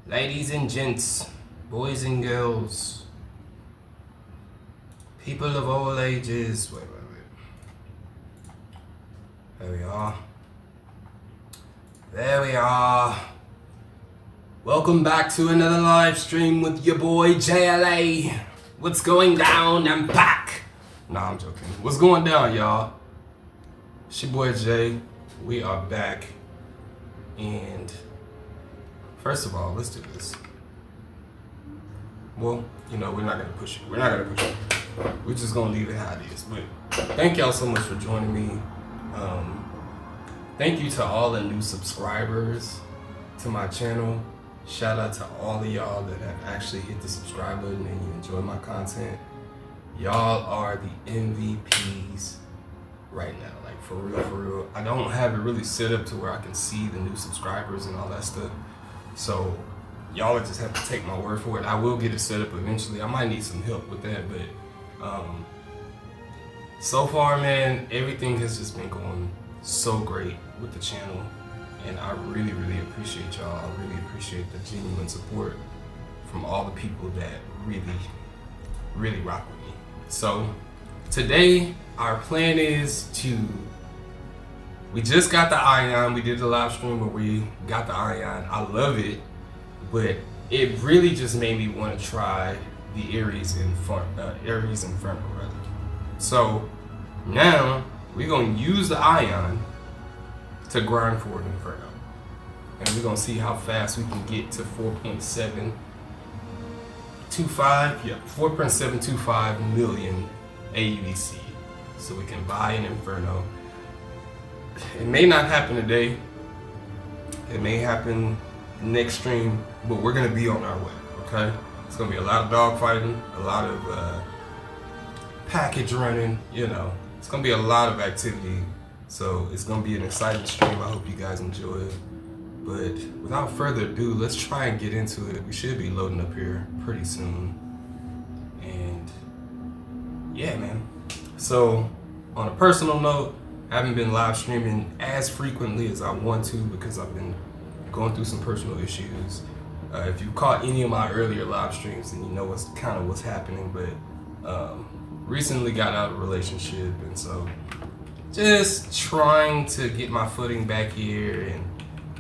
Ladies and gents, boys and girls, people of all ages. Wait. There we are. There we are. Welcome back to another live stream with your boy JLA. What's going down? I'm back. Nah, I'm joking. What's going down, y'all? It's your boy Jay. We are back. And first of all, let's do this. Well, we're not gonna push it. We're just gonna leave it how it is. But thank y'all so much for joining me. Thank you to all the new subscribers to my channel. Shout out to all of y'all that have actually hit the subscribe button and you enjoy my content. Y'all are the MVPs right now. Like for real. I don't have it really set up to where I can see the new subscribers and all that stuff. So y'all just have to take my word for it. I will get it set up eventually. I might need some help with that, but so far, man, everything has just been going so great with the channel, and I really appreciate y'all. I really appreciate the genuine support from all the people that really rock with me. So today our plan is we just got the Ion. We did the live stream where we got the Ion. I love it, but it really just made me want to try the Ares Inferno. So now we're gonna use the Ion to grind for an Inferno, and we're gonna see how fast we can get to 4.725 million AUDC, so we can buy an Inferno. It may not happen today. It may happen next stream, but we're gonna be on our way. Okay, it's gonna be a lot of dog fighting, a lot of package running. It's gonna be a lot of activity. So it's gonna be an exciting stream. I hope you guys enjoy it. But without further ado, let's try and get into it. We should be loading up here pretty soon. And yeah, man. So on a personal note, I haven't been live streaming as frequently as I want to because I've been going through some personal issues. If you caught any of my earlier live streams, then you know what's happening. But recently got out of a relationship, and so just trying to get my footing back here and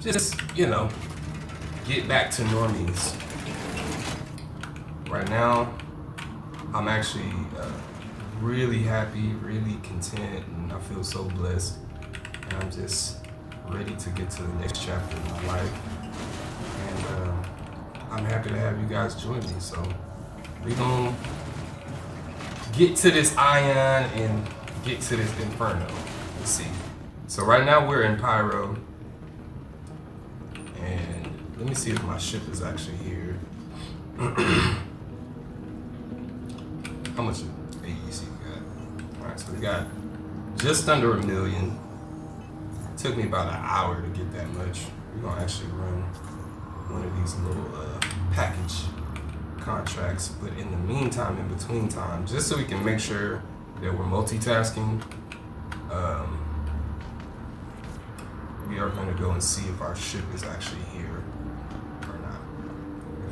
just, get back to normies. Right now, I'm actually really happy, really content, and I feel so blessed. And I'm just ready to get to the next chapter of my life. And I'm happy to have you guys join me. So we're gonna get to this Ion and get to this Inferno. Let's see. So right now we're in Pyro, and let me see if my ship is actually here. How much AUC we got? All right, so we got just under 1 million. It took me about an hour to get that much. We're gonna actually run one of these little package contracts, but in the meantime, in between time, just so we can make sure that we're multitasking, we are going to go and see if our ship is actually here or not.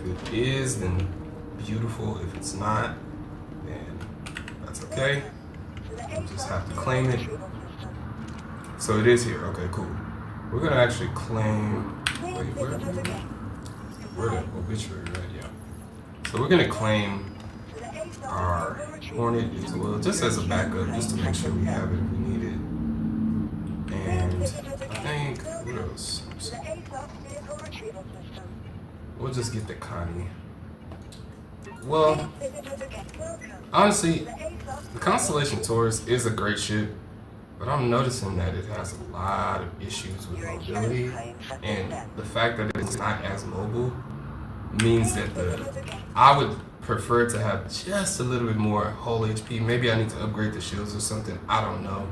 If it is, then beautiful. If it's not, then that's okay. We'll just have to claim it. So it is here. Okay, cool. We're going to actually claim. Wait, where the obituary, right? Yeah. So we're gonna claim our Hornet as well, just as a backup, just to make sure we have it if we need it. And I think, what else? We'll just get the Connie. Well, honestly, the Constellation Taurus is a great ship, but I'm noticing that it has a lot of issues with mobility, and the fact that it's not as mobile means that I would prefer to have just a little bit more hull HP. Maybe I need to upgrade the shields or something. I don't know.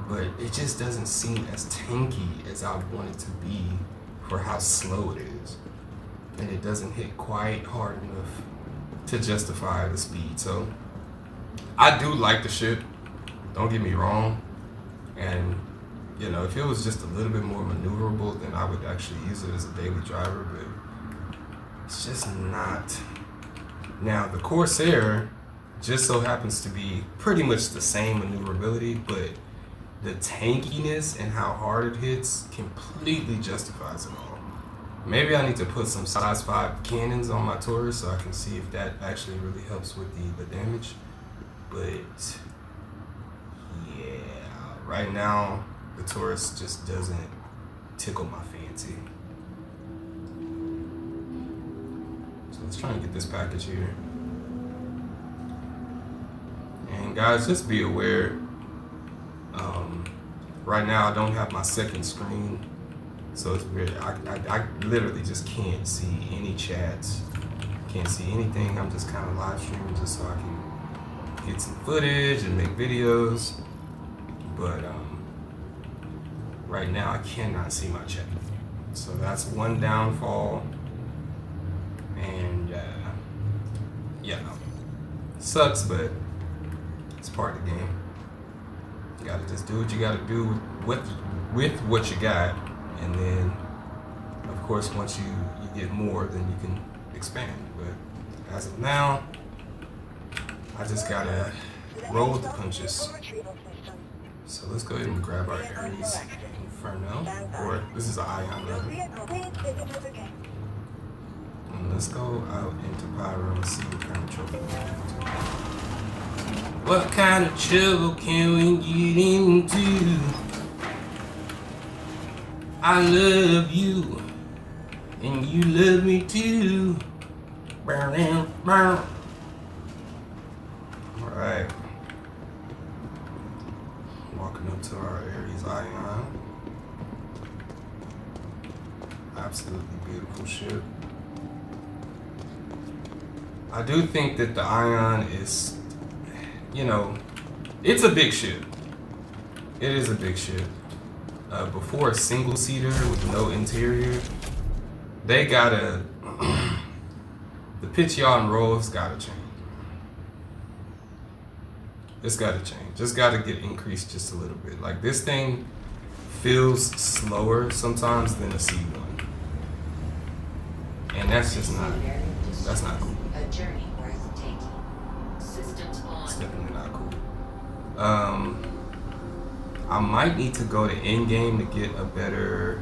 But it just doesn't seem as tanky as I want it to be for how slow it is. And it doesn't hit quite hard enough to justify the speed. So I do like the ship. Don't get me wrong. And if it was just a little bit more maneuverable, then I would actually use it as a daily driver. But It's just not. Now the Corsair just so happens to be pretty much the same maneuverability, but the tankiness and how hard it hits completely justifies it all. Maybe I need to put some size 5 cannons on my Taurus so I can see if that actually really helps with the damage. But yeah, right now the Taurus just doesn't tickle my fancy. So let's try and get this package here. And guys, just be aware, right now I don't have my second screen, so it's weird. I literally just can't see any chats, can't see anything. I'm just kind of live streaming just so I can get some footage and make videos. But right now I cannot see my chat, so that's one downfall. And yeah, sucks, but it's part of the game. You gotta just do what you gotta do with what you got, and then of course once you get more, then you can expand. But as of now, I just gotta roll with the punches. So let's go ahead and grab our Ares Inferno, or this is an Ion level. And let's go out into Pyro and see what kind of trouble we get into. What kind of trouble can we get into? I love you, and you love me too. Alright. Walking up to our Ares Ion. Absolutely beautiful ship. I do think that the Ion is, you know, it's a big ship. It is a big ship. Before a single seater with no interior, they gotta, the pitch, yaw, and rolls gotta change. It's gotta change. Just gotta get increased just a little bit. Like, this thing feels slower sometimes than a C1. And that's just not, that's not cool. A journey worth taking. Systems on. It's definitely not cool. I might need to go to endgame to get a better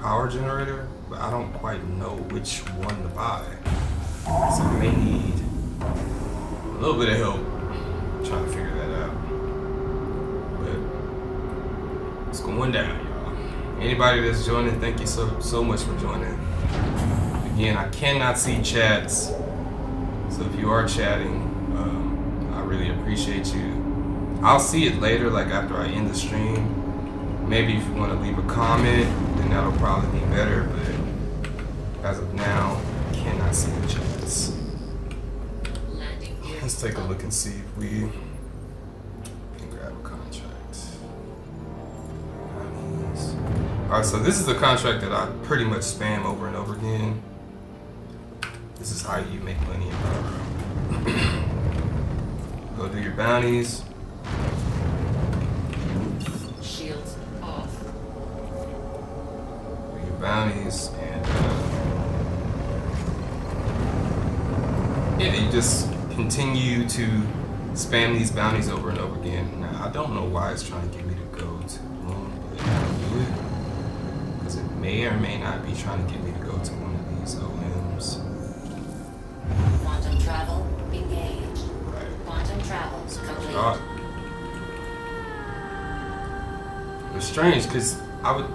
power generator, but I don't quite know which one to buy. So I may need a little bit of help trying to figure that out. But it's going down, y'all. Anybody that's joining, thank you so much for joining. Again, I cannot see chats, so if you are chatting, I really appreciate you. I'll see it later, like after I end the stream. Maybe if you want to leave a comment, then that'll probably be better, but as of now, I cannot see the chats. Let's take a look and see if we can grab a contract. Alright, so this is a contract that I pretty much spam over and over again. This is how you make money in Pyro. Go do your bounties. Shields off. Do your bounties, and yeah, you just continue to spam these bounties over and over again. Now, I don't know why it's trying to get me to go to one, but I'll do it because it may or may not be trying to get me to go to one of these OMs. Quantum travel engaged. Right. Quantum travel complete. It's strange because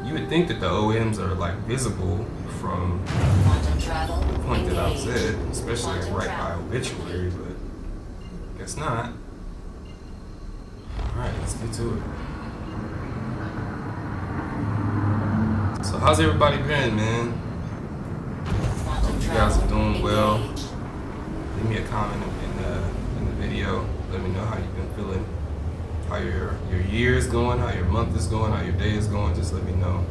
you would think that the OMs are like visible from Quantum travel the point that I was engaged. at, especially like right by obituary, but guess not. Alright, let's get to it. So how's everybody been, man? Hope you guys are doing well. Leave me a comment in the video. Let me know how you've been feeling, how your year is going, how your month is going, how your day is going. Just let me know.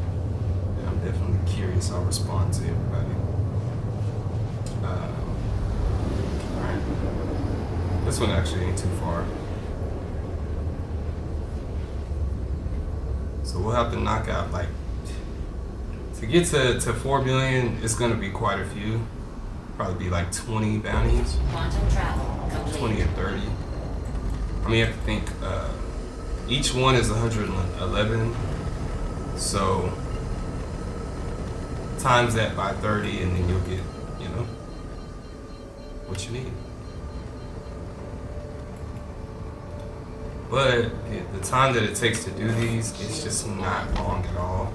And I'm definitely curious. I'll respond to everybody. Alright. This one actually ain't too far. So we'll have to knock out like To get to 4 million, it's gonna be quite a few. Probably be like 20 bounties. Quantum travel complete. 20 or 30. I mean, you have to think, each one is 111. So, times that by 30 and then you'll get, you know, what you need. But the time that it takes to do these, it's just not long at all.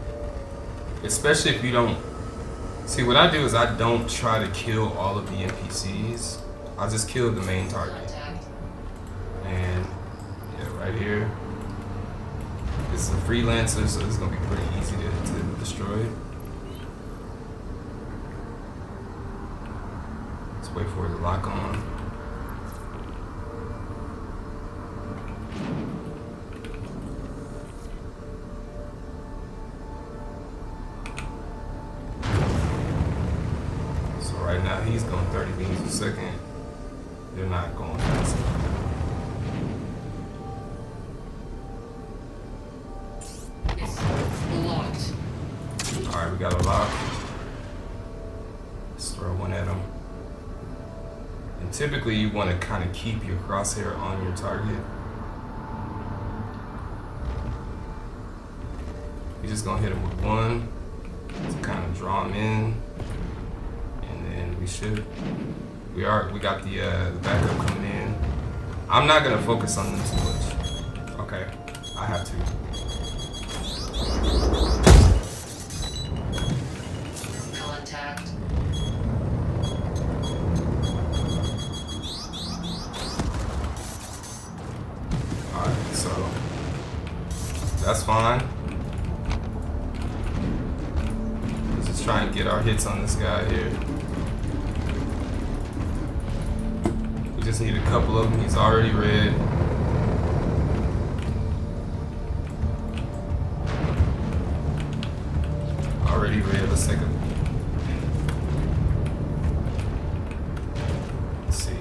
Especially if you don't, see what I do is I don't try to kill all of the NPCs. I just kill the main target. Contact. And yeah, right here, it's a freelancer, so it's gonna be pretty easy to destroy. Let's wait for it to lock on. So right now he's going 30 beams a second. They're not going fast enough. It's locked. Alright, we got a lock. Let's throw one at him. And typically you want to kind of keep your crosshair on your target. You're just gonna hit him with one to kind of draw him in. And then we got the backup coming in. I'm not gonna focus on them too much. Okay, I have to. Contact. Alright, so that's fine. Let's just try and get our hits on this guy here. We just need a couple of them. He's already red. Already red. Let's take a. Let's see.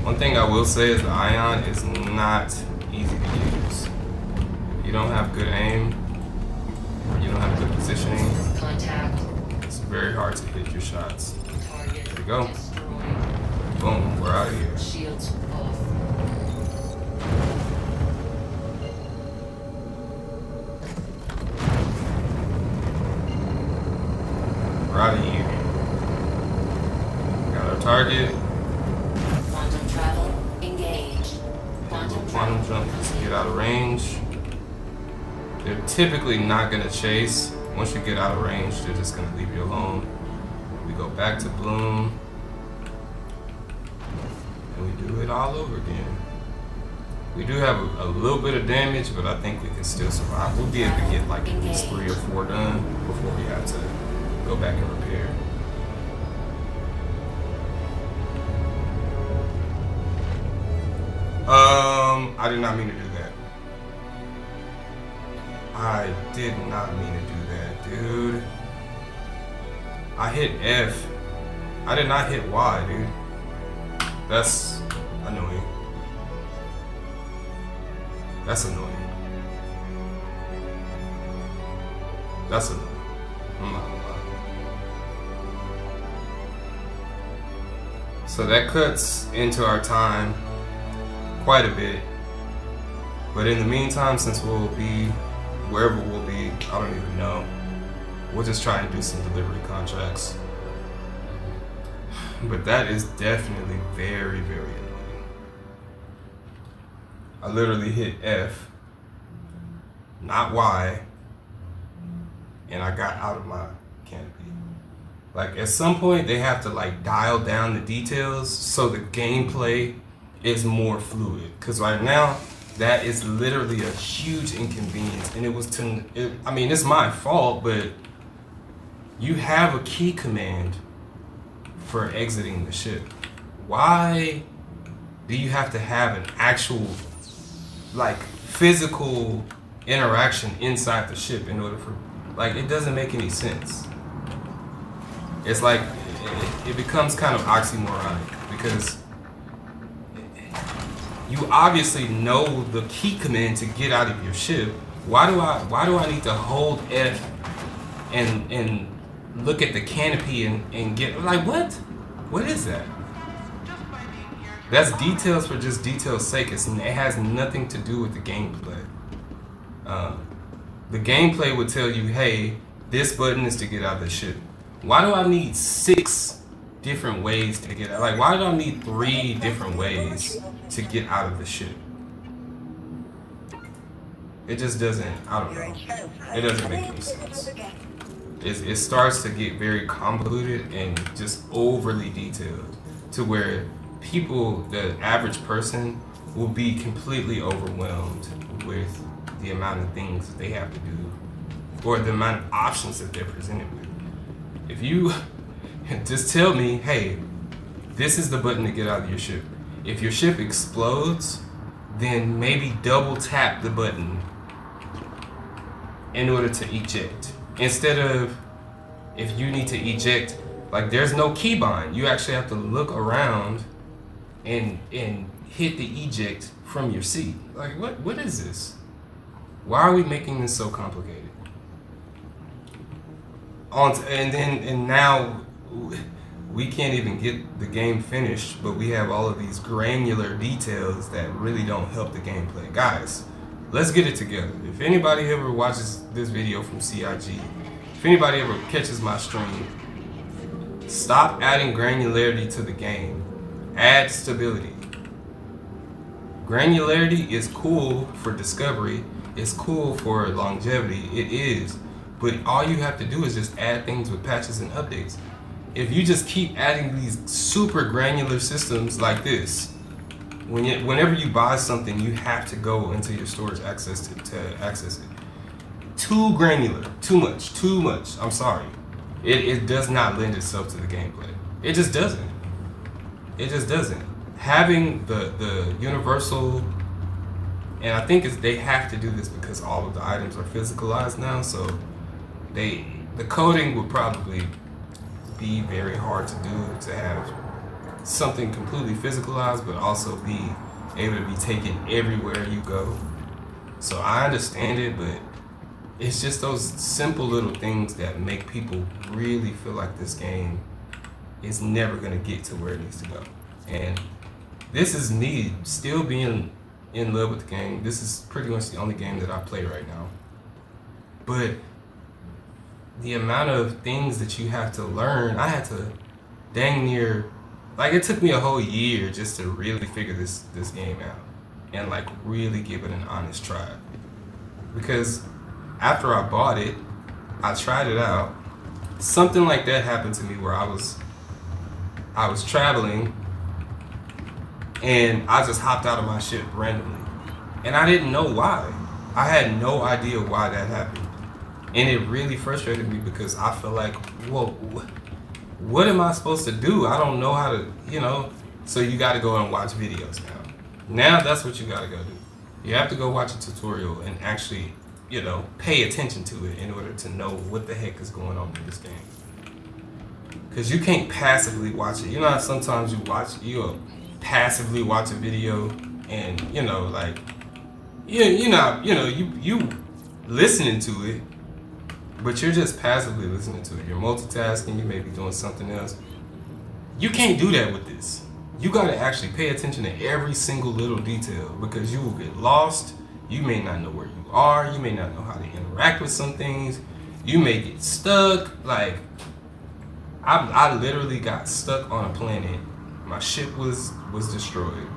One thing I will say is the ion is not easy to use. If you don't have good aim, or you don't have good positioning, Contact. it's very hard to hit your shots. Target There we go. destroyed. Boom, we're out of here. Shields off. We're out of here. Got our target. Quantum travel engaged. Quantum jump just to get out of range. They're typically not gonna chase. Once you get out of range, they're just gonna leave you alone. We go back to Bloom. And we do it all over again. We do have a little bit of damage, but I think we can still survive. We'll be able to get like at least 3 or 4 done before we have to go back and repair. I did not mean to do that. I did not mean to do that, dude. I hit F. I did not hit Y, dude. That's annoying. That's annoying. That's annoying. I'm not gonna lie. So that cuts into our time quite a bit. But in the meantime, since we'll be wherever we'll be, I don't even know. We'll just try and do some delivery contracts. But that is definitely very, very annoying. I literally hit F, not Y, and I got out of my canopy. Like at some point they have to like dial down the details so the gameplay is more fluid. Cause right now that is literally a huge inconvenience, and I mean it's my fault, but you have a key command for exiting the ship. Why do you have to have an actual like physical interaction inside the ship in order for, like, it doesn't make any sense. It's like it becomes kind of oxymoronic because you obviously know the key command to get out of your ship. Why do I need to hold F and look at the canopy and get like, what is that? That's details for just detail's sake. It has nothing to do with the gameplay. The gameplay would tell you, hey, this button is to get out of the ship. Why do I need 6 different ways to get out? Like, why do I need 3 different ways to get out of the ship? It just doesn't, I don't know. It doesn't make any sense. It starts to get very convoluted and just overly detailed to where people, the average person, will be completely overwhelmed with the amount of things that they have to do or the amount of options that they're presented with. If you just tell me, hey, this is the button to get out of your ship. If your ship explodes, then maybe double tap the button in order to eject. Instead of, if you need to eject, like there's no keybind. You actually have to look around and hit the eject from your seat. Like what is this? Why are we making this so complicated? And now we can't even get the game finished, but we have all of these granular details that really don't help the gameplay. Guys, let's get it together. If anybody ever watches this video from CIG, if anybody ever catches my stream, stop adding granularity to the game. Add stability. Granularity is cool for discovery. It's cool for longevity. It is. But all you have to do is just add things with patches and updates. If you just keep adding these super granular systems like this, whenever you buy something, you have to go into your storage access to access it. Too granular, too much. I'm sorry. It does not lend itself to the gameplay. It just doesn't. It just doesn't. Having the universal, and I think they have to do this because all of the items are physicalized now, so the coding would probably be very hard to do, to have something completely physicalized but also be able to be taken everywhere you go. So I understand it, but it's just those simple little things that make people really feel like this game is never going to get to where it needs to go. And this is me still being in love with the game. This is pretty much the only game that I play right now. But the amount of things that you have to learn, I had to dang near, like it took me a whole year just to really figure this game out and like really give it an honest try. Because after I bought it, I tried it out. Something like that happened to me where I was traveling and I just hopped out of my ship randomly. And I didn't know why. I had no idea why that happened. And it really frustrated me because I feel like, whoa, what am I supposed to do? I don't know how to, so you got to go and watch videos now. Now that's what you got to go do. You have to go watch a tutorial and actually, pay attention to it in order to know what the heck is going on in this game. Because you can't passively watch it. You know how sometimes you'll passively watch a video and, you listening to it, but you're just passively listening to it. You're multitasking, you may be doing something else. You can't do that with this. You gotta actually pay attention to every single little detail because you will get lost. You may not know where you are. You may not know how to interact with some things. You may get stuck. Like, I literally got stuck on a planet. My ship was destroyed.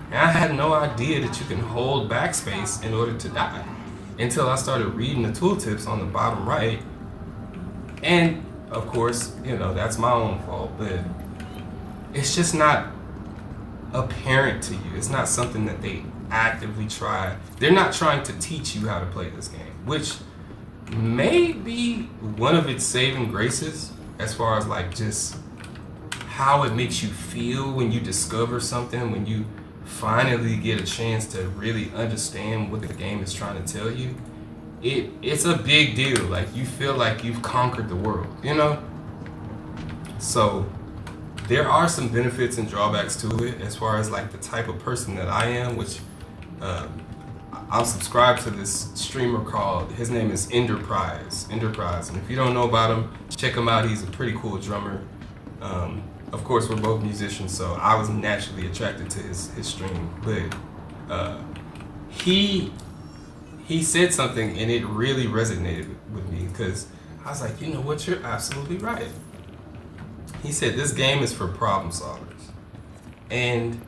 And I had no idea that you can hold backspace in order to die until I started reading the tooltips on the bottom right. And of course, that's my own fault, but it's just not apparent to you. It's not something that they actively try. They're not trying to teach you how to play this game, which may be one of its saving graces as far as like just how it makes you feel when you discover something, when you finally get a chance to really understand what the game is trying to tell you. It's a big deal. Like, you feel like you've conquered the world, So there are some benefits and drawbacks to it as far as like the type of person that I am, which I'm subscribed to this streamer called, his name is Enterprise. And if you don't know about him, check him out. He's a pretty cool drummer. Of course, we're both musicians, so I was naturally attracted to his stream. But he said something, and it really resonated with me, because I was like, you know what, you're absolutely right. He said this game is for problem solvers, and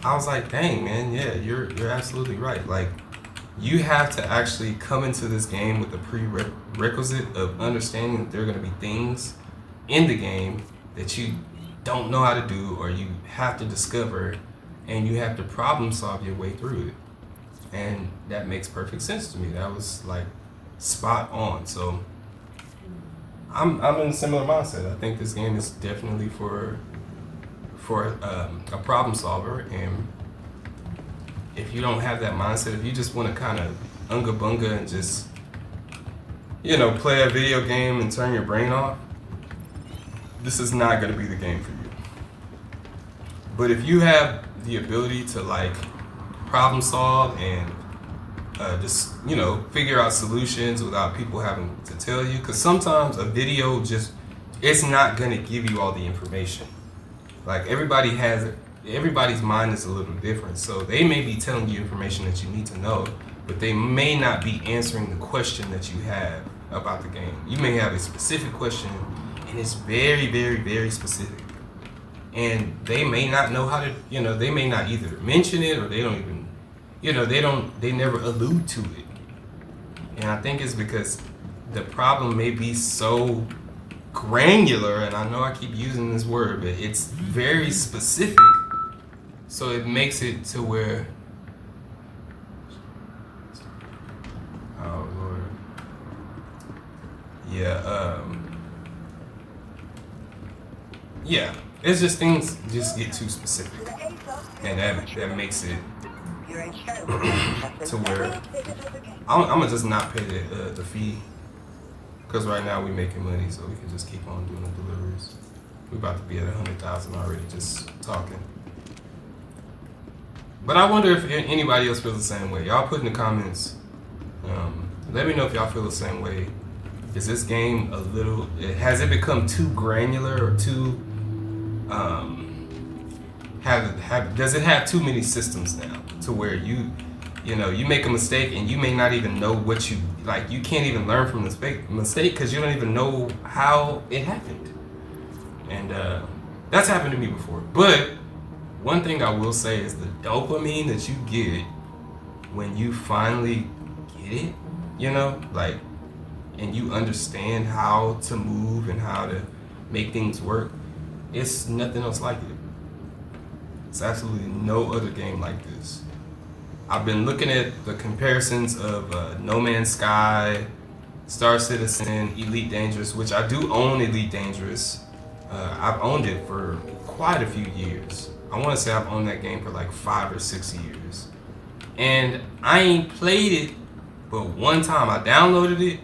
I was like, dang, man, yeah, you're absolutely right. Like, you have to actually come into this game with the prerequisite of understanding that there are going to be things in the game that you don't know how to do, or you have to discover, and you have to problem solve your way through it. And that makes perfect sense to me. That was like spot on. So I'm in a similar mindset. I think this game is definitely for a problem solver, and if you don't have that mindset, if you just want to kind of unga bunga and just, you know, play a video game and turn your brain off, this is not going to be the game for you. But if you have the ability to like problem solve and just, you know, figure out solutions without people having to tell you, because sometimes a video just, it's not going to give you all the information. Like, everybody's mind is a little different, so they may be telling you information that you need to know, but they may not be answering the question that you have about the game. You may have a specific question, and it's very, very, very specific, and they may not know how to, you know, they may not either mention it, or they don't even, you know, they never allude to it. And I think it's because the problem may be so granular, and I know I keep using this word, but it's very specific, so it makes it to where, oh Lord, yeah, it's just things just get too specific, and that makes it to where I'm gonna just not pay the fee. Because right now we're making money, so we can just keep on doing the deliveries. We're about to be at 100,000 already, just talking. But I wonder if anybody else feels the same way. Y'all put in the comments. Let me know if y'all feel the same way. Is this game a little? Has it become too granular, or too? Does it have too many systems now, to where you know, you make a mistake and you may not even know what you, like, you can't even learn from the mistake because you don't even know how it happened. And that's happened to me before. But one thing I will say is the dopamine that you get when you finally get it, you know, like, and you understand how to move and how to make things work, it's nothing else like it. It's absolutely no other game like this. I've been looking at the comparisons of No Man's Sky, Star Citizen, Elite Dangerous, which I do own Elite Dangerous. I've owned it for quite a few years. I want to say I've owned that game for like 5 or 6 years. And I ain't played it, but one time I downloaded it,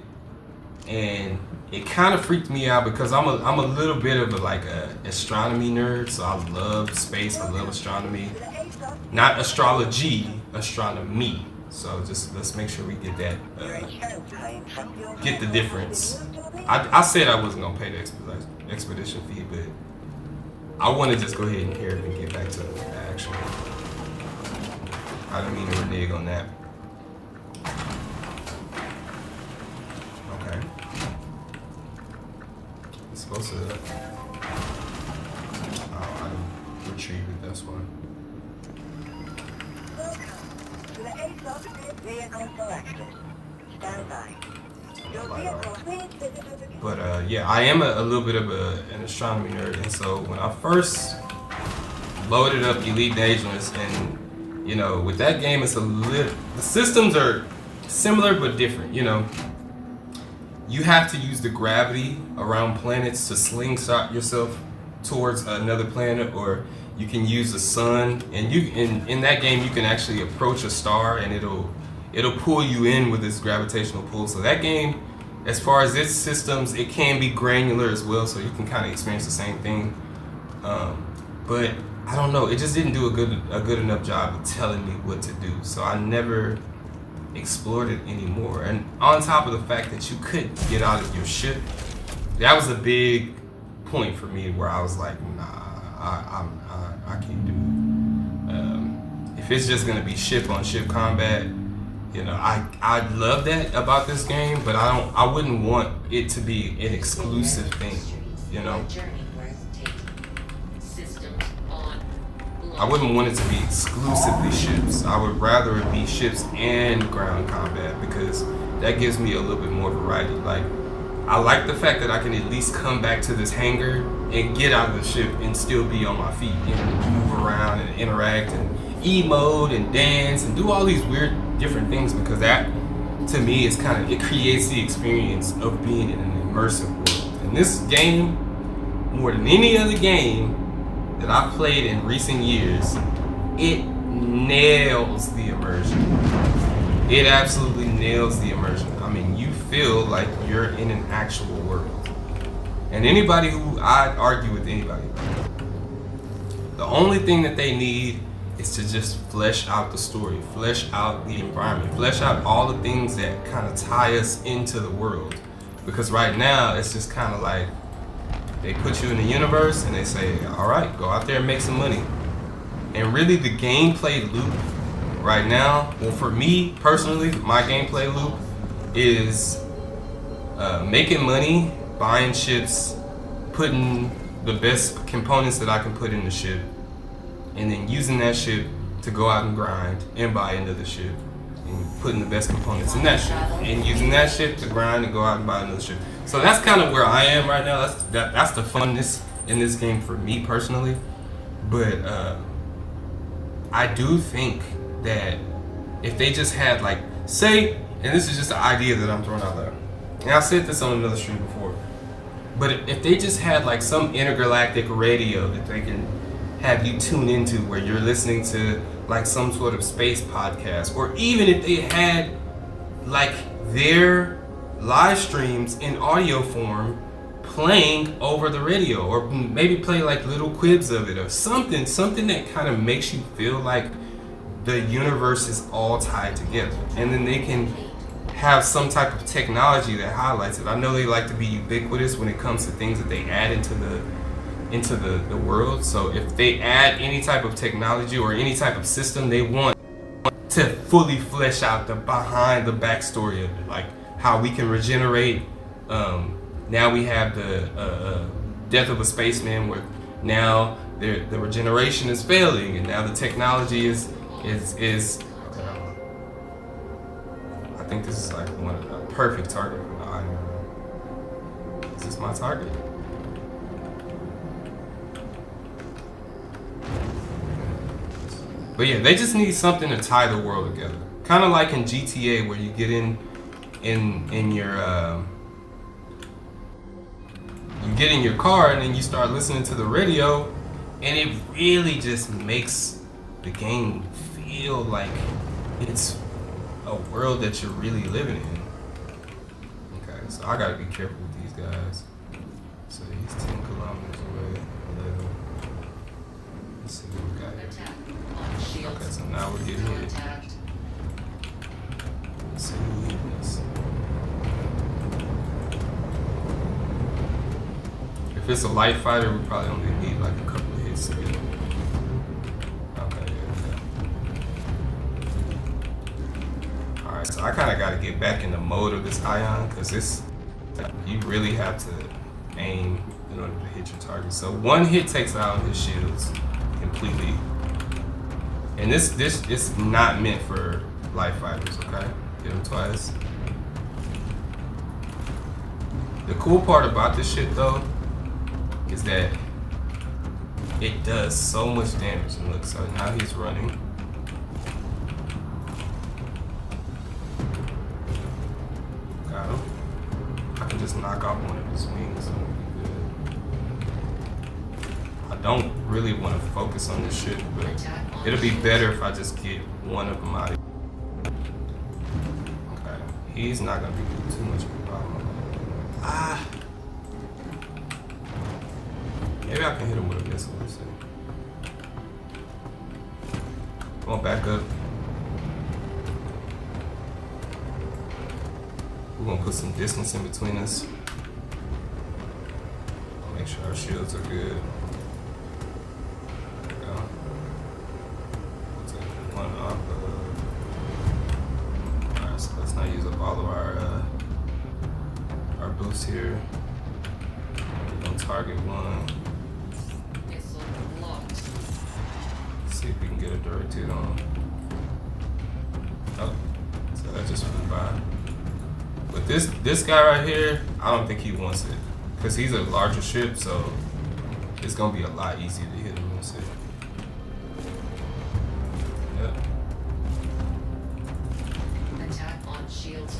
and it kind of freaked me out because I'm a little bit of a astronomy nerd, so I love space, I love astronomy. Not astrology, astronomy. So just let's make sure we get that, get the difference. I said I wasn't gonna pay the expedition fee, but I want to just go ahead and hear it and get back to the action. I didn't mean to renege on that. Okay. It's supposed to. Oh, I didn't retrieve it. That's why. But yeah, I am a little bit of an astronomy nerd, and so when I first loaded up Elite Dangerous, and you know, with that game, it's the systems are similar but different. You know, you have to use the gravity around planets to slingshot yourself towards another planet, or you can use the sun, and in that game you can actually approach a star, and it'll pull you in with this gravitational pull. So that game, as far as its systems, it can be granular as well, so you can kind of experience the same thing. But I don't know, it just didn't do a good enough job of telling me what to do. So I never explored it anymore. And on top of the fact that you couldn't get out of your ship, that was a big point for me where I was like, nah, I can't do it. If it's just gonna be ship on ship combat, you know, I love that about this game, but I wouldn't want it to be an exclusive thing, you know. I wouldn't want it to be exclusively ships. I would rather it be ships and ground combat, because that gives me a little bit more variety. Like, I like the fact that I can at least come back to this hangar and get out of the ship and still be on my feet and move around and interact and emote and dance and do all these weird different things, because that to me is kind of, it creates the experience of being in an immersive world. And this game, more than any other game that I've played in recent years, it nails the immersion. It absolutely nails the immersion. I mean, you feel like you're in an actual world. And anybody who, I'd argue with anybody, the only thing that they need is to just flesh out the story, flesh out the environment, flesh out all the things that kind of tie us into the world. Because right now, it's just kind of like, they put you in the universe and they say, all right, go out there and make some money. And really the gameplay loop right now, well, for me personally, my gameplay loop is making money, buying ships, putting the best components that I can put in the ship, and then using that ship to go out and grind and buy another ship, and putting the best components in that ship, and using that ship to grind and go out and buy another ship. So that's kind of where I am right now. That's the funness in this game for me personally. But I do think that if they just had, like, say, and this is just an idea that I'm throwing out there, and I've said this on another stream before, but if they just had like some intergalactic radio that they can have you tune into where you're listening to like some sort of space podcast, or even if they had like their live streams in audio form playing over the radio, or maybe play like little quibs of it, or something that kind of makes you feel like the universe is all tied together, and then they can have some type of technology that highlights it. I know they like to be ubiquitous when it comes to things that they add into the world. So if they add any type of technology or any type of system, they want to fully flesh out the behind the backstory of it, like how we can regenerate. Now we have the death of a spaceman, where now the regeneration is failing, and now the technology is I think this is like a perfect target for the iron. Is this my target? But yeah, they just need something to tie the world together. Kind of like in GTA, where you get in your car and then you start listening to the radio, and it really just makes the game feel like it's a world that you're really living in. Okay, so I gotta be careful with these guys. So he's 10 kilometers away. 11. Let's see what we got here. Okay, so now we're getting hit. Let's see who hit this. If it's a light fighter, we probably only need like a couple of hits to get him. So I kind of got to get back in the mode of this ion, because you really have to aim in order to hit your target. So one hit takes out his shields completely, and this is not meant for light fighters. Okay, hit him twice. The cool part about this shit though is that it does so much damage. And look, so now he's running. Just knock off one of his wings, so I don't really want to focus on this shit, but it'll be better if I just get one of them out of here. Okay, he's not gonna be too much of a problem. Maybe I can hit him with a missile. Let's see. Come on, back up. We're gonna put some distance in between us. Make sure our shields are good. There we go. We'll take one off. Alright, so let's not use up all of our boost here. We're gonna target one. Missile locked. See if we can get a direct hit on. Oh, so that just flew by. But this guy right here, I don't think he wants it. Because he's a larger ship, so it's going to be a lot easier to hit him. Let's see. Yep. Attack on shields.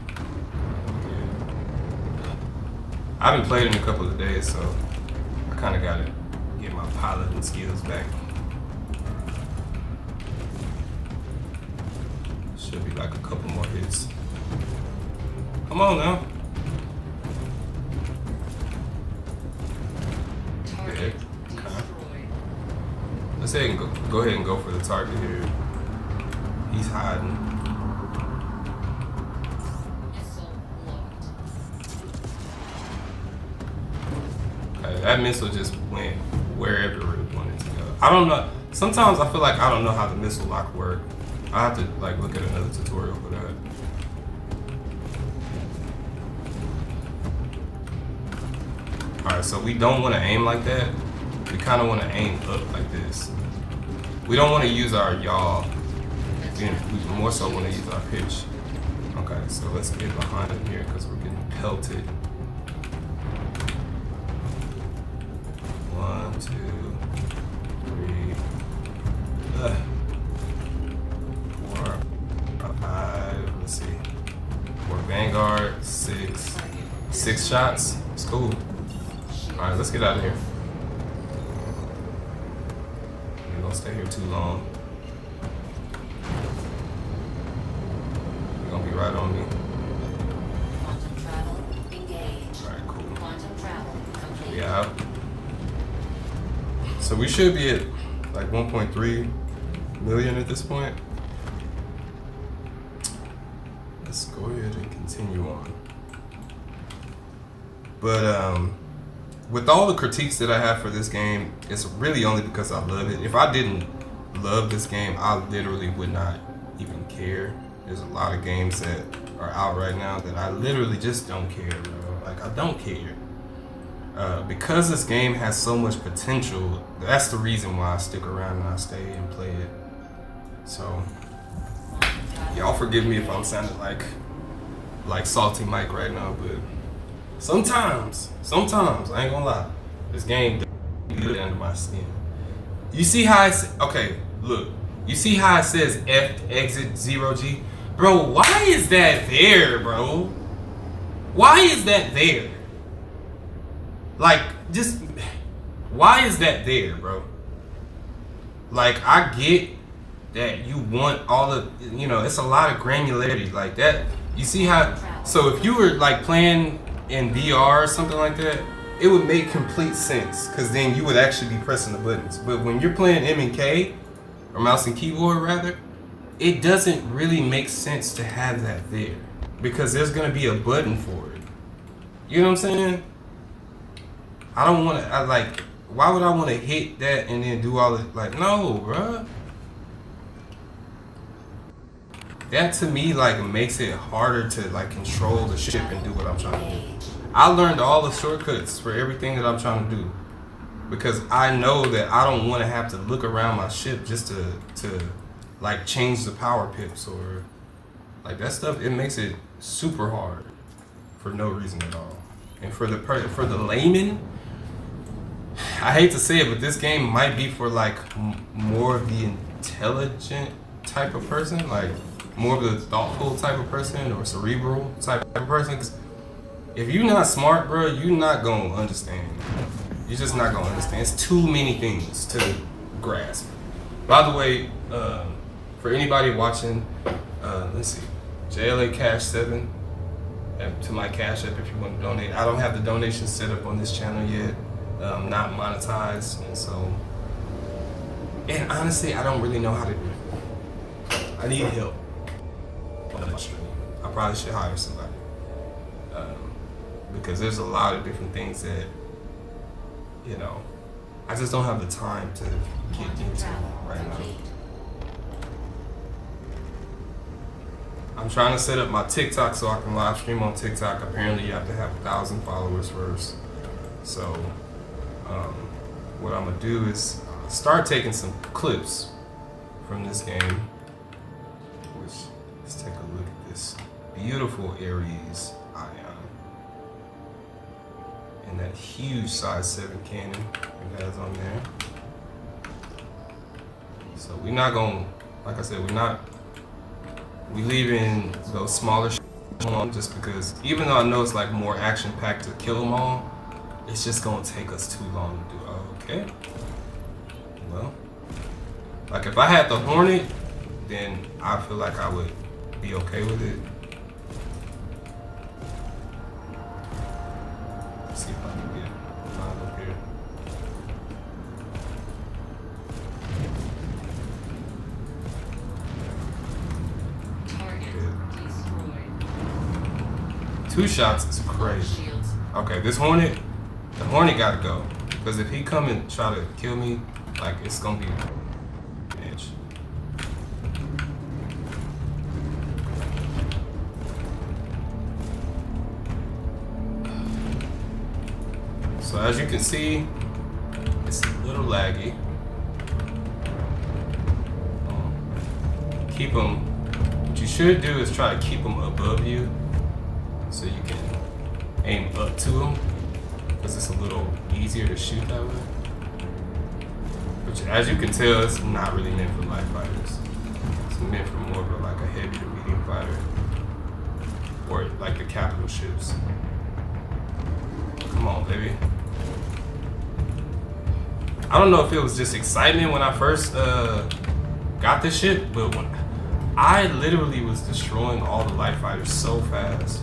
Yeah. I haven't played in a couple of days, so I kind of got to get my piloting skills back. Should be like a couple more hits. Come on now. Target Okay. destroyed. Let's go ahead and go for the target here. He's hiding. Missile locked. Okay, that missile just went wherever it wanted to go. I don't know. Sometimes I feel like I don't know how the missile lock works. I have to like look at another tutorial for that. Alright, so we don't want to aim like that. We kind of want to aim up like this. We don't want to use our yaw. We more so want to use our pitch. Okay, so let's get behind him here because we're getting pelted. 1, 2, 3. 4, 5. Let's see. 4 Vanguard. 6. 6 shots. It's cool. Alright, let's get out of here. We don't stay here too long. You're gonna be right on me. Quantum travel engaged. Alright, cool. Quantum travel complete. Yeah. So we should be at like 1.3 million at this point. Let's go ahead and continue on. But with all the critiques that I have for this game, it's really only because I love it. If I didn't love this game, I literally would not even care. There's a lot of games that are out right now that I literally just don't care, bro. Like, I don't care. Because this game has so much potential, that's the reason why I stick around and I stay and play it. So, y'all forgive me if I'm sounding like Salty Mike right now, but sometimes, I ain't gonna lie, this game does get under my skin. You see how it's, okay, look, you see how it says F exit 0G? Bro, why is that there, bro? Why is that there? Like, just, why is that there, bro? Like, I get that you want all the, you know, it's a lot of granularity like that. You see how, so if you were like playing in VR or something like that, it would make complete sense because then you would actually be pressing the buttons. But when you're playing M&K, or mouse and keyboard rather, it doesn't really make sense to have that there because there's gonna be a button for it. You know what I'm saying? I don't want to, like, why would I want to hit that and then do all the, like, no, bruh. That to me, like, makes it harder to, like, control the ship and do what I'm trying to do. I learned all the shortcuts for everything that I'm trying to do because I know that I don't want to have to look around my ship just to like, change the power pips or, like, that stuff. It makes it super hard for no reason at all. And for the layman, I hate to say it, but this game might be for like more of the intelligent type of person, like more of the thoughtful type of person or cerebral type of person. 'Cause if you're not smart, bro, you're not gonna understand. You're just not gonna understand. It's too many things to grasp. By the way, for anybody watching, let's see, JLA Cash 7 to my Cash App if you want to donate. I don't have the donation set up on this channel yet. Not monetized, and so, and honestly, I don't really know how to do it. I need help. on my stream. I probably should hire somebody. Because there's a lot of different things that, you know, I just don't have the time to get into right now. I'm trying to set up my TikTok so I can live stream on TikTok. Apparently you have to have 1,000 followers first. So what I'm gonna do is start taking some clips from this game. Let's take a look at this beautiful Ares ion. And that huge size 7 cannon it has on there. So we're not gonna, like I said, we leaving those smaller on just because, even though I know it's like more action packed to kill them all, it's just gonna take us too long to do. Okay. Well, like if I had the Hornet, then I feel like I would be okay with it. Let's see if I can get mine up here. Target destroyed. 2 shots is crazy. Shields. Okay, this Hornet, the Hornet gotta go. Because if he come and try to kill me, like it's gonna be edge. So as you can see, it's a little laggy. Keep them, what you should do is try to keep them above you so you can aim up to them, because it's a little easier to shoot that way. Which, as you can tell, it's not really meant for light fighters. It's meant for more of like a heavy to medium fighter, or like the capital ships. Come on, baby. I don't know if it was just excitement when I first got this ship, but when I literally was destroying all the light fighters so fast.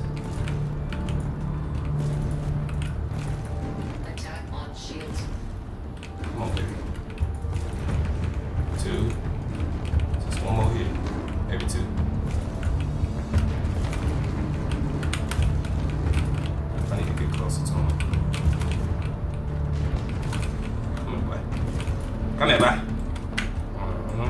Attack on shields. Come on, baby. 2. Just one more hit. Maybe 2. I need to get closer to him. Come here, boy. Come here, boy. No.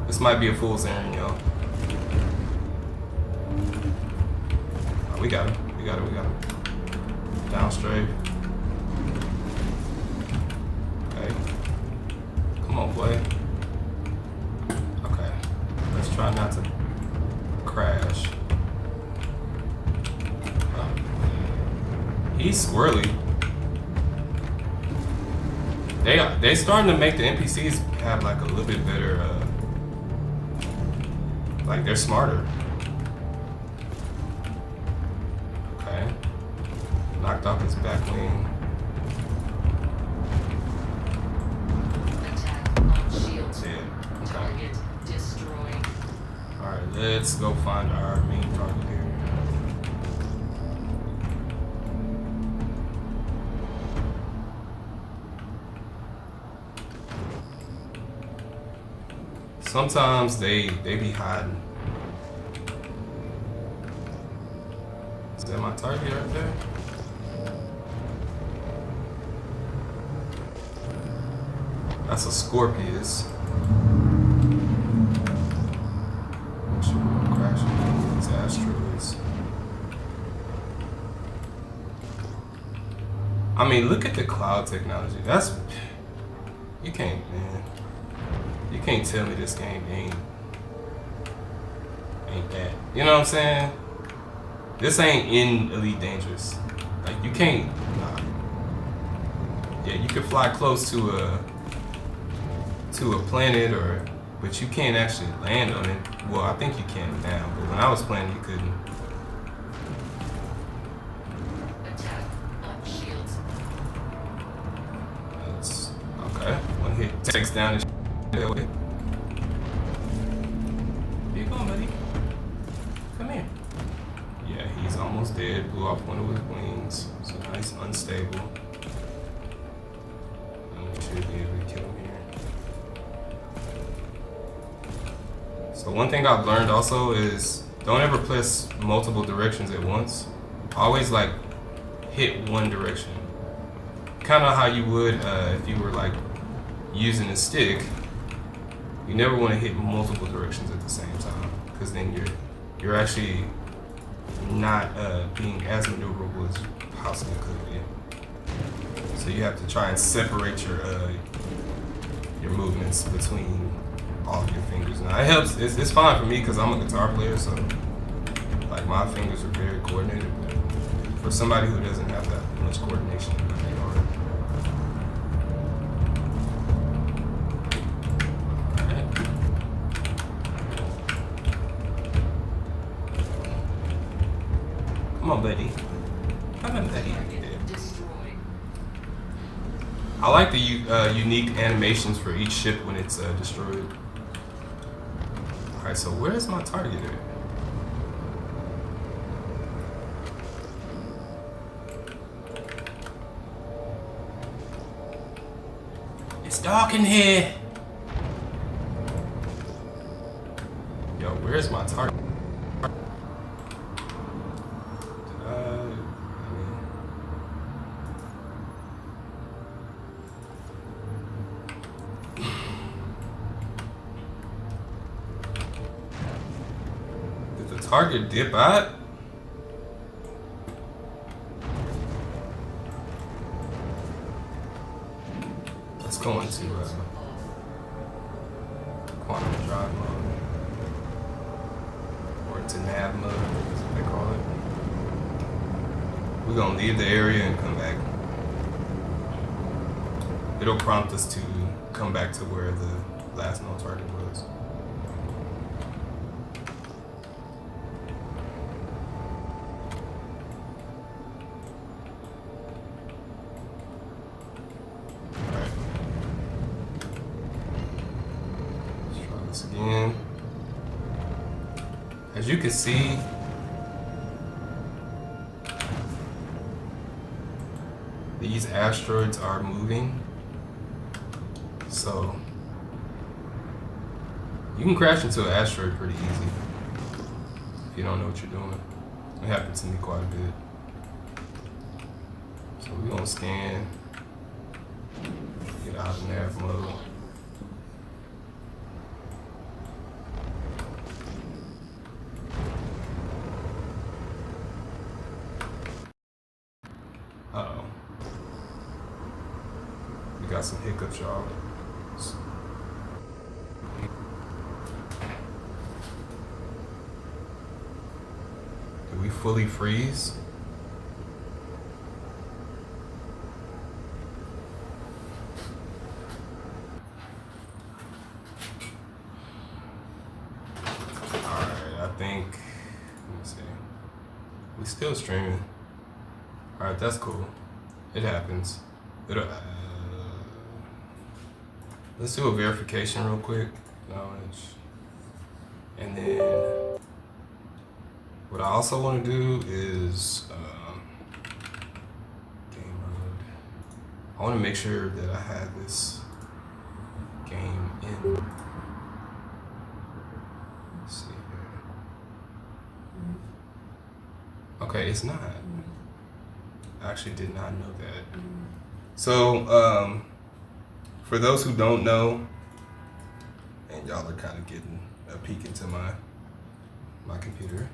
This might be a fool's errand, y'all. Oh, we got him. Down straight. Okay. Come on, boy. Okay. Let's try not to crash. Oh. He's squirrely. They starting to make the NPCs have like a little bit better like they're smarter. Okay. Knocked off his back wing. Attack on shields. Dead. Okay. Target destroyed. Alright, let's go find our main target here. Sometimes they be hiding. Is that my target right there? That's a Scorpius. Crashing these asteroids. I mean, look at the cloud technology. That's, you can't, man. You can't tell me this game ain't that. You know what I'm saying? This ain't in Elite Dangerous. Like, you can't, nah. Yeah, you can fly close to a planet, but you can't actually land on it. Well, I think you can now, but when I was playing, you couldn't. Attack on shields. That's okay. One hit takes down his. Where you going, buddy? Come here. Yeah, he He's almost dead. Blew off one of his wings. So nice, unstable. We should be able to kill him here. So one thing I've learned also is don't ever press multiple directions at once. Always like hit one direction. Kind of how you would if you were like using a stick. You never want to hit multiple directions at the same time, because then you're actually not being as maneuverable as you possibly could be. So you have to try and separate your movements between all of your fingers. Now it helps. It's fine for me because I'm a guitar player, so like my fingers are very coordinated. But for somebody who doesn't have that much coordination, it might be hard. Come on, buddy. Come on, buddy. I like the unique animations for each ship when it's destroyed. Alright, so where's my target at? It's dark in here. Yo, where's my target? Target dip out. Let's go into quantum drive mode, or to nav mode, as they call it. We're gonna leave the area and come back. It'll prompt us to come back to where the last known target was. Again, as you can see, these asteroids are moving, so you can crash into an asteroid pretty easy if you don't know what you're doing. It happens to me quite a bit. So we're gonna scan, get out of nav mode. Uh-oh. We got some hiccups, y'all. Did we fully freeze? Alright, I think, let me see. We still streaming. Alright, that's cool. It happens. Let's do a verification real quick. Knowledge. And then what I also want to do is game mode. I want to make sure that I have this game in. Let's see here. Okay, it's not. I actually did not know that. So, for those who don't know, and y'all are kind of getting a peek into my computer.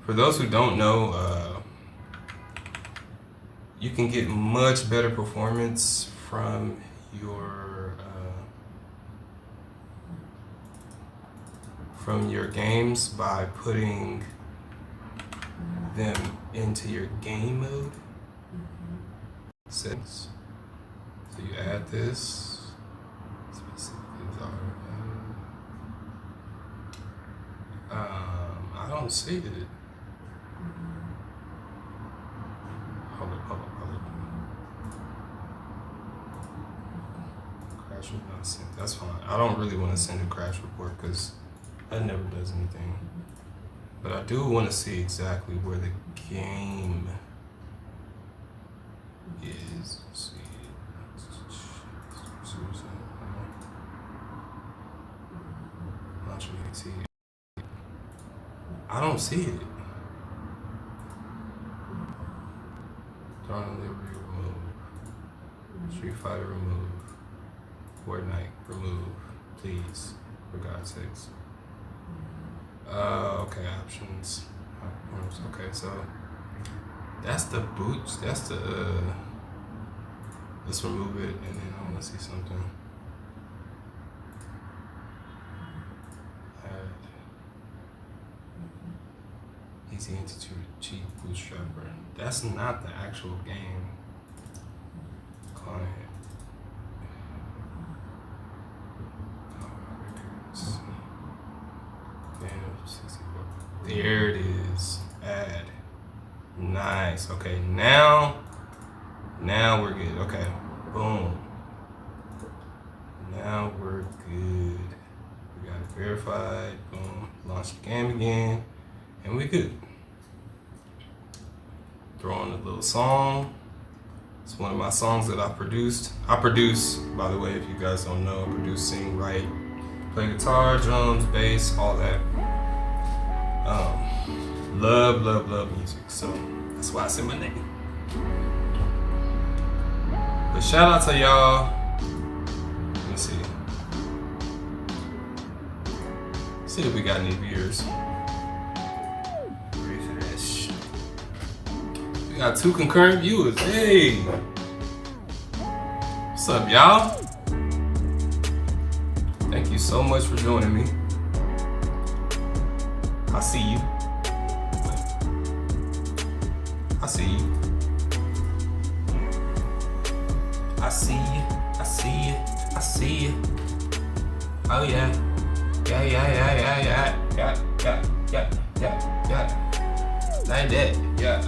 For those who don't know, you can get much better performance from your games by putting them into your game mode settings. So you add this specific I don't see it. Hold up. Crash was not sent. That's fine. I don't really want to send a crash report because that never does anything. But I do want to see exactly where the game is. Let's see. Not sure you can see it. I don't see it. Dawn of Liberty remove. Street Fighter remove. Fortnite remove. Please, for God's sakes. Okay, options. Okay, so that's the boots. That's the. Let's remove it, and then I want to see something. Add easy into cheap bootstrapper. That's not the actual game. Client. There it is. Add. Nice. Okay, now we're good. Okay. Boom. Now we're good. We got it verified. Boom. Launch the game again. And we good. Throw on a little song. It's one of my songs that I produced. I produce, by the way, if you guys don't know, I produce, sing, write, play guitar, drums, bass, all that. Love music, so that's why I said my name. But shout out to y'all. Let me see. See if we got any viewers. Refresh. We got 2 concurrent viewers. Hey, what's up, y'all? Thank you so much for joining me. I see you. I see you. I see you. I see you. I see you. Oh yeah. Yeah. Like that. Yeah.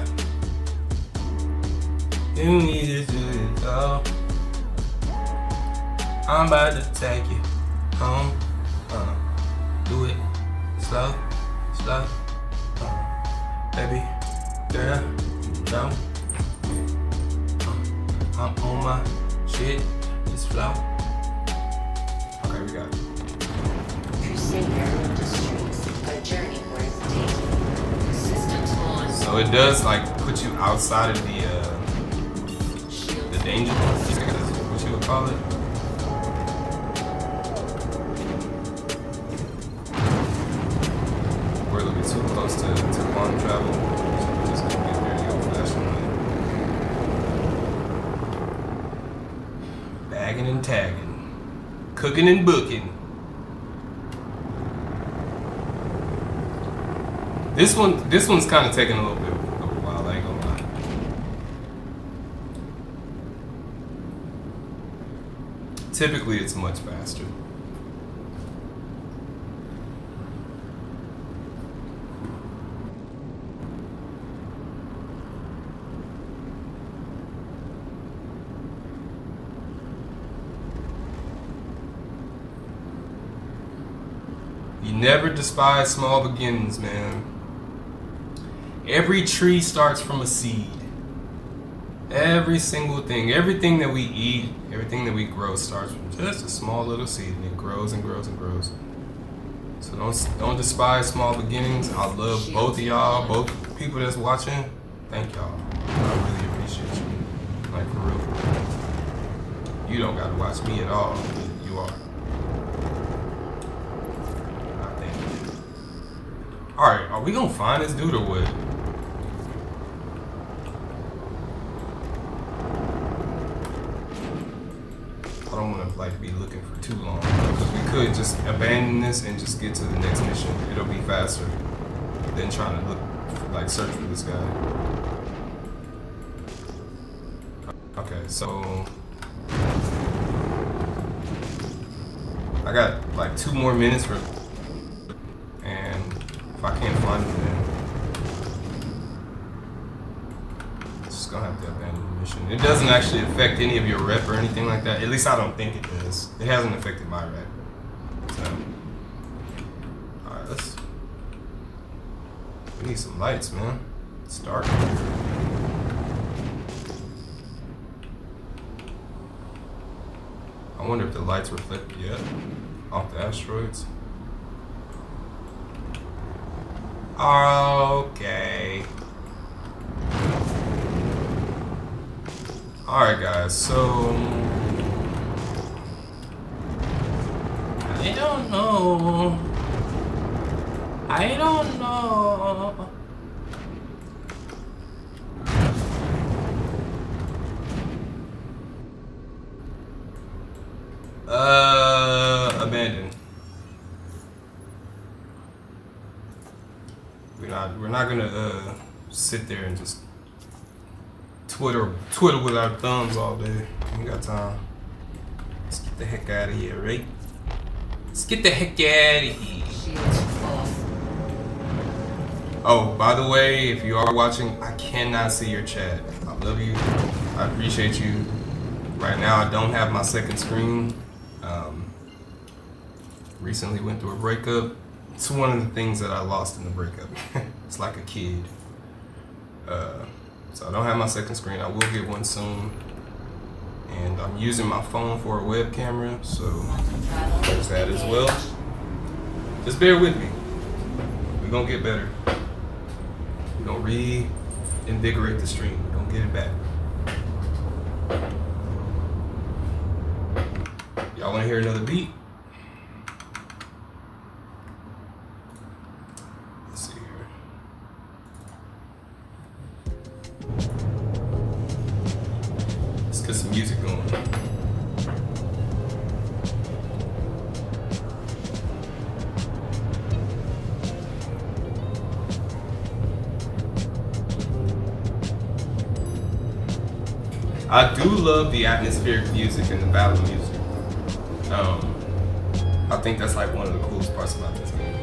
You need to do it all. I'm about to take you home. Do it slow. Baby girl, no. I'm on my shit, just flow. Okay, we got it. Crusader Industries, a journey worth taking. Systems on. So it does like put you outside of the danger, what you would call it. We're a little bit too close to quantum travel. So we're just gonna get very old-fashioned way. Bagging and tagging, cooking and booking. This one's kind of taking a little bit of a while. I ain't gonna lie. Typically, it's much faster. You never despise small beginnings, man. Every tree starts from a seed. Every single thing, everything that we eat, everything that we grow starts from just a small little seed, and it grows and grows and grows. So don't despise small beginnings. I love both of y'all, both people that's watching. Thank y'all. I really appreciate you. Like for real. You don't gotta watch me at all. You are. Alright, are we gonna find this dude or what? I don't wanna like be looking for too long. Because we could just abandon this and just get to the next mission. It'll be faster than trying to look like search for this guy. Okay, so I got like 2 more minutes for, and if I can't find it, then just gonna have to abandon the mission. It doesn't actually affect any of your rep or anything like that. At least I don't think it does. It hasn't affected my rep. So, alright, let's We need some lights, man. It's dark. I wonder if the lights reflect yet off the asteroids. Okay. Alright guys, so I don't know. Abandoned. We're not gonna sit there and just twiddle with our thumbs all day. We ain't got time. Let's get the heck out of here, right? Let's get the heck out of here. Shields off. Oh, by the way, if you are watching, I cannot see your chat. I love you. I appreciate you. Right now, I don't have my second screen. Recently went through a breakup. It's one of the things that I lost in the breakup. It's like a kid. So I don't have my second screen. I will get one soon. And I'm using my phone for a web camera, so there's that as well. Just bear with me. We're gonna get better. We're gonna reinvigorate the stream. We're gonna get it back. Y'all wanna hear another beat? Let's see here. Let's get some music going. I do love the atmospheric music and the battle music. I think that's like one of the coolest parts about this game.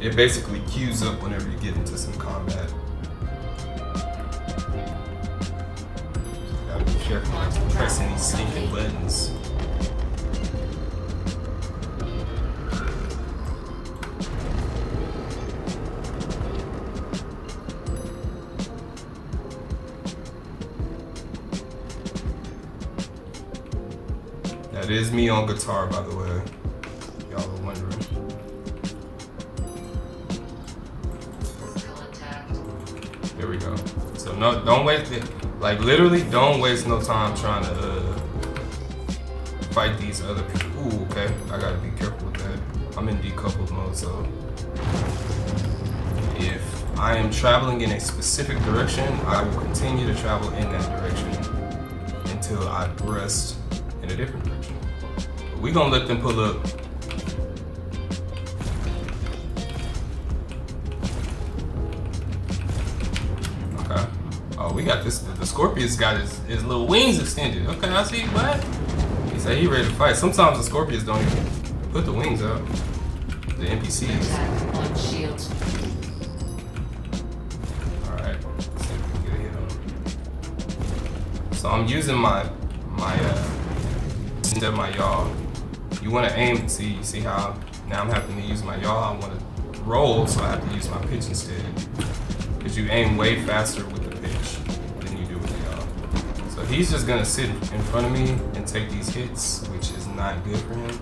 It basically queues up whenever you get into some combat. Gotta be careful not to press any stinking buttons. That is me on guitar, by the way. Y'all are wondering. There we go. So no, don't waste it. Like literally, don't waste no time trying to fight these other people. Ooh, okay. I gotta be careful with that. I'm in decoupled mode, so if I am traveling in a specific direction, I will continue to travel in that direction until I rest in a different direction. We gonna let them pull up. Okay. Oh, we got this. The Scorpius got his little wings extended. Okay, I see. What? He said he ready to fight. sometimes the Scorpius don't even put the wings up. The NPCs. Attack on shields. Alright. Let's see if we can get a hit on him. So I'm using my instead of my yaw. You want to aim, see how now I'm having to use my yaw. I want to roll, so I have to use my pitch instead. Because you aim way faster with the pitch than you do with the yaw. So he's just gonna sit in front of me and take these hits, which is not good for him.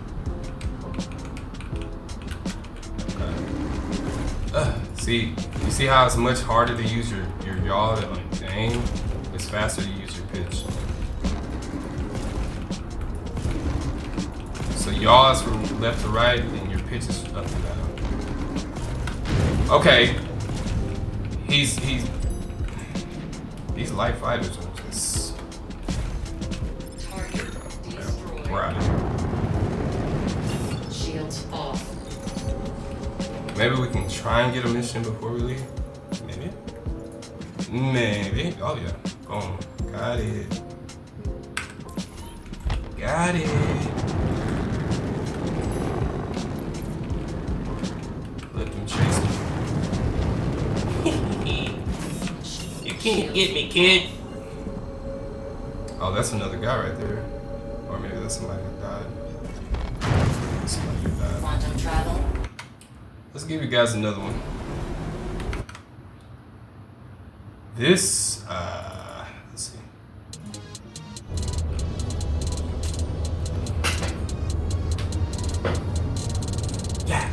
Okay. See, you see how it's much harder to use your yaw to aim? It's faster to use your pitch. So yaw is from left to right, and your pitch is up and down. Okay. These light fighters are just Target destroyed. we're out of here. Shields off. Maybe we can try and get a mission before we leave. Maybe. Oh yeah. Boom. Got it. Got it. Let them chase me. You can't get me, kid. Oh, that's another guy right there. Or maybe that's somebody that died. Somebody who died. Quantum travel. Let's give you guys another one. This, let's see. Yeah.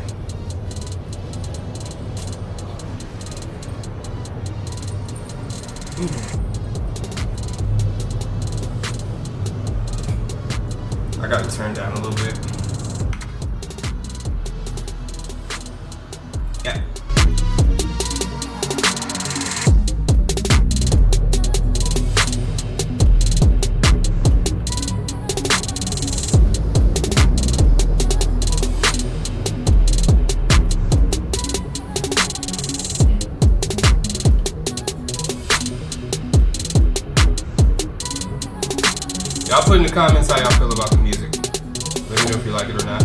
I gotta turn down a little bit. Yeah. Y'all put in the comments how y'all feel about the music. Let me know if you like it or not.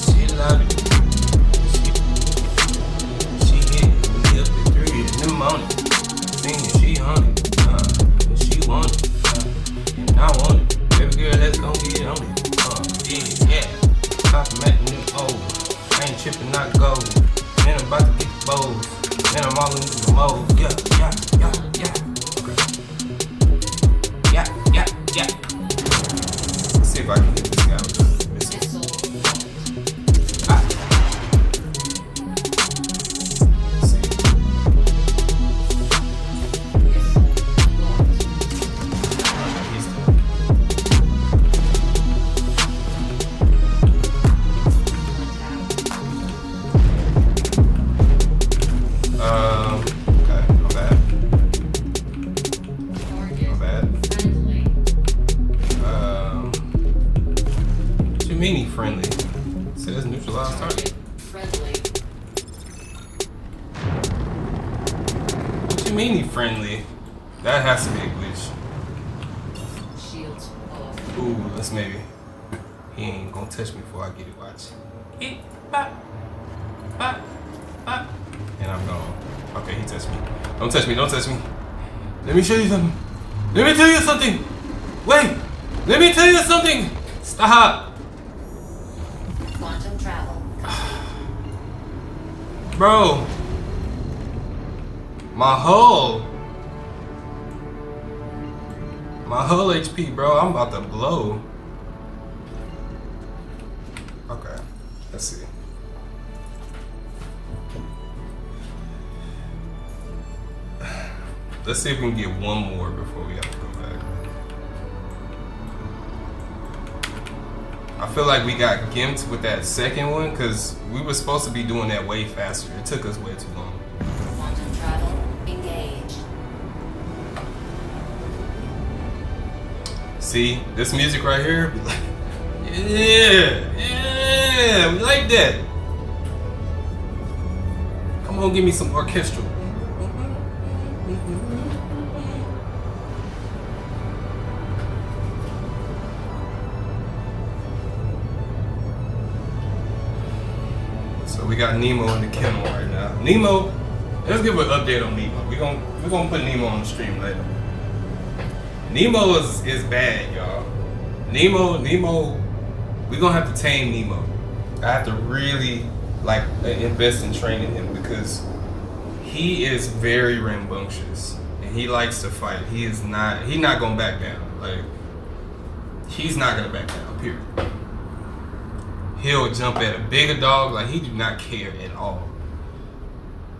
She love it. She hit me up at 3 in the morning. Singing she on it. She want it. And I want it. Baby girl, let's go get on it. Yeah. Complimenting them old. I ain't tripping, not gold. Man, I'm about to get the bowls. Man, I'm all into the mode. Yeah. Okay. Yeah. Let's see if I can get this guy with the missile. Ah. Let's see. He's dead. Okay, not bad. What you mean he friendly? It says neutralize target. Friendly. What you mean he friendly? That has to be a glitch. Shields off. Ooh, let's maybe. He ain't gonna touch me before I get it. Watch. Eat, bop, bop, bop. And I'm gone. Okay, he touched me. Don't touch me, don't touch me. Let me show you something. Let me tell you something. Wait, let me tell you something. Stop. Quantum travel. Bro. My hull HP, bro. I'm about to blow. Okay, let's see. Let's see if we can get one more before we have to go back. I feel like we got gimped with that second one because we were supposed to be doing that way faster. It took us way too long. Quantum travel. Engaged. See, this music right here, we like, yeah, we like that. Come on, give me some orchestral. So we got Nemo in the kennel right now. Nemo, let's give an update on Nemo. We're gonna put Nemo on the stream later. Nemo is bad, y'all. Nemo, we're gonna have to tame Nemo. I have to really invest in training him because he is very rambunctious and he likes to fight. He's not gonna back down. Like, he's not gonna back down, period. He'll jump at a bigger dog, like he do not care at all.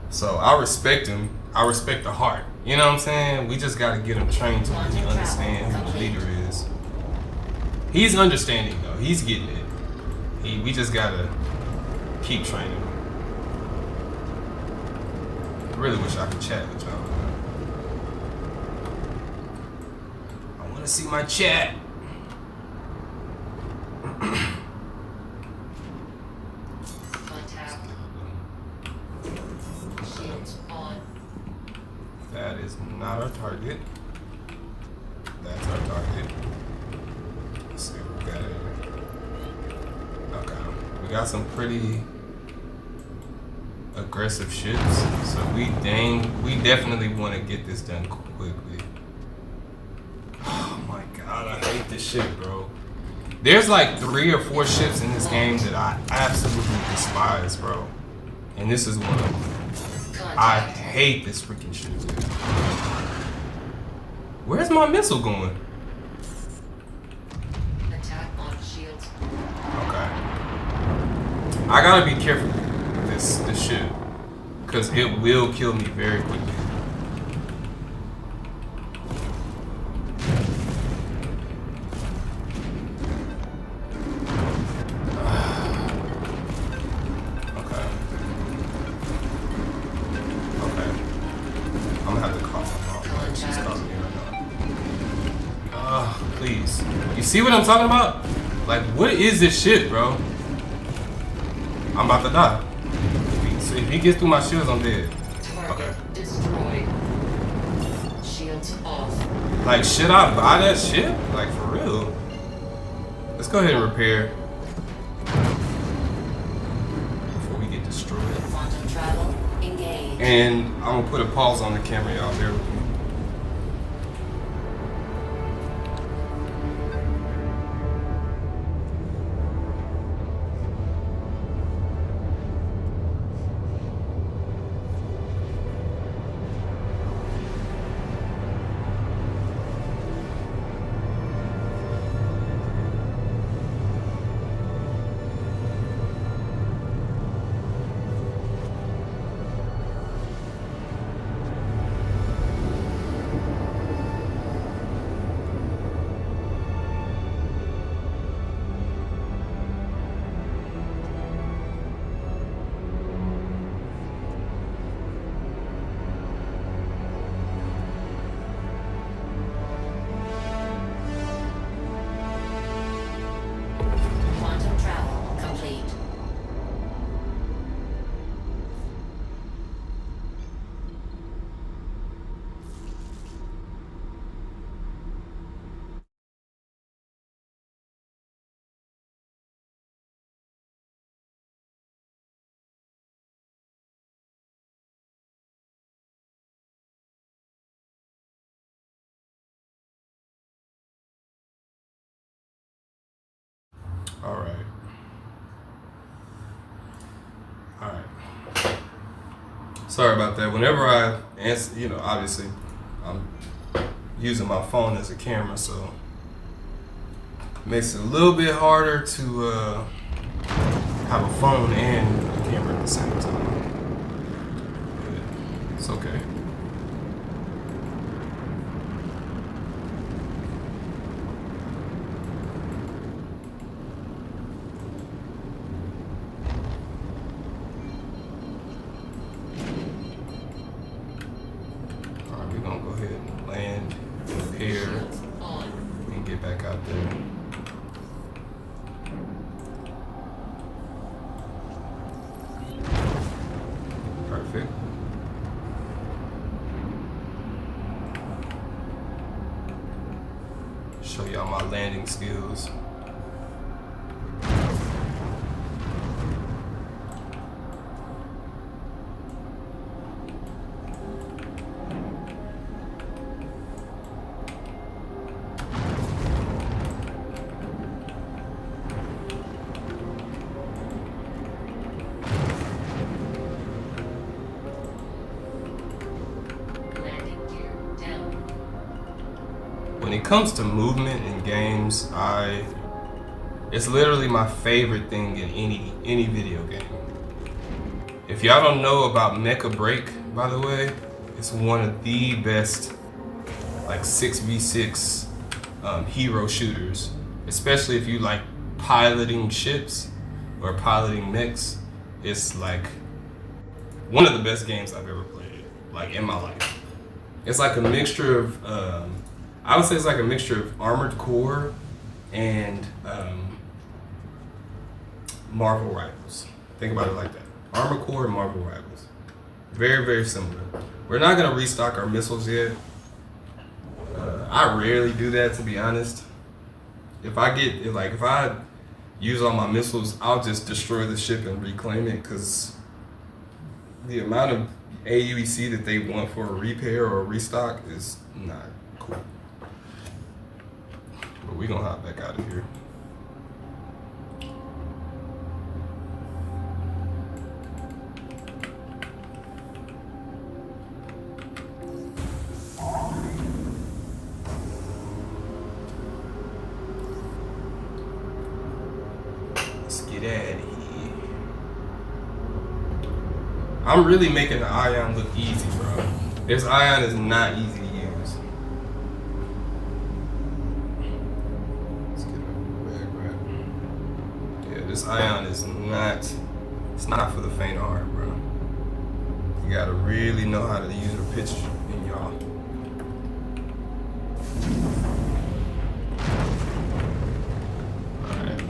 So I respect him. I respect the heart. You know what I'm saying? We just gotta get him trained to really understand who the leader is. He's understanding though. He's getting it. We just gotta keep training him. I really wish I could chat with y'all. I wanna see my chat. Contact. Shields on. That is not our target. That's our target. We got some pretty aggressive ships, so we definitely want to get this done quickly. Oh my god, I hate this shit, bro. There's like 3 or 4 ships in this game that I absolutely despise, bro. And this is one of them. I hate this freaking shit, dude. Where's my missile going? Attack on shields. Okay. I gotta be careful with this shit, because it will kill me very quickly. Please. You see what I'm talking about? Like, what is this shit, bro? I'm about to die. If he gets through my shields, I'm dead. Target destroyed. Shields off. Like, should I buy that shit? Like, for real? Let's go ahead and repair before we get destroyed. Quantum travel engaged. And I'm gonna put a pause on the camera, y'all. Bear with me. Alright. Sorry about that. Whenever I answer, you know, obviously, I'm using my phone as a camera, so it makes it a little bit harder to have a phone and a camera at the same time. But it's okay. Back out there. Perfect. Show y'all my landing skills. When it comes to movement in games, it's literally my favorite thing in any video game. If y'all don't know about Mecha Break, by the way, it's one of the best like 6v6 hero shooters, especially if you like piloting ships or piloting mechs. It's like one of the best games I've ever played, like in my life. It's like a mixture of I would say it's like a mixture of Armored Core and Marvel Rivals. Think about it like that. Armored Core and Marvel Rivals. Very, very similar. We're not gonna restock our missiles yet. I rarely do that, to be honest. If I use all my missiles, I'll just destroy the ship and reclaim it, because the amount of AUEC that they want for a repair or a restock is not cool. But we gonna hop back out of here. Let's get out of here. I'm really making the Ion look easy, bro. This Ion is not easy to use. Let's get a bag wrap. Yeah, this Ion is not, it's not for the faint of heart, bro. You gotta really know how to use the pitch in y'all. Alright.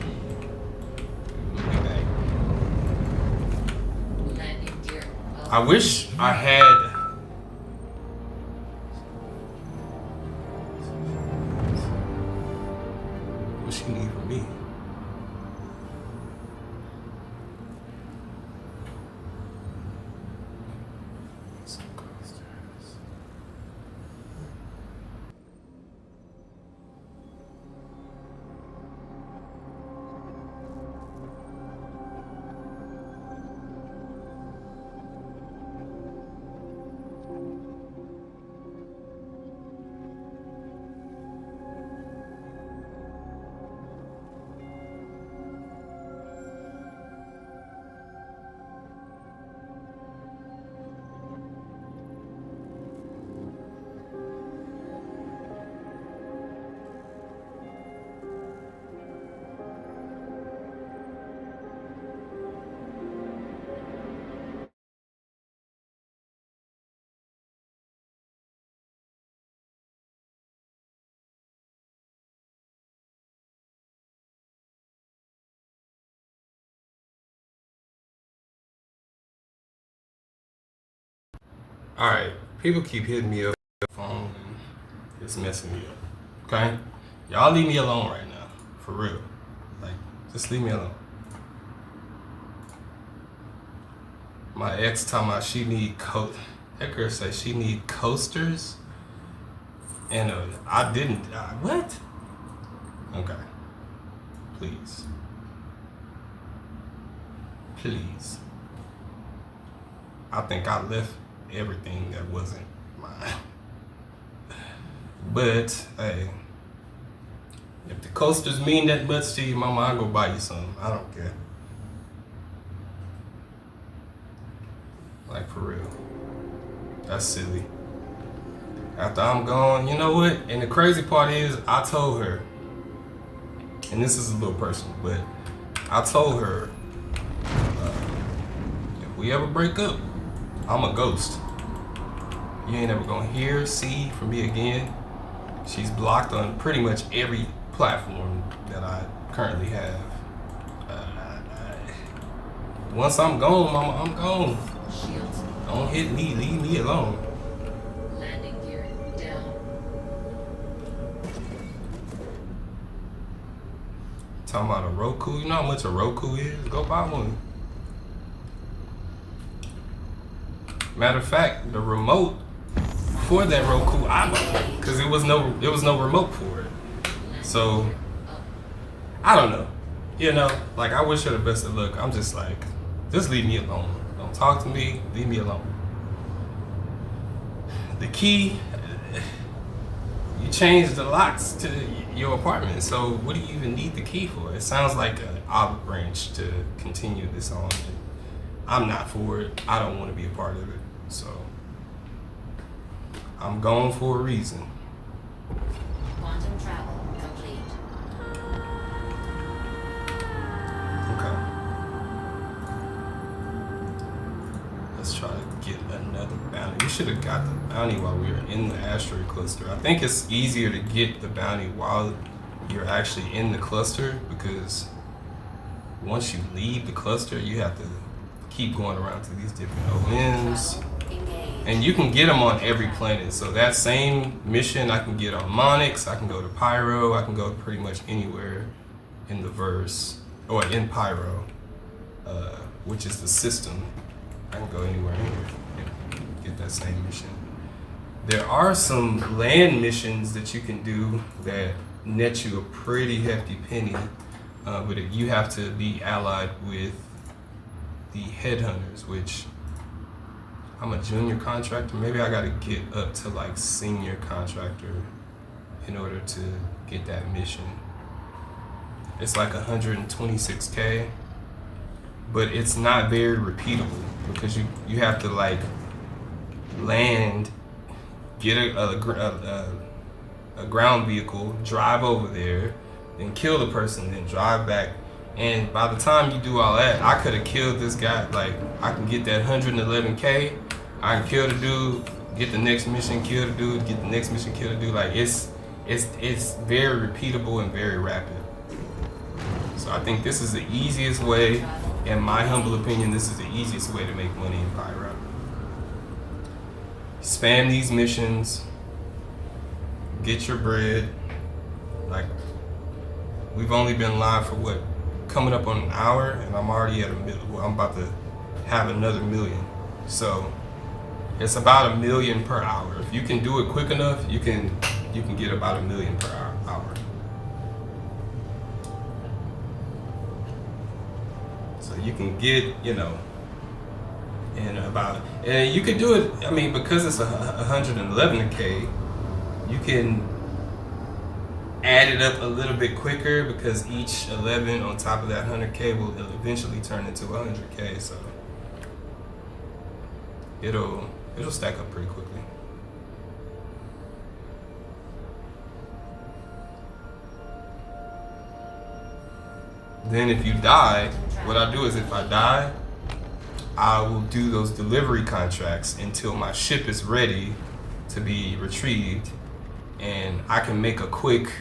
Landing gear. I wish I had. What she need from me? Alright, people keep hitting me up on the phone and it's messing me up. Okay? Y'all leave me alone right now. For real. Like, just leave me alone. My ex talking about she need that girl said she need coasters. And I didn't. What? Okay. Please. Please. I think I left everything that wasn't mine. But hey, if the coasters mean that much to you, mama, I'll go buy you some. I don't care. Like, for real. That's silly. After I'm gone, you know what? And the crazy part is, I told her, and this is a little personal, but I told her, if we ever break up, I'm a ghost. You ain't ever gonna hear, see from me again. She's blocked on pretty much every platform that I currently have. Once I'm gone, mama, I'm gone. Shields. Don't hit me, leave me alone. Landing gear down. Talking about a Roku, you know how much a Roku is? Go buy one. Matter of fact, the remote for that Roku, I bought, because there was no remote for it. So I don't know. You know, like, I wish her the best of luck. I'm just like, just leave me alone. Don't talk to me, leave me alone. The key, you changed the locks to your apartment, so what do you even need the key for? It sounds like an olive branch to continue this on. I'm not for it. I don't want to be a part of it. So I'm gone for a reason. Quantum travel complete. Okay. Let's try to get another bounty. We should have got the bounty while we were in the asteroid cluster. I think it's easier to get the bounty while you're actually in the cluster, because once you leave the cluster, you have to keep going around to these different OMs. And you can get them on every planet. So that same mission I can get on Monix, I can go to Pyro, I can go pretty much anywhere in the verse. or in Pyro, which is the system. I can go anywhere in here and get that same mission. There are some land missions that you can do that net you a pretty hefty penny, but you have to be allied with the headhunters, which I'm a junior contractor. Maybe I gotta get up to like senior contractor in order to get that mission. It's like 126K, but it's not very repeatable because you have to like land, get a ground vehicle, drive over there, then kill the person, then drive back. And by the time you do all that, I could have killed this guy. Like, I can get that 111K, I can kill the dude, get the next mission, kill the dude, get the next mission, kill the dude. Like, it's very repeatable and very rapid. So I think this is the easiest way, in my humble opinion, this is the easiest way to make money in Pyro. Spam these missions, get your bread. Like, we've only been live for what, coming up on an hour, and I'm already at well, I'm about to have another million. So it's about $1 million per hour. If you can do it quick enough, you can get about $1 million per hour. So you can get, you know, and you can do it. I mean, because it's 111K, you can add it up a little bit quicker because each 11 on top of that 100K will eventually turn into 100K. So it'll stack up pretty quickly. Then if you die, what I do is if I die, I will do those delivery contracts until my ship is ready to be retrieved, and I can make a quick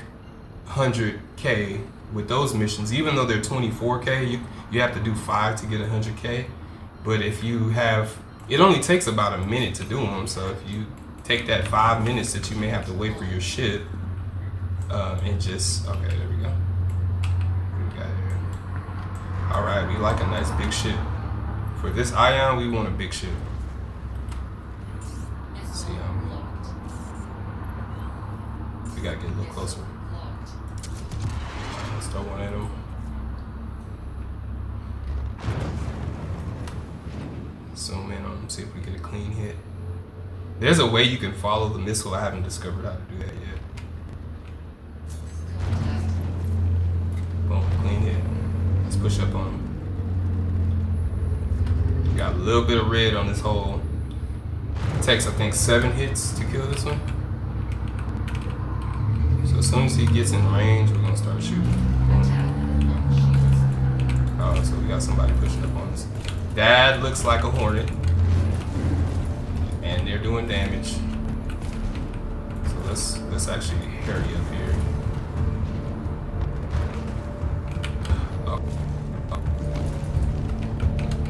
100K with those missions. Even though they're 24K, you have to do 5 to get 100K. But if you have, it only takes about a minute to do them. So if you take that 5 minutes that you may have to wait for your ship, and just, okay, there we go. What we got here? All right, we like a nice big ship. For this ion, we want a big ship. Let's see, we gotta get a little closer. Let's throw one at him. Zoom in on him, see if we get a clean hit. There's a way you can follow the missile. I haven't discovered how to do that yet. Boom, clean hit. Let's push up on him. Got a little bit of red on this hole. It takes, I think, 7 hits to kill this one. So as soon as he gets in range, we're gonna start shooting. Oh, so we got somebody pushing up on us. That looks like a Hornet, and they're doing damage. So let's actually hurry up here.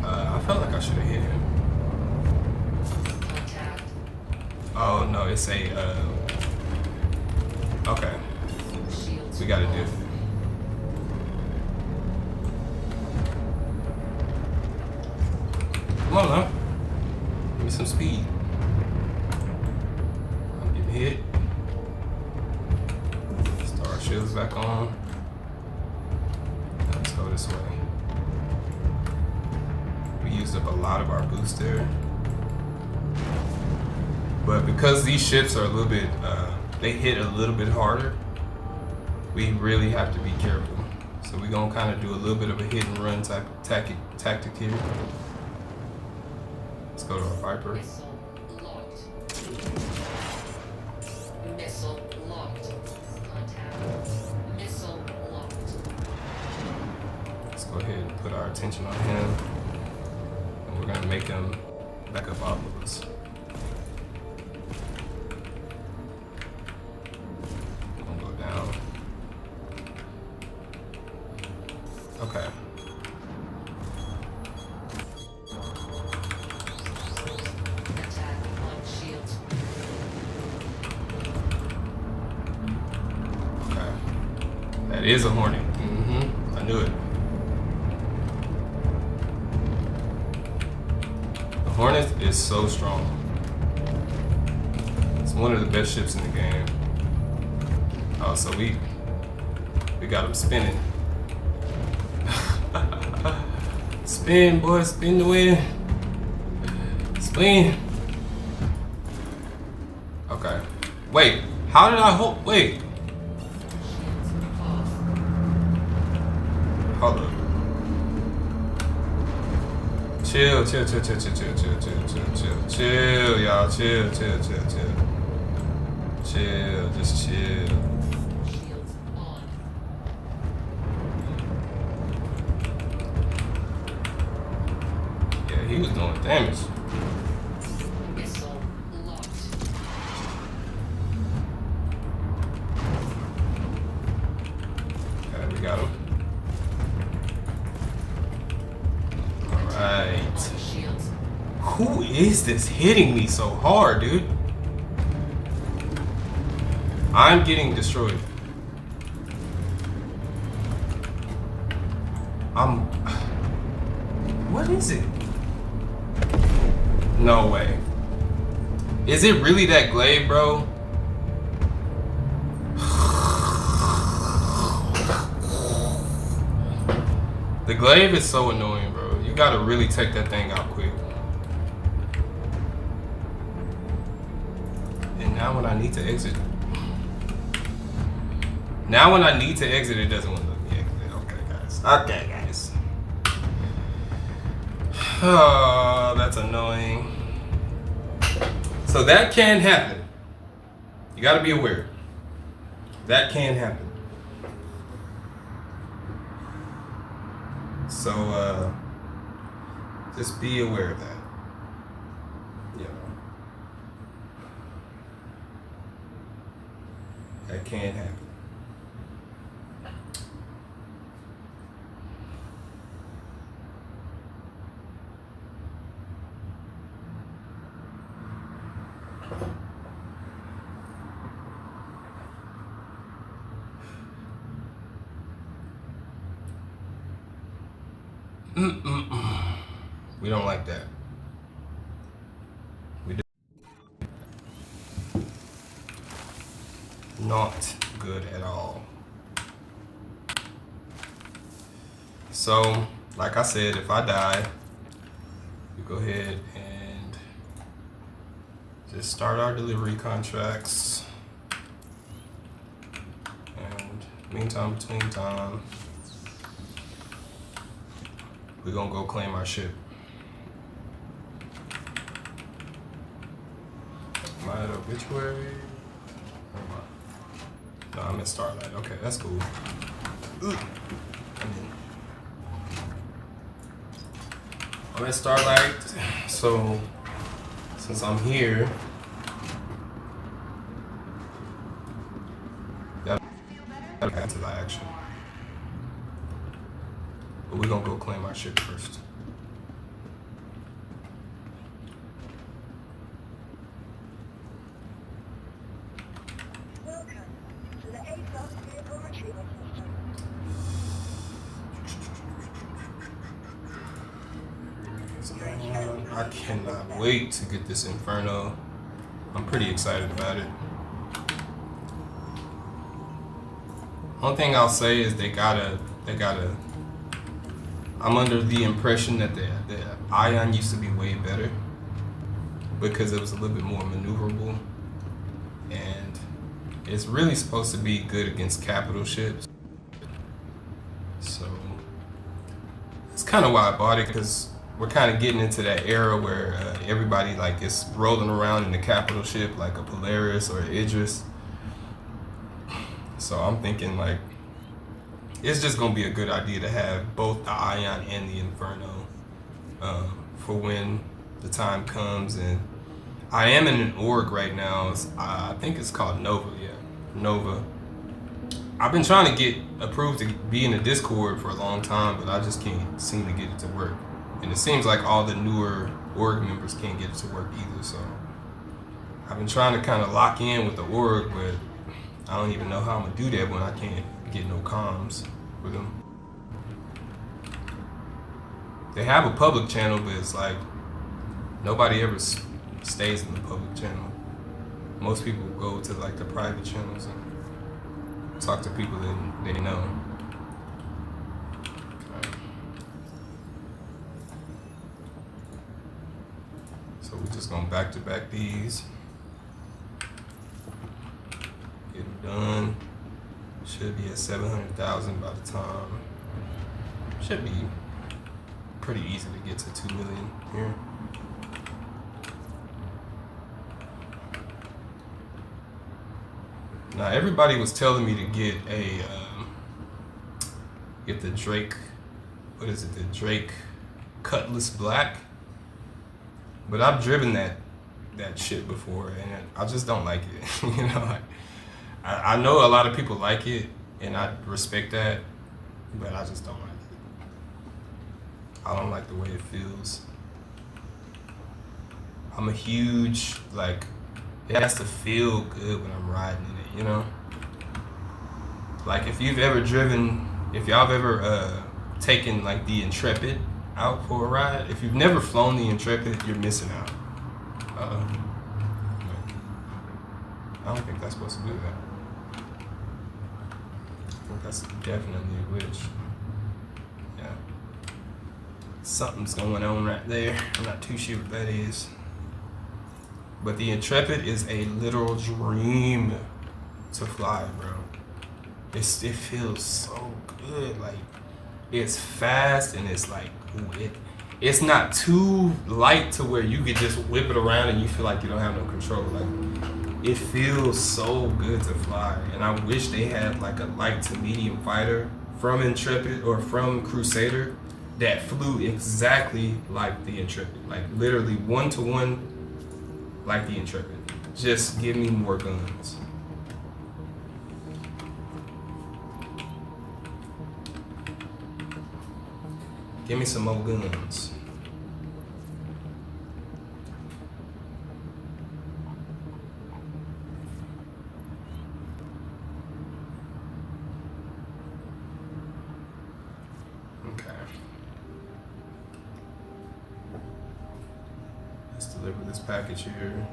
I felt like I should have hit him. Oh no, it's a okay. We gotta do. Come on now. Give me some speed. I'm getting hit. Start our shields back on. Let's go this way. We used up a lot of our boost there. But because these ships are a little bit, they hit a little bit harder, we really have to be careful. So we're gonna kind of do a little bit of a hit and run type of tactic here. Let's go to our Viper. Missile locked. Missile locked. Contact. Missile locked. Let's go ahead and put our attention on him. And we're gonna make him back up off of us. Gonna go down. Okay. Attack on shields. Okay. That is a Hornet. I knew it. Hornet is so strong. It's one of the best ships in the game. Oh, so we got him spinning. Spin, boy, spin the win. Spin. Okay. Wait, how did I hold? Wait. Hold up. Chill, chill, chill, chill, chill, chill, chill, chill, chill, chill, chill, y'all, chill, chill, chill, chill. Chill, just chill. Shields on. Yeah, he was doing damage. Missile locked. Okay, we got him. Alright. Shields. Who is this hitting me so hard, dude? I'm getting destroyed. What is it? No way. Is it really that glaive, bro? The glaive is so annoying, bro. You gotta really take that thing out quick. And now when I need to exit. Now when I need to exit, it doesn't want to let me exit. Okay, guys. Okay, guys. Oh, that's annoying. So that can happen. You gotta be aware. That can happen. So, just be aware of that. You know. That can happen. We don't like that. We do. Not good at all. So, like I said, if I die, we go ahead and just start our delivery contracts. And meantime, between time, we're gonna go claim our ship. Am I at obituary? No, I'm at Starlight. Okay, that's cool. I'm at Starlight, so since I'm here, gotta get to the action. But we're gonna go claim our ship first. Welcome to the A-Class Vehicle Retrieval System. I cannot wait to get this Inferno. I'm pretty excited about it. One thing I'll say is they gotta. I'm under the impression that the Ion used to be way better because it was a little bit more maneuverable, and it's really supposed to be good against capital ships. So it's kind of why I bought it, because we're kind of getting into that era where everybody like is rolling around in the capital ship like a Polaris or an Idris. So I'm thinking like it's just gonna be a good idea to have both the Ion and the Inferno for when the time comes. And I am in an org right now. I think it's called Nova. Yeah, Nova. I've been trying to get approved to be in the Discord for a long time, but I just can't seem to get it to work. And it seems like all the newer org members can't get it to work either. So I've been trying to kind of lock in with the org, but I don't even know how I'm gonna do that when I can't get no comms with them. They have a public channel, but it's like Nobody ever stays in the public channel. Most people go to like the private channels and talk to people that they know. Okay. So we're just gonna back to back these. Get them done. Should be at 700,000 by the time. Should be pretty easy to get to 2 million here. Now everybody was telling me to get the Drake, what is it? The Drake Cutlass Black. But I've driven that shit before, and I just don't like it. You know, I know a lot of people like it, and I respect that, but I just don't like it. I don't like the way it feels. I'm a huge, like, it has to feel good when I'm riding in it, you know? Like, if y'all have ever taken, like, the Intrepid out for a ride, if you've never flown the Intrepid, you're missing out. I don't think that's supposed to do that. I think that's definitely a glitch. Yeah. Something's going on right there. I'm not too sure what that is. But the Intrepid is a literal dream to fly, bro. It feels so good. Like, it's fast and it's like, it's not too light to where you could just whip it around and you feel like you don't have no control. Like, it feels so good to fly. And I wish they had like a light to medium fighter from Intrepid or from Crusader that flew exactly like the Intrepid. Like, literally 1-to-1 like the Intrepid. Just give me more guns. Give me some more guns. Okay. Let's deliver this package here.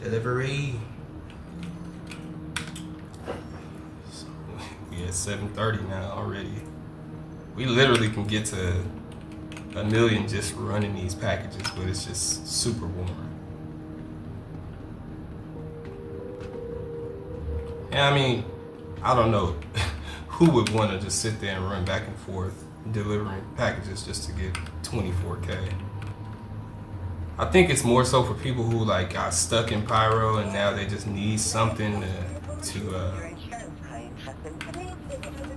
Delivery. So we at 7:30 now already. We literally can get to 1 million just running these packages, but it's just super warm. Yeah, I mean, I don't know who would want to just sit there and run back and forth delivering packages just to get 24K. I think it's more so for people who like got stuck in Pyro and now they just need something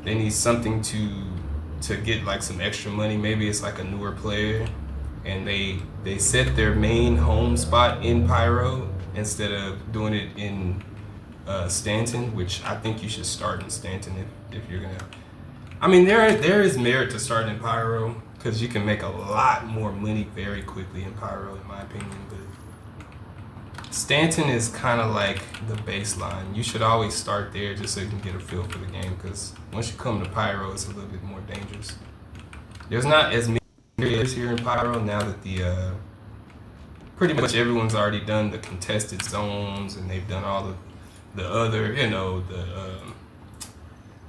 they need something to get like some extra money. Maybe it's like a newer player and they set their main home spot in Pyro instead of doing it in Stanton, which I think you should start in Stanton if you're gonna. I mean, there is merit to starting in Pyro because you can make a lot more money very quickly in Pyro, in my opinion. But Stanton is kind of like the baseline. You should always start there just so you can get a feel for the game, because once you come to Pyro, it's a little bit more dangerous. There's not as many players here in Pyro now that the pretty much everyone's already done the contested zones and they've done all the other, you know,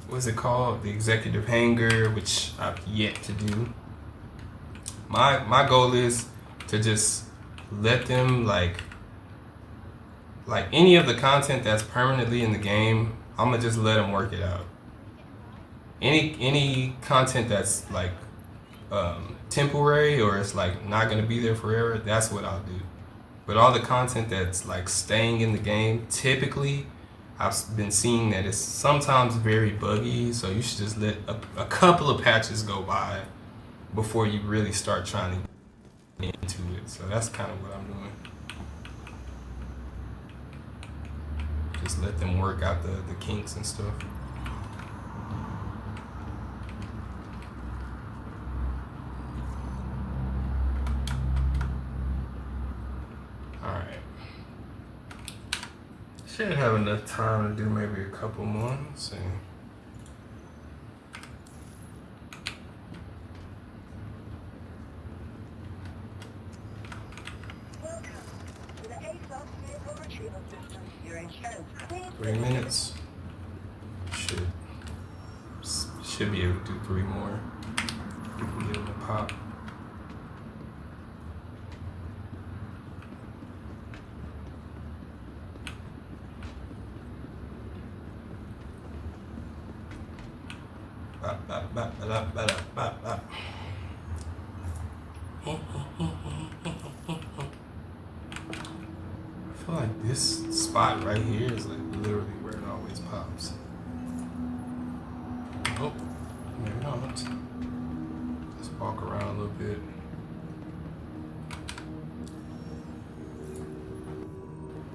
what's it called? The executive hangar, which I've yet to do. My goal is to just let them like any of the content that's permanently in the game, I'm gonna just let them work it out. Any content that's like temporary or it's like not gonna be there forever, that's what I'll do. But all the content that's like staying in the game, typically I've been seeing that it's sometimes very buggy, so you should just let a couple of patches go by before you really start trying to get into it. So that's kind of what I'm doing. Just let them work out the kinks and stuff. Should have enough time to do maybe a couple more. Let's see. Welcome to the ASOS vehicle retrieval system. Your insurance claim. 3 minutes. Should be able to do 3 more. We can give it a pop. Bop, bop, bop, bop, bop, bop, bop. I feel like this spot right here is like literally where it always pops. Oh, maybe not. Let's walk around a little bit.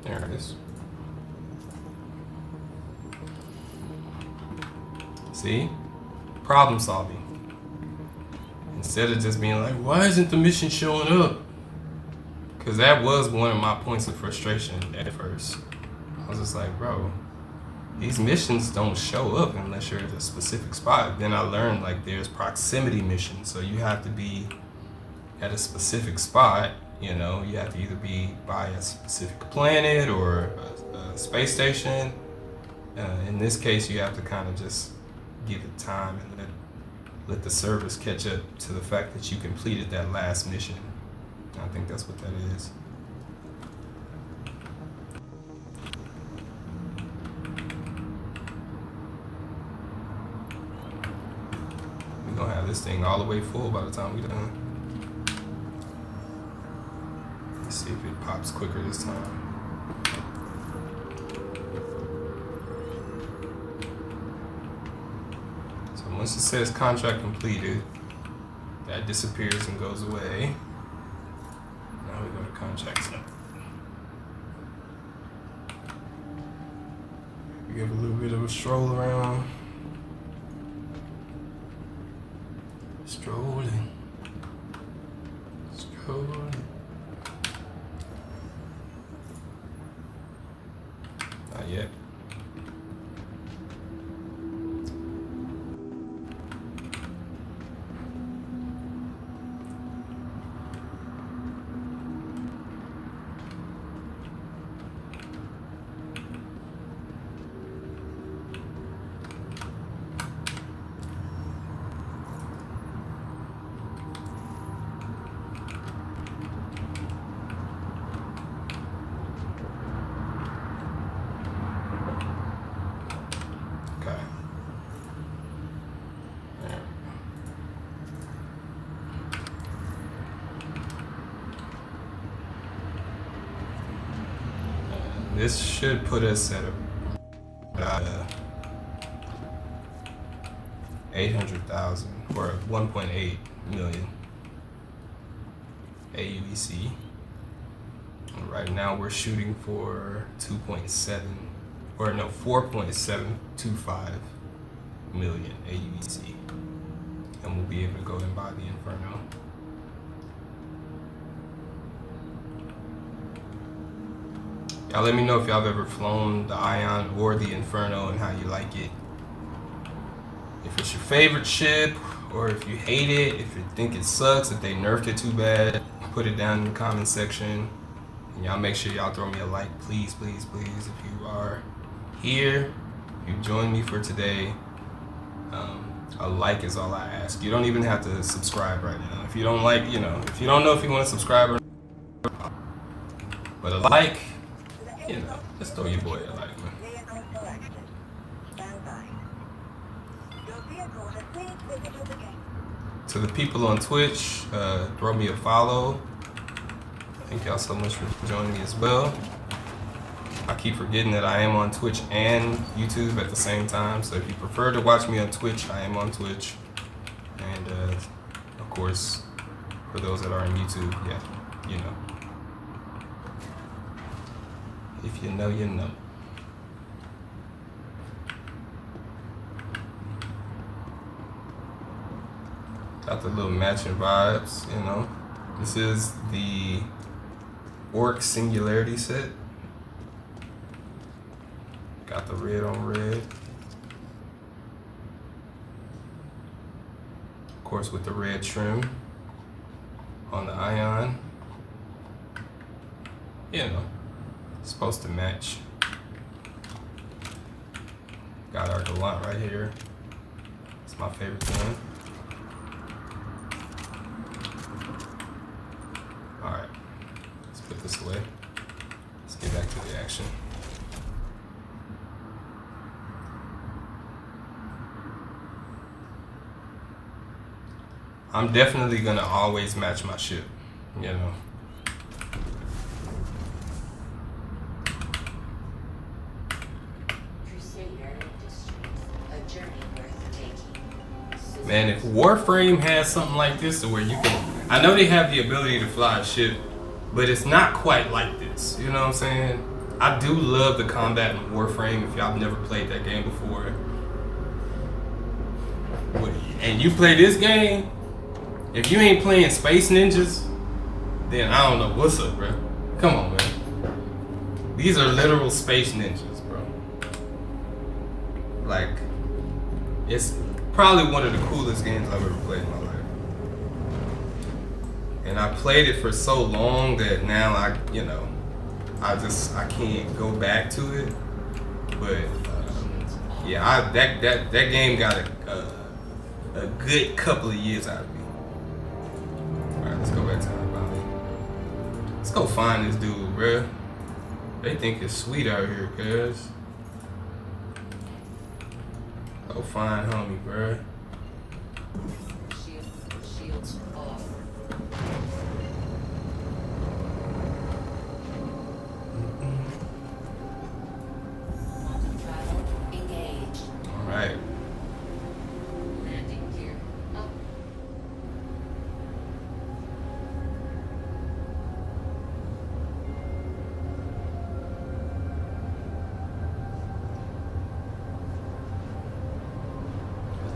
There it is. See? Problem solving. Instead of just being like, why isn't the mission showing up? Because that was one of my points of frustration at first. I was just like, bro, these missions don't show up unless you're at a specific spot. Then I learned like there's proximity missions. So you have to be at a specific spot. You know, you have to either be by a specific planet or a space station. In this case, you have to kind of just give it time and let the servers catch up to the fact that you completed that last mission. I think that's what that is. We're gonna have this thing all the way full by the time we're done. Let's see if it pops quicker this time. Once it says contract completed, that disappears and goes away. Now we go to contracts. We give a little bit of a stroll around. Strolling. Not yet. This should put us at a 800,000 or 1.8 million AUEC. And right now we're shooting for 4.725 million AUEC, and we'll be able to go and buy the Inferno. Y'all let me know if y'all have ever flown the Ion or the Inferno and how you like it. If it's your favorite ship, or if you hate it, if you think it sucks, if they nerfed it too bad, put it down in the comment section. And y'all make sure y'all throw me a like, please, please, please. If you are here, you joined me for today, a like is all I ask. You don't even have to subscribe right now. If you don't like, if you don't know if you want to subscribe or not, but a like, let's throw your boy a like, man. Vehicle selected. Stand by. Your vehicle has been visited again. To the people on Twitch, throw me a follow. Thank y'all so much for joining me as well. I keep forgetting that I am on Twitch and YouTube at the same time. So if you prefer to watch me on Twitch, I am on Twitch. And of course, for those that are on YouTube, yeah, you know. If you know, you know. Got the little matching vibes, This is the Orc Singularity set. Got the red on red. Of course, with the red trim on the ion. You know, it's supposed to match. Got our gallant right here. It's my favorite one. All right, let's put this away. Let's get back to the action. I'm definitely gonna always match my ship, you know. Man, if Warframe has something like this to where you can, I know they have the ability to fly a ship, but it's not quite like this, you know what I'm saying? I do love the combat in Warframe if y'all have never played that game before. And you play this game, if you ain't playing Space Ninjas, then I don't know what's up, bro. Come on, man. These are literal Space Ninjas, bro. Like, it's probably one of the coolest games I've ever played in my life. And I played it for so long that now I can't go back to it. But yeah, that game got a good couple of years out of me. All right, let's go back to our body. Let's go find this dude, bruh. They think it's sweet out here, cuz. Go find homie, bruh. Shields off. Quantum travel engaged. All right. Landing gear up.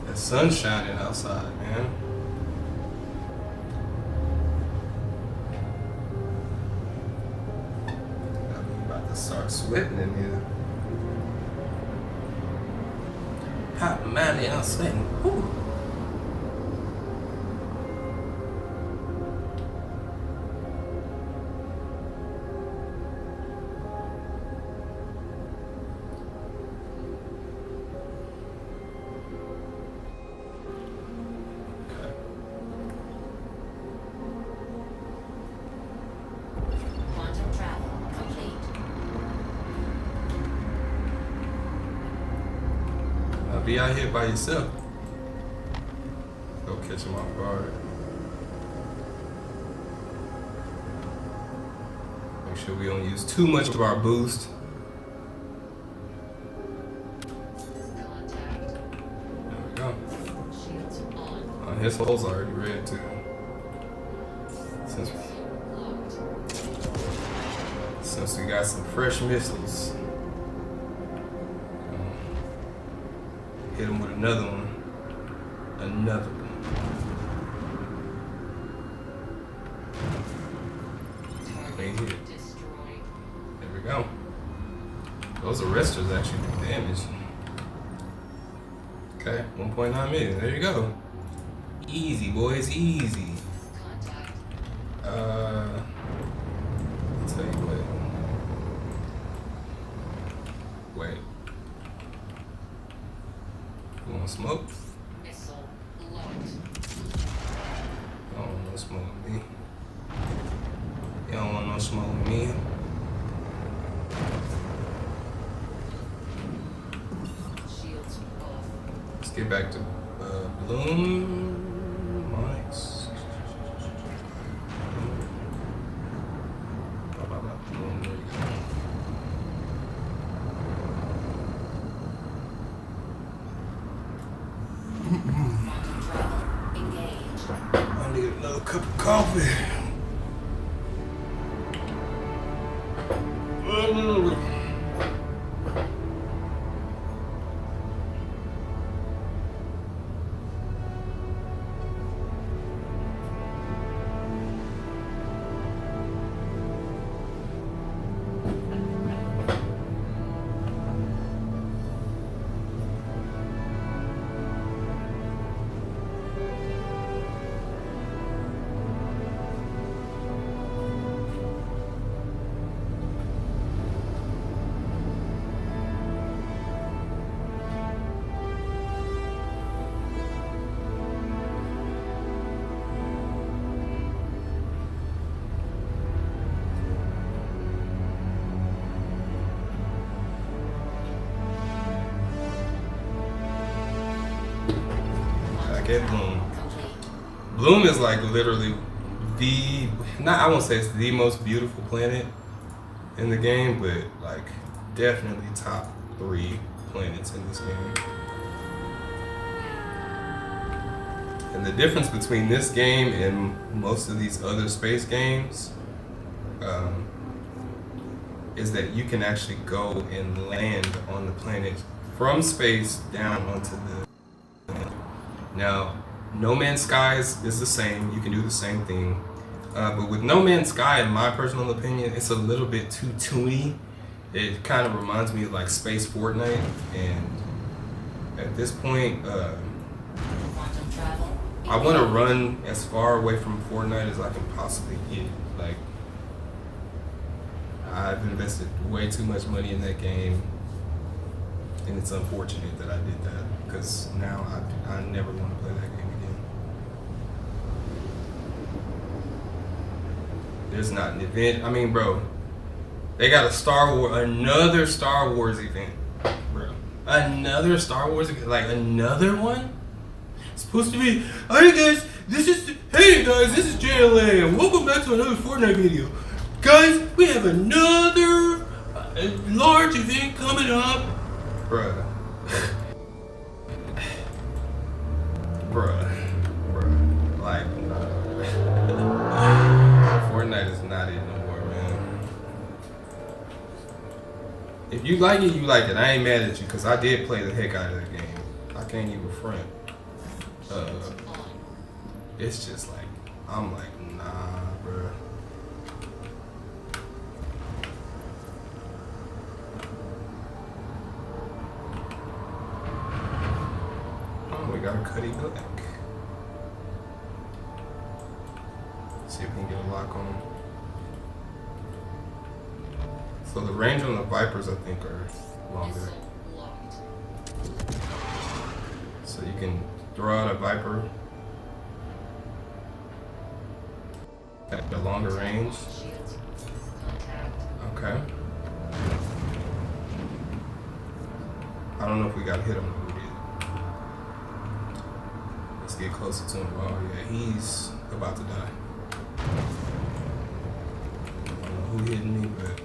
The sun's shining outside, man. I'm about to start sweating in here. Hot and manly, I'm sweating. Whew. Quantum travel complete. Be out here by yourself. Go catch him off guard. Make sure we don't use too much of our boost. Contact. There we go. Shields on. His hole's already red too. Locked. Since we got some fresh missiles. Hit him with another one. Another one. Ain't hit. Destroyed. There we go. Those arresters actually do damage. Okay, 1.9 million. There you go. Easy, boys, easy. Contact. I'll tell you what. Wait. You want smoke? Missile locked. You don't want no smoke with me. You don't want no smoke with me. Shields off. Let's get back to Bloom. Nice. Bloom, there you go. Quantum travel engaged. I need another cup of coffee. back at Bloom. Complete. Bloom is like literally I won't say it's the most beautiful planet in the game, but like definitely top 3 planets in this game. And the difference between this game and most of these other space games is that you can actually go and land on the planet from space down onto the planet. Now, No Man's Sky is the same. You can do the same thing. But with No Man's Sky, in my personal opinion, it's a little bit too toony. It kind of reminds me of like Space Fortnite. And at this point, Quantum travel. I want to run as far away from Fortnite as I can possibly get. Like, I've invested way too much money in that game, and it's unfortunate that I did that because now I never want to play that game again. There's not an event. I mean, bro, they got another Star Wars event, bro. Another Star Wars event, like another one. It's supposed to be, hey guys, this is JLA, and welcome back to another Fortnite video. Guys, we have another large event coming up. Bruh. Like, Fortnite is not it no more, man. If you like it, you like it. I ain't mad at you, because I did play the heck out of the game. I can't even front. It's just like, I'm like, nah, bruh. Oh, we got a Cuddy Black. See if we can get a lock on him. So the range on the Vipers, I think, are longer. Missile locked. So you can throw out a Viper at a longer range. Shields. Contact. Okay. I don't know if we got to hit him. We did. Let's get closer to him. Oh yeah, he's about to die. I don't know who hit me, but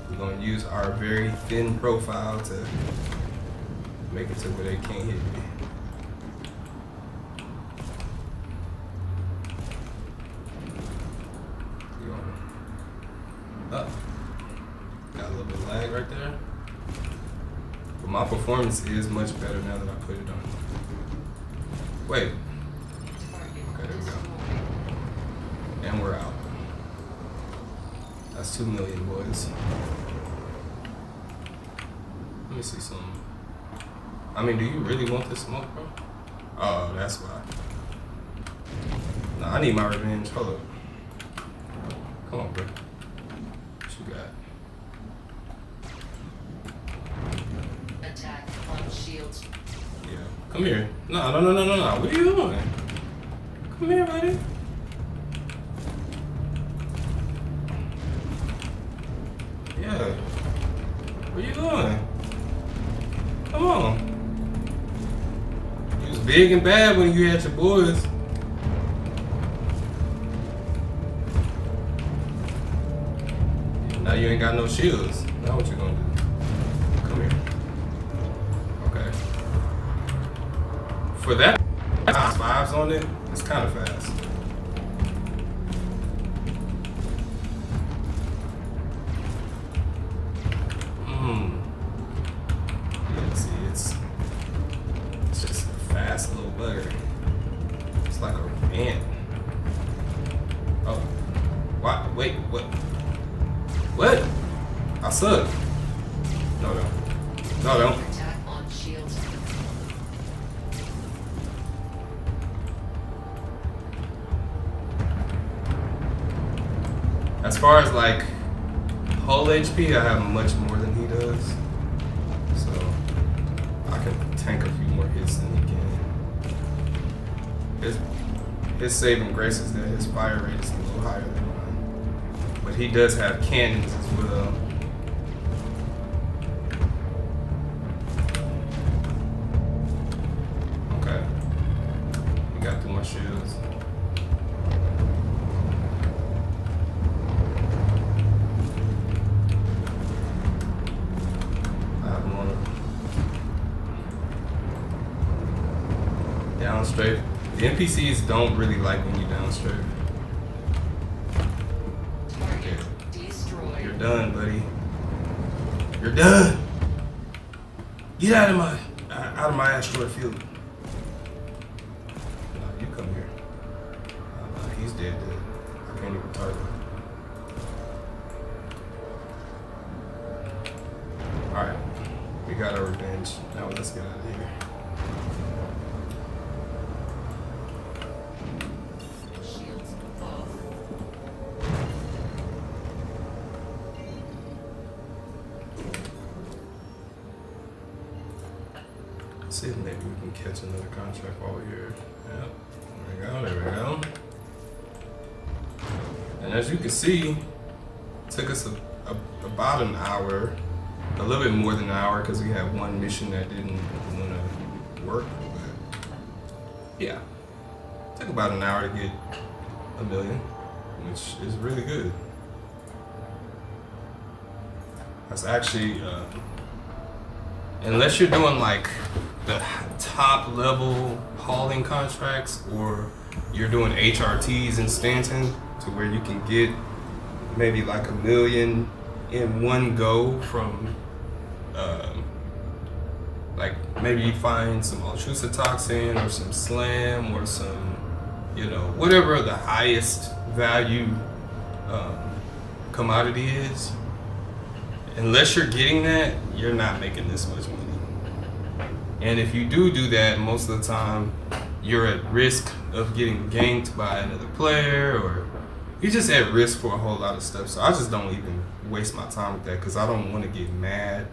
we're gonna use our very thin profile to make it to where they can't hit me. Up. Got a little bit of lag right there. But my performance is much better now that I put it on. Wait. Okay, there we go. And we're out. That's 2 million, boys. Let me see something. I mean, do you really want this smoke, bro? Oh, that's why. Nah, I need my revenge. Hold up. Come on, bro. What you got? Attack on shields. Yeah. Come here. No. What are you doing? Come here, buddy. Yeah. Where you going? Come on. You was big and bad when you had your boys. Now you ain't got no shields. Now what you gonna do? Come here. Okay. For that, 5s on it, it's kind of fast. Yeah, see, it's just a fast little bugger. It's like a ant. Oh. What? Wait, what? What? I suck. No, don't. Attack on shields. As far as like whole HP, I have much more than he does. So I can tank a few more hits than he can. His saving grace is that his fire rate is a little higher than mine. But he does have cannons as well. strafe. The NPCs don't really like when you down strafe. Target destroyed. You're done, buddy. You're done. Get out of my asteroid field. No, you come here. No, he's dead. I can't even target him. All right, we got our revenge. Now let's get out of here. Shields off. See if maybe we can catch another contract while we're here. Yep. There we go. And as you can see, it took us about an hour, a little bit more than an hour, because we had one mission that didn't want to work. But yeah, it took about an hour to get 1 million, which is really good. That's actually, unless you're doing like the top level hauling contracts, or you're doing HRTs in Stanton to where you can get maybe like 1 million in one go from like maybe you find some ultracetoxin or some slam or some, you know, whatever the highest value commodity is. Unless you're getting that, you're not making this much money. And if you do that, most of the time you're at risk of getting ganked by another player, or you're just at risk for a whole lot of stuff. So I just don't even waste my time with that, because I don't want to get mad,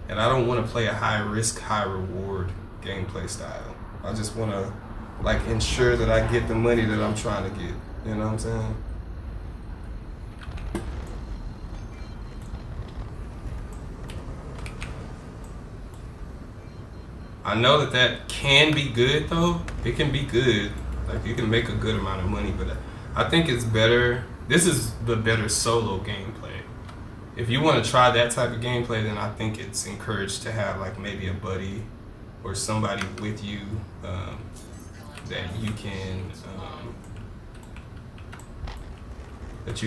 and I don't want to play a high risk, high reward gameplay style. I just want to like ensure that I get the money that I'm trying to get. You know what I'm saying? I know that can be good though. It can be good. Like you can make a good amount of money, but I think it's better. This is the better solo gameplay. If you want to try that type of gameplay, then I think it's encouraged to have like maybe a buddy or somebody with you that you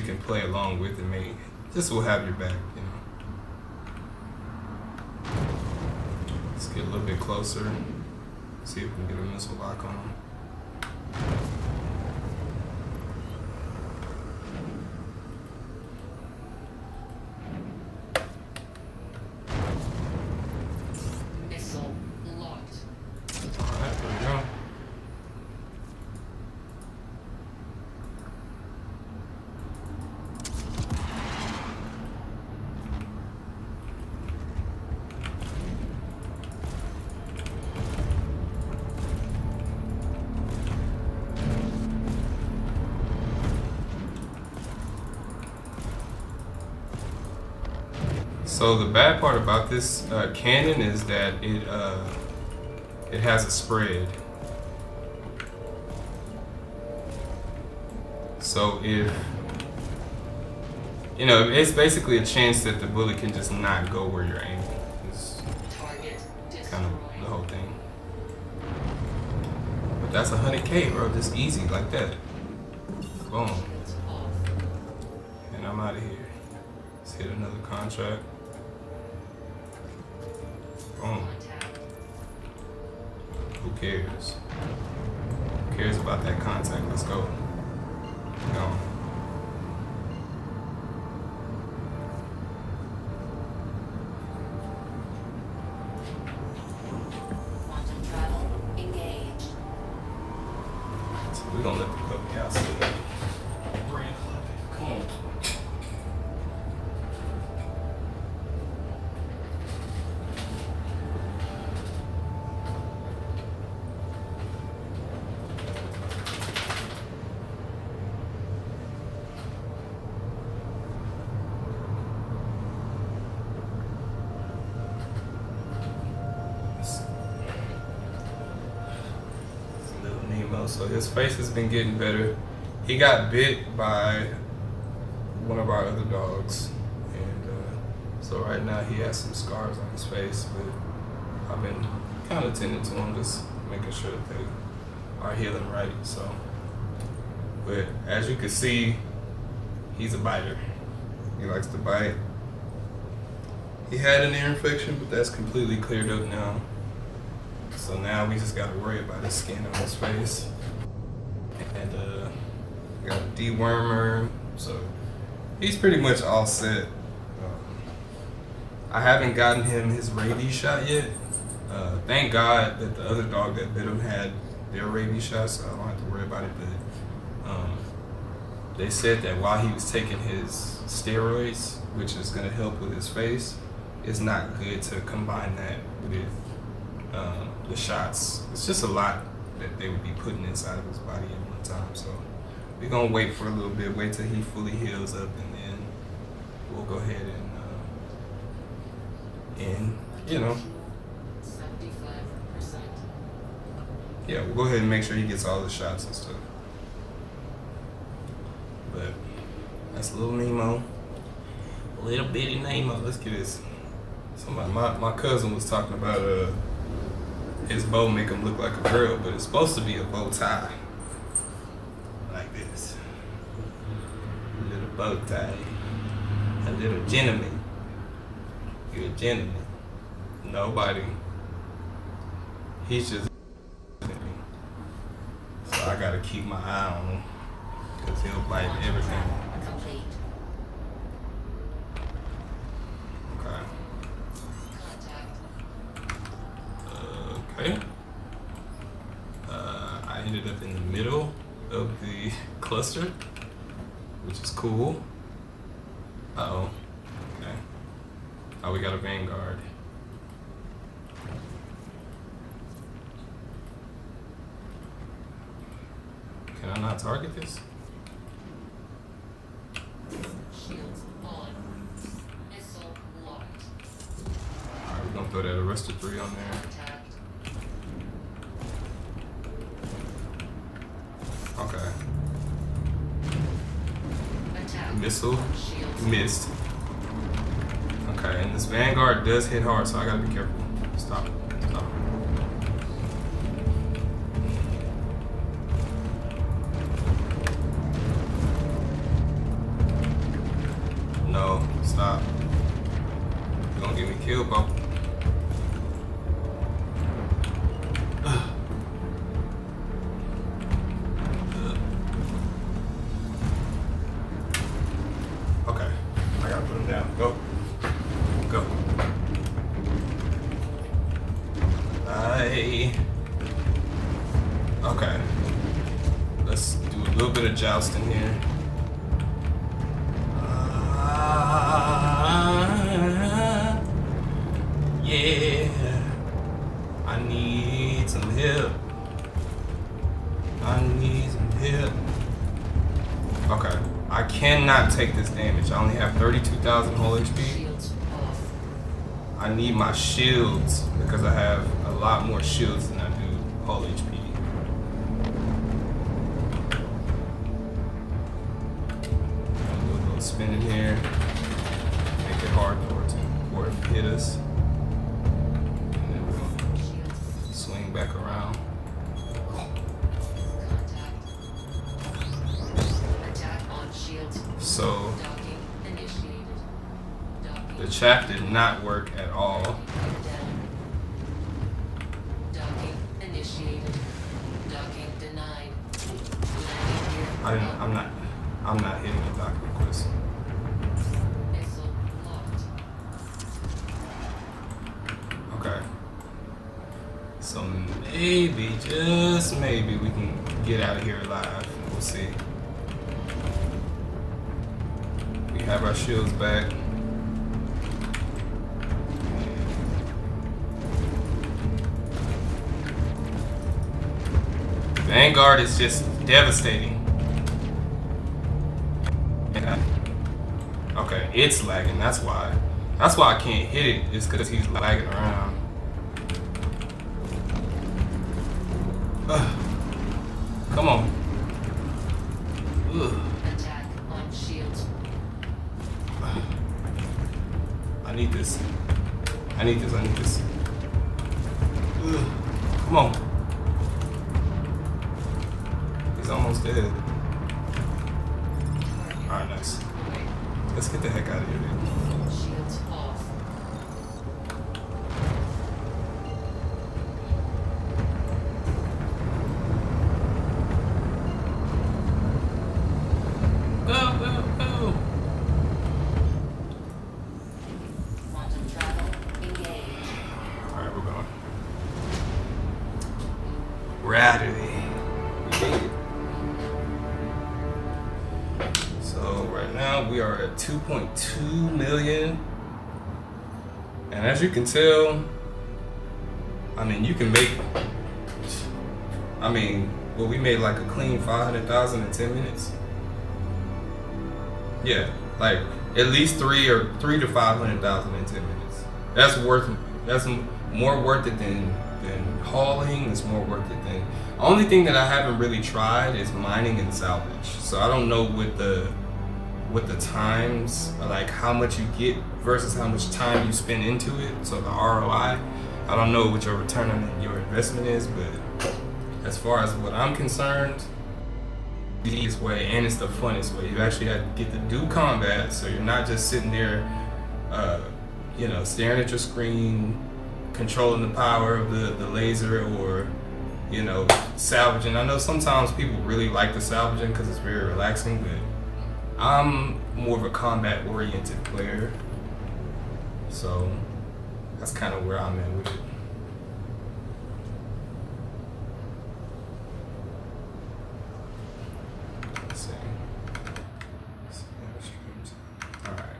can play along with, and maybe this will have your back, you know. Let's get a little bit closer, see if we can get a missile lock on him. Missile locked. Alright, there we go. So the bad part about this cannon is that it has a spread. So if, you know, it's basically a chance that the bullet can just not go where you're aiming. It's Target kind of destroyed. the whole thing. But that's 100K, bro, just easy like that. Boom. Shields off. And I'm out of here. Let's hit another contract. Boom. Contact. Who cares? Who cares about that contact? Let's go. Go. Quantum travel engaged. So we're gonna let the puppy out. So bring it. Come on. So his face has been getting better. He got bit by one of our other dogs, and so right now he has some scars on his face, but I've been kind of tending to him, just making sure that they are healing right. So, but as you can see, he's a biter. He likes to bite. He had an ear infection, but that's completely cleared up now. So now we just gotta worry about his skin on his face. And we got a dewormer, so he's pretty much all set. I haven't gotten him his rabies shot yet. Thank God that the other dog that bit him had their rabies shot, so I don't have to worry about it. But they said that while he was taking his steroids, which is going to help with his face, it's not good to combine that with the shots. It's just a lot that they would be putting inside of his body at one time. So we're going to wait for a little bit, wait till he fully heals up, and then we'll go ahead and you know, 75%. yeah, we'll go ahead and make sure he gets all the shots and stuff. But that's little Nemo, little bitty Nemo. Let's get this. Somebody, my cousin was talking about his bow make him look like a girl, but it's supposed to be a bow tie, like this. A little bow tie, a little gentleman. You're a gentleman. Nobody. He's just. So I gotta keep my eye on him, because he'll bite everything. Complete. Okay. Contact. Okay. I ended up in the middle of the cluster, which is cool. Uh-oh. Okay. Oh, we got a Vanguard. Can I not target this? Shields on. Missile locked. Alright, we're gonna throw that arrested 3 on there. Contact. Okay. Attack. Missile. Shields. Missed. Okay, and this Vanguard does hit hard, so I gotta be careful. Stop. Stop. No, stop. You're gonna get me killed, bro. Okay, I gotta put him down. Go. Go. Okay. Let's do a little bit of jousting here. Yeah. I need some help. I need some help. Okay. I cannot take this damage. I only have 32,000 whole HP. Shields off. I need my shields because I have a lot more shields than I do whole HP. Do a little spin in here. Make it hard for it to hit us. And then we're gonna Shields. swing back around. Contact. Attack on shields. So Docking initiated. Docking. the chaff did not work at all. Down. Docking initiated. Docking denied. Landing gear. I'm not hitting the dock request. Missile locked. Okay. So maybe, just maybe, we can get out of here alive. We'll see. We have our shields back. Vanguard is just devastating. Okay, it's lagging, that's why. That's why I can't hit it, it's because he's lagging around. Ugh. Come on. Ugh. Attack on shields. I need this. I need this. Ugh. Come on. almost dead. Alright, nice. Let's get the heck out of here, dude. Shields off. Go, go, go! Quantum travel engaged. Alright, we're going. We're out of here. We made it. So right now we are at 2.2 million. And as you can tell, I mean, you can make, I mean, well, we made like a clean 500,000 in 10 minutes. Yeah, like at least three to 500,000 in 10 minutes. That's more worth it than hauling. It's more worth it than. Only thing that I haven't really tried is mining and salvage. So I don't know what the times, like how much you get versus how much time you spend into it. So the ROI, I don't know what your return on your investment is, but as far as what I'm concerned, the easiest way and it's the funnest way. You actually have to get to do combat, so you're not just sitting there, staring at your screen, controlling the power of the laser, or salvaging. I know sometimes people really like the salvaging because it's very relaxing, but I'm more of a combat oriented player, so that's kind of where I'm at with it. Let's see. All right.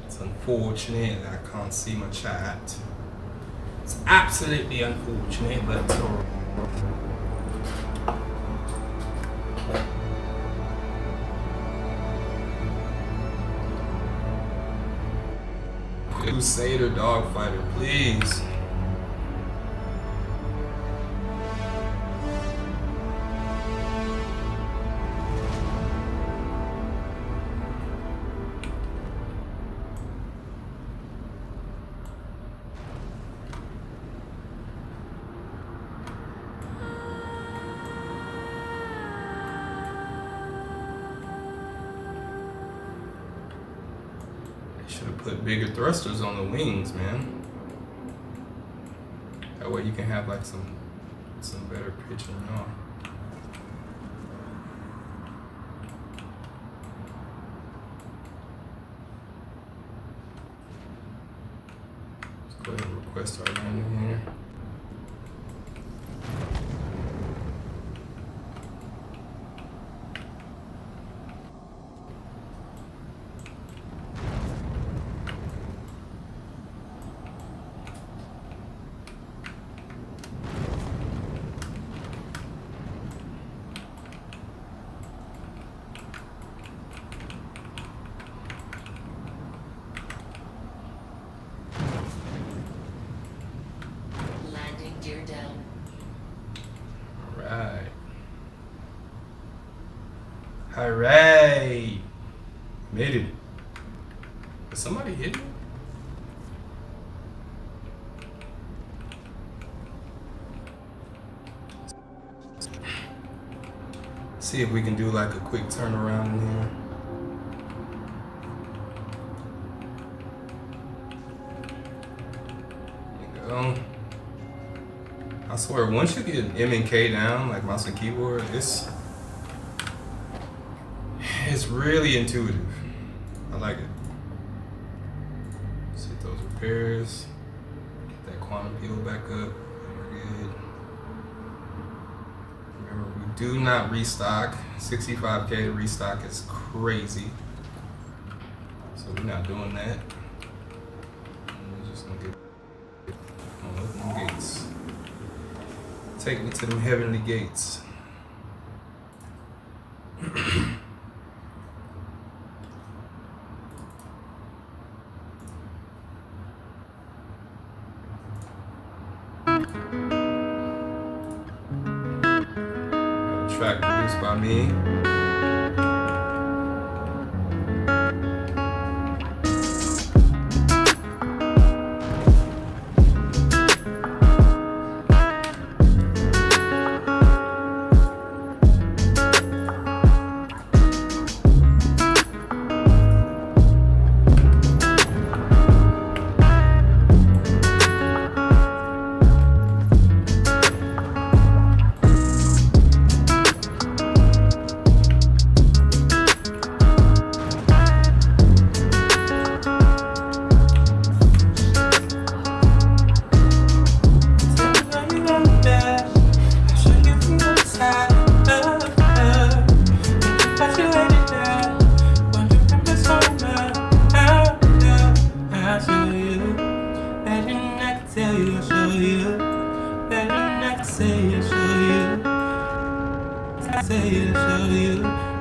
It's unfortunate that I can't see my chat. It's absolutely unfortunate, but it's alright. Crusader Dogfighter, please. Should have put bigger thrusters on the wings, man. That way you can have like some better pitching off. Let's go ahead and request our landing here. Landing gear down. Alright. Alright. Made it. Did somebody hit me? See if we can do like a quick turnaround in here. There you go. I swear, once you get M and K down, like mouse and keyboard, it's really intuitive. I like it. Let's hit those repairs. Get that quantum peel back up. We're good. Remember, we do not restock. 65K to restock is crazy. So we're not doing that. We're just gonna get Take me to them heavenly gates. Track produced by me.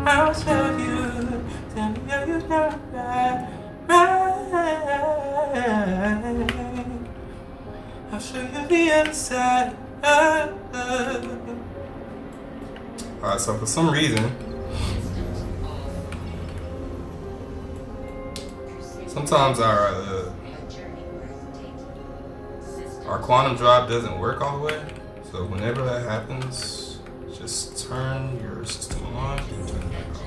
I'll show you. Tell me how you know right. I'll show you the other side. Alright, so for some reason, sometimes our quantum drive doesn't work all the way. So whenever that happens, just turn your system on and turn it back off.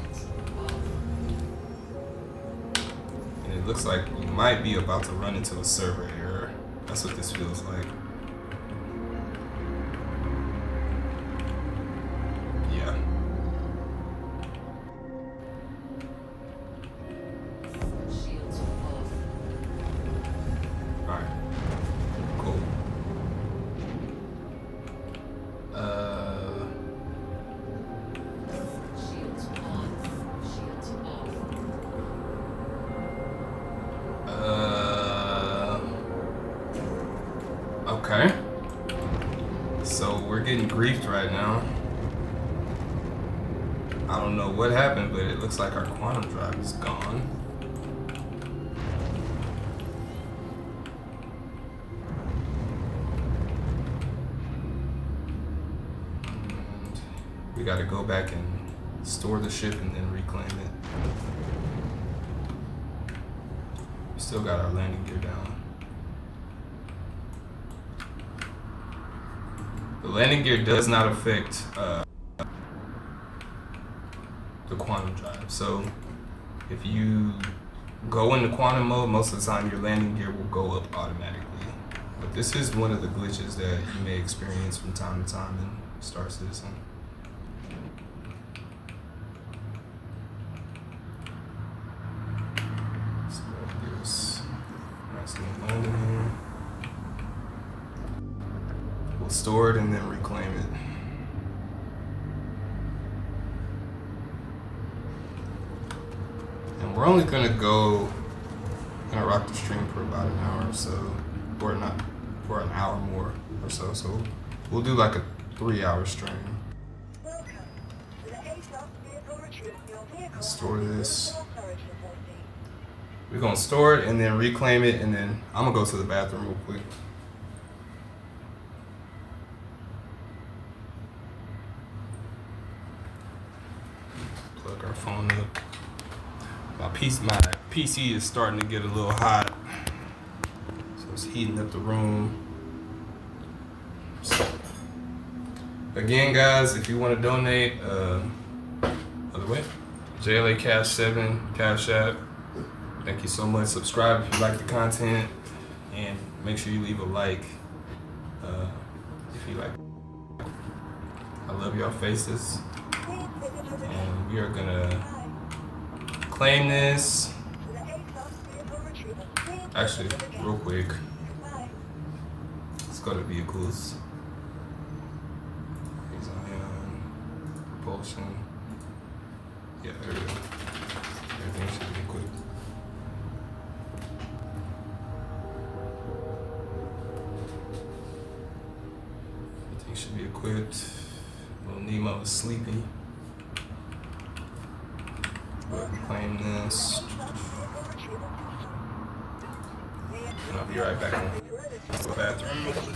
And it looks like you might be about to run into a server error. That's what this feels like. Yeah. Alright. Cool. Okay. So we're getting griefed right now. I don't know what happened, but it looks like our quantum drive is gone. And we gotta go back and store the ship and then reclaim it. We still got our landing gear down. The landing gear does not affect the quantum drive. So if you go into quantum mode, most of the time your landing gear will go up automatically. But this is one of the glitches that you may experience from time to time in Star Citizen. So here's nice little landing here. We'll store it and then reclaim it. And we're only gonna rock the stream for about an hour or so, or not, for an hour more or so. So we'll do like a 3-hour stream. Welcome to the A-Stop vehicle retrieve. Your vehicle Store this. storage reporting. We're gonna store it and then reclaim it, and then I'm gonna go to the bathroom real quick. Plug our phone up. My PC is starting to get a little hot, so it's heating up the room. So, again, guys, if you want to donate, other way, JLA Cash 7 Cash App. Thank you so much. Subscribe if you like the content, and make sure you leave a like if you like. I love y'all faces, and we are gonna claim this. Actually, real quick, let's go to vehicles. Propulsion. Yeah, there we go. Everything should be quick. Everything should be equipped. equipped. Little Nemo is sleepy. We'll be playing this. And I'll be right back on the bathroom real quick.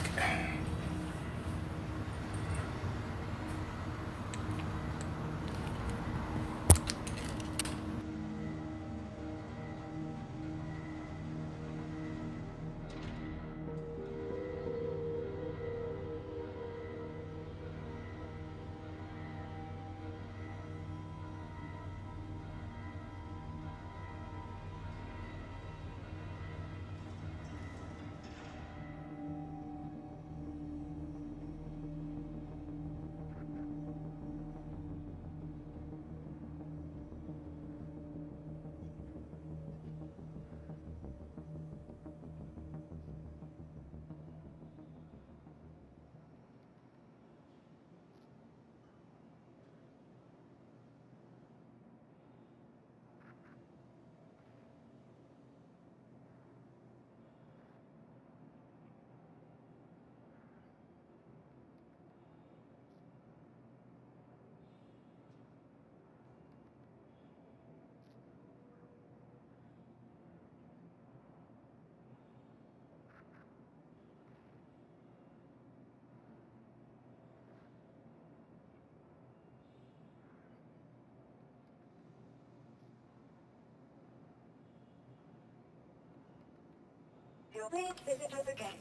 You'll please visit us again.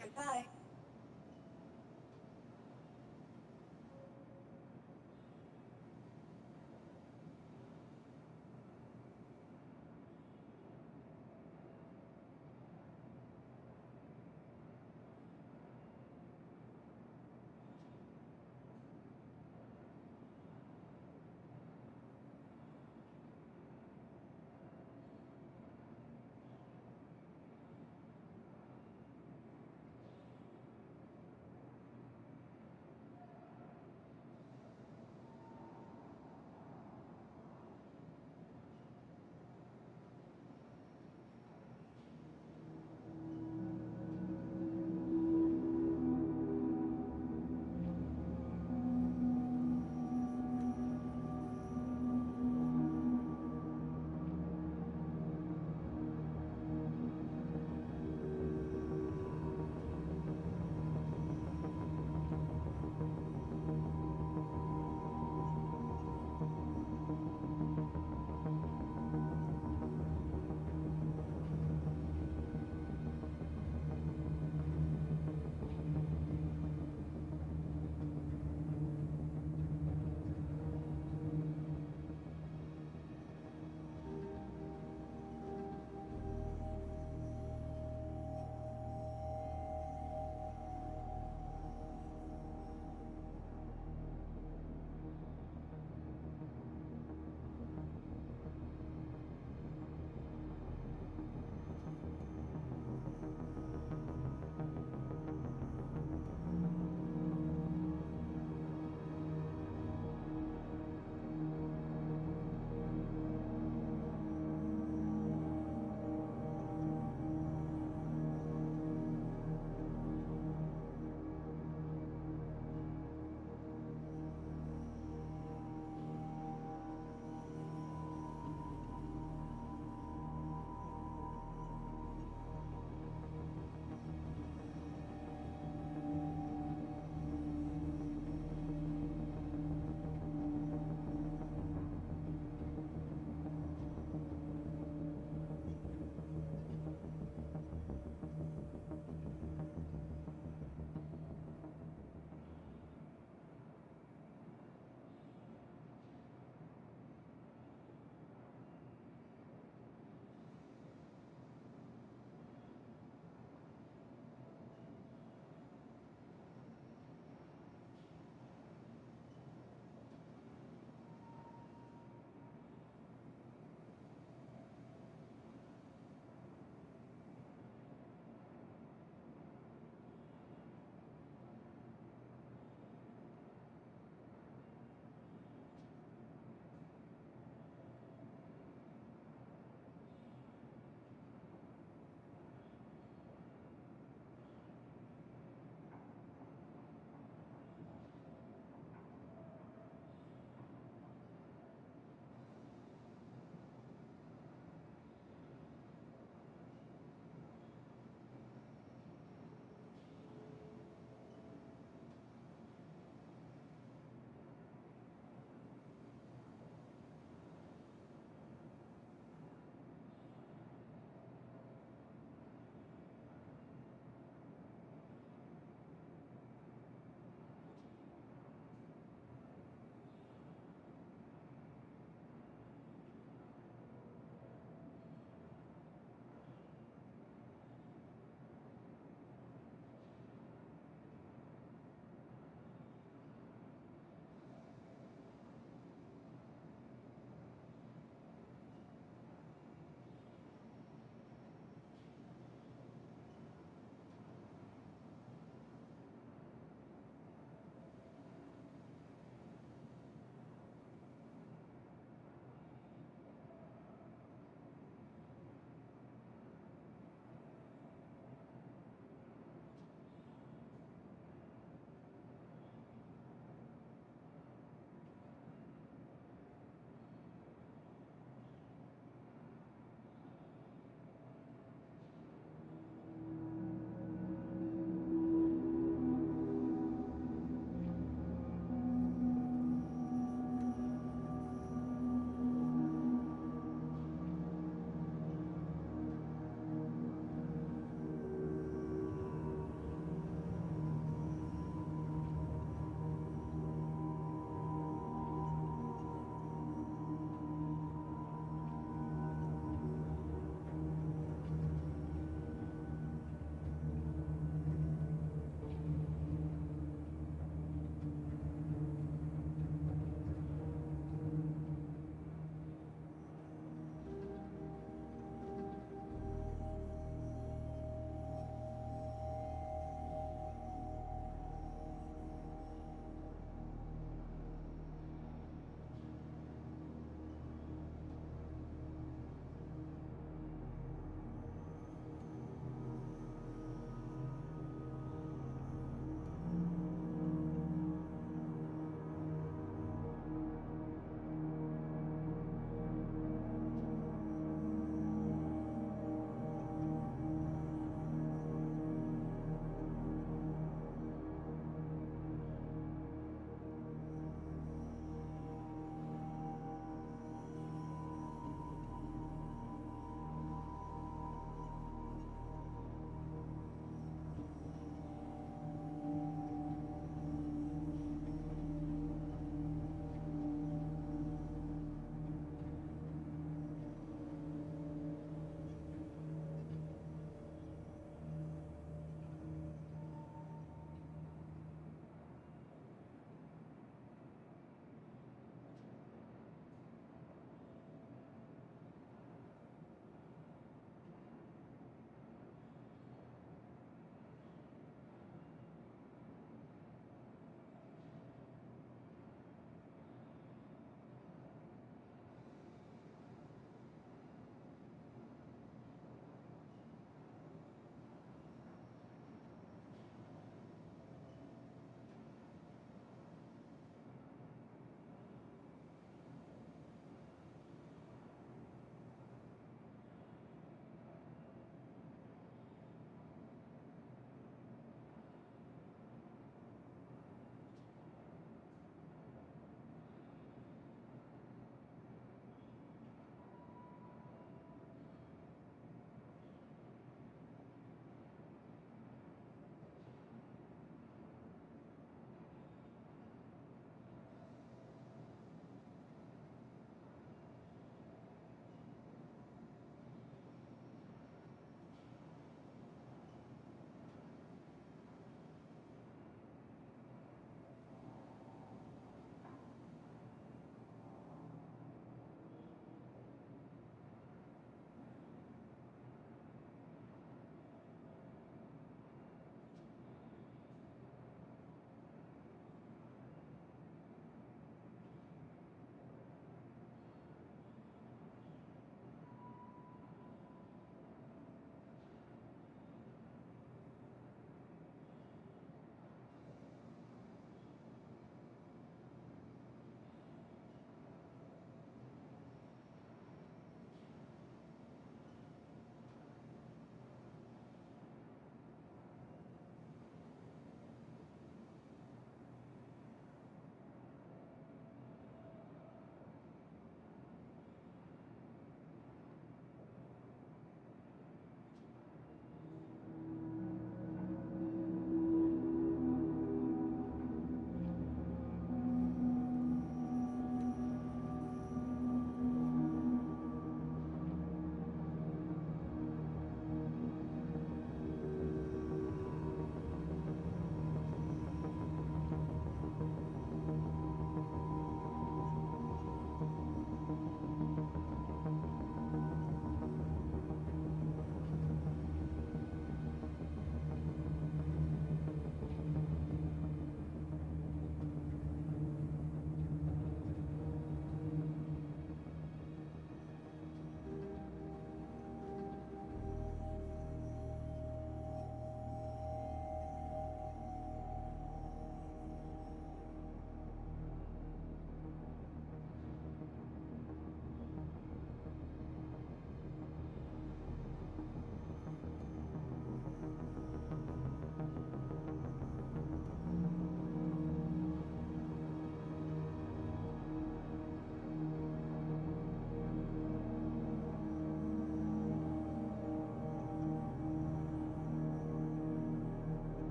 Goodbye.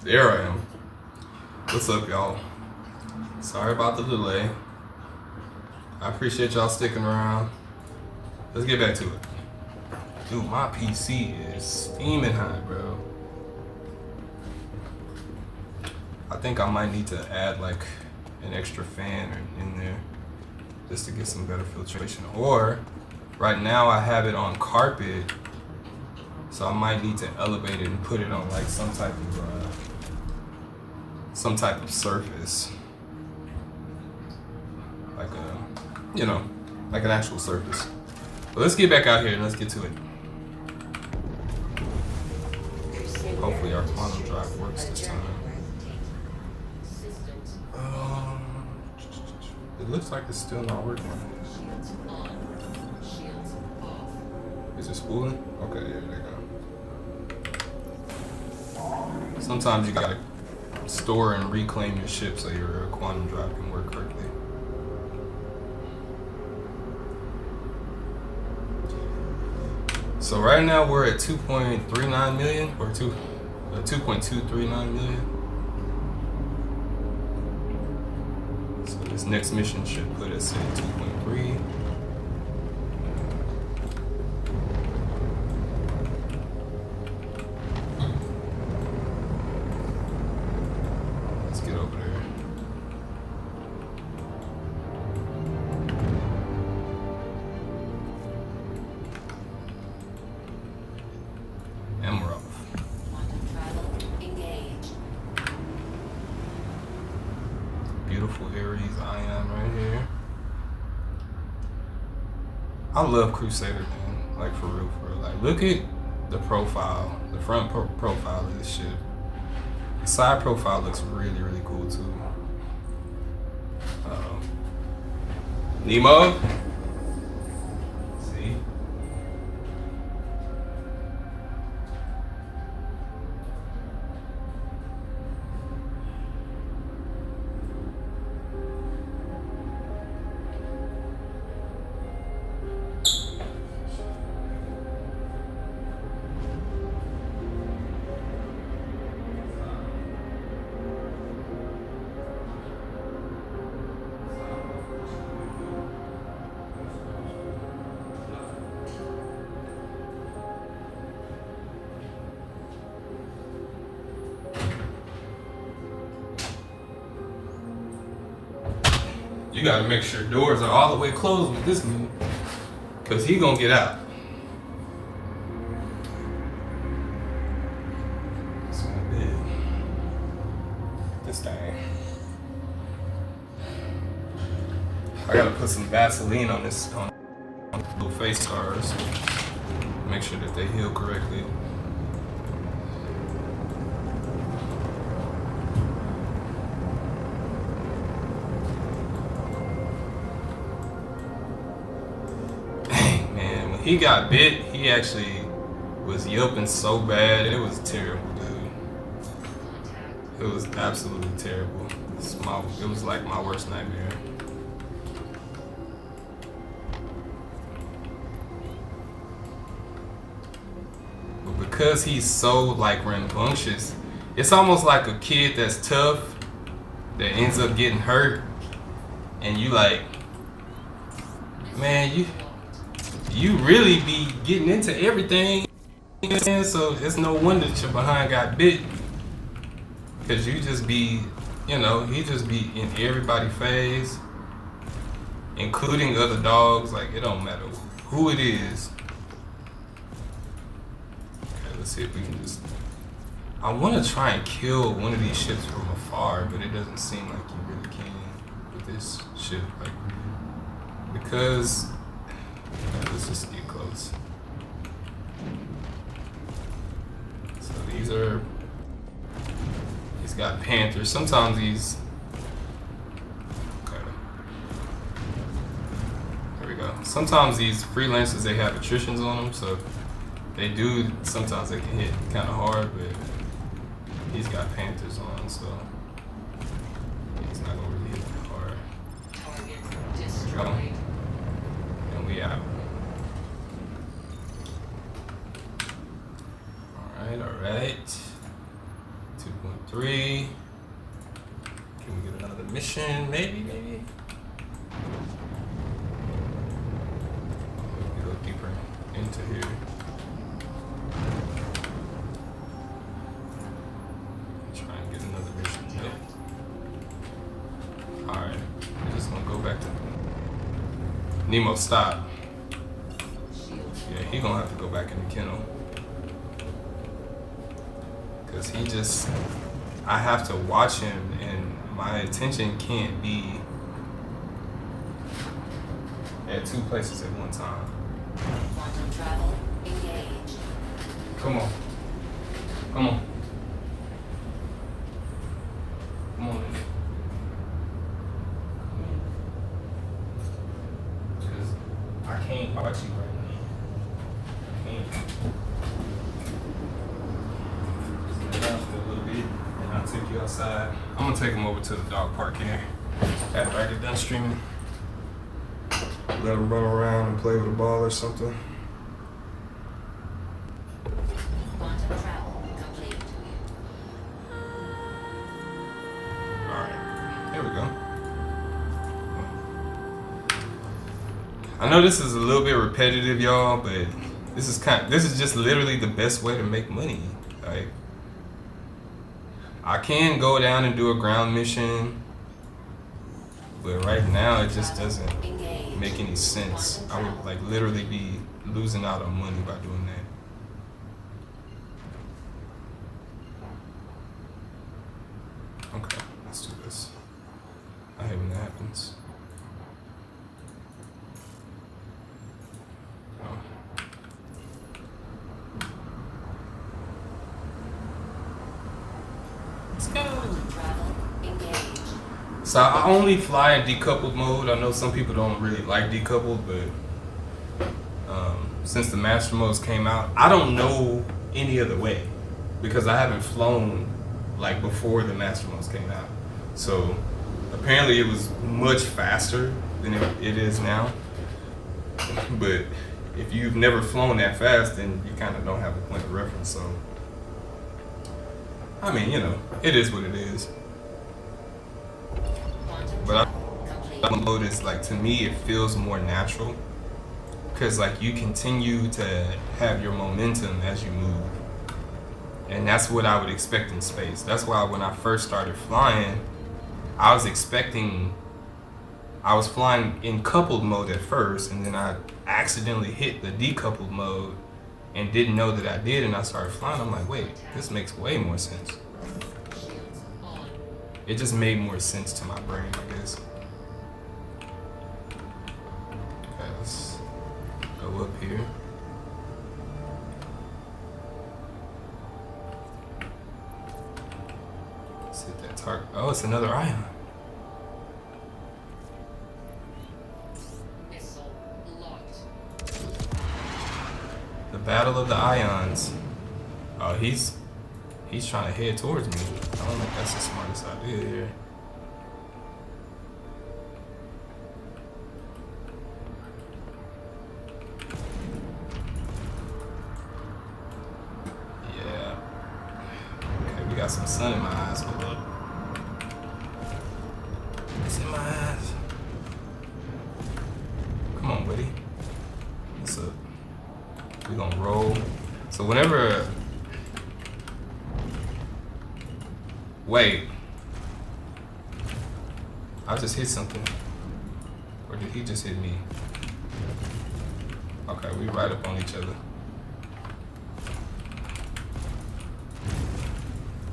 There I am. What's up, y'all? Sorry about the delay. I appreciate y'all sticking around. Let's get back to it. Dude, my PC is steaming hot, bro. I think I might need to add like an extra fan in there just to get some better filtration. Or right now I have it on carpet, so I might need to elevate it and put it on like some type of surface, like like an actual surface. But let's get back out here and let's get to it. Hopefully our quantum drive works this time. It looks like it's still not working. Is it spooling? Okay, yeah, there you go. Sometimes you gotta store and reclaim your ship so your quantum drive can work correctly. So right now we're at 2.39 million or 2.239 million. So this next mission should put us at 2.3. Let's get over there. And we're off. Beautiful Aries ion right here. I love Crusader, man. Like for real, for real. Like look at the profile, the front profile of this ship. The side profile looks really, really cool too. Nemo. See. You gotta make sure doors are all the way closed with this move, cause he gonna get out. That's what I did. This thing. I gotta put some Vaseline on this on little face scars. Make sure that they heal correctly. He got bit, he actually was yelping so bad, it was terrible, dude. It was absolutely terrible. It was like my worst nightmare. But because he's so like rambunctious, it's almost like a kid that's tough that ends up getting hurt, and you like, man, you really be getting into everything, you know what I'm saying? So it's no wonder that your behind got bit, because you just be, he just be in everybody's face, including other dogs. Like, it don't matter who it is. Okay, let's see if we can just, I want to try and kill one of these ships from afar, but it doesn't seem like you really can with this ship, like, because let's just get close. So he's got Panthers. Sometimes these, okay, there we go. Sometimes these freelancers, they have attritions on them, so they do, sometimes they can hit kind of hard, but he's got Panthers on, so he's not gonna really hit that hard. Target destroyed. And we out. All right. 2.3. mission, maybe. Go deeper into here. Try and get another mission. Nope. Alright, we're just gonna go back to Nemo. Stop. Yeah, he gonna have to go back in the kennel. Cause he just, I have to watch him and my attention can't be at two places at one time. Quantum travel engaged. Come on. Come on. Come on. Because I can't watch you right now. I can't. Just lay down for a little bit and I'll take you outside. I'm going to take him over to the dog park here after I get done streaming. Let him run around and play with a ball or something. Quantum travel complete. Alright, there we go. I know this is a little bit repetitive, y'all, but this is just literally the best way to make money. Like, I can go down and do a ground mission, but right now it just doesn't make any sense. I would like literally be losing out on money by doing that. Okay, let's do this. I hate when that happens. Oh. Let's go. Travel engaged. So I only fly in decoupled mode. I know some people don't really like decoupled, but since the master modes came out, I don't know any other way because I haven't flown like before the master modes came out. So apparently it was much faster than it is now. But if you've never flown that fast, then you kind of don't have a point of reference. So I mean, you know, it is what it is. But I mode is like, to me, it feels more natural because like you continue to have your momentum as you move, and that's what I would expect in space. That's why when I first started flying, I was flying in coupled mode at first, and then I accidentally hit the decoupled mode and didn't know that I did, and I started flying. I'm like, wait, this makes way more sense. It just made more sense to my brain, I guess. Okay, let's go up here. Let's hit that target. Oh, it's another ion. Missile locked. The battle of the ions. Oh, he's trying to head towards me. I don't think that's the smartest idea here. Yeah. Okay, we got some sun in my eyes. Hold up. It's in my eyes. Come on, buddy. What's up? We gonna roll. So whenever. Wait. I just hit something. Or did he just hit me? Okay, we right up on each other.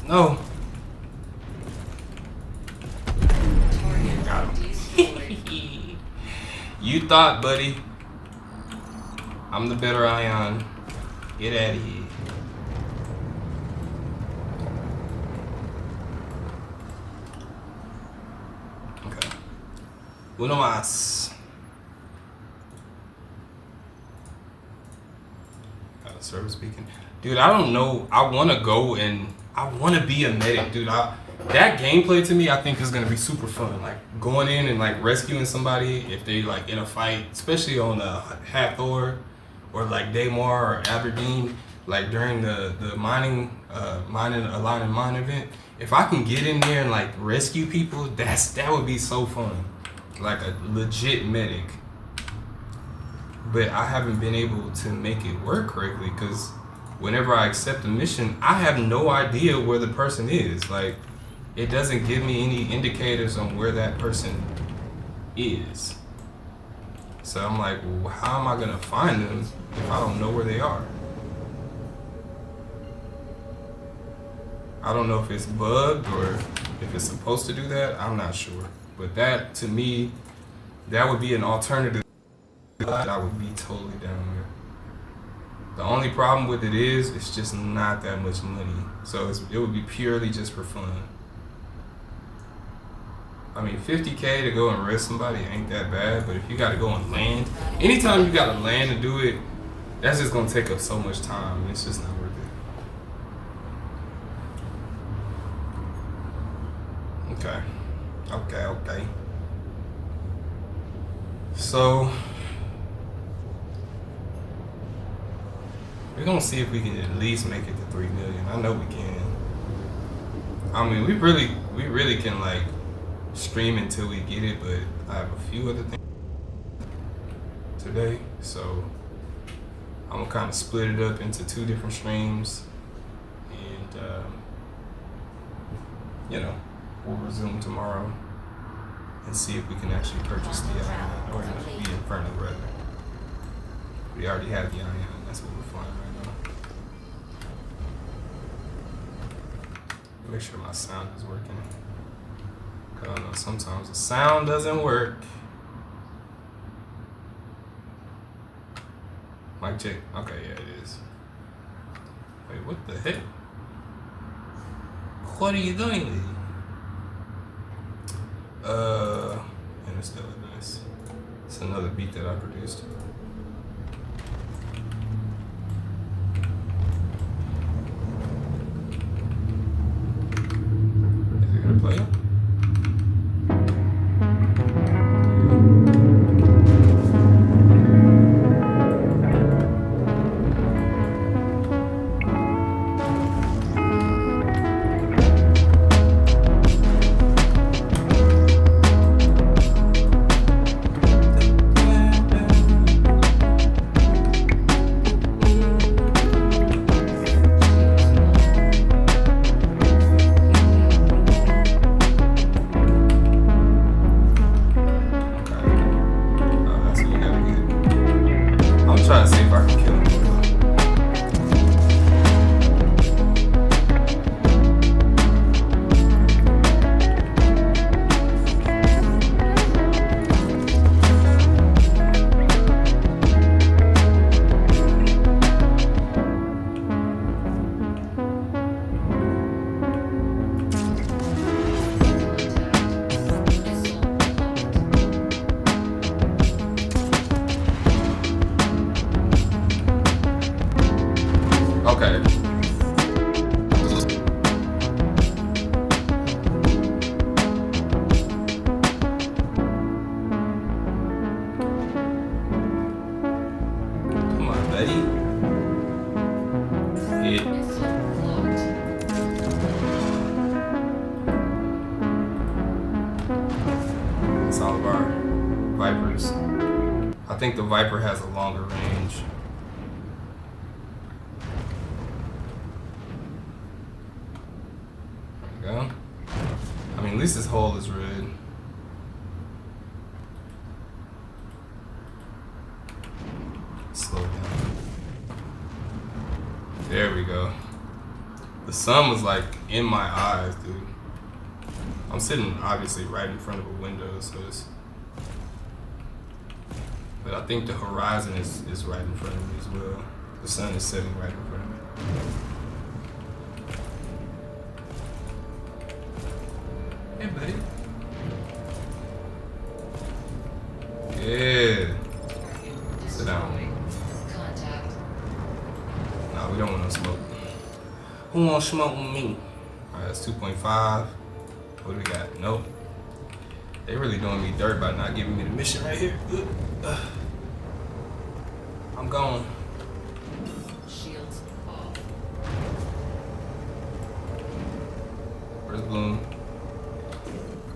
No. Got him. You thought, buddy. I'm the better ion. Get out of here. Uno más. Got a service beacon. Dude, I don't know. I want to go and I want to be a medic, dude. That gameplay to me, I think is going to be super fun. Like going in and like rescuing somebody if they like in a fight, especially on Hathor or like Daymar or Aberdeen, like during the mining Align and Mine event. if I can get in there and like rescue people, that would be so fun. Like a legit medic. But I haven't been able to make it work correctly because whenever I accept a mission, I have no idea where the person is. Like, it doesn't give me any indicators on where that person is. So I'm like, well, how am I gonna find them if I don't know where they are? I don't know if it's bugged or if it's supposed to do that. I'm not sure. But that, to me, that would be an alternative that I would be totally down with. The only problem with it is, it's just not that much money. So it would be purely just for fun. I mean, $50K to go and arrest somebody ain't that bad, but if you gotta go and land, anytime you gotta land to do it, that's just gonna take up so much time, and it's just not worth it. Okay. So, we're gonna see if we can at least make it to 3 million. I know we can. I mean, we really can like stream until we get it, but I have a few other things today, so I'm gonna kind of split it up into 2 different streams, and you know, we'll resume tomorrow and see if we can actually purchase the Ion, or the Inferno rather. We already have the Ion, that's what we're flying right now. Make sure my sound is working. I don't know, sometimes the sound doesn't work. Mic check. Okay, yeah, it is. Wait, what the heck? What are you doing? And it's still nice. It's another beat that I produced. Is it gonna play? Trying to see if I can kill him. Okay. Come on, buddy. Hit. It's all of our Vipers. I think the Viper has a longer range. Go. I mean, at least this hole is red. Slow down. There we go. The sun was like in my eyes, dude. I'm sitting obviously right in front of a window, so it's. But I think the horizon is right in front of me as well. The sun is setting right in front of me. Hey, buddy. Yeah. Sit down. Nah, we don't want no smoke. Who wants smoke with me? Alright, that's 2.5. What do we got? Nope. They really doing me dirt by not giving me the mission right here. I'm gone. Shields off. Where's Bloom?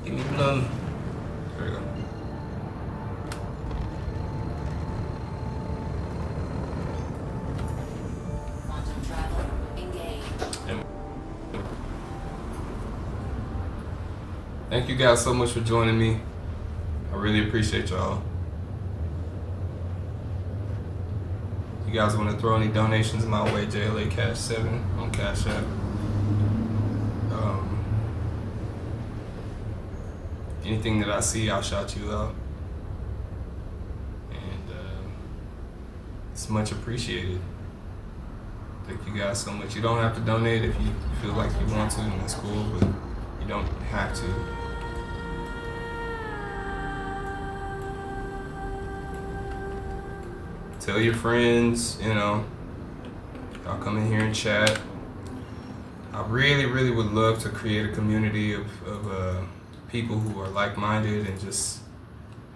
Give me Bloom. There we go. Quantum travel engaged. Thank you guys so much for joining me. I really appreciate y'all. You guys want to throw any donations my way? JLA Cash 7 on Cash App. Anything that I see, I'll shout you out, and it's much appreciated. Thank you guys so much. You don't have to donate if you feel like you want to, and that's cool, but you don't have to. Tell your friends, you know, y'all come in here and chat. I really, really would love to create a community of people who are like-minded and just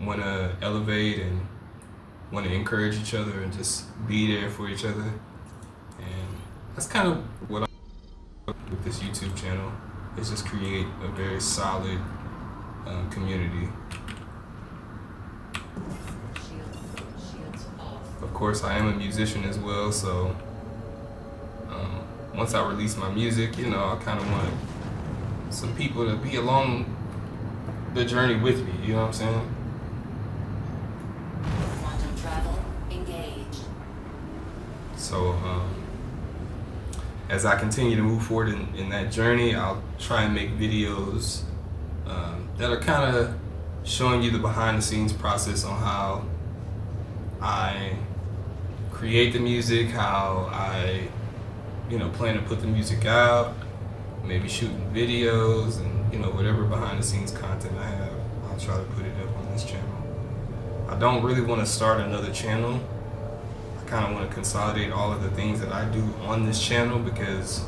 want to elevate and want to encourage each other and just be there for each other. And that's kind of what I'm with this YouTube channel, is just create a very solid community. Shields off. Of course, I am a musician as well, so once I release my music, you know, I kind of want some people to be along the journey with me, you know what I'm saying? Quantum travel engaged. So as I continue to move forward in that journey, I'll try and make videos that are kind of showing you the behind the scenes process on how I create the music, how I, you know, plan to put the music out, maybe shooting videos, and you know, whatever behind the scenes content I have, I'll try to put it up on this channel. I don't really want to start another channel. I kind of want to consolidate all of the things that I do on this channel, because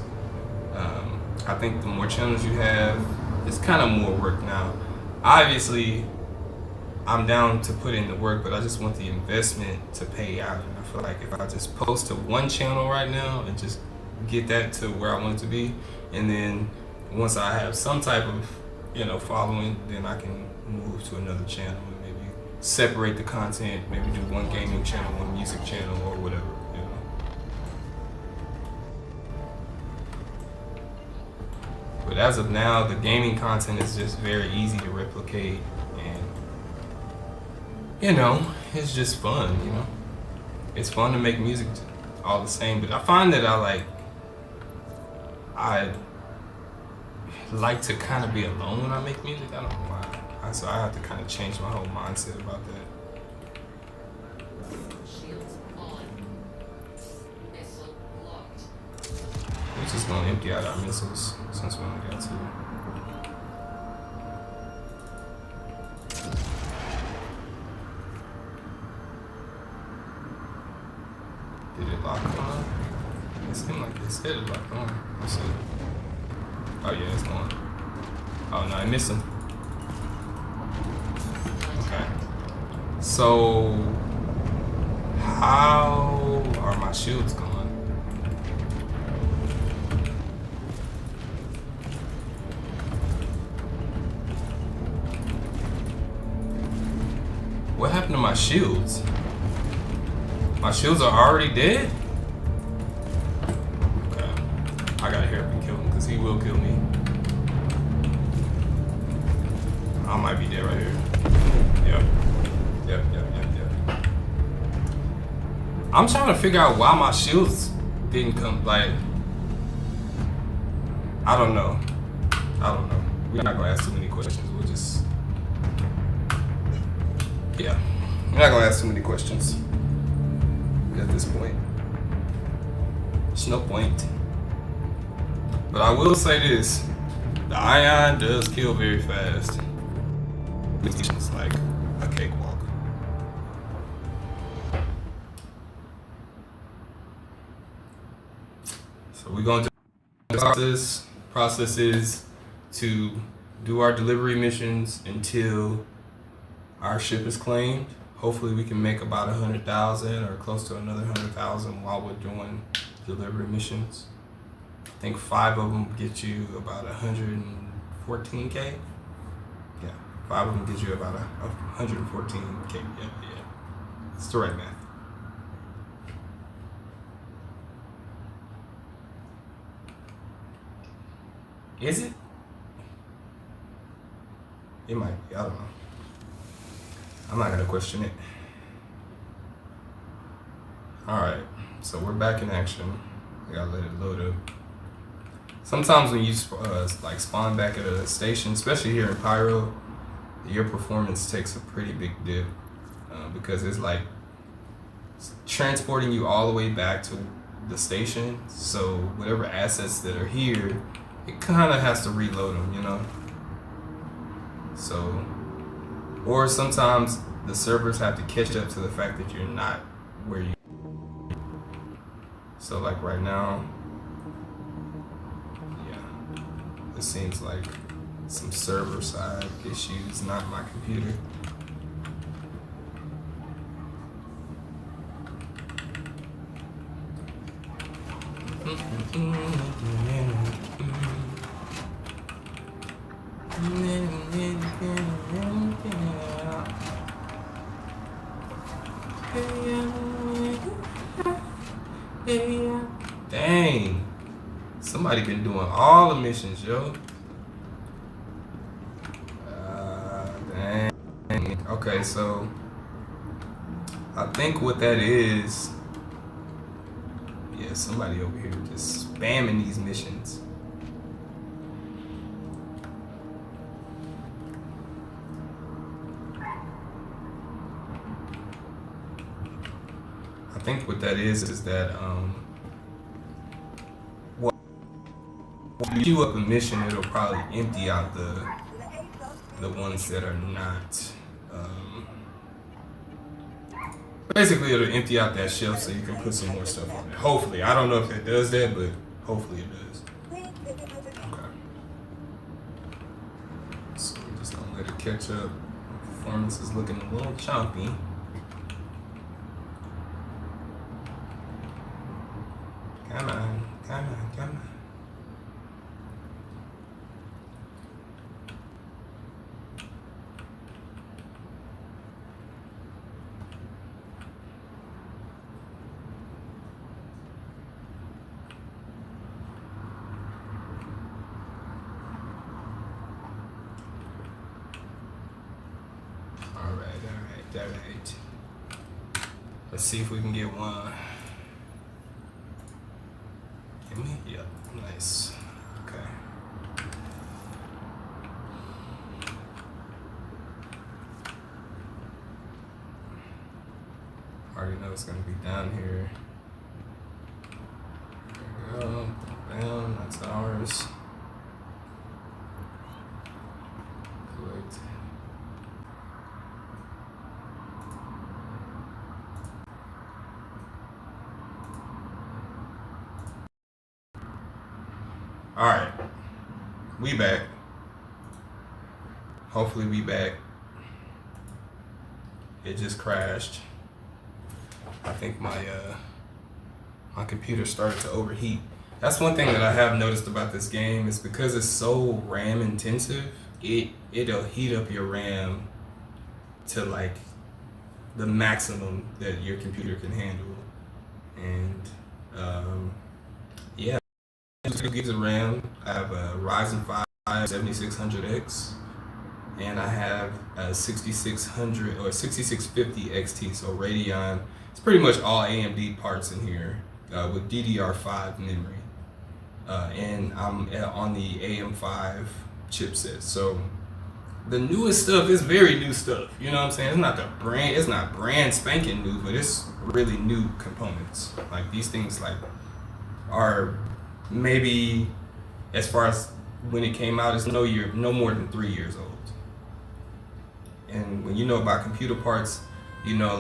I think the more channels you have, it's kind of more work now. Obviously, I'm down to put in the work, but I just want the investment to pay out. And I feel like if I just post to one channel right now and just get that to where I want it to be, and then once I have some type of, you know, following, then I can move to another channel and maybe separate the content, maybe do one gaming channel, one music channel, or whatever, you know. But as of now, the gaming content is just very easy to replicate, and you know, it's just fun, you know. It's fun to make music all the same, but I find that I like to kind of be alone when I make music. I don't know why. So I have to kind of change my whole mindset about that. Shields on. Missile locked. We're just gonna empty out our missiles since we only got 2. Did it lock on? It seemed like it said it locked on. Let's see. Oh yeah, it's going. Oh no, I missed him. Okay. So how are my shields going? What happened to my shields? My shields are already dead? Okay. I gotta hurry up and kill him, because he will kill me. I might be dead right here. Yep. I'm trying to figure out why my shields didn't come, like, I don't know. We're not gonna ask too many questions. We'll just, yeah. We're not gonna ask too many questions at this point. There's no point. But I will say this, the ion does kill very fast. It's like a cakewalk. So we're going to do this process is to do our delivery missions until our ship is claimed. Hopefully we can make about 100,000 or close to another 100,000 while we're doing delivery missions. I think 5 of them get you about 114K. Yeah, 5 of them get you about 114K. Yeah. It's the right math. Is it? It might be. I don't know. I'm not gonna question it. Alright, so we're back in action. I gotta let it load up. Sometimes when you like spawn back at a station, especially here in Pyro, your performance takes a pretty big dip because it's like transporting you all the way back to the station. So whatever assets that are here, it kind of has to reload them, you know. So, or sometimes the servers have to catch up to the fact that you're not where you. So like right now, yeah, it seems like some server side issues, not my computer. Dang, somebody been doing all the missions, yo. Dang. Okay, so I think what that is, yeah, somebody over here just spamming these missions. I think what that is that when you queue up a mission, it'll probably empty out the ones that are not. Basically, it'll empty out that shelf so you can put some more stuff on it. Hopefully, I don't know if it does that, but hopefully it does. Okay. So we're just gonna let it catch up. Performance is looking a little choppy. Come on. All right. Let's see if we can get one. Give me? Yep, nice. Okay. Already know it's gonna be down here. There we go. Bam, that's ours. Correct. Alright, we back. Hopefully we back. It just crashed. I think my computer started to overheat. That's one thing that I have noticed about this game is because it's so RAM intensive, it'll heat up your RAM to like the maximum that your computer can handle. And yeah. 2 gigs of RAM. I have a Ryzen 5 7600X, and I have a 6600 or 6650 XT. So Radeon. It's pretty much all AMD parts in here with DDR5 memory, and I'm on the AM5 chipset. So the newest stuff is very new stuff. You know what I'm saying? It's not brand spanking new, but it's really new components. Like these things are maybe, as far as when it came out, it's no more than 3 years old. And when you know about computer parts, you know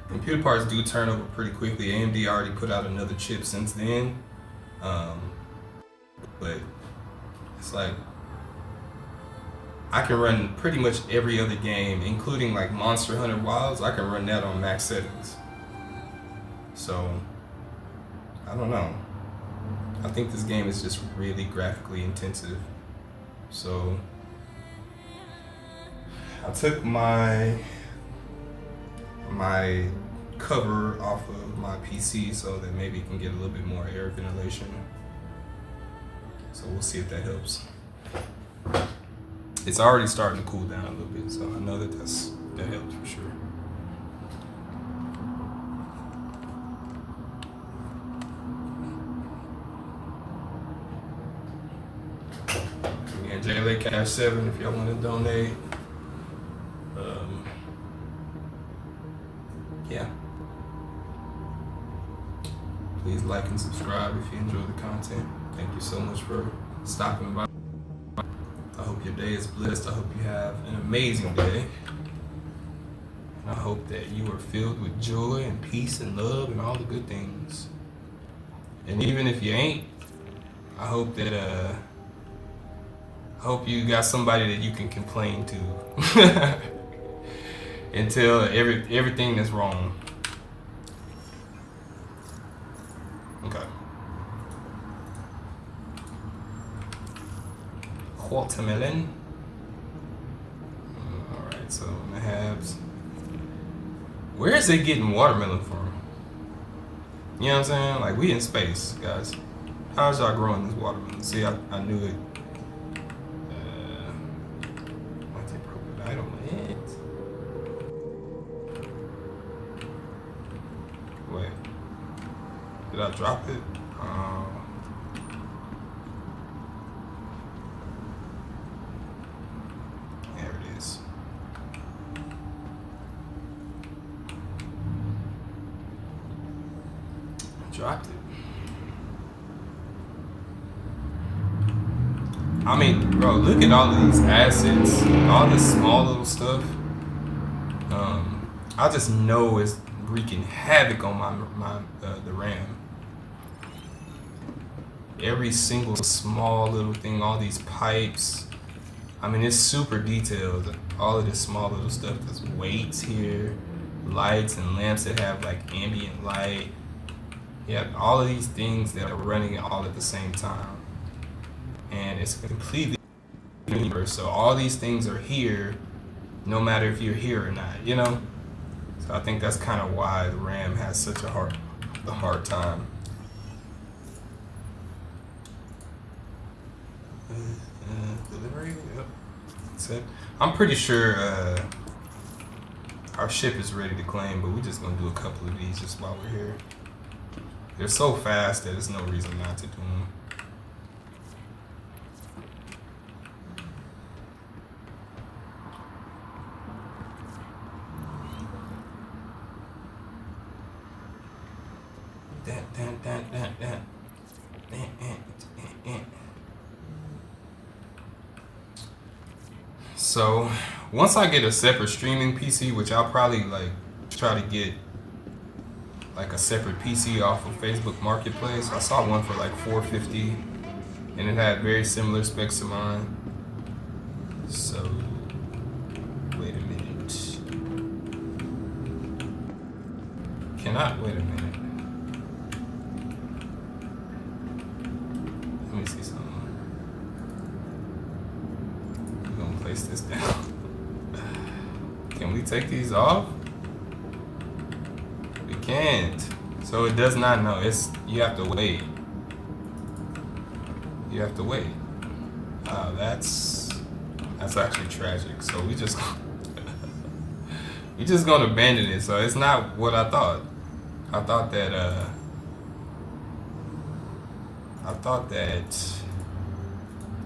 computer parts do turn over pretty quickly. AMD already put out another chip since then, but it's like I can run pretty much every other game, including like Monster Hunter Wilds. I can run that on max settings. So I don't know. I think this game is just really graphically intensive. So I took my cover off of my PC so that maybe it can get a little bit more air ventilation. So we'll see if that helps. It's already starting to cool down a little bit, so I know that that helps for sure. Again, JLA Cash 7 if y'all want to donate. Yeah. Please like and subscribe if you enjoy the content. Thank you so much for stopping by. I hope your day is blessed. I hope you have an amazing day. And I hope that you are filled with joy and peace and love and all the good things. And even if you ain't, I hope that I hope you got somebody that you can complain to and tell everything that's wrong. Okay. Watermelon. Alright, so Mahabs. Where is it getting watermelon from? You know what I'm saying? Like, we in space, guys. How's y'all growing this watermelon? See, I knew it. What's it broken? I don't know. Wait. Did I drop it? There it is. I dropped it. I mean, bro, look at all of these assets, all this small little stuff. I just know it's wreaking havoc on the RAM. Every single small little thing, all these pipes. I mean, it's super detailed. All of this small little stuff. There's weights here, lights and lamps that have like ambient light. Yeah, all of these things that are running all at the same time. And it's completely universe. So all these things are here, no matter if you're here or not, you know? So I think that's kind of why the RAM has such a hard time. Delivery, yep. That's it. I'm pretty sure our ship is ready to claim, but we're just gonna do a couple of these just while we're here. They're so fast that there's no reason not to do them. So once I get a separate streaming PC, which I'll probably like try to get like a separate PC off of Facebook Marketplace. I saw one for like $450 and it had very similar specs to mine. So wait a minute. Cannot wait a minute. Let me see something. I'm gonna place this down. Can we take these off? We can't. So it does not know. You have to wait. You have to wait. That's actually tragic. So we just gonna abandon it. So it's not what I thought. I thought that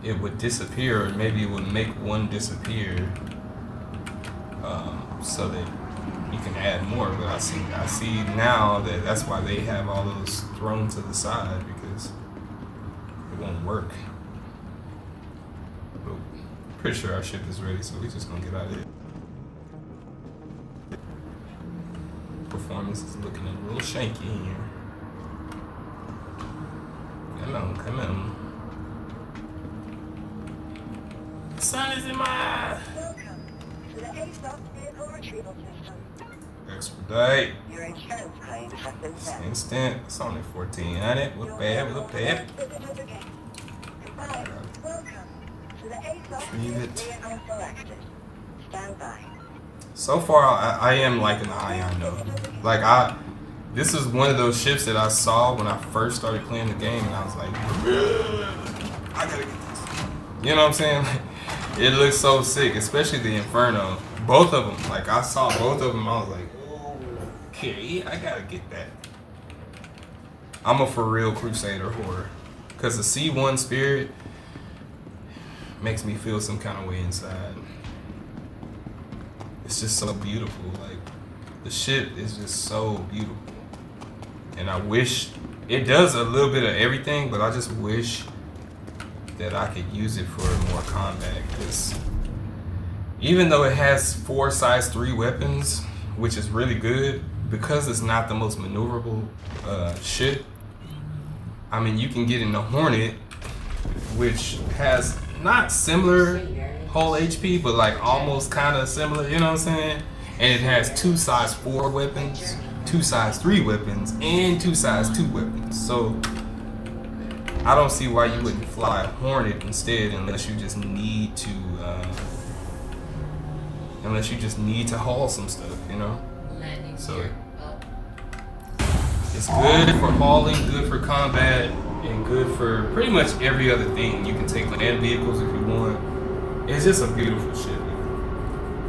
it would disappear, or maybe it would make one disappear, so that you can add more. But I see now that that's why they have all those thrown to the side, because it won't work. But pretty sure our ship is ready, so we're just gonna get out of here. Performance is looking a little shaky here. Come on, come on. The sun is in my eye. Welcome to the ASOS Vehicle Retrieval System. Expedite. Your insurance claim has been It's set. instant. It's only 1400. What bad? What bad? Goodbye. Welcome to the ASOS Retrieve it. vehicle selected. Stand by. So far, I am liking the Ion though. Like this is one of those ships that I saw when I first started playing the game, and I was like, I gotta get this. You know what I'm saying? Like, it looks so sick, especially the Inferno. Both of them. Like I saw both of them, I was like, okay, I gotta get that. I'm a for real Crusader horror, cause the C1 Spirit makes me feel some kind of way inside. It's just so beautiful. Like the ship is just so beautiful, and I wish it does a little bit of everything, but I just wish that I could use it for more combat. Because even though it has 4 size 3 weapons, which is really good, because it's not the most maneuverable ship. I mean, you can get in the Hornet, which has not similar whole HP, but like almost kind of similar, you know what I'm saying? And it has 2 size 4 weapons, 2 size 3 weapons, and 2 size 2 weapons. So I don't see why you wouldn't fly a Hornet instead, unless you just need to haul some stuff, you know? So it's good for hauling, good for combat, and good for pretty much every other thing. You can take land vehicles if you want. It's just a beautiful ship,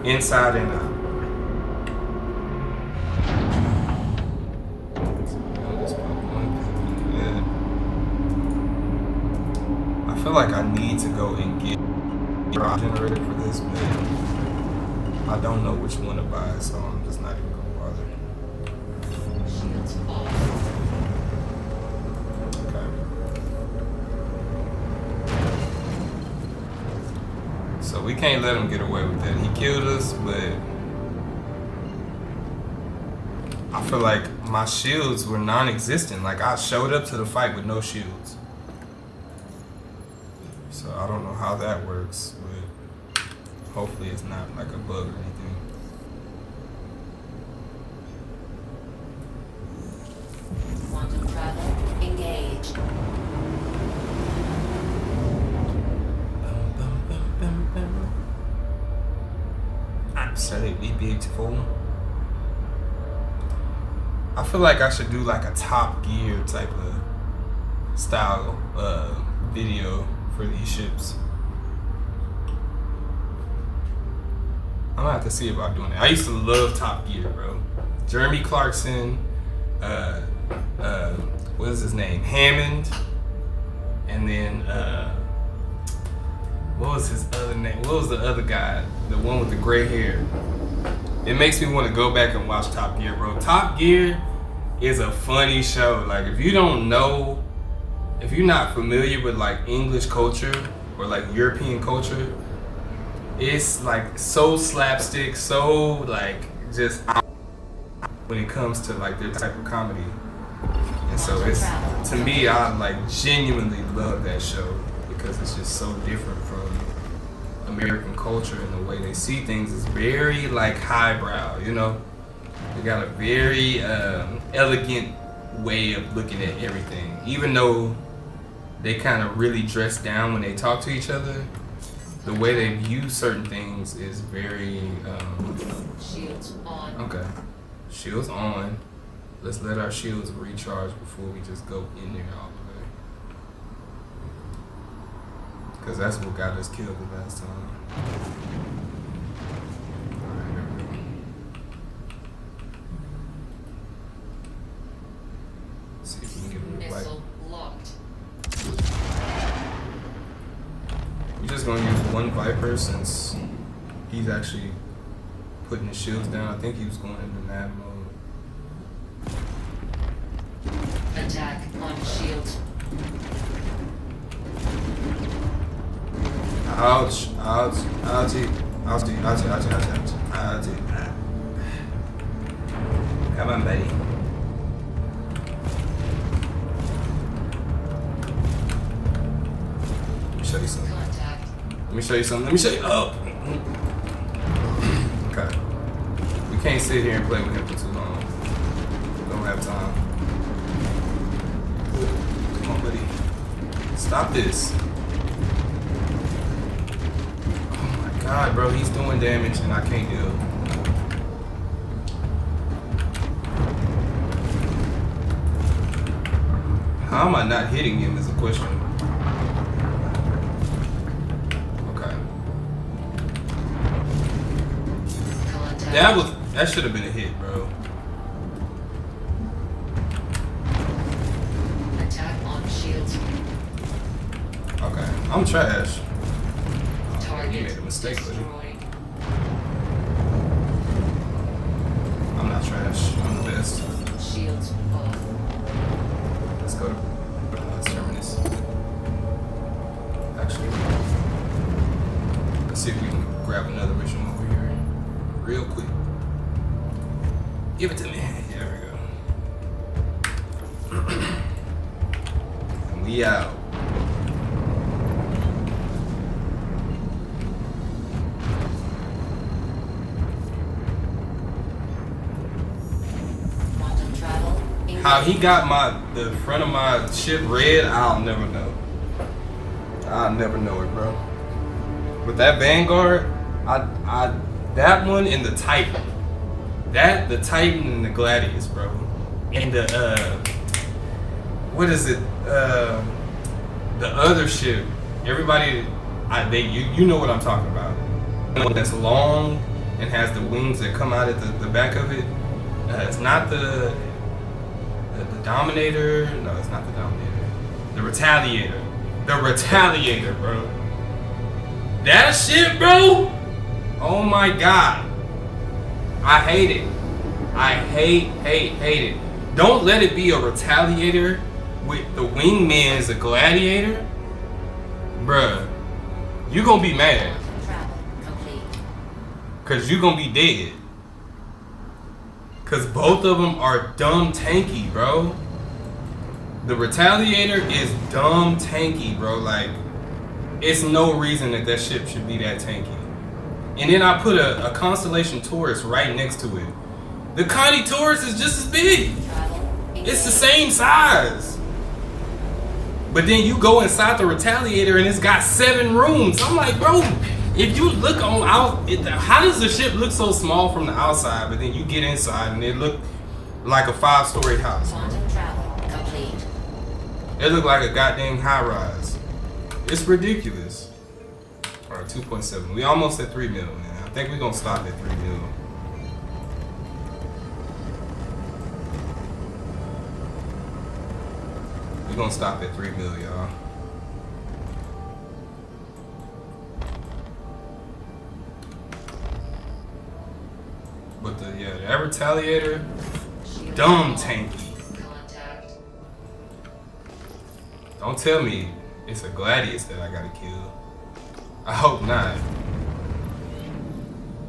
inside and out. I feel like I need to go and get a drive generator for this, but I don't know which one to buy, so I'm just not even gonna bother. Shields off. Okay. So we can't let him get away with that. He killed us, but I feel like my shields were non-existent. Like I showed up to the fight with no shields. So I don't know how that works, but hopefully it's not like a bug or anything. Quantum travel engaged. Absolutely beautiful. I feel like I should do like a Top Gear type of style video for these ships. I'm gonna have to see about doing it. I used to love Top Gear, bro. Jeremy Clarkson, what is his name? Hammond, and then what was his other name? What was the other guy? The one with the gray hair. It makes me want to go back and watch Top Gear, bro. Top Gear is a funny show. Like if you don't know, if you're not familiar with like English culture or like European culture, it's like so slapstick, so like just when it comes to like their type of comedy. And so it's, to me, I like genuinely love that show because it's just so different from American culture, and the way they see things is very like highbrow, you know? They got a very elegant way of looking at everything. Even though they kind of really dress down when they talk to each other, the way they view certain things is very Shields on. okay. Shields on. Let's let our shields recharge before we just go in there all the way. Because that's what got us killed the last time. Alright, here we go. Let's see if we can get a light. Missile locked. We're just going to use one Viper since he's actually putting his shields down. I think he was going into nav mode. Attack on shield. Ouch, ouch, ouchie, ouchie, ouchie, ouchie, ouchie, ouchie. Come on, buddy. Let me show you something. Contact. Let me show you something. Let me show you. Oh! Okay. We can't see sit here and play with him for too long. Don't have time. Come on, buddy. Stop this. Oh my god, bro. He's doing damage and I can't deal. How am I not hitting him is a question. Okay. That should have been a hit, bro. Attack on shields. Okay. I'm trash. Target You made a mistake, buddy. destroyed. I'm not trash. I'm the best. Shields off. Let's go to Terminus. Actually, let's see if we can grab another mission over here real quick. Give it to me. There we go. And we out. Quantum travel. How he got the front of my ship red, I'll never know. I'll never know it, bro. But that Vanguard, that one and the Titan. The Titan and the Gladius, bro. And the what is it? The other ship. Everybody, you know what I'm talking about. The one that's long and has the wings that come out at the back of it. It's not the Dominator. No, it's not the Dominator. The Retaliator. The Retaliator, bro. That shit, bro. Oh my god. I hate it. I hate it. Don't let it be a Retaliator with the wingman as a Gladiator. Bruh. You gonna be mad. Travel complete. Cause you gonna be dead. Cause both of them are dumb tanky, bro. The Retaliator is dumb tanky, bro. Like, it's no reason that ship should be that tanky. And then I put a Constellation Taurus right next to it. The Connie Taurus is just as big. Travel. It's the same size. But then you go inside the Retaliator and it's got 7 rooms. I'm like, bro, if you look on how does the ship look so small from the outside, but then you get inside and it look like a 5-story house. Quantum travel complete. It look like a goddamn high rise. It's ridiculous. All right, 2.7. We almost at 3 mil, man. I think we're gonna stop at 3 mil. We're gonna stop at 3 mil, y'all. But that Retaliator, Shields dumb off. tanky. Contact. Don't tell me it's a Gladius that I gotta kill. I hope not.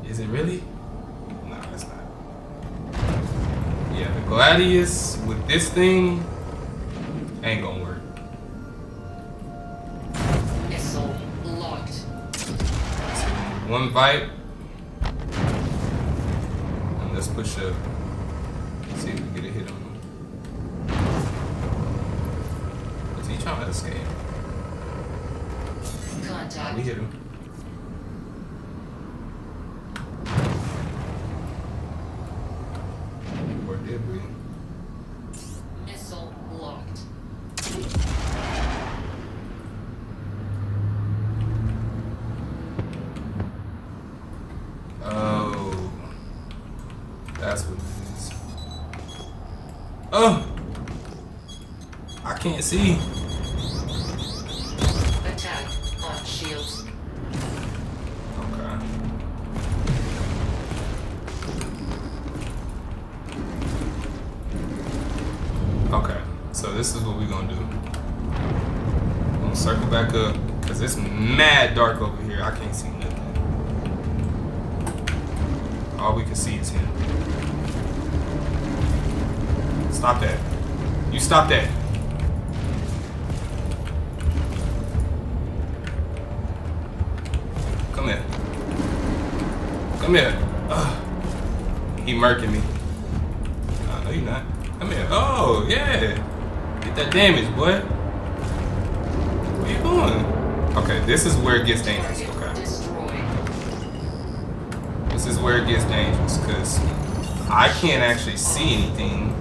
Is it really? No, it's not. Yeah, the Gladius with this thing ain't gonna work. Missile locked. One bite. And let's push up. See if we get a hit on him. Is he trying to escape? Contact. We hit him. Or did we? Missile locked. Oh. That's what it is. Oh! I can't see. Attack on shields. Okay. Okay, so this is what we're gonna do. We're gonna circle back up, because it's mad dark over here. I can't see nothing. All we can see is him. Stop that. You stop that. Come here. Come here. Ugh. He murking me. No, you not. Come here. Oh, yeah. Get that damage, boy. What are you doing? Okay, this is where it gets dangerous, okay? This is where it gets dangerous, because I can't actually see anything.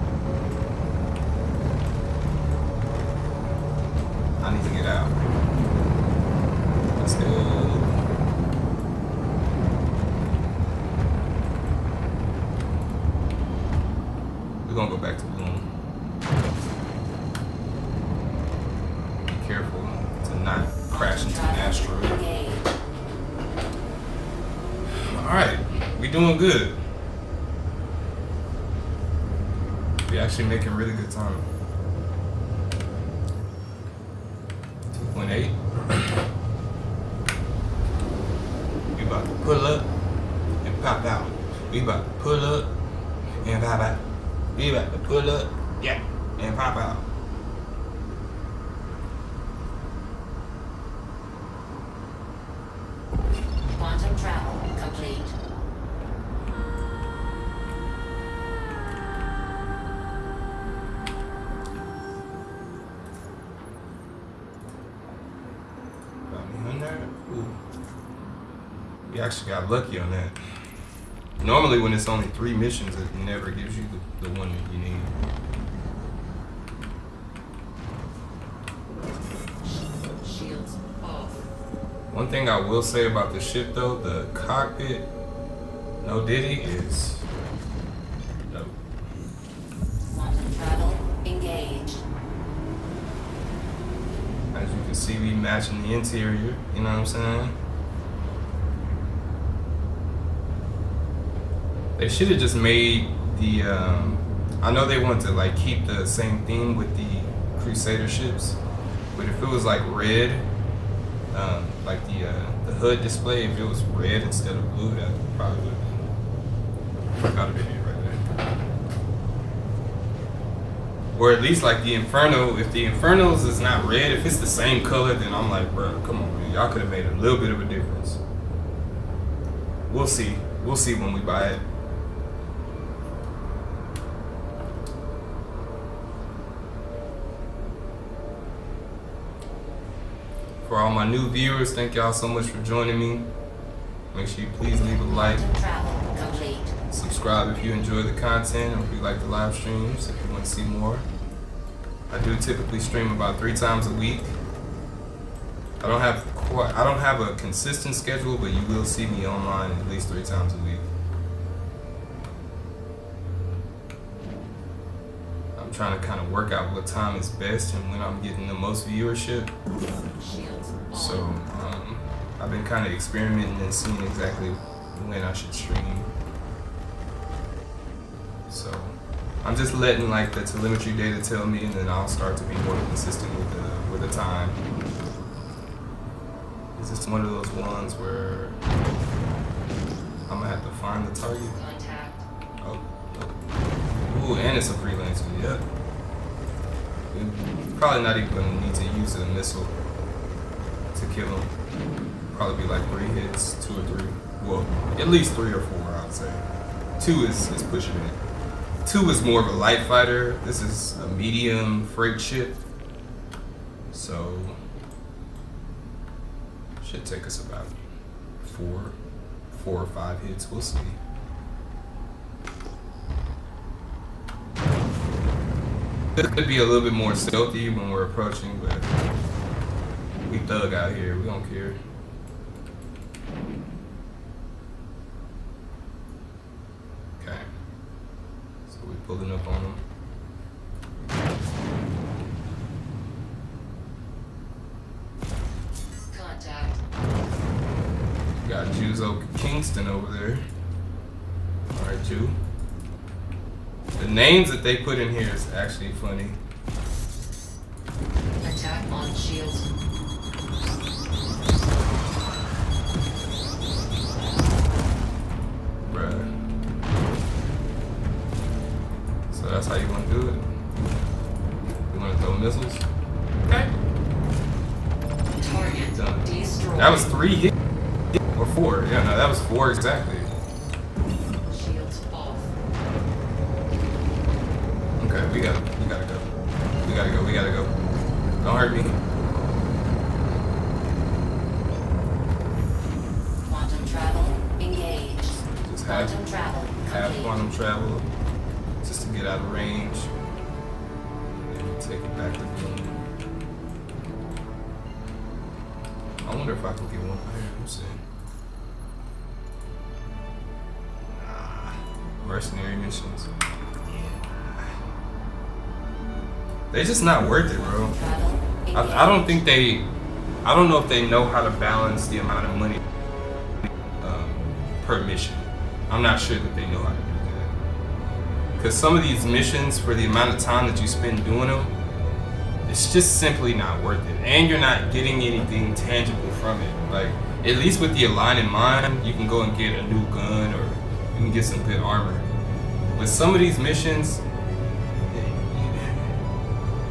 I need to get out. Let's go. We're gonna go back to Bloom. Be careful to not crash into an asteroid. Alright, we doing good. We actually making really good time. 2.8. We about to pull up and pop out. We about to pull up and pop out. We about to pull up, yeah, and pop out. Quantum travel complete. Got me on there. Ooh. We actually got lucky on that. Normally when it's only 3 missions, it never gives you the one that you need. Shields off. One thing I will say about the ship though, the cockpit, no diddy, is dope. Quantum travel engaged. As you can see, we matching the interior, you know what I'm saying? They should have just made the, I know they want to like keep the same theme with the Crusader ships, but if it was like red, like the hood display, if it was red instead of blue, that probably would have been it right there. Or at least like the Inferno, if the Infernos is not red, if it's the same color, then I'm like, bro, come on, man. Y'all could have made a little bit of a difference. We'll see. We'll see when we buy it. For all my new viewers, thank y'all so much for joining me. Make sure you please leave a like. Quantum travel complete. Subscribe if you enjoy the content or if you like the live streams, if you want to see more. I do typically stream about 3 times a week. I don't have a consistent schedule, but you will see me online at least 3 times a week. I'm trying to kind of work out what time is best and when I'm getting the most viewership. Shields on. So I've been kind of experimenting and seeing exactly when I should stream. So I'm just letting like the telemetry data tell me, and then I'll start to be more consistent with the time. Is this one of those ones where I'm gonna have to find the target? Contact. Oh, ooh, and it's a freelancer. Yep. We're probably not even gonna need to use a missile to kill him. Probably be like 3 hits, 2 or 3. Well, at least 3 or 4, I'd say. 2 is pushing it. 2 is more of a light fighter. This is a medium freight ship. So should take us about 4 or 5 hits. We'll see. It could be a little bit more stealthy when we're approaching, but we thug out here. We don't care. Okay. So we pulling up on them. Contact. Got Juzo Kingston over there. Alright, Ju. The names that they put in here is actually funny. Attack on shields. Bruh. So that's how you want to do it? You want to throw missiles? Okay. Target Done. destroyed. That was 3 hits. Or 4. Yeah, no, that was 4 exactly. Shields off. Okay, we gotta go. We gotta go. Don't hurt me. Quantum travel engaged. Just have Quantum travel complete. quantum travel just to get out of range. And take it back again. I wonder if I can get one here. I'm seeing. Mercenary missions. They're just not worth it, bro. I don't think I don't know if they know how to balance the amount of money per mission. I'm not sure that they know how to do that. Because some of these missions, for the amount of time that you spend doing them, it's just simply not worth it. And you're not getting anything tangible from it. Like, at least with the Align in mind, you can go and get a new gun or you can get some good armor. With some of these missions,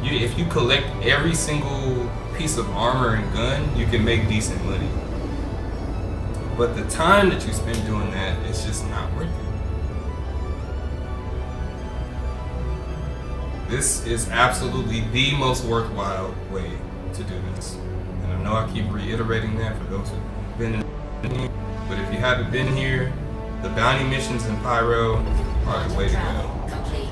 if you collect every single piece of armor and gun, you can make decent money. But the time that you spend doing that is just not worth it. This is absolutely the most worthwhile way to do this. And I know I keep reiterating that for those who've been in here, but if you haven't been here, the bounty missions in Pyro are the way to go. Complete.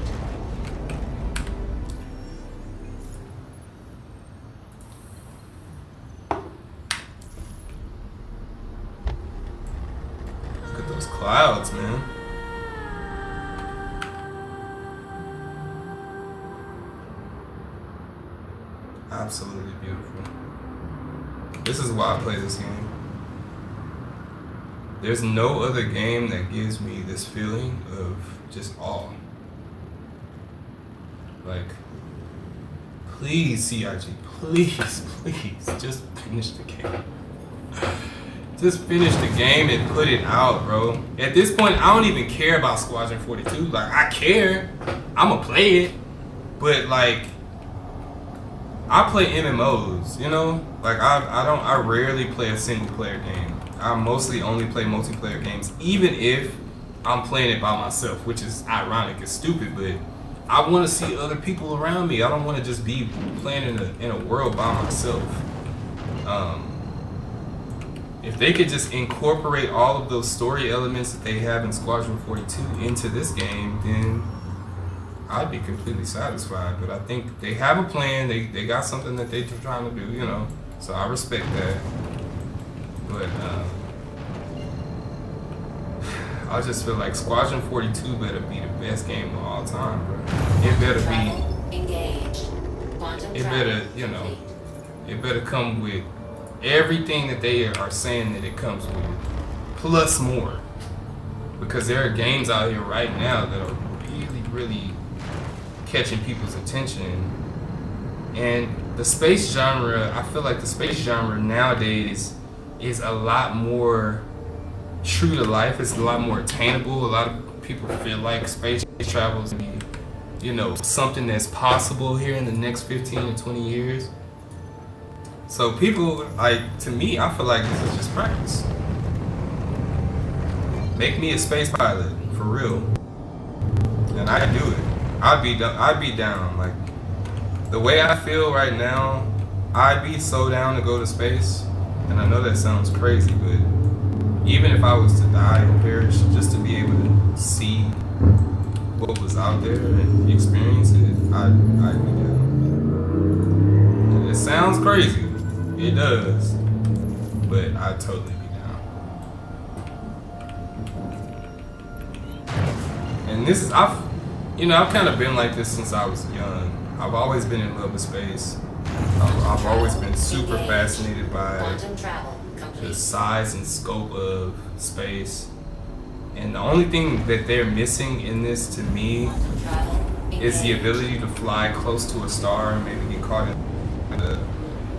Look at those clouds, man. Absolutely beautiful. This is why I play this game. There's no other game that gives me this feeling of just awe. Like, please, CIG, please, just finish the game. Just finish the game and put it out, bro. At this point, I don't even care about Squadron 42. Like, I care. I'ma play it. But, like, I play MMOs, you know? Like, I rarely play a single player game. I mostly only play multiplayer games, even if I'm playing it by myself, which is ironic, it's stupid, but I want to see other people around me. I don't want to just be playing in a world by myself. If they could just incorporate all of those story elements that they have in Squadron 42 into this game, then I'd be completely satisfied. But I think they have a plan. They got something that they're trying to do, you know. So I respect that. But I just feel like Squadron 42 better be the best game of all time, bro. It better be. Engaged. It better, you know. It better come with everything that they are saying that it comes with, plus more. Because there are games out here right now that are really catching people's attention. And the space genre, I feel like the space genre nowadays is a lot more true to life. It's a lot more attainable. A lot of people feel like space travel is, you know, something that's possible here in the next 15 to 20 years. So people, like, to me, I feel like this is just practice. Make me a space pilot, for real. And I'd do it. I'd be down. Like, the way I feel right now, I'd be so down to go to space. And I know that sounds crazy, but even if I was to die or perish, just to be able to see what was out there and experience it, I'd be down. And it sounds crazy. It does. But I'd totally be down. And this is, I've kind of been like this since I was young. I've always been in love with space. I've always been super fascinated by the size and scope of space. And the only thing that they're missing in this, to me, is the ability to fly close to a star and maybe get caught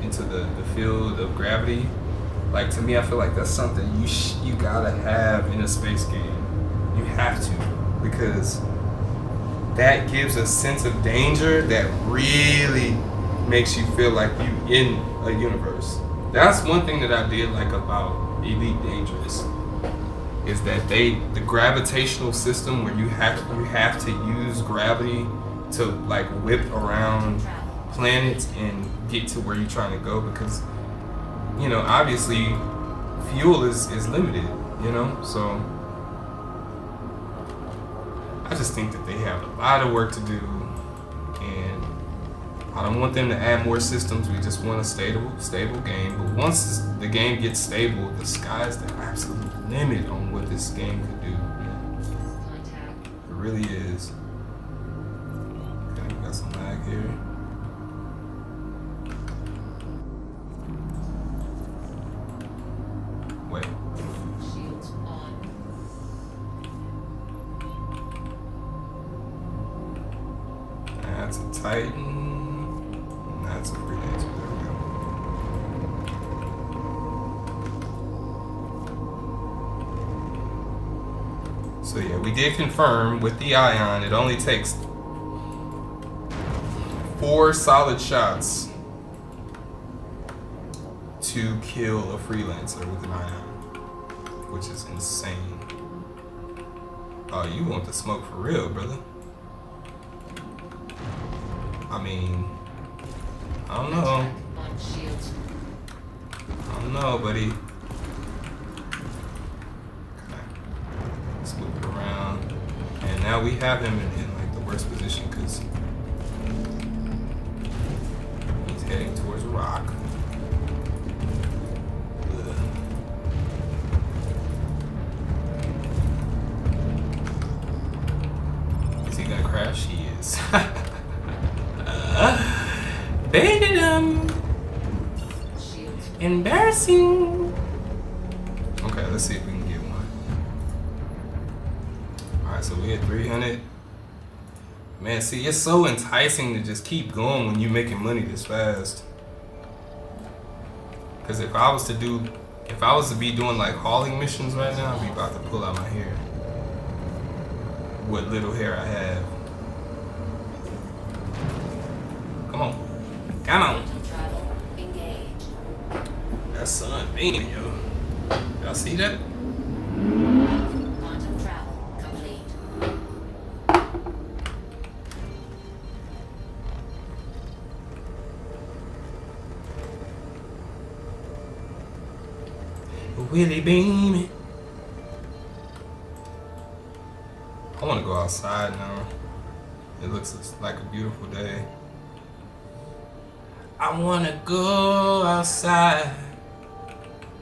into the field of gravity. Like, to me, I feel like that's something you gotta have in a space game. You have to, because that gives a sense of danger that really makes you feel like you in a universe. That's one thing that I did like about Elite Dangerous, is that the gravitational system where you have to use gravity to like whip around planets and get to where you're trying to go, because you know obviously fuel is limited, you know. So I just think that they have a lot of work to do, and I don't want them to add more systems. We just want a stable game. But once the game gets stable, the sky's the absolute limit on what this game could do. It really is. Okay, we got some lag here. Wait. Shields on. That's a Titan. That's a freelancer. There we go. So yeah, we did confirm with the ion. It only takes 4 solid shots to kill a freelancer with an ion, which is insane. Oh, you want the smoke for real, brother? I mean, I don't know. On shields. I don't know, buddy. Okay. Let's move it around. And now we have him in like the worst position because he's heading towards a rock. Ugh. Is he gonna crash? He is. Baited him. Shields. Embarrassing. Okay, let's see if we can get one. Alright, so we had 300. Man, see, it's so enticing to just keep going when you're making money this fast. Because if I was to be doing like hauling missions right now, I'd be about to pull out my hair. What little hair I have. Come on. Come on. Quantum travel engaged. That sun beaming, yo. Y'all see that? Quantum travel complete. Willie beaming. I want to go outside now. It looks like a beautiful day. I want to go outside.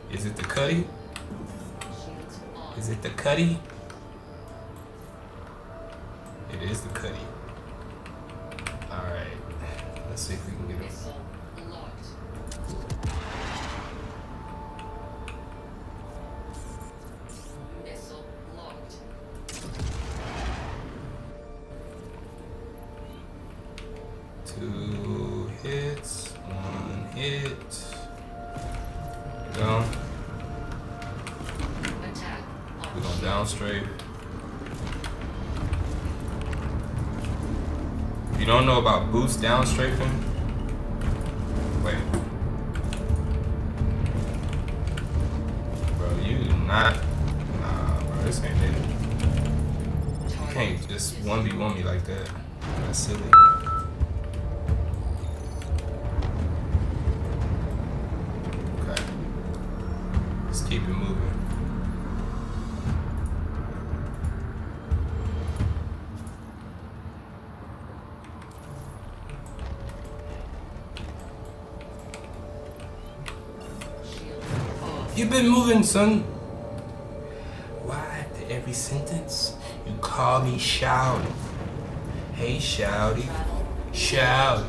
Is it the Cuddy? Shields on. Is it the Cuddy? It is the Cuddy. Alright. Let's see if we can get it. Missile locked. Missile locked. 2 hits. 1 hit. Go. Attack on We're going down straight. If you don't know about boost down strafing, wait. Bro, you do not. Nah, bro, this ain't it. You can't just 1v1 me like that. That's silly. Okay. Let's keep it moving. shields off. You've been moving, son. Why after every sentence you call me Shouty? Hey, Shouty. Travel. Shouty.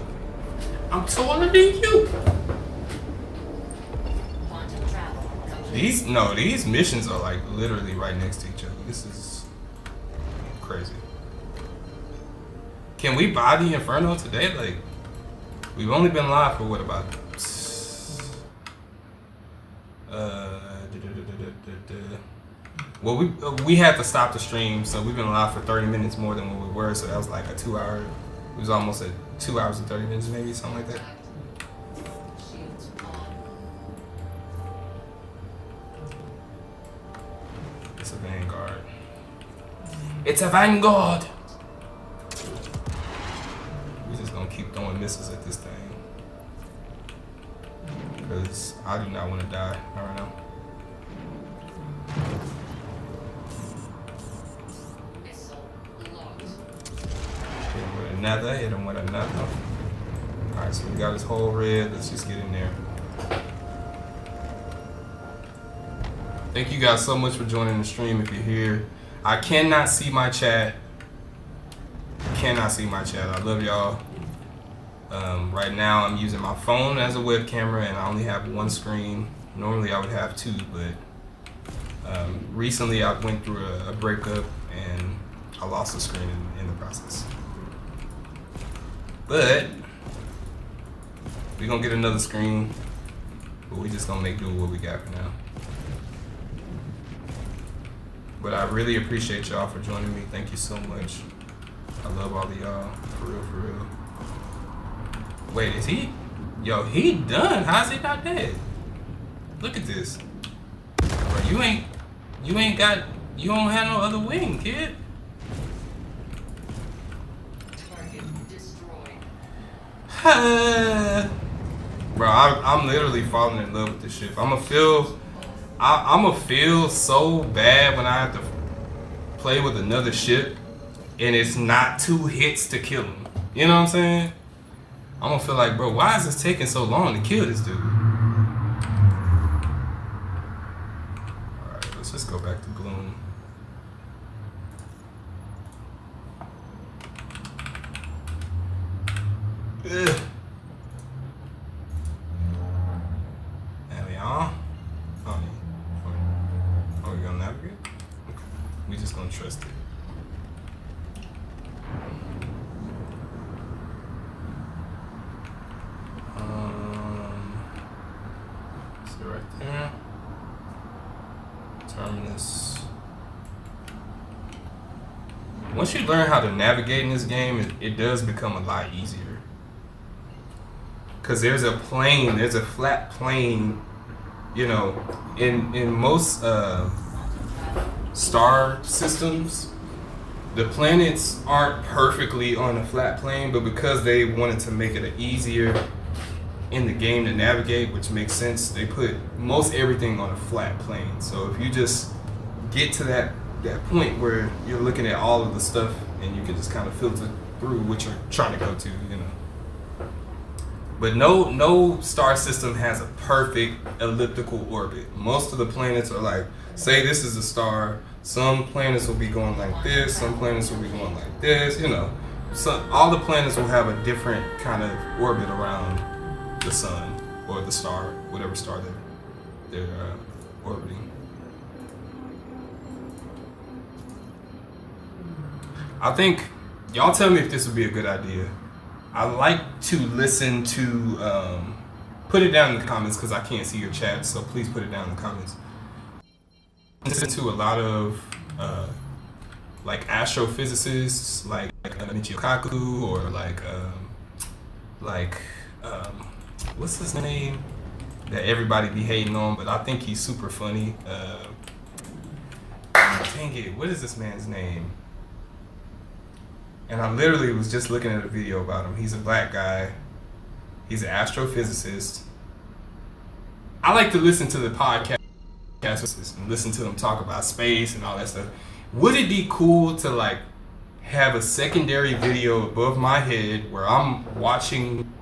I'm taller than you. Quantum travel complete. These missions are like literally right next to each other. This is crazy. Can we buy the Inferno today? Like, we've only been live for what, about well, we had to stop the stream, so we've been live for 30 minutes more than what we were, so that was like a 2 hour. It was almost at 2 hours and 30 minutes, maybe something like that. Shields on. It's a Vanguard. It's a Vanguard. to keep throwing missiles at this thing. Because I do not want to die. I don't know. Missile locked. Hit him with another, hit him with another. Alright, so we got his whole red. Let's just get in there. Thank you guys so much for joining the stream if you're here. I cannot see my chat. Cannot see my chat. I love y'all. Right now I'm using my phone as a web camera and I only have one screen. Normally I would have two, but recently I went through a breakup and I lost the screen in the process. But we're gonna get another screen, but we just gonna make do with what we got for now. But I really appreciate y'all for joining me. Thank you so much. I love all of y'all. For real, for real. Wait, is he? Yo, he done. How's he not dead? Look at this. Bro, you ain't got, you don't have no other wing, kid. Target destroyed. Bro, I'm literally falling in love with this ship. I'ma feel so bad when I have to play with another ship and it's not 2 hits to kill him. You know what I'm saying? I'm gonna feel like, bro, why is this taking so long to kill this dude? Alright, let's just go back to Gloom. Ugh. There we are. Oh, we gonna navigate? Okay. We just gonna trust it. So right there. Terminus. Once you learn how to navigate in this game, it does become a lot easier. Cause there's a plane, there's a flat plane, you know, in most star systems, the planets aren't perfectly on a flat plane, but because they wanted to make it easier in the game to navigate, which makes sense, they put most everything on a flat plane. So if you just get to that point where you're looking at all of the stuff and you can just kind of filter through what you're trying to go to, you know. But no star system has a perfect elliptical orbit. Most of the planets are like, say this is a star, some planets will be going like this, some planets will be going like this, you know. So all the planets will have a different kind of orbit around the sun or the star, whatever star they're orbiting. I think, y'all tell me if this would be a good idea. I like to listen to, put it down in the comments because I can't see your chat, so please put it down in the comments. Listen to a lot of like astrophysicists, like Michio Kaku, or like what's his name that everybody be hating on, but I think he's super funny. Dang it, what is this man's name? And I literally was just looking at a video about him. He's a black guy. He's an astrophysicist. I like to listen to the podcast and listen to them talk about space and all that stuff. Would it be cool to like have a secondary video above my head where I'm watching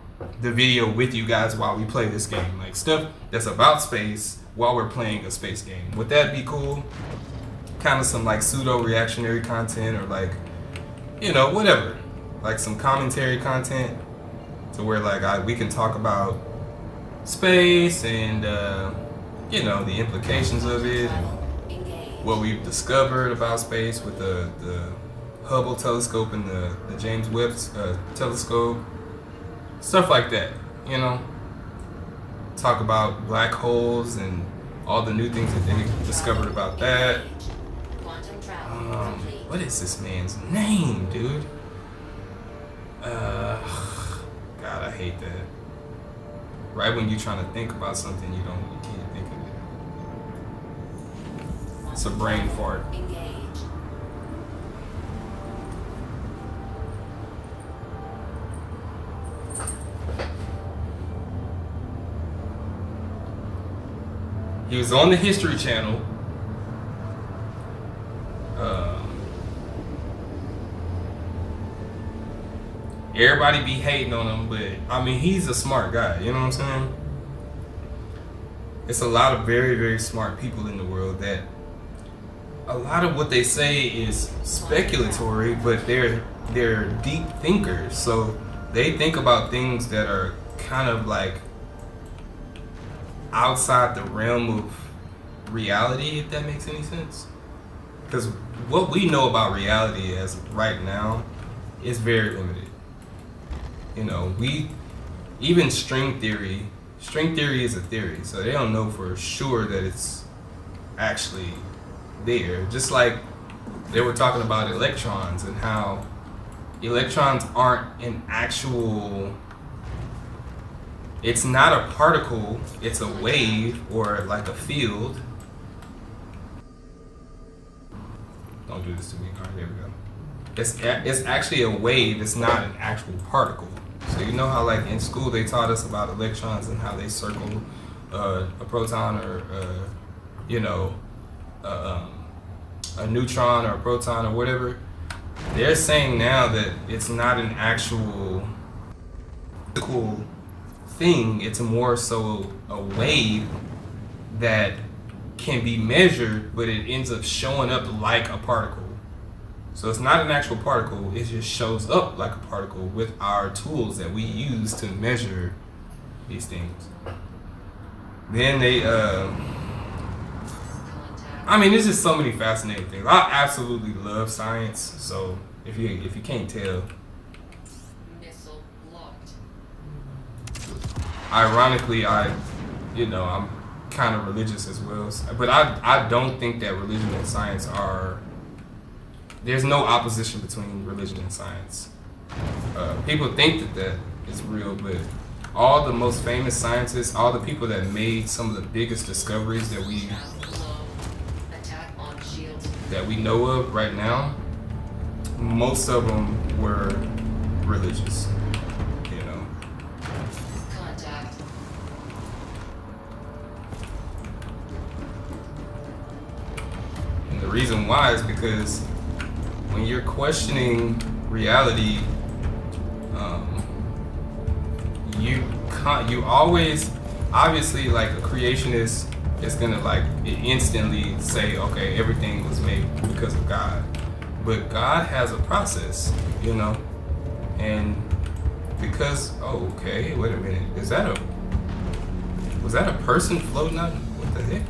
the video with you guys while we play this game? Like stuff that's about space while we're playing a space game. Would that be cool? Kind of some like pseudo reactionary content, or like, you know, whatever, like some commentary content to where like we can talk about space and you know, the implications of it, what we've discovered about space with the Hubble telescope and the James Webb telescope, stuff like that, you know. Talk about black holes and all the new things that they discovered about that. What is this man's name, dude? God, I hate that. Right when you're trying to think about something, you can't think of it. It's a brain fart. He was on the History Channel. Everybody be hating on him, but I mean, he's a smart guy. You know what I'm saying? It's a lot of very, very smart people in the world that a lot of what they say is speculatory, but they're deep thinkers. So they think about things that are kind of like outside the realm of reality, if that makes any sense. Because what we know about reality as right now is very limited. You know, even string theory is a theory, so they don't know for sure that it's actually there. Just like they were talking about electrons and how electrons aren't an actual, it's not a particle, it's a wave or like a field. Don't do this to me. All right, there we go. It's actually a wave, it's not an actual particle. So you know how like in school they taught us about electrons and how they circle a proton or a neutron or a proton or whatever. They're saying now that it's not an actual physical thing. It's more so a wave that can be measured, but it ends up showing up like a particle. So it's not an actual particle, it just shows up like a particle with our tools that we use to measure these things. Then they, I mean, there's just so many fascinating things. I absolutely love science, so if you can't tell. Missile locked. Ironically, I'm kind of religious as well, but I don't think that religion and science are. There's no opposition between religion and science. People think that is real, but all the most famous scientists, all the people that made some of the biggest discoveries that we know of right now, most of them were religious. You know. Contact. And the reason why is because when you're questioning reality, you always, obviously, like a creationist is gonna like instantly say, okay, everything was made because of God, but God has a process, you know, and because okay, wait a minute, was that a person floating out? What the heck?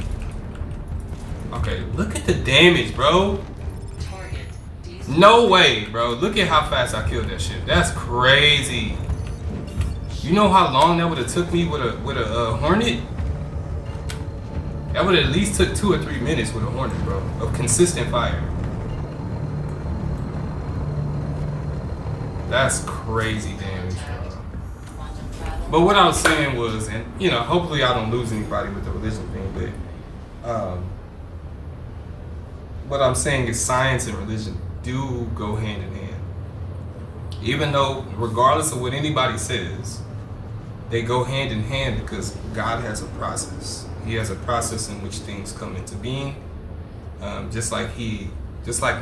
Okay, look at the damage, bro. No way, bro. Look at how fast I killed that shit. That's crazy. You know how long that would have took me with a Hornet? That would have at least took 2 or 3 minutes with a Hornet, bro, of consistent fire. That's crazy damage, bro. But what I was saying was, and you know, hopefully I don't lose anybody with the religion thing, but what I'm saying is science and religion do go hand in hand. Even though, regardless of what anybody says, they go hand in hand because God has a process. He has a process in which things come into being. Just like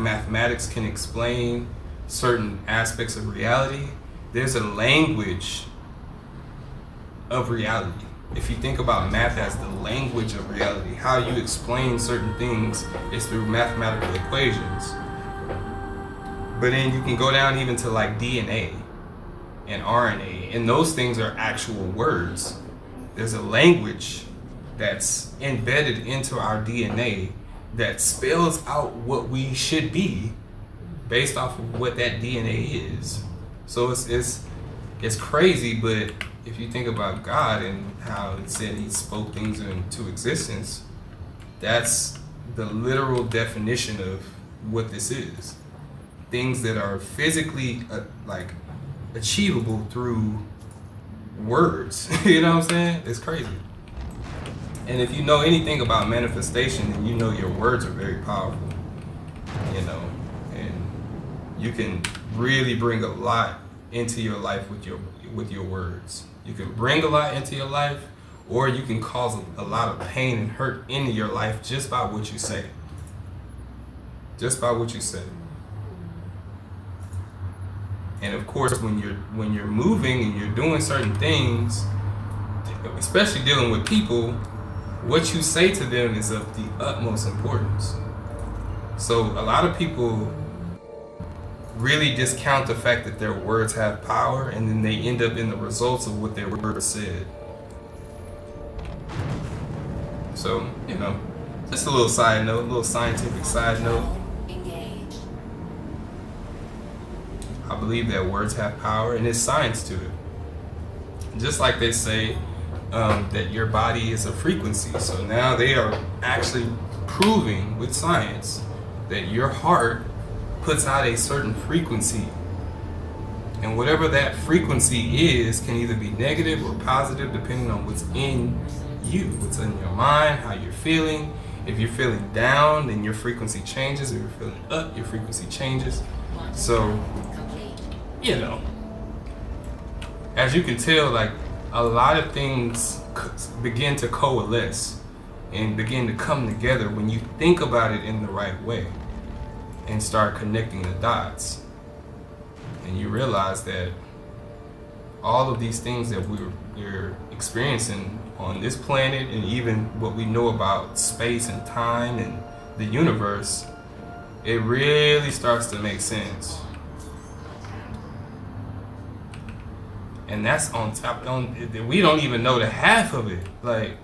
mathematics can explain certain aspects of reality, there's a language of reality. If you think about math as the language of reality, how you explain certain things is through mathematical equations. But then you can go down even to like DNA and RNA, and those things are actual words. There's a language that's embedded into our DNA that spells out what we should be based off of what that DNA is. So it's crazy, but if you think about God and how it said he spoke things into existence, that's the literal definition of what this is. Things that are physically like achievable through words. You know what I'm saying? It's crazy. And if you know anything about manifestation, then you know your words are very powerful. You know, and you can really bring a lot into your life with your words. You can bring a lot into your life, or you can cause a lot of pain and hurt into your life just by what you say. Just by what you say. And of course, when you're moving and you're doing certain things, especially dealing with people, what you say to them is of the utmost importance. So a lot of people really discount the fact that their words have power, and then they end up in the results of what their words said. So, you know, just a little side note, a little scientific side note. Engaged. I believe that words have power, and there's science to it. Just like they say that your body is a frequency. So now they are actually proving with science that your heart puts out a certain frequency. And whatever that frequency is can either be negative or positive depending on what's in you, what's in your mind, how you're feeling. If you're feeling down, then your frequency changes. If you're feeling up, your frequency changes. So, you know, as you can tell, like, a lot of things begin to coalesce and begin to come together when you think about it in the right way and start connecting the dots. And you realize that all of these things that we're experiencing on this planet, and even what we know about space and time and the universe, it really starts to make sense. And that's on top, we don't even know the half of it. Like,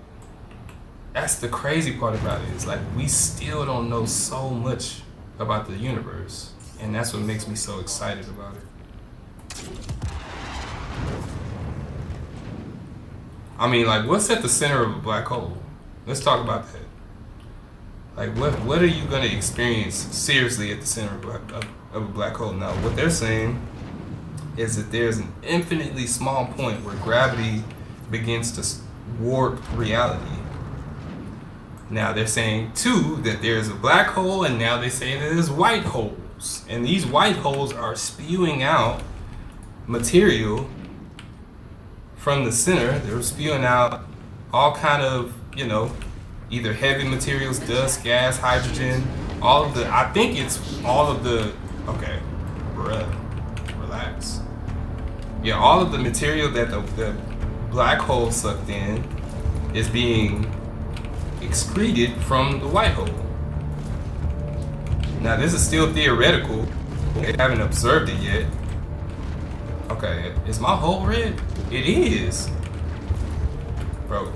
that's the crazy part about it. It's like we still don't know so much about the universe. And that's what makes me so excited about it. I mean, like, what's at the center of a black hole? Let's talk about that. Like, what are you going to experience seriously at the center of a black hole? Now, what they're saying is that there's an infinitely small point where gravity begins to warp reality. Now they're saying too that there's a black hole, and now they say that there's white holes, and these white holes are spewing out material from the center. They're spewing out all kind of, you know, either heavy materials, dust, gas, hydrogen, all of the, I think it's all of the, okay, relax. Yeah, all of the material that the black hole sucked in is being excreted from the white hole. Now this is still theoretical. They haven't observed it yet. Okay, is my hole red? It is. Bro,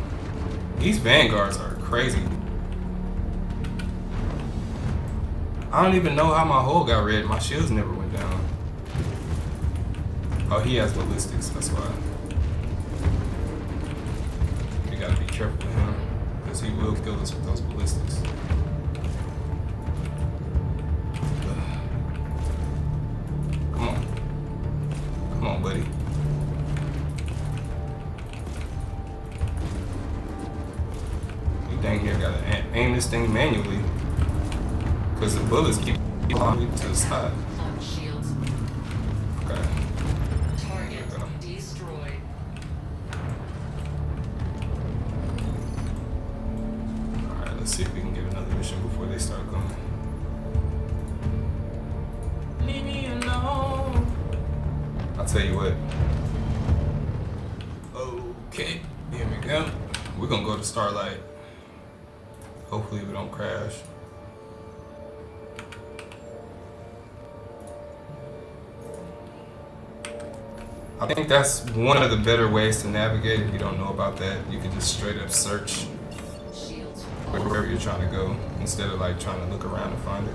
these vanguards are crazy. I don't even know how my hole got red. My shields never went down. Oh, he has ballistics, that's why. We gotta be careful with him, because he will kill us with those ballistics. Come on. Come on, buddy. You dang near gotta aim this thing manually, because the bullets keep falling to the side. Shields. Okay. Target destroyed. Alright, let's see if we can get another mission before they start coming. Leave me alone. I'll tell you what. Okay, here we go. We're gonna go to Starlight. Hopefully we don't crash. I think that's one of the better ways to navigate. If you don't know about that, you can just straight up search Shields. wherever you're trying to go instead of like trying to look around and find it.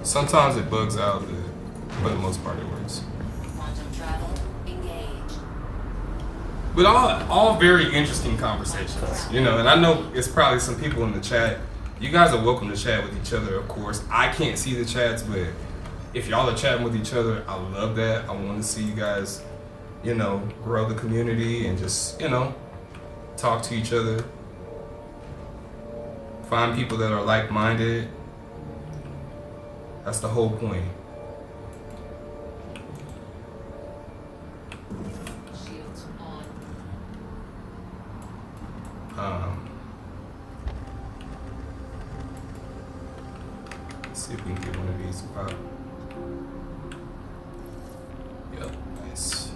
Sometimes it bugs out, but for the most part it works. Quantum travel engaged. But all very interesting conversations, you know, and I know it's probably some people in the chat. You guys are welcome to chat with each other, of course. I can't see the chats, but if y'all are chatting with each other, I love that. I want to see you guys, you know, grow the community and just, you know, talk to each other. Find people that are like-minded. That's the whole point. Shields on. gonna be easy pop. Yep, nice.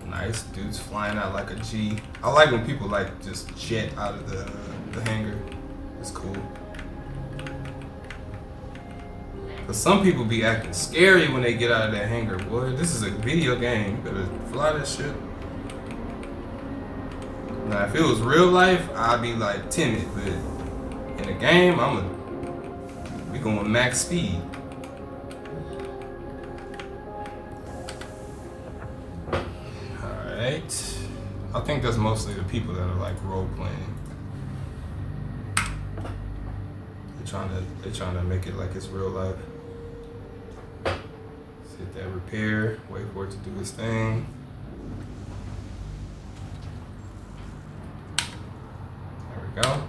Nice, dude's flying out like a G. I like when people like just jet out of the hangar. It's cool. But some people be acting scary when they get out of that hangar. Boy, this is a video game. You better fly that shit. Now, if it was real life, I'd be like timid. But in the game, we going max speed. Alright. I think that's mostly the people that are like role playing. They're trying to make it like it's real life. Let's hit that repair, wait for it to do its thing. There we go.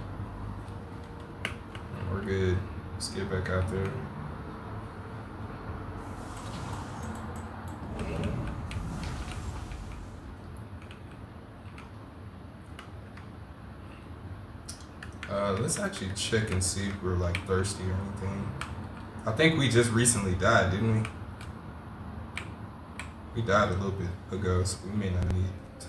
And we're good. Let's get back out there. Let's actually check and see if we're like thirsty or anything. I think we just recently died, didn't we? We died a little bit ago, so we may not need to.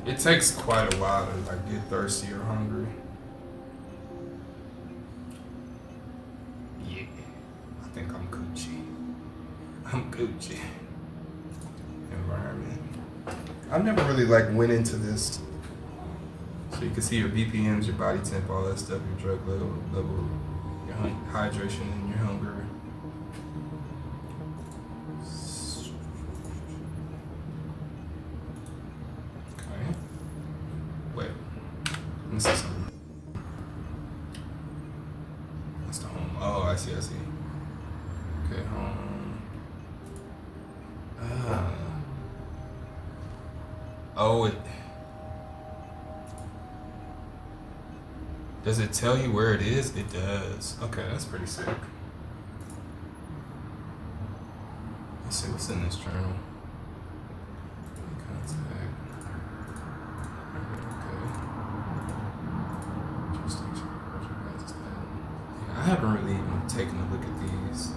It takes quite a while to like get thirsty or hungry. Yeah, I think I'm Gucci. I'm Gucci. Environment. I've never really like went into this. So you can see your BPMs, your body temp, all that stuff, your drug level, your hydration and your hunger. Okay. Wait. Let me see something. That's the home. Oh, I see. Okay, home. Oh, does it tell you where it is? It does. Okay, that's pretty sick. Let's see what's in this journal. Contact. Okay. Yeah, I haven't really even taken a look at these.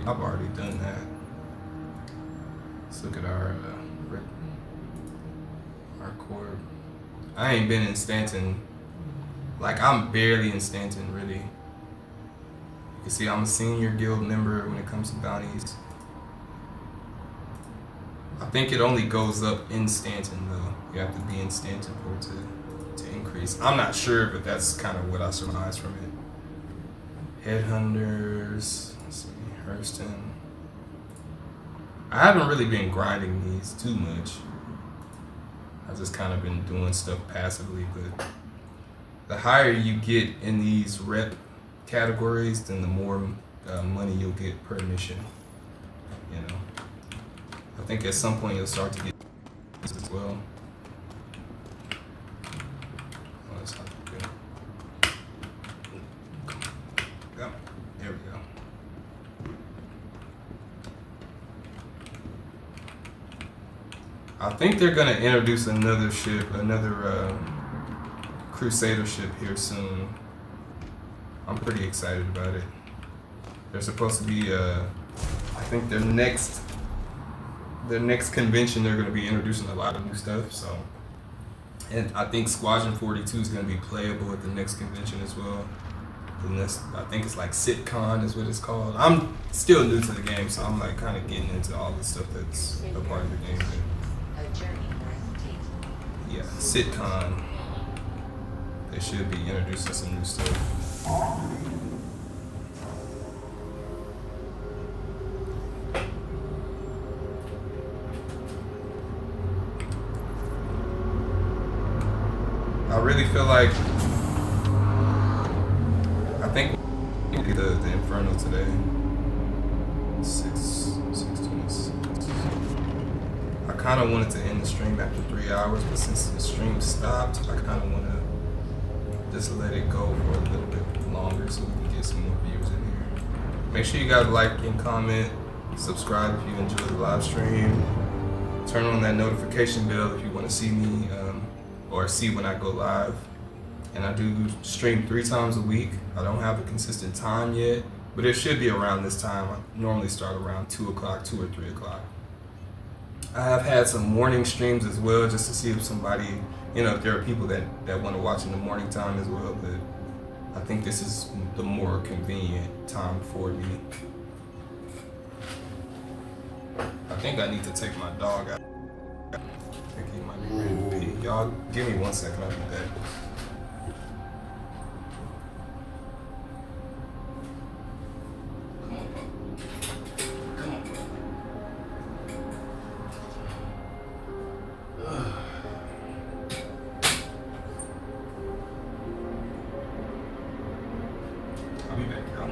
I've already done that. Let's look at our core. I ain't been in Stanton. Like, I'm barely in Stanton, really. You can see I'm a senior guild member when it comes to bounties. I think it only goes up in Stanton, though. You have to be in Stanton for it to increase. I'm not sure, but that's kind of what I surmise from it. Headhunters. Let's see. Hurston. I haven't really been grinding these too much. I've just kind of been doing stuff passively, but the higher you get in these rep categories, then the more money you'll get per mission. You know, I think at some point you'll start to get this as well. Oh, that's not good. Go. There we go. I think they're gonna introduce another ship, another Crusader ship here soon. I'm pretty excited about it. They're supposed to be, I think their next convention they're gonna be introducing a lot of new stuff. So, and I think Squadron 42 is gonna be playable at the next convention as well. I think it's like SitCon is what it's called. I'm still new to the game, so I'm like kind of getting into all the stuff that's a part of the game. Yeah, SitCon. They should be introducing some new stuff. I really feel like I think we'll do the Inferno today. 6:26. I kind of wanted to end the stream after 3 hours, but since the stream stopped, I kind of want to just let it go for a little bit longer so we can get some more viewers in here. Make sure you guys like and comment, subscribe if you enjoy the live stream, turn on that notification bell if you want to see me or see when I go live. And I do stream 3 times a week. I don't have a consistent time yet, but it should be around this time. I normally start around 2 o'clock, 2 or 3 o'clock. I have had some morning streams as well, just to see if somebody, if there are people that want to watch in the morning time as well, but I think this is the more convenient time for me. I think I need to take my dog out. I think he might be ready to pee. Y'all, give me 1 second, I'll be back. I'll be back, y'all.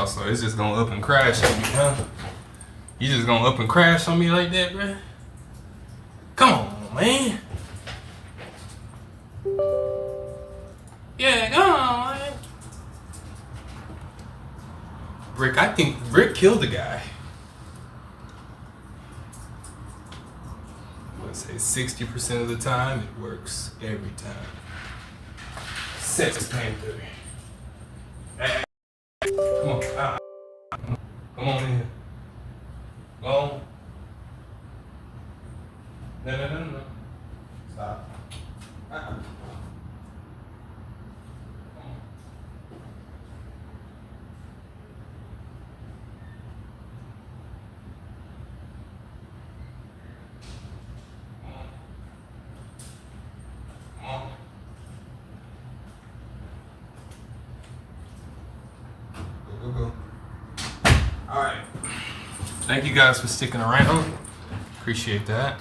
so it's just gonna up and crash on me, huh? You just gonna up and crash on me like that, bruh? Come on, man. Yeah, come on, man. I think Brick killed the guy. Let's say 60% of the time, it works every time. Sex Panther. Hey, come on. Come on in here. Go on. No. Stop. Go. Alright. Thank you guys for sticking around. Appreciate that.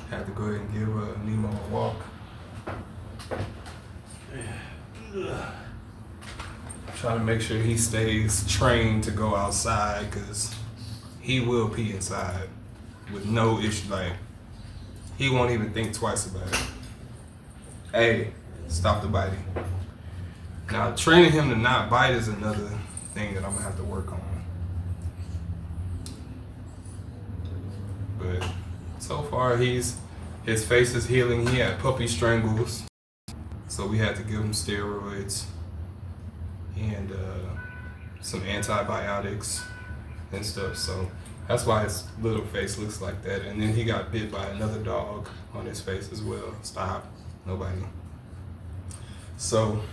Had to go ahead and give Nemo a walk. Trying to make sure he stays trained to go outside because he will pee inside with no issue. Like, he won't even think twice about it. Hey, stop the biting. Now, training him to not bite is another thing that I'm gonna have to work on. But so far, his face is healing. He had puppy strangles, so we had to give him steroids and some antibiotics and stuff. So that's why his little face looks like that. And then he got bit by another dog on his face as well. Stop, nobody. So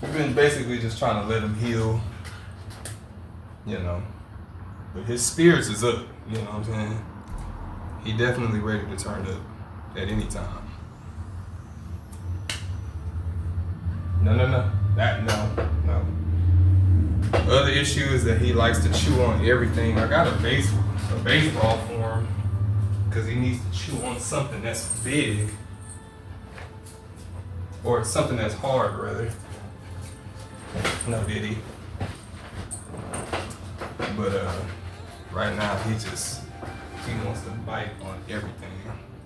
we've been basically just trying to let him heal, you know. But his spirits is up, you know what I'm saying? He definitely ready to turn up at any time. No. No. The other issue is that he likes to chew on everything. I got a baseball for him because he needs to chew on something that's big or something that's hard, rather. No, did he? But right now he wants to bite on everything,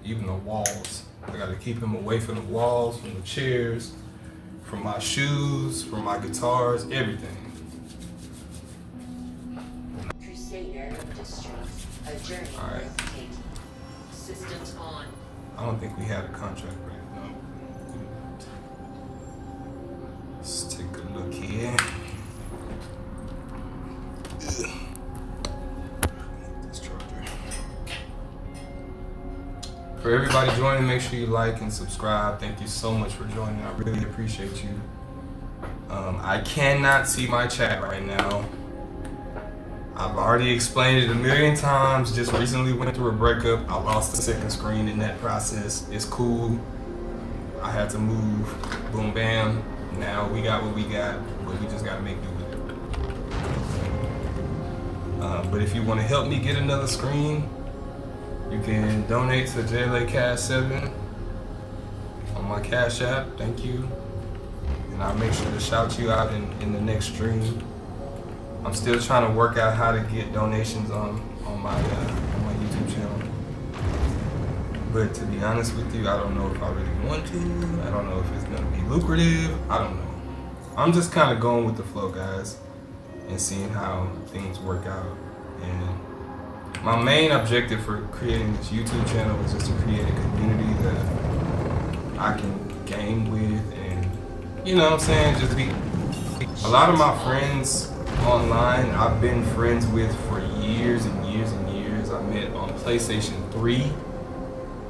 even the walls. I gotta keep him away from the walls, from the chairs, from my shoes, from my guitars, everything. Crusader Industries. A journey worth taking. Systems on. I don't think we had a contract right now. Let's take a look here. This charger. For everybody joining, make sure you like and subscribe. Thank you so much for joining. I really appreciate you. I cannot see my chat right now. I've already explained it a million times. Just recently went through a breakup. I lost the second screen in that process. It's cool. I had to move. Boom, bam. Now we got what we got, but we just gotta make do with it. But if you want to help me get another screen, you can donate to JLAMusiq on my Cash App. Thank you. And I'll make sure to shout you out in the next stream. I'm still trying to work out how to get donations on my YouTube channel. But to be honest with you, I don't know if I really want to. I don't know if it's gonna be lucrative. I don't know. I'm just kind of going with the flow, guys, and seeing how things work out. And my main objective for creating this YouTube channel is just to create a community that I can game with, and you know what I'm saying, just be. A lot of my friends online I've been friends with for years and years and years. I met on PlayStation 3,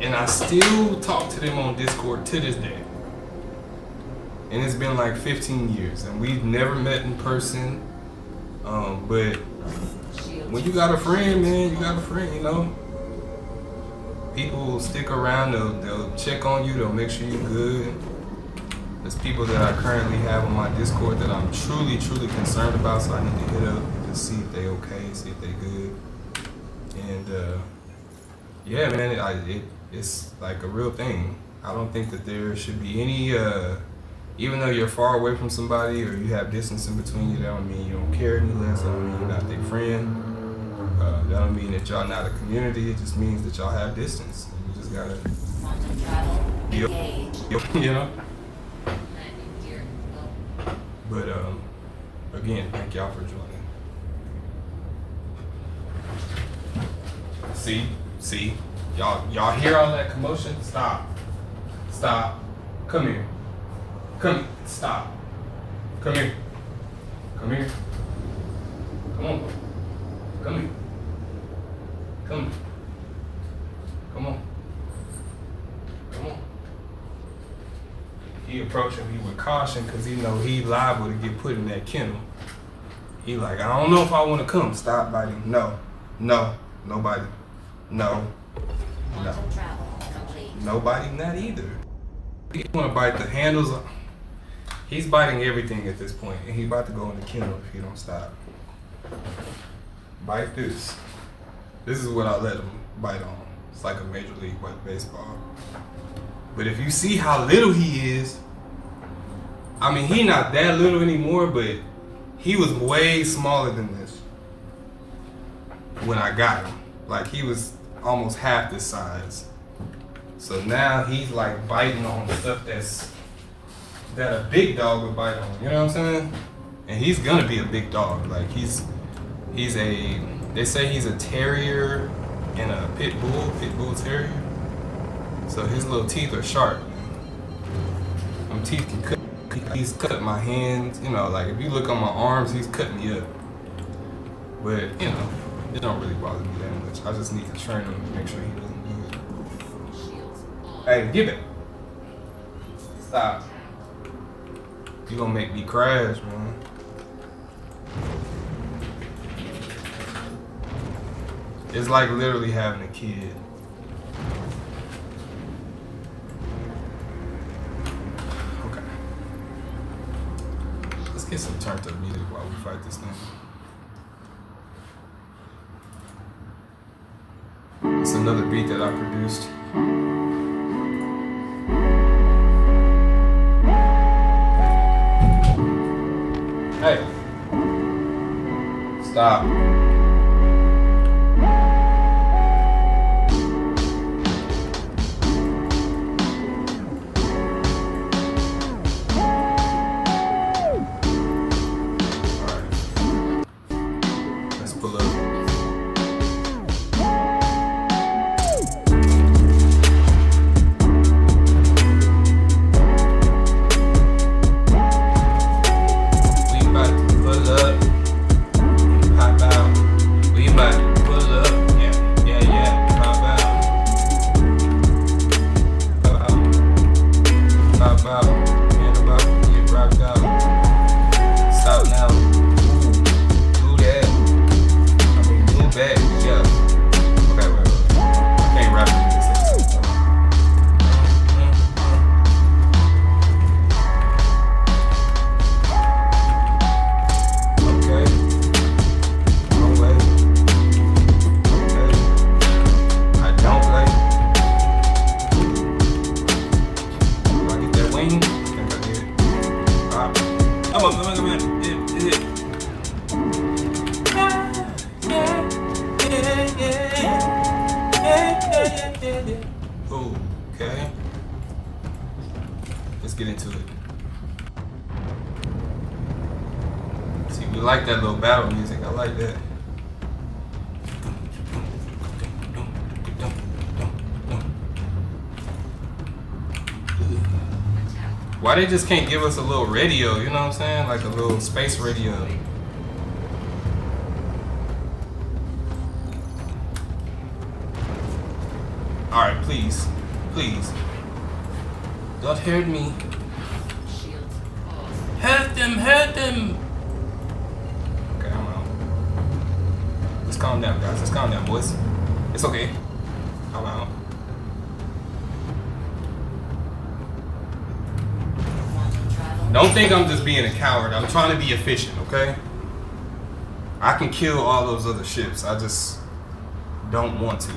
and I still talk to them on Discord to this day. And it's been like 15 years, and we've never met in person. But when you got a friend, man, you got a friend, you know. People will stick around, they'll check on you, they'll make sure you're good. There's people that I currently have on my Discord that I'm truly, truly concerned about, so I need to hit up and just see if they okay, see if they good. And yeah, man, it's like a real thing. I don't think that there should be any Even though you're far away from somebody or you have distance in between you, that don't mean you don't care any less. That don't mean you're not their friend. That don't mean that y'all not a community. It just means that y'all have distance. You just gotta, Quantum travel engaged. you know. Landing gear go. But again, thank y'all for joining. See, y'all hear all that commotion? Stop. Come here. Stop. Come here. Come on. Come here. Come on. He approaching me with caution because he know he liable to get put in that kennel. He like, I don't know if I want to come. Stop biting. No, nobody. No. Quantum travel complete. Nobody, not either. He want to bite the handles. He's biting everything at this point, and he about to go in the kennel if he don't stop. Bite this. This is what I let him bite on. It's like a Major League Baseball. But if you see how little he is, I mean, he not that little anymore, but he was way smaller than this when I got him. Like, he was almost half this size. So now he's like biting on stuff that a big dog would bite on. You know what I'm saying? And he's gonna be a big dog. Like, they say he's a terrier and a pit bull terrier. So his little teeth are sharp. Them teeth can cut. He's cut my hands. You know, like if you look on my arms, he's cutting me up. But you know, it don't really bother me that much. I just need to train him to make sure he doesn't do it. Shields on. Hey, give it. Stop. You gonna make me crash, man. It's like literally having a kid. Okay. Let's get some turned up music while we fight this thing. It's another beat that I produced. Hey. Stop. Okay. Let's get into it. See, we like that little battle music. I like that. Why they just can't give us a little radio, you know what I'm saying? Like a little space radio. Alright, please. Please. Don't hurt me. Shields pause. Hurt them! Okay, I'm out. Let's calm down, guys. Let's calm down, boys. It's okay. I'm out. Quantum travel. Don't think I'm just being a coward. I'm trying to be efficient, okay? I can kill all those other ships. I just don't want to.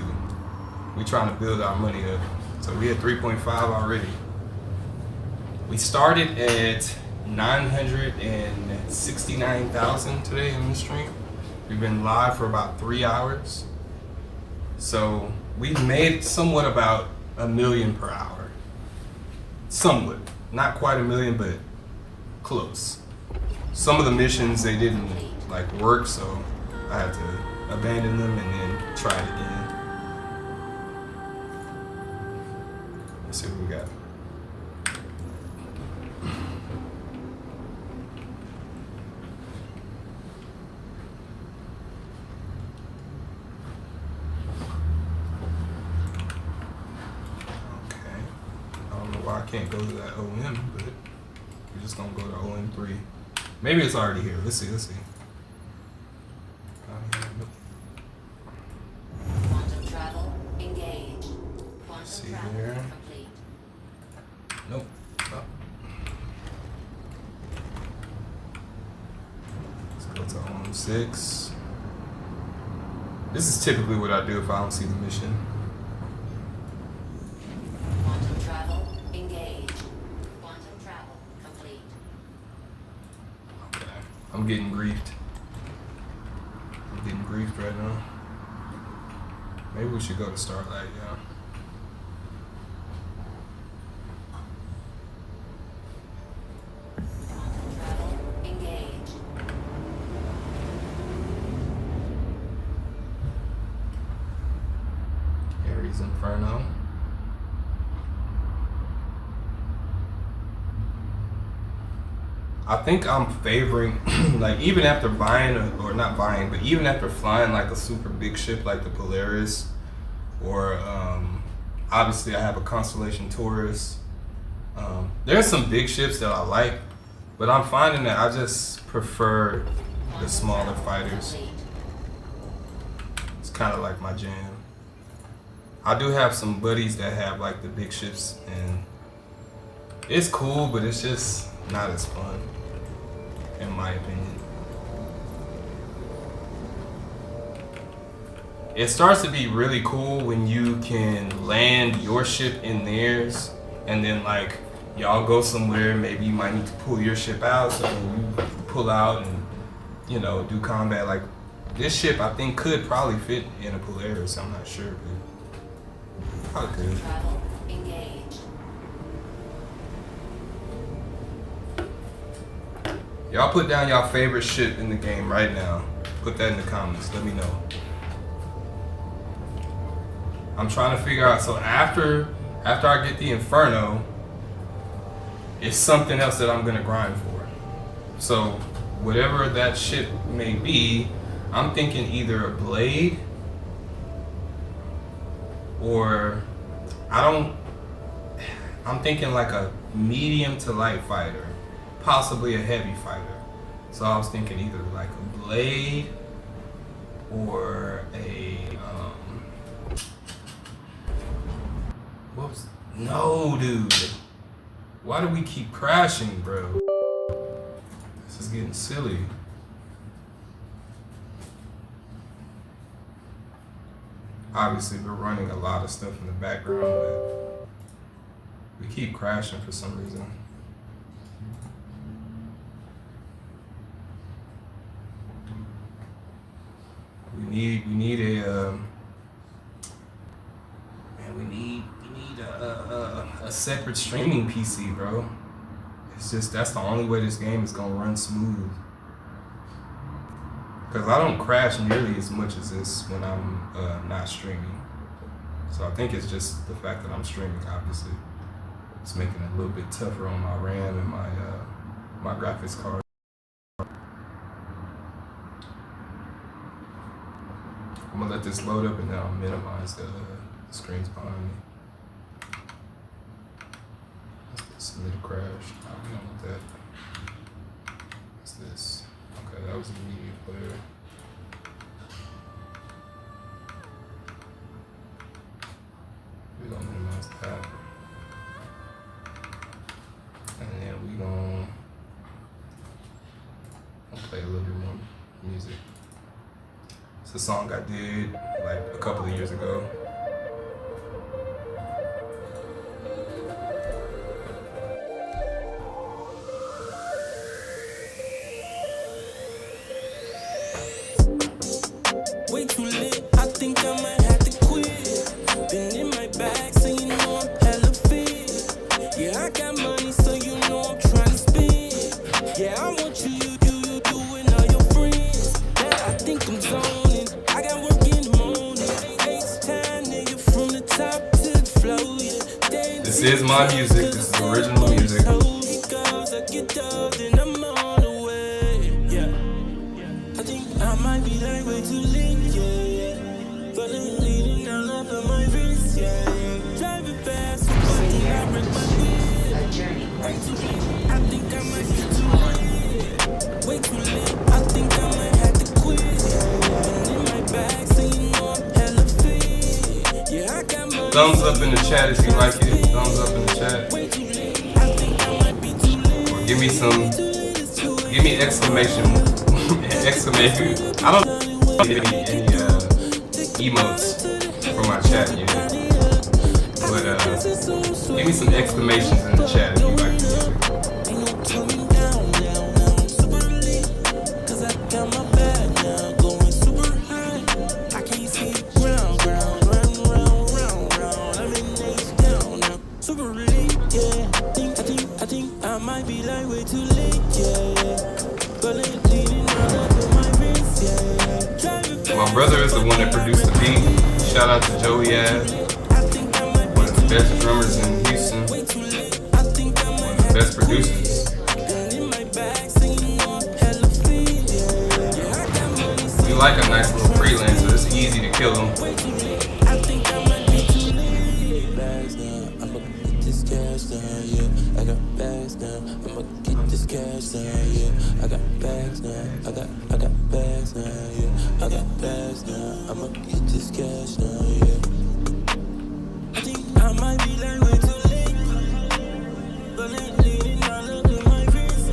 We trying to build our money up. So we at 3.5 already. We started at 969,000 today in the stream. We've been live for about 3 hours. So we've made somewhat about 1 million per hour. Somewhat. Not quite 1 million, but close. Some of the missions, they didn't like work, so I had to abandon them and then try it again. Let's see what we got. I can't go to that OM, but we're just gonna go to OM3. Maybe it's already here. Let's see. Quantum travel engaged. Quantum See travel here. complete. Nope. Oh. Let's go to OM6. This is typically what I do if I don't see the mission. Quantum travel engaged. Quantum travel complete. Okay. I'm getting griefed. Right now. Maybe we should go to Starlight, yeah. Quantum travel engaged. Ares Inferno. I think I'm favoring, like, even after buying, or not buying, but even after flying like a super big ship like the Polaris, or obviously I have a Constellation Taurus. There's some big ships that I like, but I'm finding that I just prefer the smaller fighters. It's kind of like my jam. I do have some buddies that have like the big ships, and it's cool, but it's just not as fun, in my opinion. It starts to be really cool when you can land your ship in theirs, and then like y'all go somewhere, maybe you might need to pull your ship out, so you pull out and, you know, do combat. Like this ship I think could probably fit in a Polaris, I'm not sure, but probably could. Travel engaged. Y'all put down y'all favorite ship in the game right now. Put that in the comments. Let me know. I'm trying to figure out. So after I get the Inferno, it's something else that I'm gonna grind for. So whatever that ship may be, I'm thinking either a Blade or I'm thinking like a medium to light fighter. Possibly a heavy fighter. So I was thinking either like a Blade or a no, dude. Why do we keep crashing, bro? This is getting silly. Obviously we're running a lot of stuff in the background, but we keep crashing for some reason. We need a separate streaming PC, bro. It's just, that's the only way this game is gonna run smooth. Cause I don't crash nearly as much as this when I'm not streaming. So I think it's just the fact that I'm streaming, obviously. It's making it a little bit tougher on my RAM and my graphics card. I'm gonna let this load up and then I'll minimize the screens behind me. Submit a crash. Oh, we don't want that. What's this? Okay, that was a media player. We're gonna minimize that. And then we're gonna play a little bit more music. It's a song I did like a couple of years ago. way too lit. I think I might have to quit. Been in my bag, so you know I'm hella fit. Yeah, I got money, so you know I'm tryna spend. Yeah, I want you and all your friends. Yeah, I think I'm zoning. I got work in the morning. H-time, nigga, from the top to the floor, yeah. This is my music. This is original music. I get done, then I'm on the way. Yeah. I think I might be like way too late, yeah. But I'm leaning all up on my wrist, yeah. Driving fast, so fucking I break my wheel. A journey point taken. I think I might be too late. Way too late. I think I might have to quit. Been in my bag, so you know I'm hella fit. Yeah, I got money. Thumbs up in the chat if you like it. Thumbs up in the chat. Way too late. I think I might be too late. Or give me exclamation, exclamation. I don't get any emotes from my chat yet. But give me some exclamations in the chat if you like the music. Ain't no turning down, super lit. 'Cause I got my bag now, going super high. I can't see the ground, round. I'm in H-down now, super lit, yeah. I think I might be like way too late, yeah. But leaning all up in my wrist, yeah. Driving fast. My brother is the one that produced the beat. Shout out to Joey Ad, I think I might one of the best drummers in Houston, be too late. I think I might one of the best producers. been in my bag, so you know I'm hella fit, yeah. I got money, so If you like a nice little freelancer, it's easy to kill him. I think I might be too late. Bags now, I'ma get this cash down, yeah. I got bags now, I'ma get this cash down, yeah. I got bags now, I got bags now, yeah. I got bags now, I'ma get this cash now, yeah. I think I might be like way too late, but leaning all up in my wrist.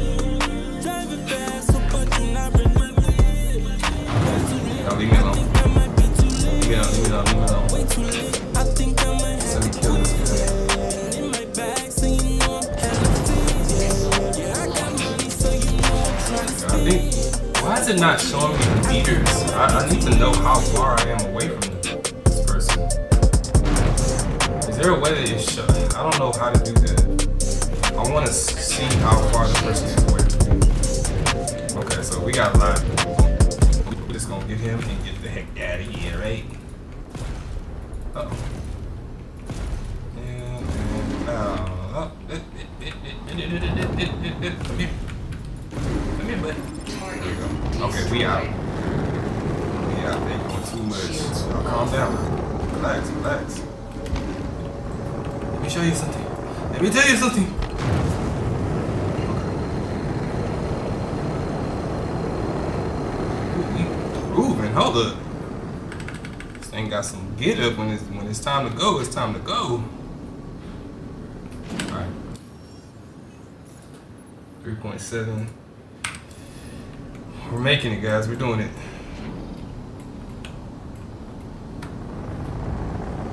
Driving fast, so fucking I break my wheel. Now leave me alone. I might be too late. Leave me alone. Way too late. I think I might Let me kill this guy. have in my bag, so you know I'm hella fit. Yeah, I got money, so you know I'm tryna I spend. think, why is it not showing me the meters? I need to know how far I am away from this person. Is there a way that it shows? I don't know how to do that. I want to see how far the person is away from me. Okay, so we got live. We're just gonna get him and get the heck out of here, right? Uh-oh. Come here. Come here, bud. There you go. Okay, we out. We out. They going too much. Now, calm down. Relax. Let me show you something. Let me tell you something. Moving. Hold up. This thing got some get up when it's time to go. It's time to go. All right. 3.7. We're making it, guys. We're doing it.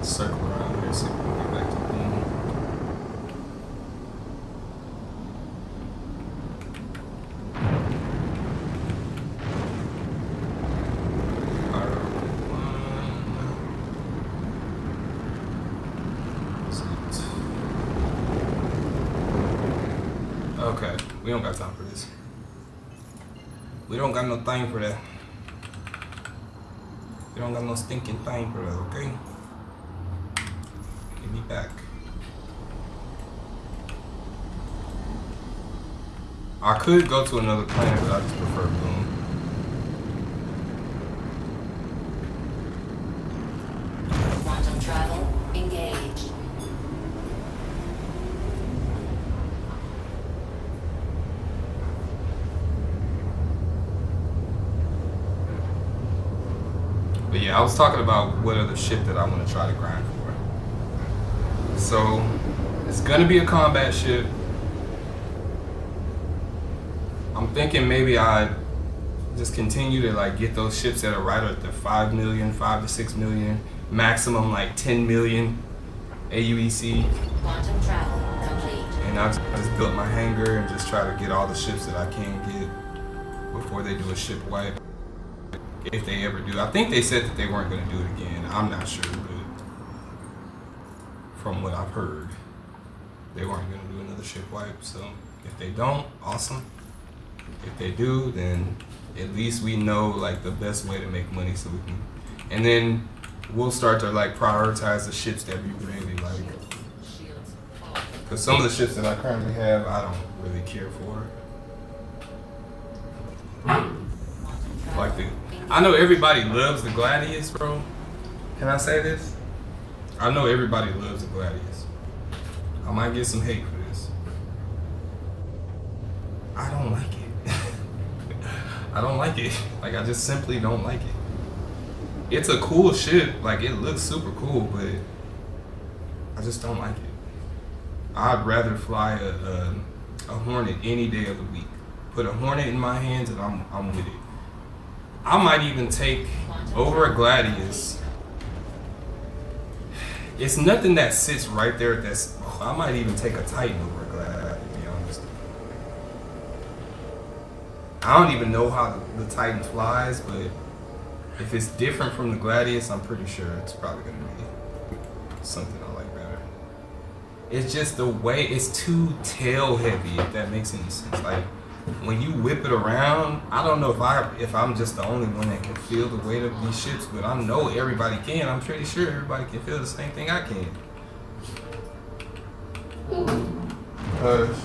Circle around here so we can get back to the boom. Okay, we don't got time for this. We don't got no time for that. We don't got no stinking time for that, okay? Give me back. I could go to another planet, but I just prefer Boom. Quantum travel engaged. But yeah, I was talking about what other shit that I want to try to grind for. So, it's gonna be a combat ship. I'm thinking maybe I just continue to like get those ships that are right at the 5 million, 5 to 6 million, maximum like 10 million AUEC. Quantum travel complete. And I just built my hangar and just try to get all the ships that I can get before they do a ship wipe. if they ever do. I think they said that they weren't going to do it again. I'm not sure, but from what I've heard, they weren't going to do another ship wipe. So if they don't, awesome. If they do, then at least we know like the best way to make money, so we can, and then we'll start to like prioritize the ships that we really like. Because some of the ships that I currently have, I don't really care for. Like I know everybody loves the Gladius, bro. Can I say this? I know everybody loves the Gladius. I might get some hate for this. I don't like it. I don't like it. Like, I just simply don't like it. It's a cool ship. Like, it looks super cool, but I just don't like it. I'd rather fly a Hornet any day of the week. Put a Hornet in my hands and I'm with it. I might even take over a Gladius. It's nothing that sits right there that's, I might even take a Titan over a Gladius, to be honest. I don't even know how the Titan flies, but if it's different from the Gladius, I'm pretty sure it's probably gonna be something I like better. It's just the way, it's too tail heavy, if that makes any sense. Like, when you whip it around, I don't know if I'm just the only one that can feel the weight of these ships, but I know everybody can. I'm pretty sure everybody can feel the same thing I can. Hush.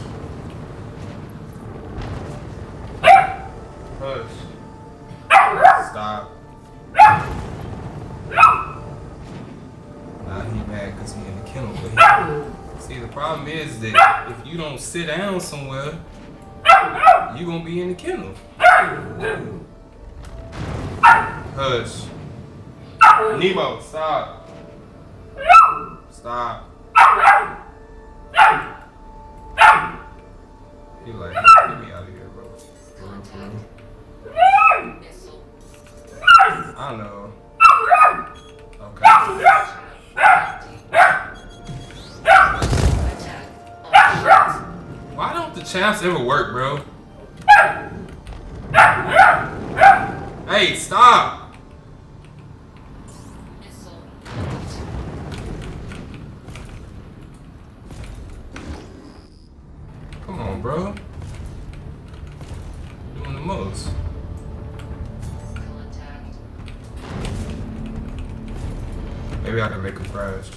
Hush. Stop. Nah, he mad because he in the kennel, but see, the problem is that if you don't sit down somewhere, you gonna be in the kennel. Hush. Nemo, stop. Stop. He like, get me out of here, bro. I know. Okay. Why don't the champs ever work, bro? Hey, stop! Come on, bro. You're doing the most. Maybe I can make him crash.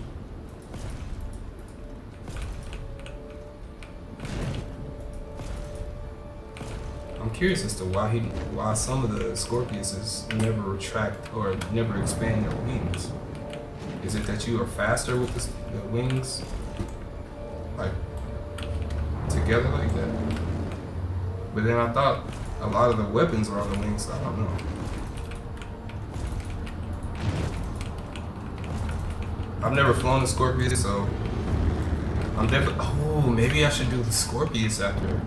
I'm curious as to why some of the Scorpiuses never retract or never expand their wings. Is it that you are faster with the wings, like together like that? But then I thought a lot of the weapons are on the wings, so I don't know. I've never flown a Scorpius, so I'm definitely. Oh, maybe I should do the Scorpius after.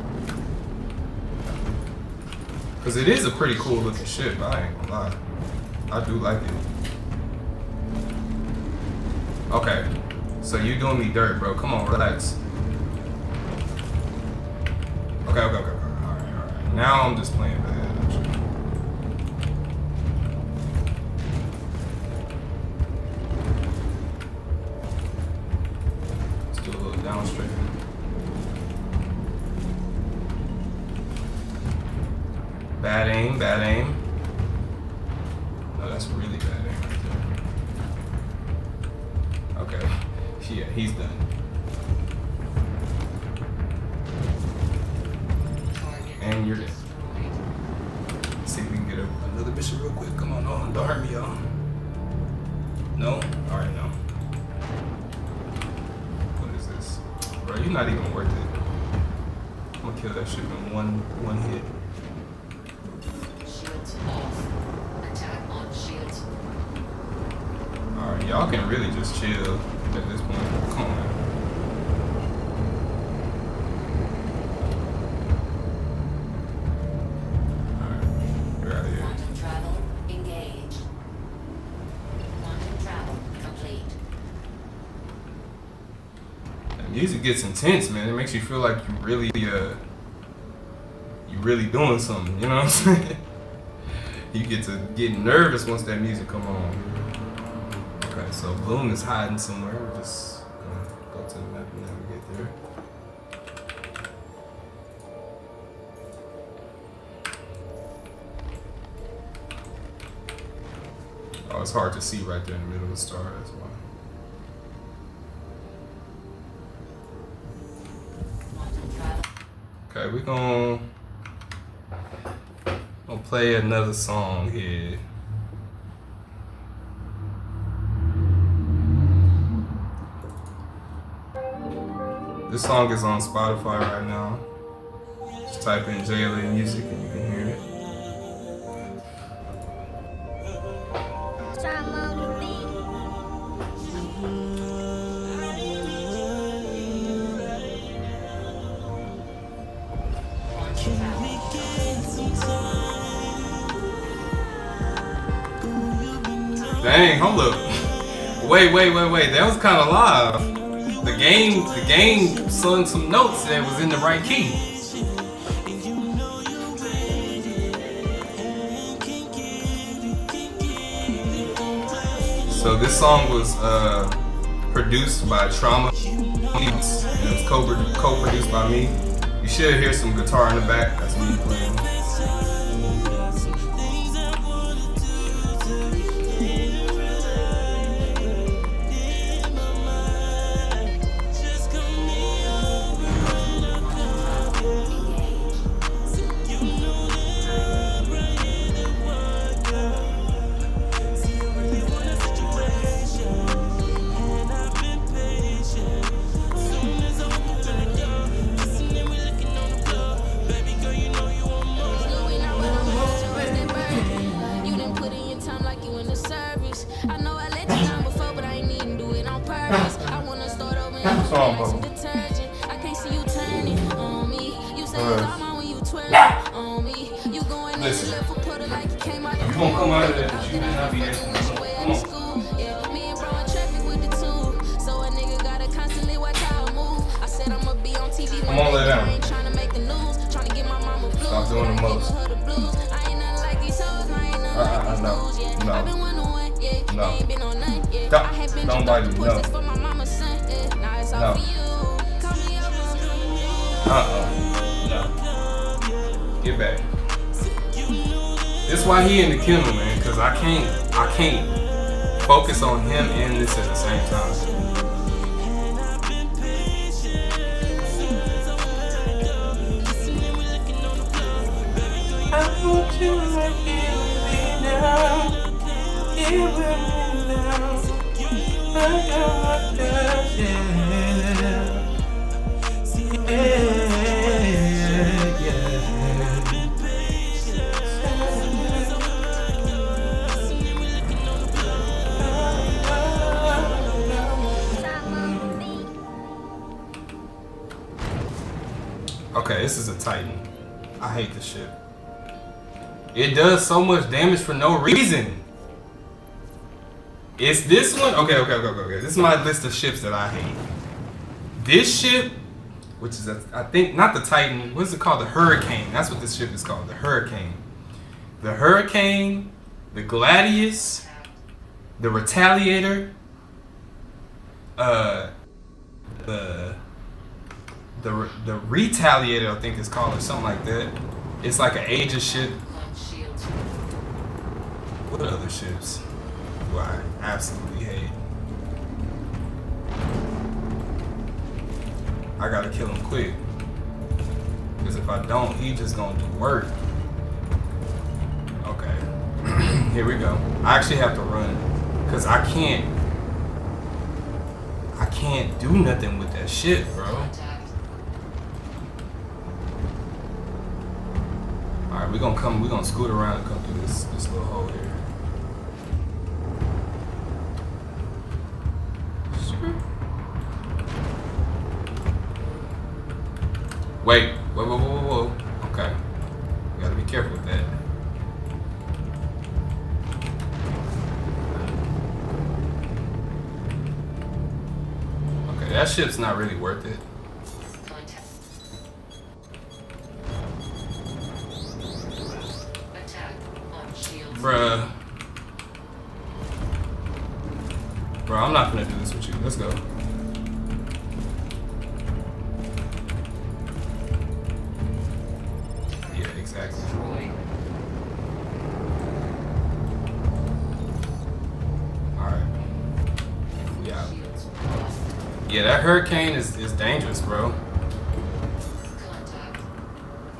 Because it is a pretty cool looking ship, I ain't gonna lie. I do like it. Okay, so you doing me dirt, bro. Come on, relax. Okay. Alright. Now I'm just playing bad, actually. Let's do a little downstream. Bad aim. No, that's really bad aim right there. Okay. Yeah, he's done. And you're dead. Let's see if we can get another mission real quick. Come on, no, don't hurt me, y'all. No? Alright, no. What is this? Bro, you're not even worth it. I'm gonna kill that ship in one hit. Alright, y'all can really just chill at this point. Come on, man. Alright, we're out of here. Quantum travel engaged. Quantum travel complete. That music gets intense, man. It makes you feel like you really doing something, you know what I'm saying? You get to get nervous once that music come on. Okay, so Bloom is hiding somewhere. We're just gonna go to the map and navigate there. Oh, it's hard to see right there in the middle of the star, that's why. Okay, we're gonna play another song here. This song is on Spotify right now. Just type in JLAMusiq and you can hear it. Dang, hold up. Wait. That was kind of live. The game sung some notes that was in the right key. So this song was produced by Trauma, and it was co-produced by me. You should hear some guitar in the back. That's me playing. Listen, you gonna come out of there, but you may not be able to. Come on, lay down. Stop doing the most. No. Don't bite me, no. No. Get back. This is why he in the kennel, man, cause I can't focus on him and this at the same time. I want you like here with me now. Here with me now. I got my girl, Okay, this is a Titan. I hate this shit. It does so much damage for no reason. It's this one. Okay. This is my list of ships that I hate. This ship, which is I think not the Titan. What's it called? The Hurricane. That's what this ship is called. The Hurricane. The Hurricane, the Gladius, the Retaliator, the Retaliator, I think it's called, or something like that. It's like an Aegis ship. What other ships do I absolutely hate? I gotta kill him quick, because if I don't, he just gonna do work. Okay, here we go. I actually have to run, because I can't do nothing with that shit, bro. Alright, we're gonna scoot around and come through this little hole here. Wait, whoa. Okay. You gotta be careful with that. Okay, that ship's not really worth it. Attack on shield. Bruh. Bro, I'm not gonna do this with you. Let's go. Yeah, exactly. Alright. We out. Yeah, that hurricane is dangerous, bro.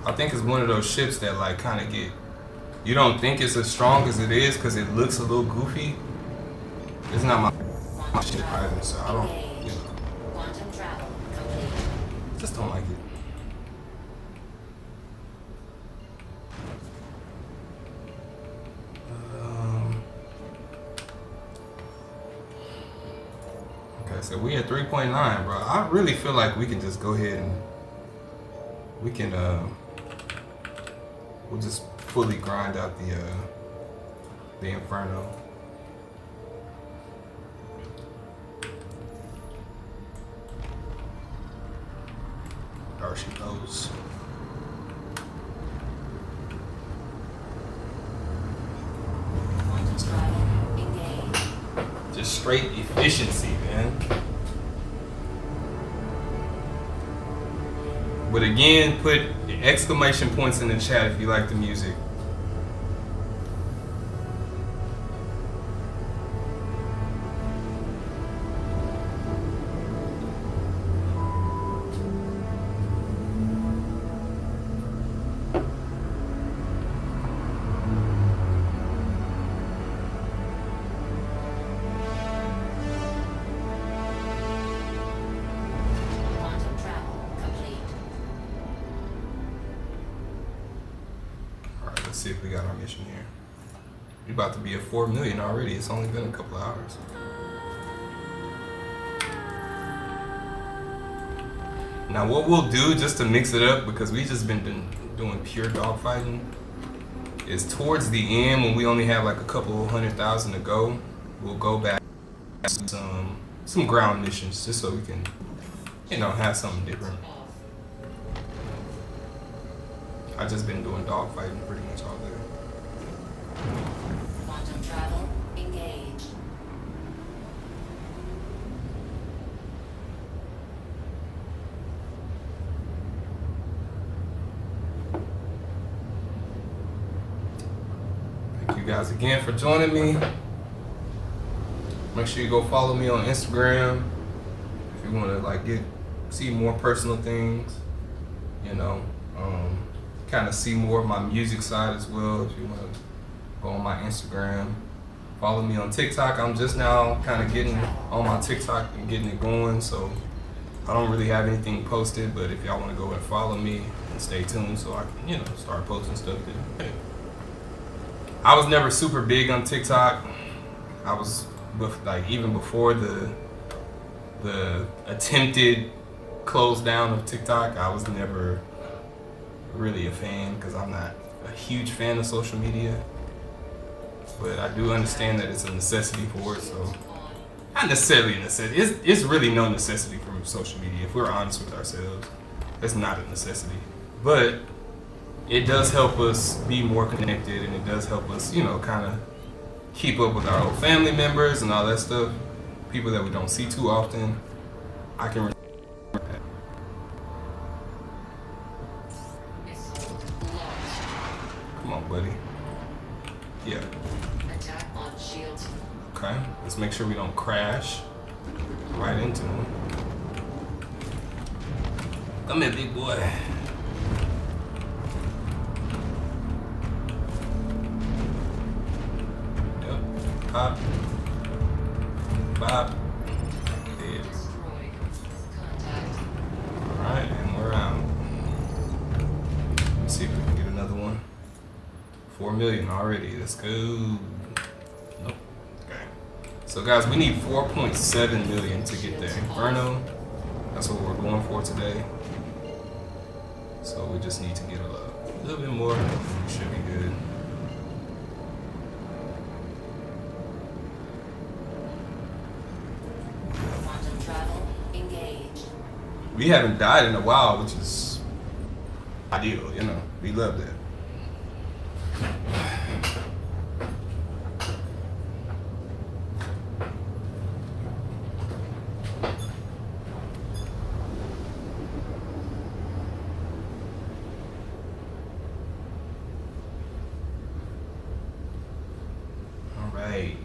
I think it's one of those ships that like kind of get, you don't think it's as strong as it is because it looks a little goofy. It's not my shit either, so I don't, you know. Quantum travel complete. Just don't like it. Okay, so we at 3.9, bro. I really feel like we can just go ahead and we can we'll just fully grind out the Inferno. There she goes. Quantum travel engaged. Just straight efficiency, man. But again, put exclamation points in the chat if you like the music. Quantum travel complete. All right, let's see if we got our mission here. We about to be at 4 million already. It's only been a couple of hours. Now what we'll do just to mix it up, because we just been doing pure dogfighting, is towards the end when we only have like a couple 100,000 to go, we'll go back to some ground missions just so we can, you know, have something different. I just been doing dogfighting pretty much all day. Quantum travel engaged. Thank you guys again for joining me. Make sure you go follow me on Instagram if you want to like see more personal things, you know, kind of see more of my music side as well. If you want to go on my Instagram, follow me on TikTok. I'm just now kind of getting on my TikTok and getting it going, so I don't really have anything posted, but if y'all want to go and follow me and stay tuned so I can, you know, start posting stuff, then hey. I was never super big on TikTok. I was like even before the attempted close down of TikTok, I was never really a fan because I'm not a huge fan of social media. But I do understand that it's a necessity for it, so not necessarily a necessity. It's really no necessity for social media. If we're honest with ourselves, it's not a necessity. But it does help us be more connected, and it does help us, you know, kind of keep up with our old family members and all that stuff. People that we don't see too often. I can. Come on, buddy. Yeah. Attack on shields. Okay. Let's make sure we don't crash right into him. Come here, big boy. Pop. Pop. Dead. Destroyed. Contact. Alright, and we're out. Let's see if we can get another one. 4 million already. Let's go. Nope. Okay. So guys, we need 4.7 million to get the Inferno. That's what we're going for today. So we just need to get a little bit more. We should be good. Quantum travel engaged. We haven't died in a while, which is ideal, you know. We love that. Alright.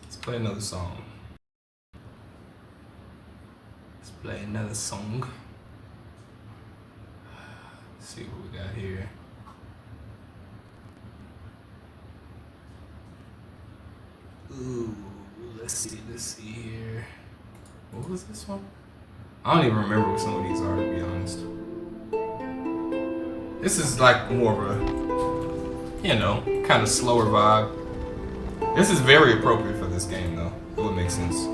Let's play another song. Let's play another song. Let's see what we got here. Ooh, let's see here. What was this one? I don't even remember what some of these are, to be honest. This is like more of a, you know, kind of slower vibe. This is very appropriate for this game, though. It would make sense.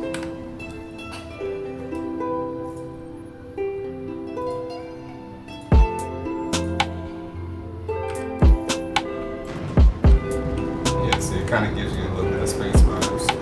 Yeah, see, it kind of gives you a little bit of space vibes.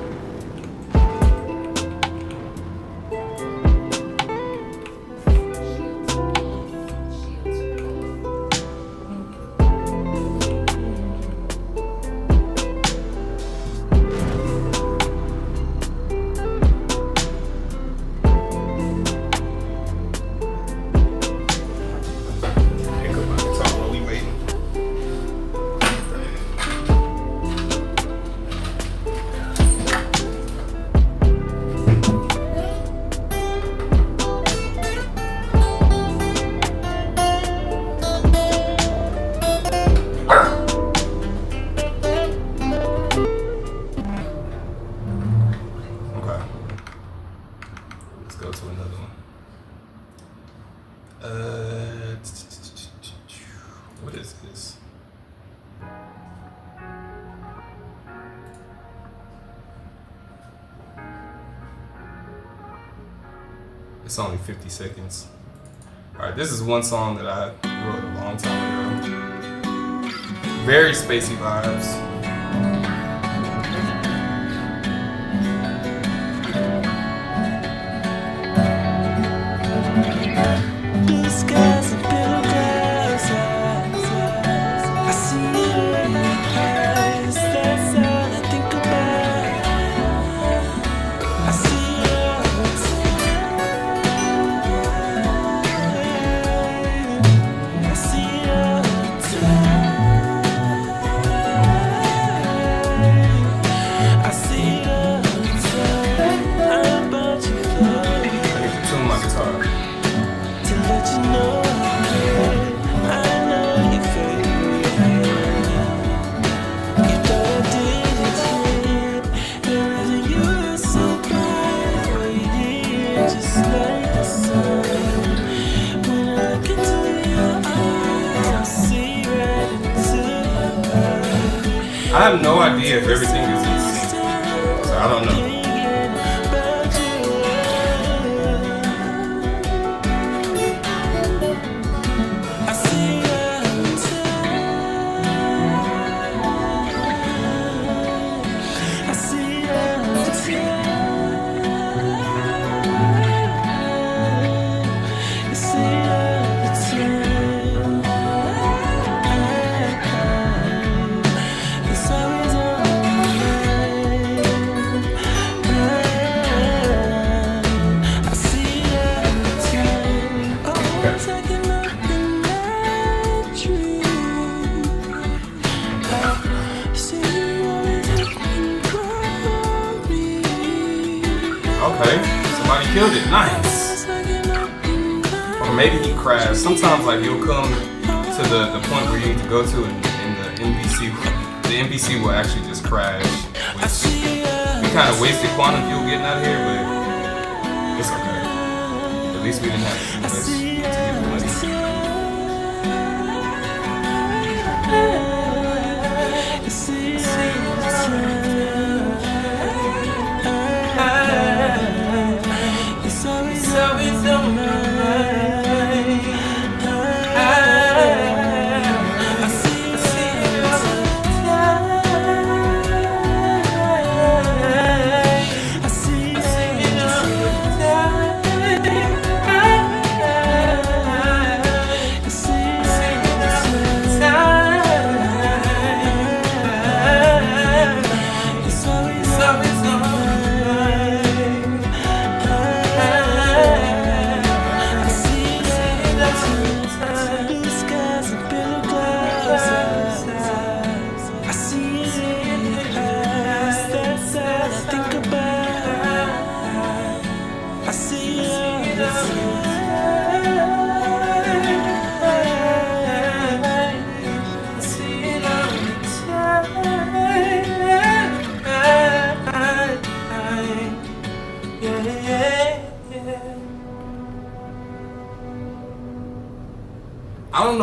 What is this? It's only 50 seconds. Alright, this is one song that I wrote a long time ago. Very spacey vibes. I have no idea if everything is in sync, so I don't know. Okay, somebody killed it. Nice. Or maybe he crashed. Sometimes like you'll come to the point where you need to go to and the NPC will actually just crash. Which we kind of wasted quantum fuel getting out of here, but it's okay. At least we didn't have to do much to get the money.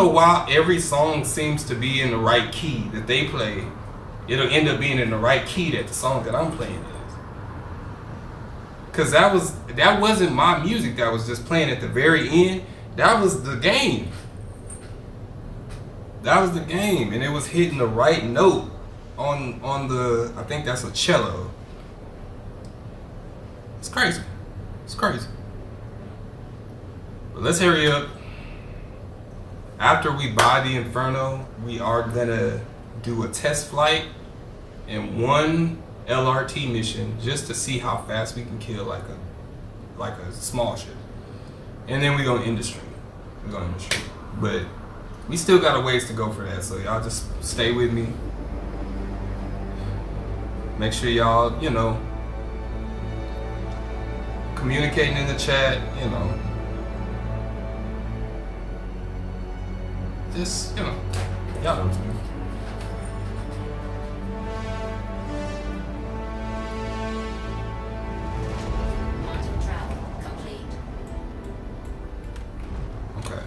know why every song seems to be in the right key that they play. It'll end up being in the right key that the song that I'm playing is. Cause that wasn't my music that was just playing at the very end. That was the game. That was the game, and it was hitting the right note on the. I think that's a cello. It's crazy. It's crazy. But let's hurry up. After we buy the Inferno, we are gonna do a test flight and one LRT mission just to see how fast we can kill like a small ship. And then we're gonna end the stream. But we still got a ways to go for that, so y'all just stay with me. Make sure y'all, communicating in the chat, just, y'all know what to do. Quantum travel complete. Okay.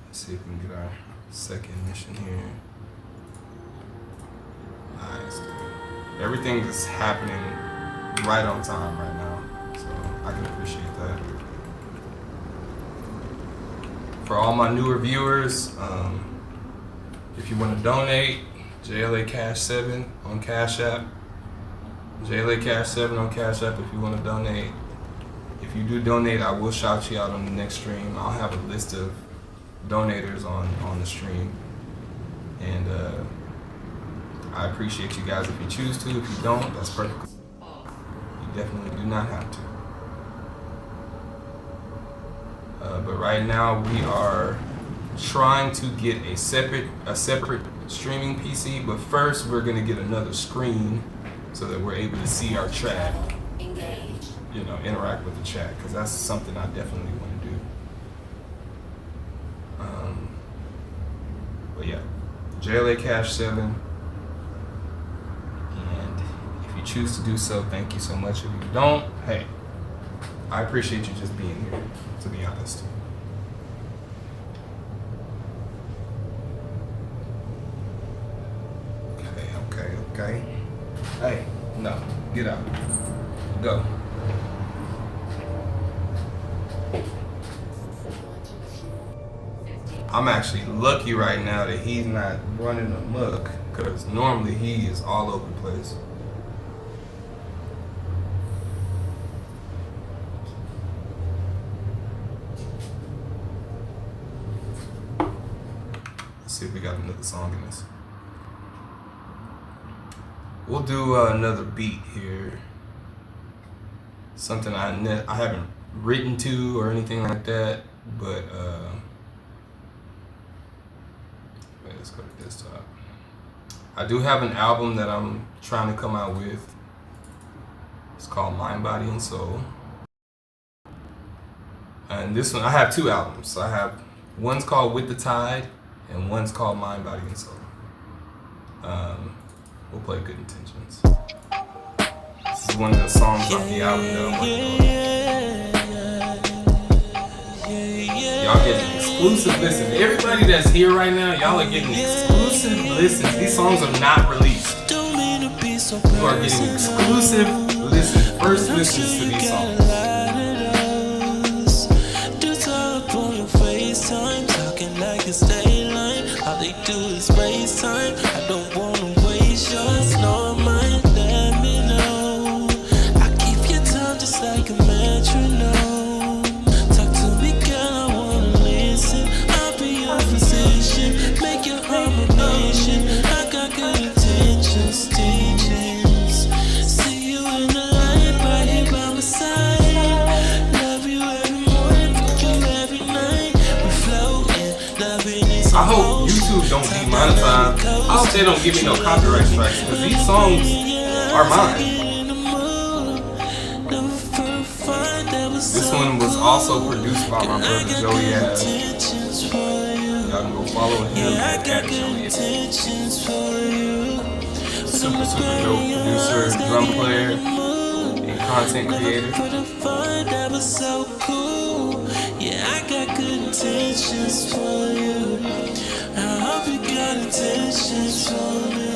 Let's see if we can get our second mission here. Nice. Everything is happening right on time right now, so I can appreciate that. For all my newer viewers, if you want to donate, JLA Cash 7 on Cash App. JLA Cash 7 on Cash App if you want to donate. If you do donate, I will shout you out on the next stream. I'll have a list of donators on the stream. And I appreciate you guys if you choose to. If you don't, that's perfect. You definitely do not have to. But right now we are trying to get a separate streaming PC. But first we're gonna get another screen so that we're able to see our chat. Engage. Interact with the chat, because that's something I definitely want to do. But yeah, JLA Cash 7. And if you choose to do so, thank you so much. If you don't, hey, I appreciate you just being here, to be honest. Okay. Hey, no, get out. Go. I'm actually lucky right now that he's not running amok, because normally he is all over the place. Let's see if we got another song in this. We'll do another beat here. Something I haven't written to or anything like that, but wait, let's go to desktop. I do have an album that I'm trying to come out with. It's called Mind, Body, and Soul. And this one, I have two albums. I have one's called With the Tide, and one's called Mind, Body, and Soul. We'll play Good Intentions. This is one of the songs off the album that I'm working on. Y'all getting exclusive listens. Everybody that's here right now, y'all are getting exclusive listens. These songs are not released. You are getting exclusive listens, first listens to these songs. All they do is waste time. I don't wanna waste yours, nor mine. Let me know. I keep your time just like a metronome. Talk to me, girl, I wanna listen. I'll be your physician, make your combination. I got good intentions, teachings. See you in the light, right here by my side. Love you every morning, fuck you every night. We floating, loving is I hope YouTube don't demonetize. I hope they don't give me no copyright strikes, because these songs are mine. This one was also produced by my brother Joey Ass. Y'all can go follow him at Joey Ass. Super dope producer, drum player, and content creator. Yeah, I got good intentions for you. I hope you got intentions for me.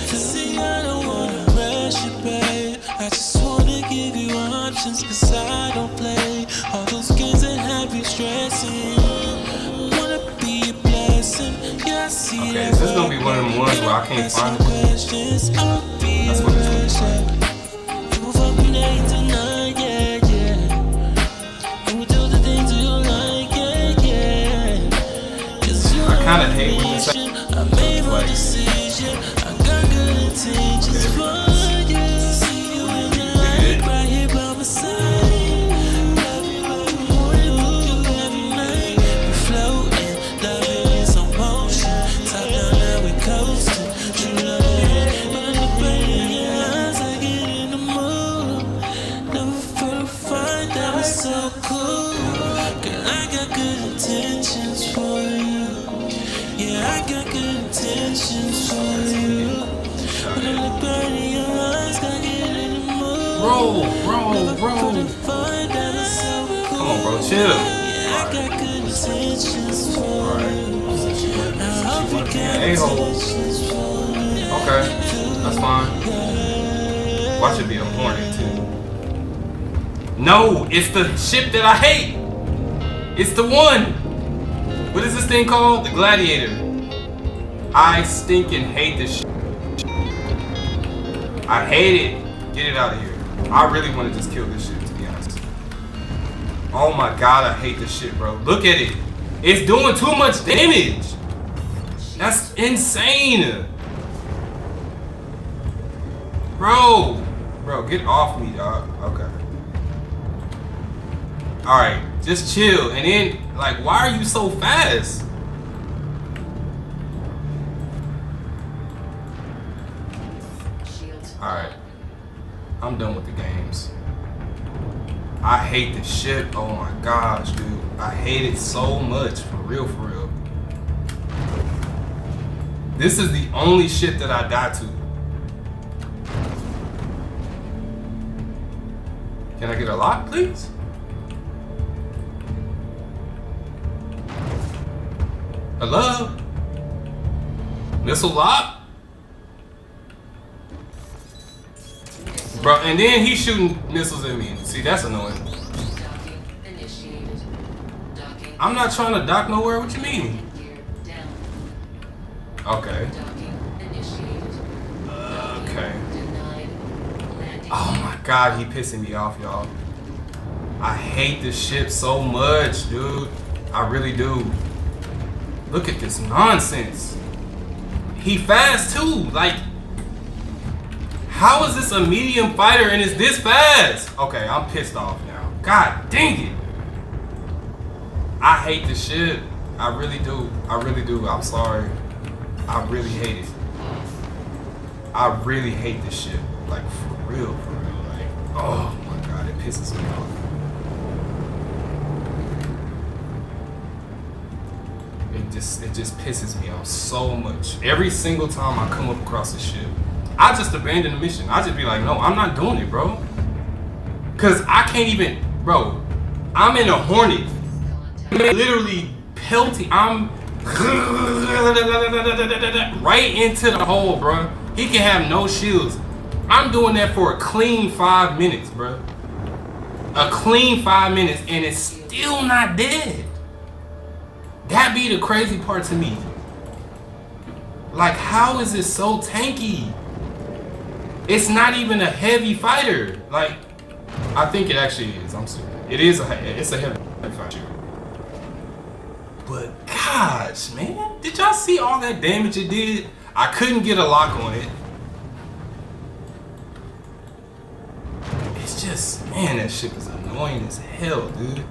See, I don't wanna rush you, babe. I just wanna give you options, cause I don't play all those games that have you stressing. Wanna be a blessing, yeah, I see Okay, that. is this gonna be one of them ones where I can't find it? Questions, I'll be That's what it's gonna be. you fuck me night to night, yeah, yeah. And we do the things you like, yeah, yeah. Cause you I kinda hate when this I made my decision. I got good intentions for you. See you in the night, right here by my side. Love you every morning, fuck you every night. We floating, loving in some motion. Top down, now we coasting. True love it, when I look right in your eyes, I get in the mood. Never felt find that was so cool. Girl, I got good intentions for you. Yeah, I got good intentions for you. When I look right in your eyes, gotta get in the mood. Bro. Find that was so cool. Come on, bro, chill. Yeah, I got good intentions for you. Alright. I hope you got A-hole. intentions for me. Okay, that's fine. Watch it be a hornet too. No, it's the ship that I hate. It's the one. What is this thing called? The Gladiator. I stinking hate this shit. I hate it. Get it out of here. I really want to just kill this shit, to be honest. Oh my god, I hate this shit, bro. Look at it. It's doing too much damage. That's insane. Bro, get off me, dog. Okay. Alright, just chill. And then, like, why are you so fast? Shields. Alright. I'm done with the games. I hate this shit. Oh my gosh, dude. I hate it so much. For real, for real. This is the only shit that I die to. Can I get a lock, please? Hello? Missile lock? Bro, and then he's shooting missiles at me. See, that's annoying. Docking initiated. Docking. I'm not trying to dock nowhere. What you mean? Gear down. Okay. Docking initiated. Okay. Denied. Landing. Oh my god, he pissing me off, y'all. I hate this ship so much, dude. I really do. Look at this nonsense. He fast too. Like, how is this a medium fighter and is this fast? Okay, I'm pissed off now. God dang it. I hate this shit. I really do. I really do. I'm sorry. I really hate it. I really hate this shit. Like, for real, for real. Like, oh my god, it pisses me off. It just pisses me off so much. Every single time I come up across this shit, I just abandon the mission. I just be like, no, I'm not doing it, bro. Cause I can't even, bro. I'm in a Hornet, literally pelting. I'm right into the hole, bro. He can have no shields. I'm doing that for a clean 5 minutes, bro. A clean 5 minutes, and it's still not dead. That be the crazy part to me. Like, how is it so tanky? It's not even a heavy fighter. Like, I think it actually is. I'm sorry. It's a heavy fighter. But gosh, man, did y'all see all that damage it did? I couldn't get a lock on it. It's just, man, that shit is annoying as hell, dude.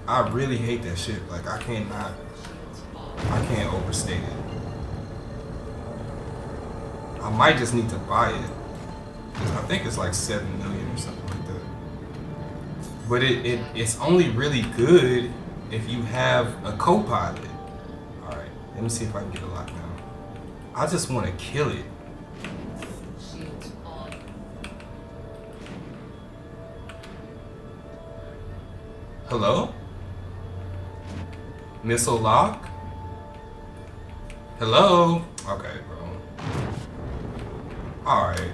I really hate that shit. Like, I can't overstate it. I might just need to buy it. I think it's like 7 million or something like that. But it's only really good if you have a co-pilot. Alright, let me see if I can get a lockdown. I just want to kill it. Shields on. Hello? Missile lock? Hello? Okay, bro. Alright.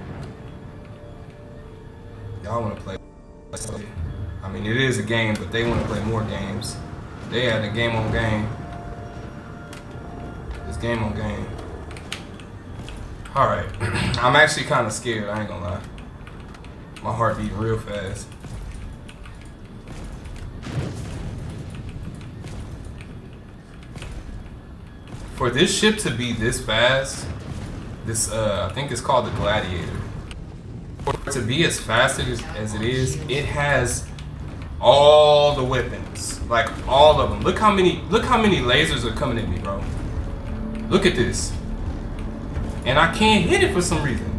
Y'all wanna play? I mean, it is a game, but they wanna play more games. They had a game on game. It's game on game. Alright. I'm actually kind of scared, I ain't gonna lie. My heart beating real fast. For this ship to be this fast, this I think it's called the Gladiator. For it to be as fast as it is, it has all the weapons, like all of them. Look how many lasers are coming at me, bro. Look at this, and I can't hit it for some reason.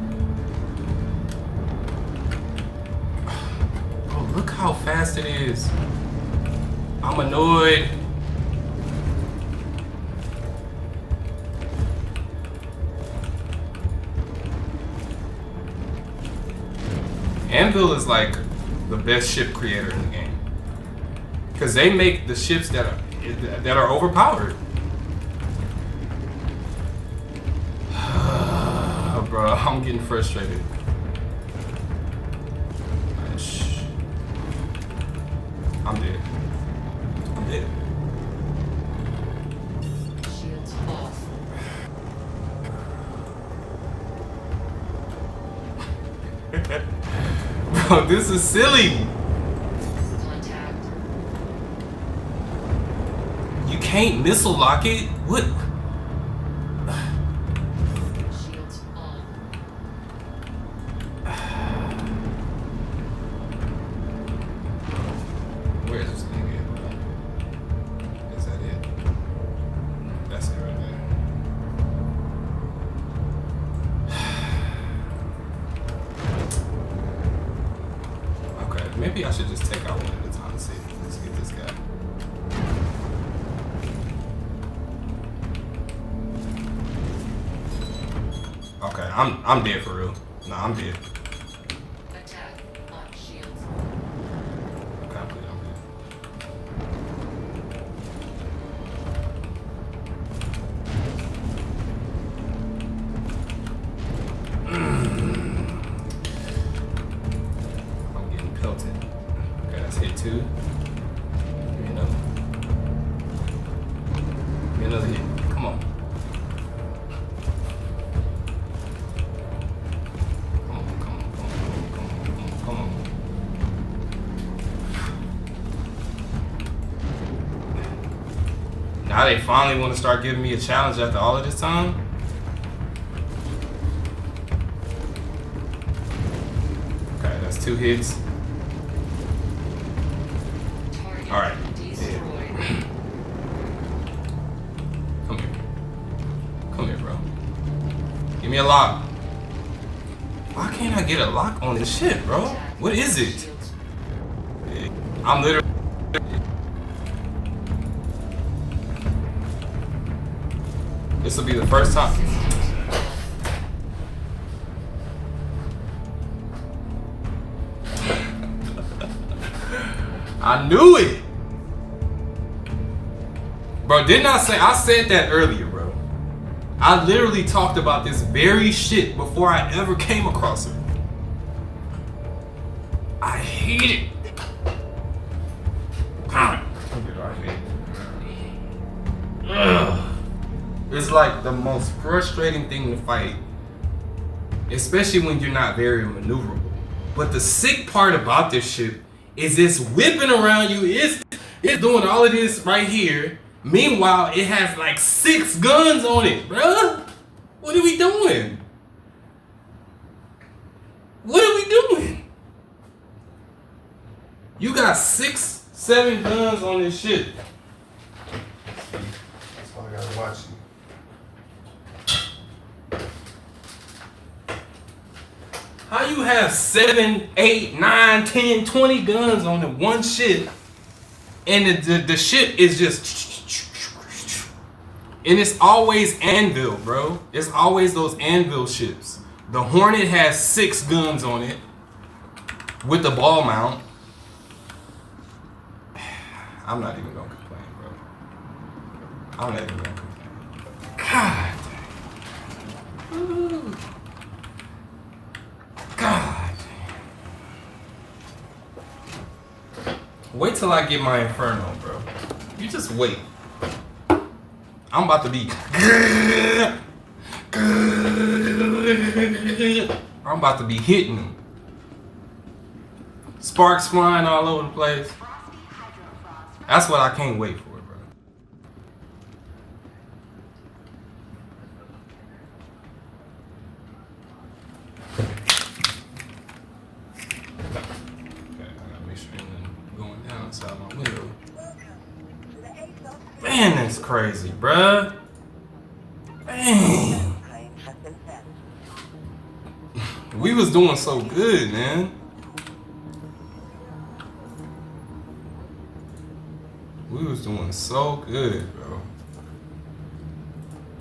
Bro, look how fast it is. I'm annoyed. Anvil is like the best ship creator in the game, because they make the ships that are overpowered. Bro, I'm getting frustrated. I'm dead. I'm dead. Shields off. Bro, this is silly. Contact. You can't missile lock it? What? Shields on. Where is this thing at, bro? Is that it? That's it right there. Okay, maybe I should just take out one at a time and see. Let's get this guy. Okay, I'm dead for real. Nah, I'm dead. Attack on shields. Okay, I'm dead. I'm getting pelted. Okay, that's hit 2. Give me another. Give me another hit. Come on. Come on, come on, come on, come on, come on, come on. Now they finally want to start giving me a challenge after all of this time? Okay, that's 2 hits. Target All right. destroyed. Come here. Come here, bro. Give me a lock. Why can't I get a lock on this shit, bro? What is it? Shields. I'm literally... This will be the first time. I knew it! Bro, didn't I say... I said that earlier, bro. I literally talked about this very shit before I ever came across it. I hate it. Ugh. It's like the most frustrating thing to fight, especially when you're not very maneuverable. But the sick part about this shit is it's whipping around you. It's doing all of this right here. Meanwhile, it has like 6 guns on it, bruh. What are we doing? What are we doing? You got 6, 7 guns on this shit. That's why I gotta watch you. How you have 7, 8, 9, 10, 20 guns on the one ship, and the ship is just, and it's always anvil, bro. It's always those anvil ships. The Hornet has 6 guns on it with the ball mount. I'm not even gonna complain, bro. I'm not even gonna God. Ooh. God. Wait till I get my Inferno, bro. You just wait. I'm about to be. I'm about to be hitting them. Sparks flying all over the place. That's what I can't wait for, bro. Okay, I gotta make sure ain't nothing going down outside my window. Man, that's crazy, bruh. Man. We was doing so good, man. We was doing so good, bro.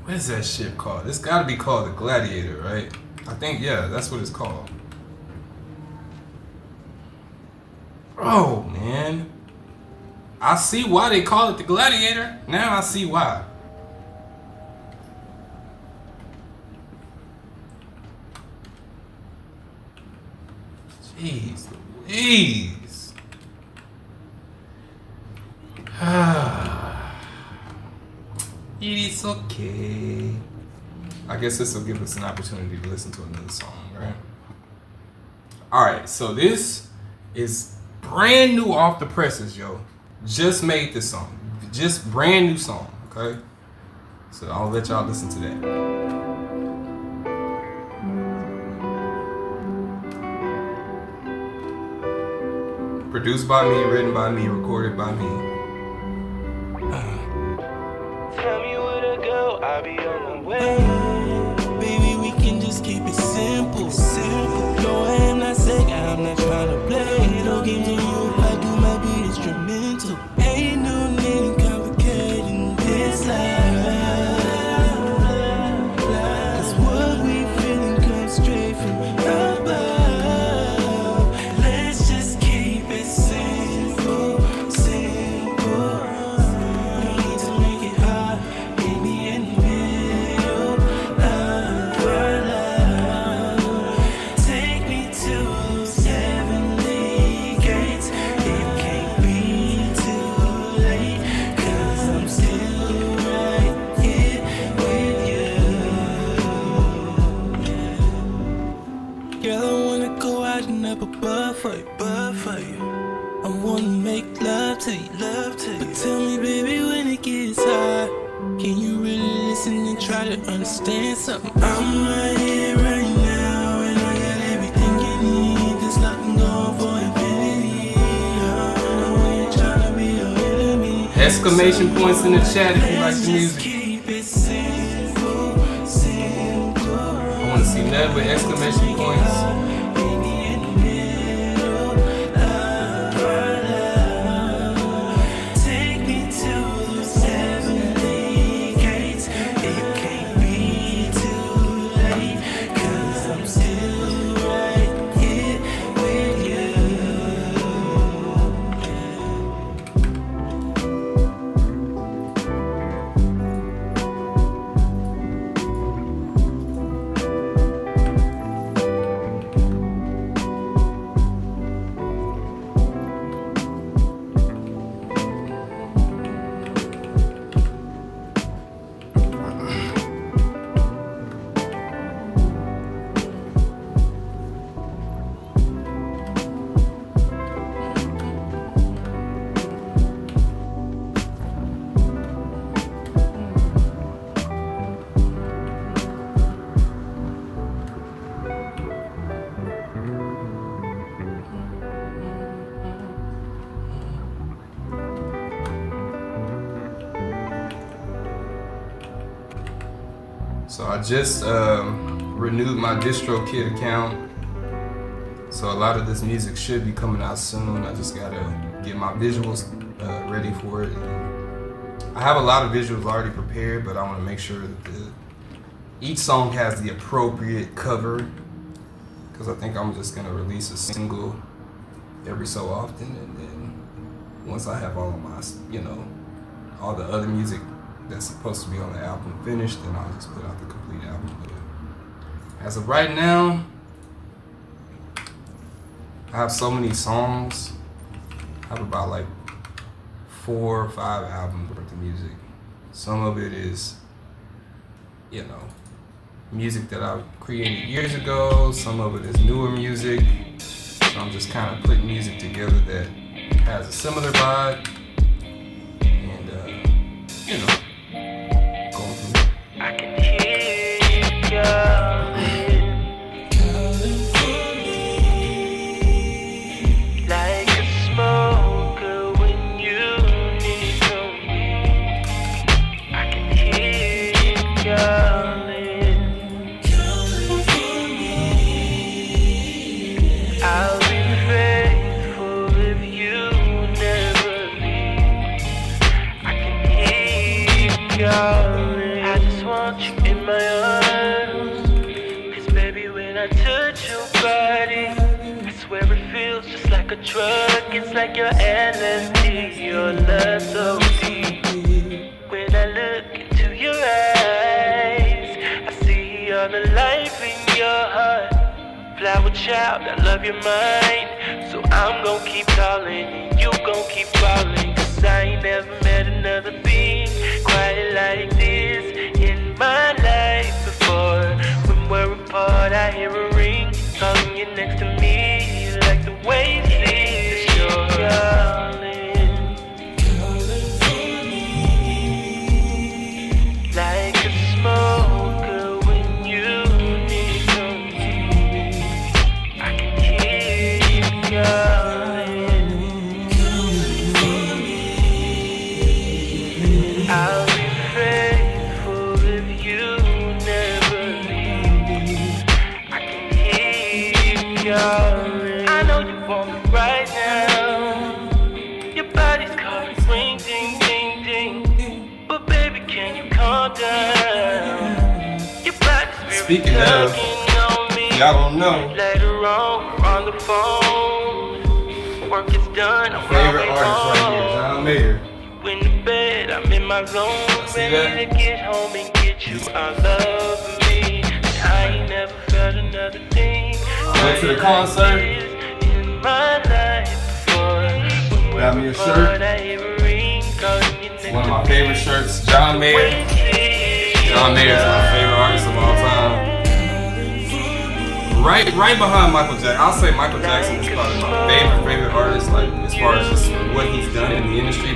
What is that shit called? It's gotta be called the Gladiator, right? I think, yeah, that's what it's called. Oh, man. I see why they call it the Gladiator. Now I see why. Jeez Louise. It is okay. I guess this will give us an opportunity to listen to another song, right? Alright, so this is brand new off the presses, yo. Just made this song. Just brand new song, okay? So I'll let y'all listen to that. Produced by me, written by me, recorded by me. Tell me where to go, I'll be on my way. Baby, we can just keep it simple. No, I am not sick, I'm not trying to play. No games on you if I do my beat instrumental. Ain't no need complicating this life. Cause what we feeling comes straight from above. Let's just keep it simple. No need to make it hard. Meet me in the middle of our love. Take me to those heavenly gates. It can't be too late, cause I'm still right here with you. Girl, I wanna go out and up above for you. I wanna make love to you. But tell me, baby, when it gets hard, can you really listen and try to understand something? I'm right here, right now, and I got everything you need. This love can go on for infinity. I know you're trying to be your enemy. Exclamation points in the chat if you like the music. Keep it simple. I want to see nothing with exclamation points. Take me to those heavenly gates. It can't be too late, cause I'm still right here with you. So I just renewed my DistroKid account. So a lot of this music should be coming out soon. I just gotta get my visuals ready for it. I have a lot of visuals already prepared, but I want to make sure that each song has the appropriate cover, because I think I'm just gonna release a single every so often, and then once I have all of my, all the other music that's supposed to be on the album finished, then I'll just put out the complete album. But as of right now, I have so many songs. I have about like 4 or 5 albums worth of music. Some of it is, you know, music that I created years ago. Some of it is newer music. So I'm just kind of putting music together that has a similar vibe. And, you know, going from there. I can hear you calling like a smoker when you need something. I can hear you calling. I'll be faithful if you never leave. I can hear you calling. I just want you in my arms. 'Cause baby, when I touch your body, I swear it feels just like a drug. It's like your LSD, your love so deep. When I look into your eyes, I see all the life in your heart. Flower child, I love your mind. So I'm gon' keep calling and you gon' keep falling. 'Cause I ain't never met another being quite like this in my life before. When we're apart, I hear a ring calling you next to me, like the waves leave the shore. Calling, like a smoker when you need something. I can hear you calling. I'll be faithful if you never leave. I can hear you calling. I know you want me right now. Your body's calling, ring, ding, ding, ding. But baby, can you calm down? Your body's really Speaking of, tugging on me. y'all don't know, Later on the phone. Work is done, I'm favorite always artist right here, home. John Mayer. In the bed, I'm in my zone, See ready that? to get home and get you out of me. I ain't never felt another thing. Went to the concert. In my life before. Got me a shirt. One of my favorite shirts, John Mayer. John Mayer is my favorite artist of all time. Right behind Michael Jackson. I'll say Michael Jackson is probably my favorite artist, like as far as just what he's done in the industry.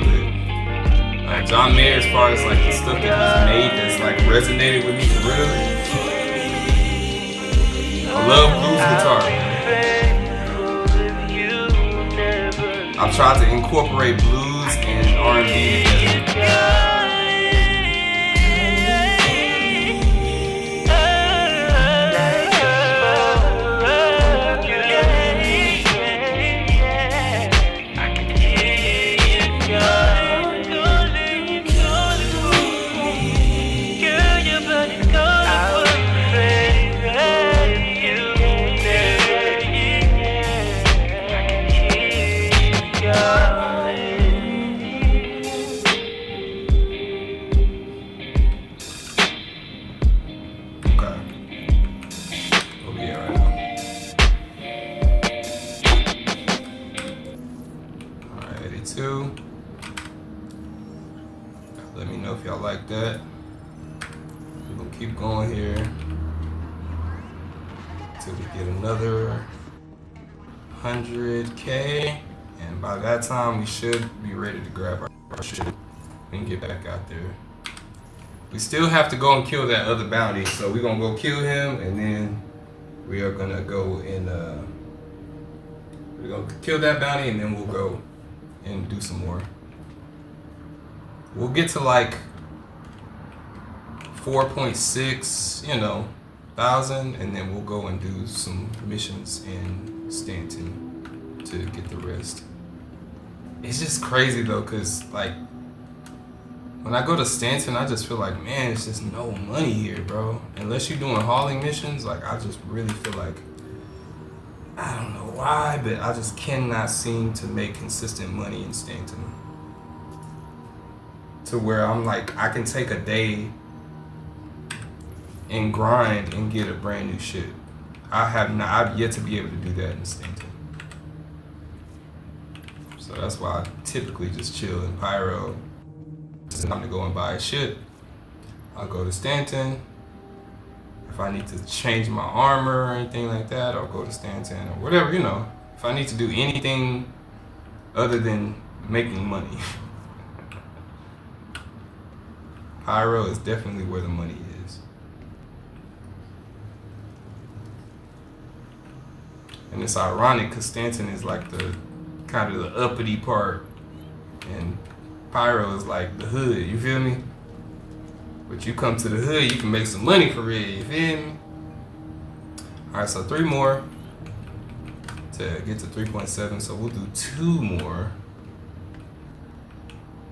But John Mayer, as far as like the stuff that he's made that's like resonated with me for real. I love blues guitar. I've tried to incorporate blues and R&B together. Let me know if y'all like that. We're gonna keep going here till we get another 100K, and by that time we should be ready to grab our shit and get back out there. We still have to go and kill that other bounty, so we're gonna go kill him, and then we are gonna go and we're gonna kill that bounty, and then we'll go and do some more. We'll get to like 4.6, thousand, and then we'll go and do some missions in Stanton to get the rest. It's just crazy though, cause like when I go to Stanton, I just feel like, man, it's just no money here, bro. Unless you're doing hauling missions, like I just really feel like, I don't know why, but I just cannot seem to make consistent money in Stanton. to where I'm like, I can take a day and grind and get a brand new ship. I've yet to be able to do that in Stanton. So that's why I typically just chill in Pyro. It's time to go and buy a ship. I'll go to Stanton. If I need to change my armor or anything like that, I'll go to Stanton or whatever, you know. If I need to do anything other than making money. Pyro is definitely where the money is. And it's ironic because Stanton is like the kind of the uppity part and Pyro is like the hood, you feel me? But you come to the hood, you can make some money for real, you feel me? Alright, so 3 more to get to 3.7, so we'll do 2 more.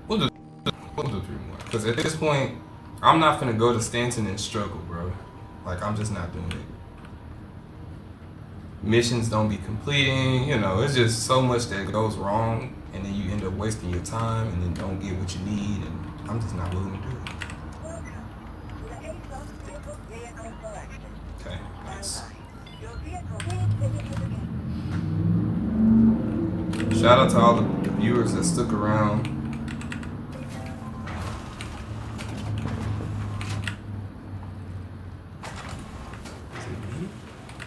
We'll do 3 more. Because at this point, I'm not finna go to Stanton and struggle, bro. Like, I'm just not doing it. Missions don't be completing, you know, it's just so much that goes wrong, and then you end up wasting your time, and then don't get what you need, and I'm just not willing to do it. Okay, nice. Shout out to all the viewers that stuck around.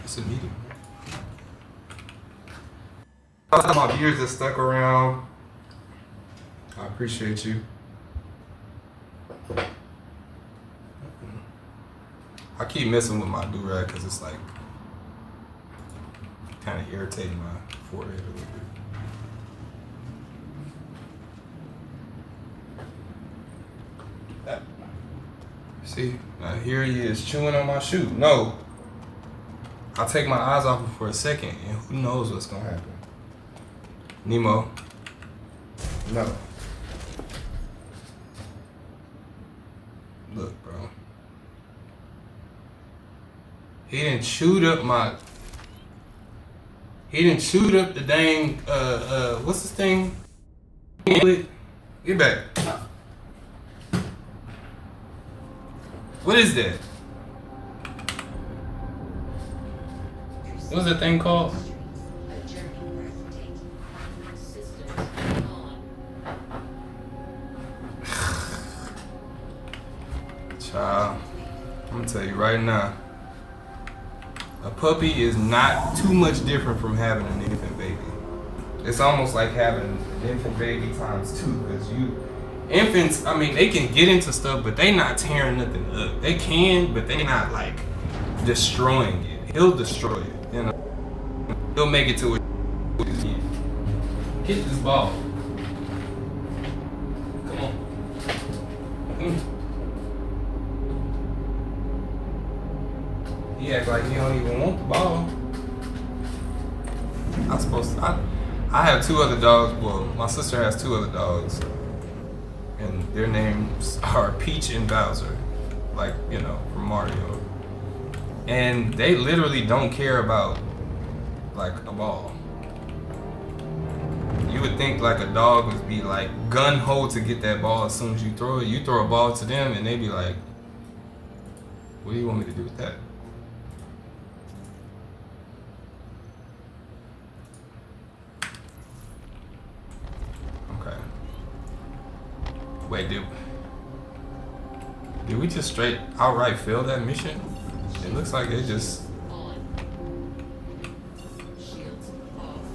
It's a meeting. Shout out to my viewers that stuck around. I appreciate you. I keep messing with my do-rag because it's like kind of irritating my forehead a little bit. See, now here he is chewing on my shoe. No, I'll take my eyes off him for a second and who knows what's gonna happen. Nemo, no. Look, bro. He done chewed up the dang, what's this thing? Get back. What is that? What's that thing called? A journey breathtaking. Systems on. Child, I'm gonna tell you right now. A puppy is not too much different from having an infant baby. It's almost like having an infant baby times 2, because infants, I mean, they can get into stuff, but they not tearing nothing up. They can, but they not like destroying it. He'll destroy it, you know. He'll make it to it. Hit this ball. Come on. He acts like he don't even want the ball. I have 2 other dogs. Well, my sister has 2 other dogs. And their names are Peach and Bowser. Like, you know, from Mario. And they literally don't care about, like, a ball. You would think, like, a dog would be, like, gun-ho to get that ball as soon as you throw it. You throw a ball to them, and they be like, what do you want me to do with that? Wait, did we just straight outright fail that mission? It looks like it just...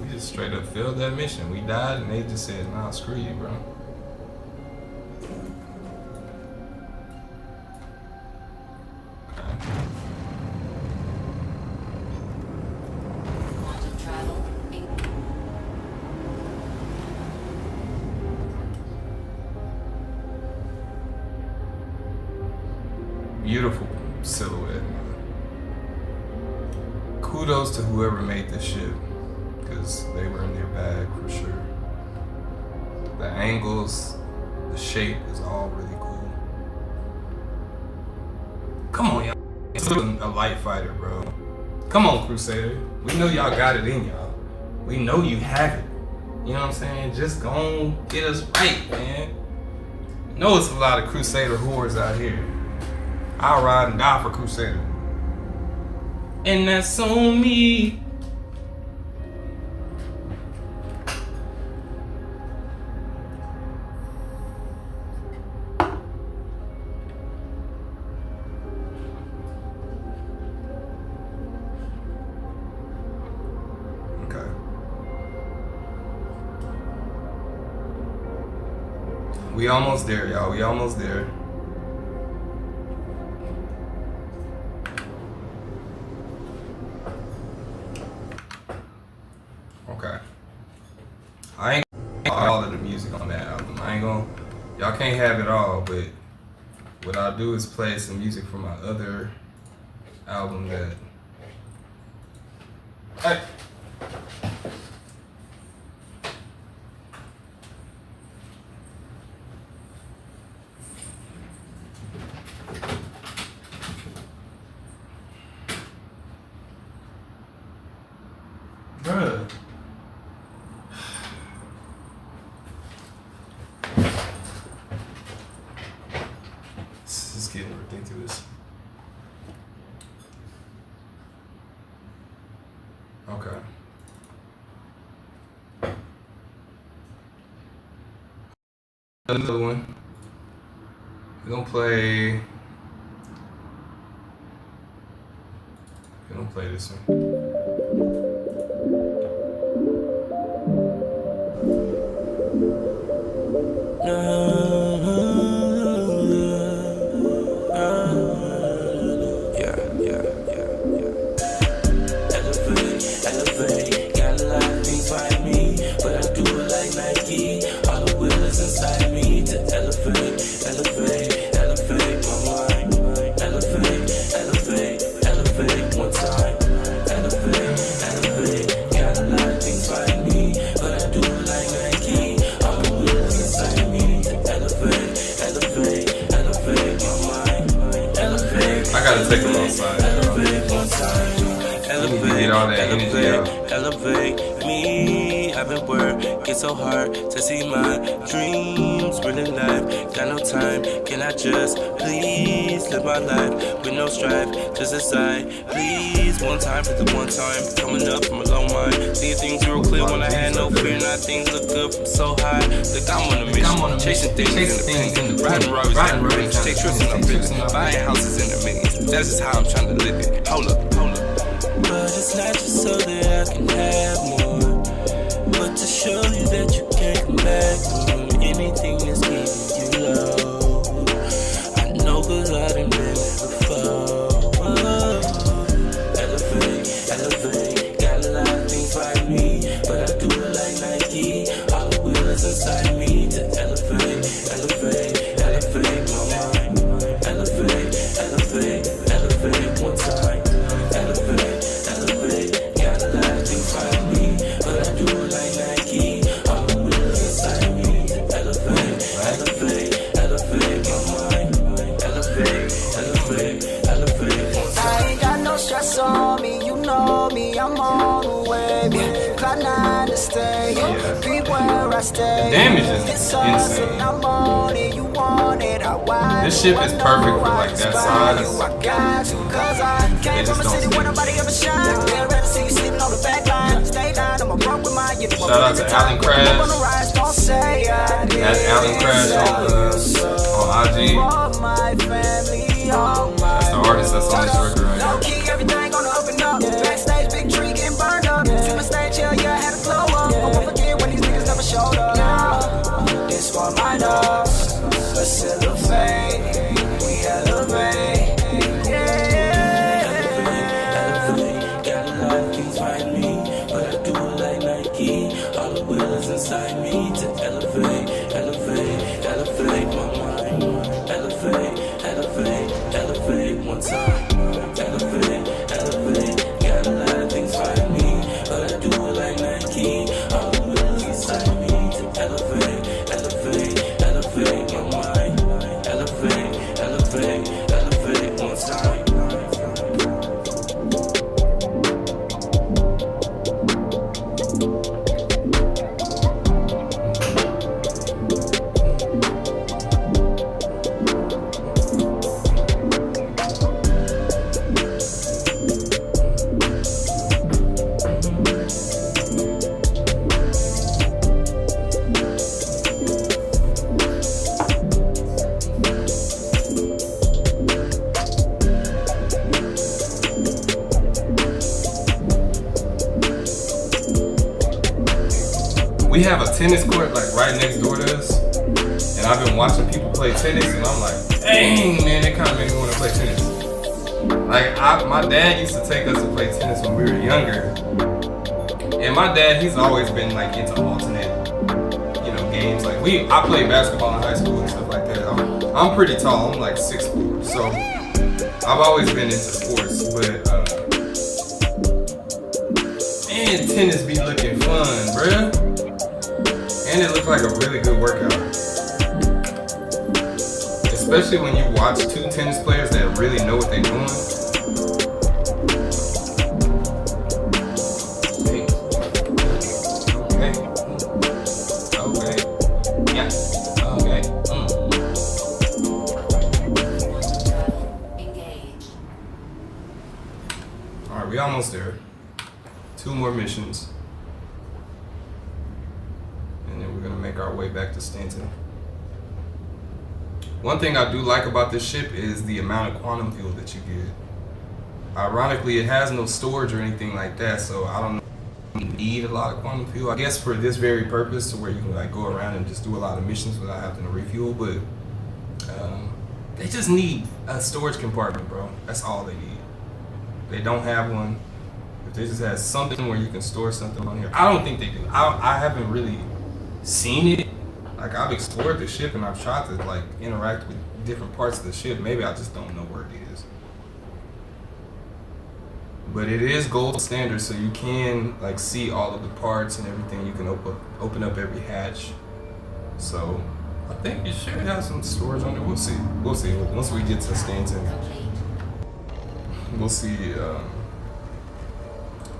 We just straight up failed that mission. We died and they just said, nah, screw you, bro. Quantum travel. Beautiful silhouette. Kudos to whoever made this ship, because they were in their bag for sure. The angles, the shape is all really cool. Come on, y'all. It's a light fighter, bro. Come on, Crusader. We know y'all got it in y'all. We know you have it. You know what I'm saying? Just go on, get us right, man. know it's a lot of Crusader whores out here. I'll ride and die for Crusader. And that's on me. Okay. We almost there, y'all. We almost there. Okay. I ain't gonna all of the music on that album. I ain't gonna. Y'all can't have it all, but what I'll do is play some music from my other album that. Hey. Bruh. This is getting ridiculous. Okay. Another one. We're gonna play. We're gonna play this one. Elevate, got a lot of things by me, but I do it like Nike. All the wheels inside me to elevate my mind. Elevate one time. Elevate, got a lot of things by me, but I do it like Nike. All the wheels inside me to elevate my mind. I gotta take them outside. Elevate one time. Get all that energy out. Elevate me. I've been working so hard to see my dreams really live. Got no time, can I just please live my life with no strife, just a sigh. Please, one time for the one time, coming up from a low mind. Seeing things real clear when I had no fear. Now things look good from so high. Look, I'm on a mission, chasing things independent. Riding roads, take trips in the business, buying houses in the millions. That's just how I'm trying to live it. Hold up. But it's not just so that I can have more, but to show you that you can't come back from anything that's keeping you low. I know 'cause I done been there before. Elevate, got a lot of things by me, but I do it like Nike. All the wheels inside me to elevate my mind. Elevate one time. Elevate, got a lot of things by me, but I do it like Nike. All the wheels inside me to elevate my mind. Elevate one time. I ain't got no stress on me, you know me, I'm on the way. Cloud 9 to stay, be where I stay. The damage is It's insane. I'm on it, you want it, I want This ship is perfect for like that size. I got you, 'cause I came from a city where nobody ever shine. I'd rather see you sleeping on the back line. Stay down, I'ma rock with my unit. Shout out to Alan Crash. That's Alan Crash on IG. That's the artist that's on this record right now. Key, everything gonna open up. Backstage, big tree getting burned up. See my stage, yeah, I had to blow up. I won't forget when these niggas never showed up. Now, this one might up. Let's elevate. We elevate. Elevate, got a lot of things by me, but I do it like Nike. All the wheels inside me to elevate my mind. Elevate one time. Elevate. we have a tennis court like right next door to us, and I've been watching people play tennis, and I'm like, dang man, it kind of makes me want to play tennis. Like my dad used to take us to play tennis when we were younger, and my dad, he's always been like into alternate, games. Like I played basketball in high school and stuff like that. I'm pretty tall. I'm like 6'4", so I've always been into sports. But man, tennis be looking fun, bruh. And it looked like a really good workout. Especially when you watch two tennis players that really know what they're doing. Alright, we almost there. 2 more missions. And then we're gonna make our way back to Stanton. One thing I do like about this ship is the amount of quantum fuel that you get. Ironically, it has no storage or anything like that, so I don't need a lot of quantum fuel. I guess for this very purpose, to where you can like go around and just do a lot of missions without having to refuel, but they just need a storage compartment, bro. That's all they need. They don't have one. If they just had something where you can store something on here, I don't think they do. I haven't really seen it. Like I've explored the ship and I've tried to like interact with different parts of the ship. Maybe I just don't know where it is. But it is gold standard, so you can like see all of the parts and everything. You can open up every hatch. So I think it should have some storage on it. We'll see. We'll see. Once we get to Stanton, we'll see.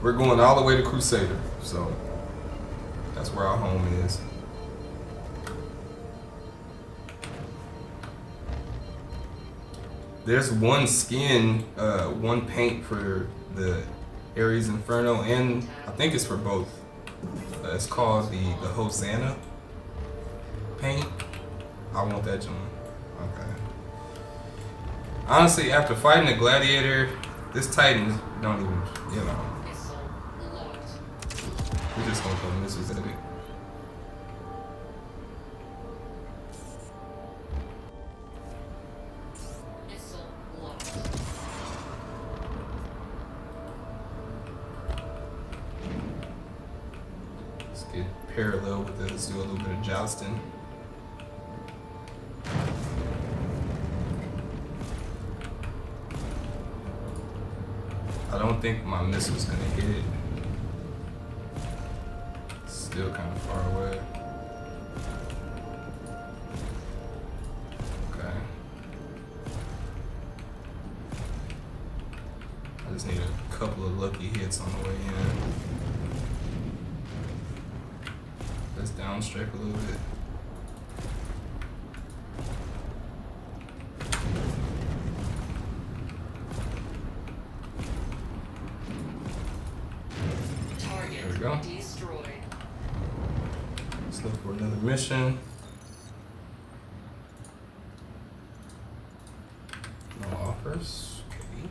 We're going all the way to Crusader, so that's where our home is. There's one skin, one paint for the Ares Inferno, and I think it's for both. It's called the Hosanna paint. I want that joint. Okay. Honestly, after fighting the Gladiator, this Titan don't even, we're just gonna put missiles at it. Let's get parallel with this, do a little bit of jousting. I don't think my missile's gonna hit it. It's still kind of far away. Okay. I just need a couple of lucky hits on the way in. Let's downstrike a little bit. There we go. Destroyed. Let's look for another mission. No offers. Okay.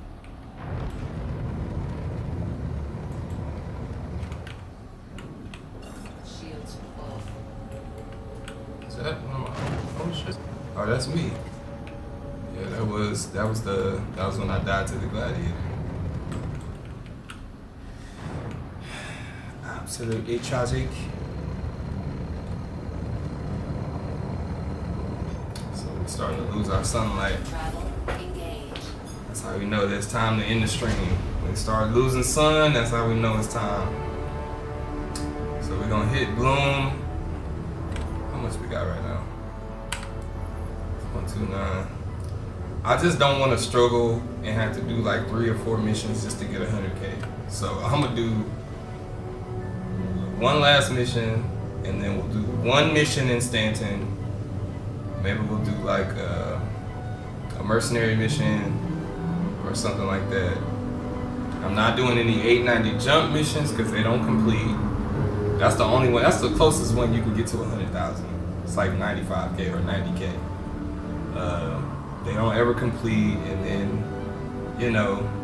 Shields off. Is that one of my oh shit? Oh, that's me. Yeah, that was when I died to the Gladiator. Absolutely tragic. So we're starting to lose our sunlight. Travel engaged. That's how we know that it's time to end the stream. When we start losing sun, that's how we know it's time. So we're gonna hit Bloom. How much we got right now? 129. I just don't want to struggle and have to do like 3 or 4 missions just to get 100K. So I'm gonna do one last mission, and then we'll do 1 mission in Stanton. Maybe we'll do like a mercenary mission or something like that. I'm not doing any 890 jump missions because they don't complete. That's the only one. That's the closest one you can get to 100,000. It's like 95K or 90K. They don't ever complete, and then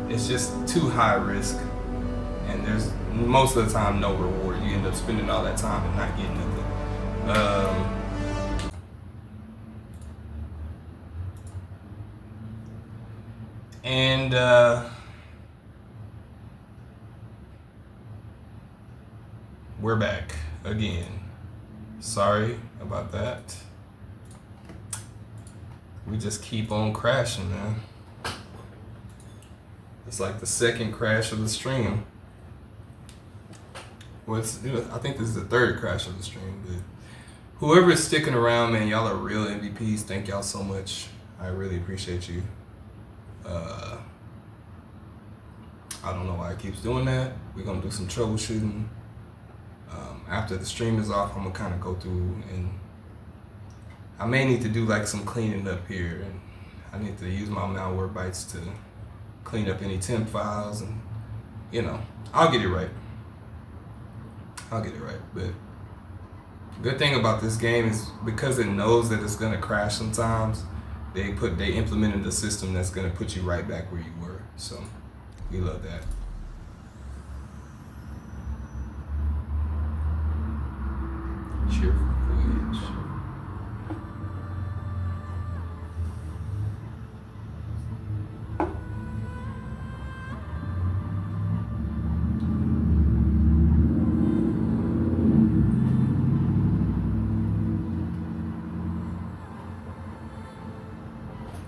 it's just too high risk. and there's most of the time no reward. You end up spending all that time and not getting nothing. We're back again. Sorry about that. We just keep on crashing, man. It's like the second crash of the stream. Well, I think this is the third crash of the stream, but whoever is sticking around, man, y'all are real MVPs. Thank y'all so much. I really appreciate you. I don't know why it keeps doing that. We're gonna do some troubleshooting. After the stream is off, I'm gonna kind of go through, and I may need to do like some cleaning up here, and I need to use my Malwarebytes to clean up any temp files, and you know, I'll get it right. But good thing about this game is because it knows that it's gonna crash sometimes, they implemented a system that's gonna put you right back where you were. So we love that. Cheerful voyage.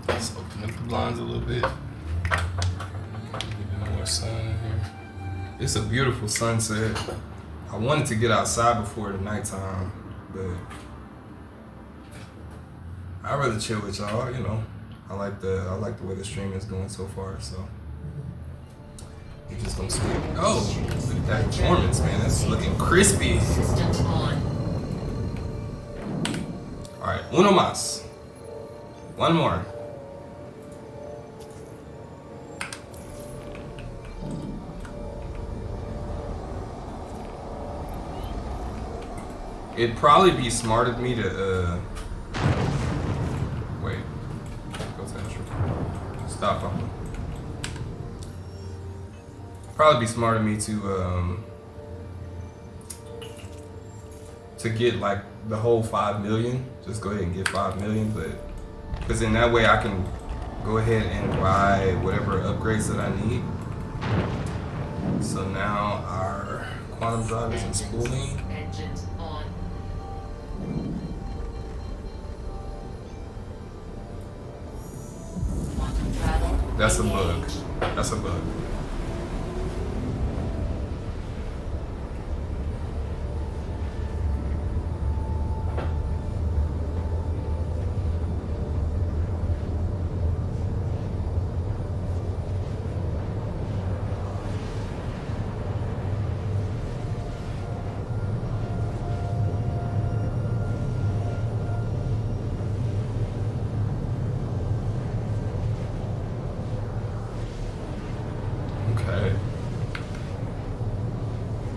Let's open up the blinds a little bit. Get more sun in here. It's a beautiful sunset. I wanted to get outside before the nighttime, but I'd rather chill with y'all. You know, I like the way the stream is going so far. So we just gonna sleep. Oh, look at that performance, man! That's looking crispy. Systems on. All right, uno más. One more. It'd probably be smart of me to, wait, go to intro. Stop on. Probably be smart of me to get like the whole 5 million. Just go ahead and get 5 million, but, because in that way I can go ahead and buy whatever upgrades that I need. So now our quantum drive is in spooling. Engines on. Quantum travel. That's a bug. engaged. That's a bug.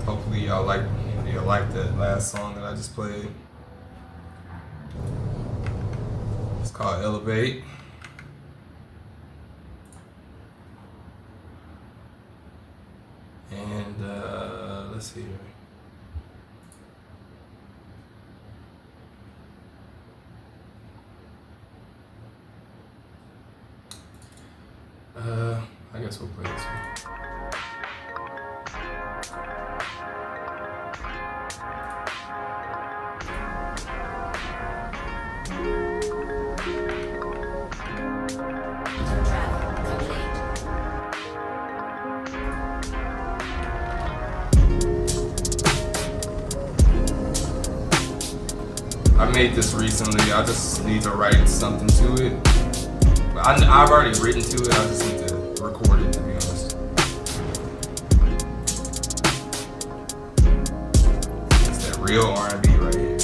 Hopefully y'all like that last song that I just played. It's called Elevate. And let's see here. I guess we'll play this one. I made this recently. I just need to write something to it. But I've already written to it. I just need to record it, to be honest. It's that real R&B right here.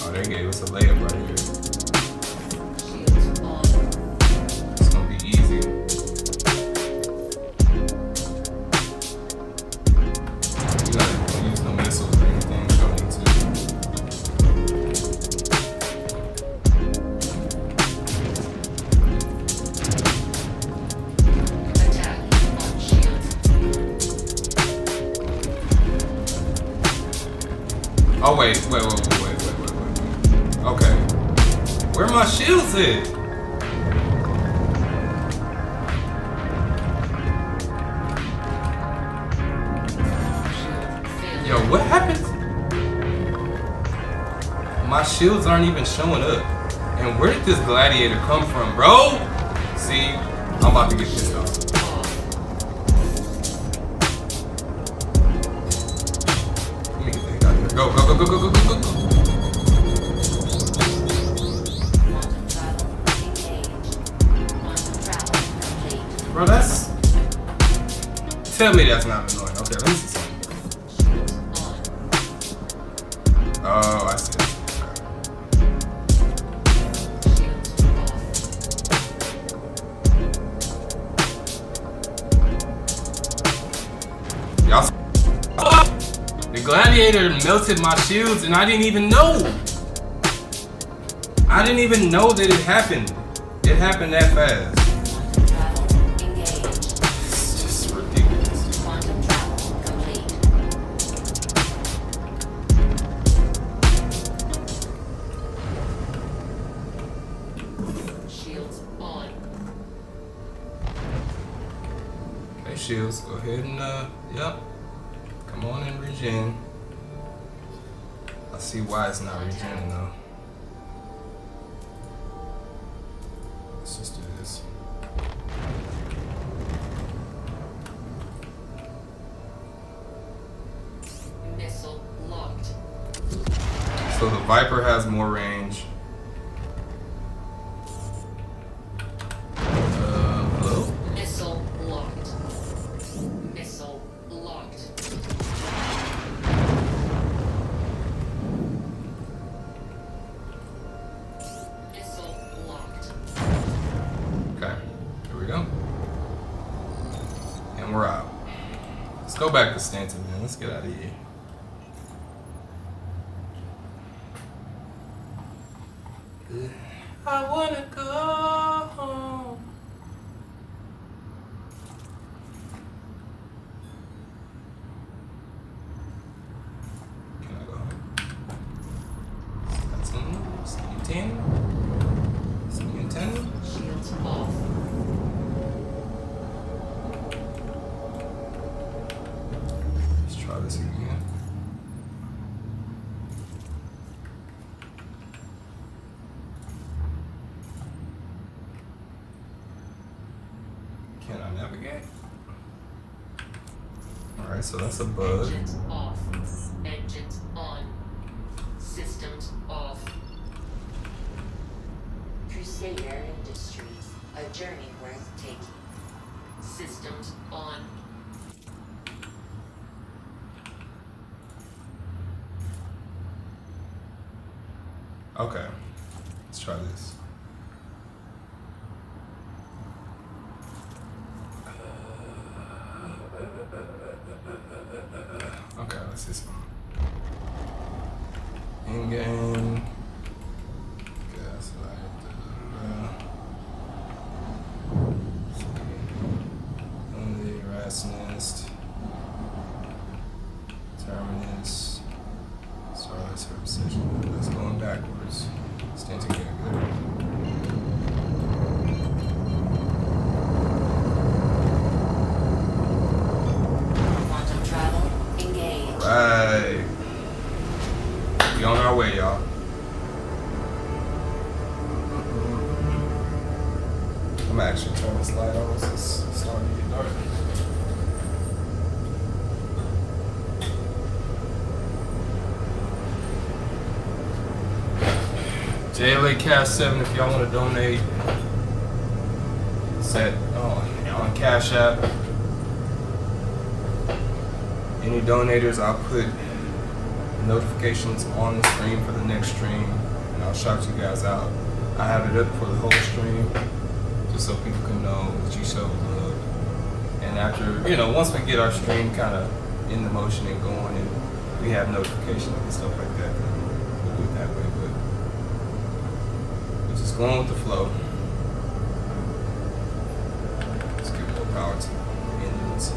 Oh, they gave us a layup right here. Shields on. It's gonna be easy. You gotta use no missiles or anything. You don't need to. Attack on. Oh wait. Okay. Where my shields at? Yo, what happened? My shields aren't even showing up. And where did this gladiator come from, bro? See, I'm about to get pissed off. Let me get the heck out of here. Go. Bro, that's... Tell me that's not annoying. Okay, let me see something. Oh, I see it. Y'all see? The gladiator melted my shields and I didn't even know. I didn't even know that it happened. It happened that fast. It's just ridiculous. Quantum travel complete. Shields on. Okay, shields, go ahead and yep. Come on and regen. I see why it's not regening though. Let's just do this. Missile locked. So the Viper has more range. Hello? Missile locked. Missile locked. Missile locked. Okay, here we go. And we're out. Let's go back to Stanton, man. Let's get out of here. I wanna go home. Can I go home? Stanton? Shields off. Let's try this again. Can I navigate? Alright, so that's a bug. Engines off. Engines on. Systems off. Crusader Industries. A journey worth taking. Systems on. Okay, let's try this. Okay, let's see some. In-game. Gaslight. Only Rat's Nest. Terminus. Starlight Service Station. That's going backwards. Stanton getting good. Quantum travel engaged. Right. We on our way, y'all. I'm gonna actually turn this light on. It's starting to get dark. JLA Cast 7 if y'all want to donate. Set on Cash App. Any donators, I'll put notifications on the stream for the next stream, and I'll shout you guys out. I have it up for the whole stream, just so people can know that you showed love. And after, once we get our stream kind of in the motion and going, and we have notifications and stuff like that, we'll do it that way. But we're just going with the flow. Let's give more power to the engines.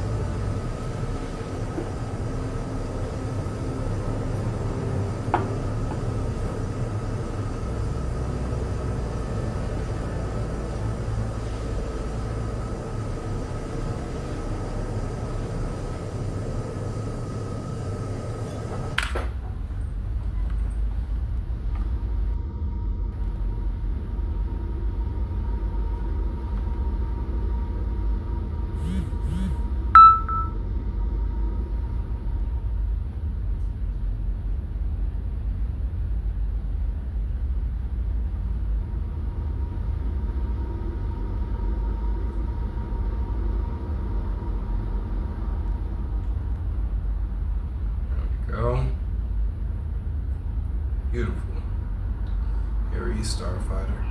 starfighter.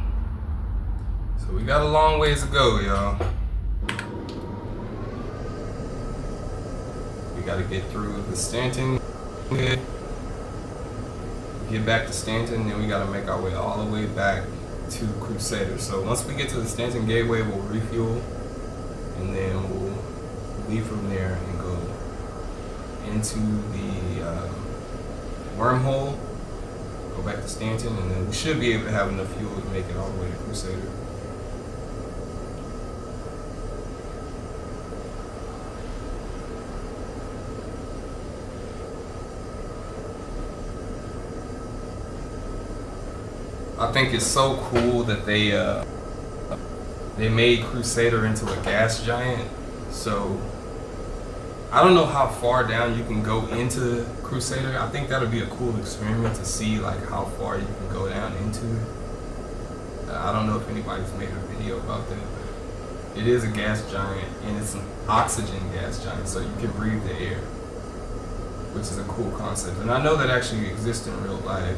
So we got a long ways to go, y'all. We gotta get through the Stanton, get back to Stanton, then we gotta make our way all the way back to Crusader. So once we get to the Stanton Gateway, we'll refuel, and then we'll leave from there and go into the wormhole, go back to Stanton, and then we should be able to have enough fuel to make it all the way to Crusader. I think it's so cool that they made Crusader into a gas giant. So I don't know how far down you can go into Crusader. I think that would be a cool experiment to see like how far you can go down into it. I don't know if anybody's made a video about that, but it is a gas giant, and it's an oxygen gas giant, so you can breathe the air, which is a cool concept. And I know that actually exists in real life.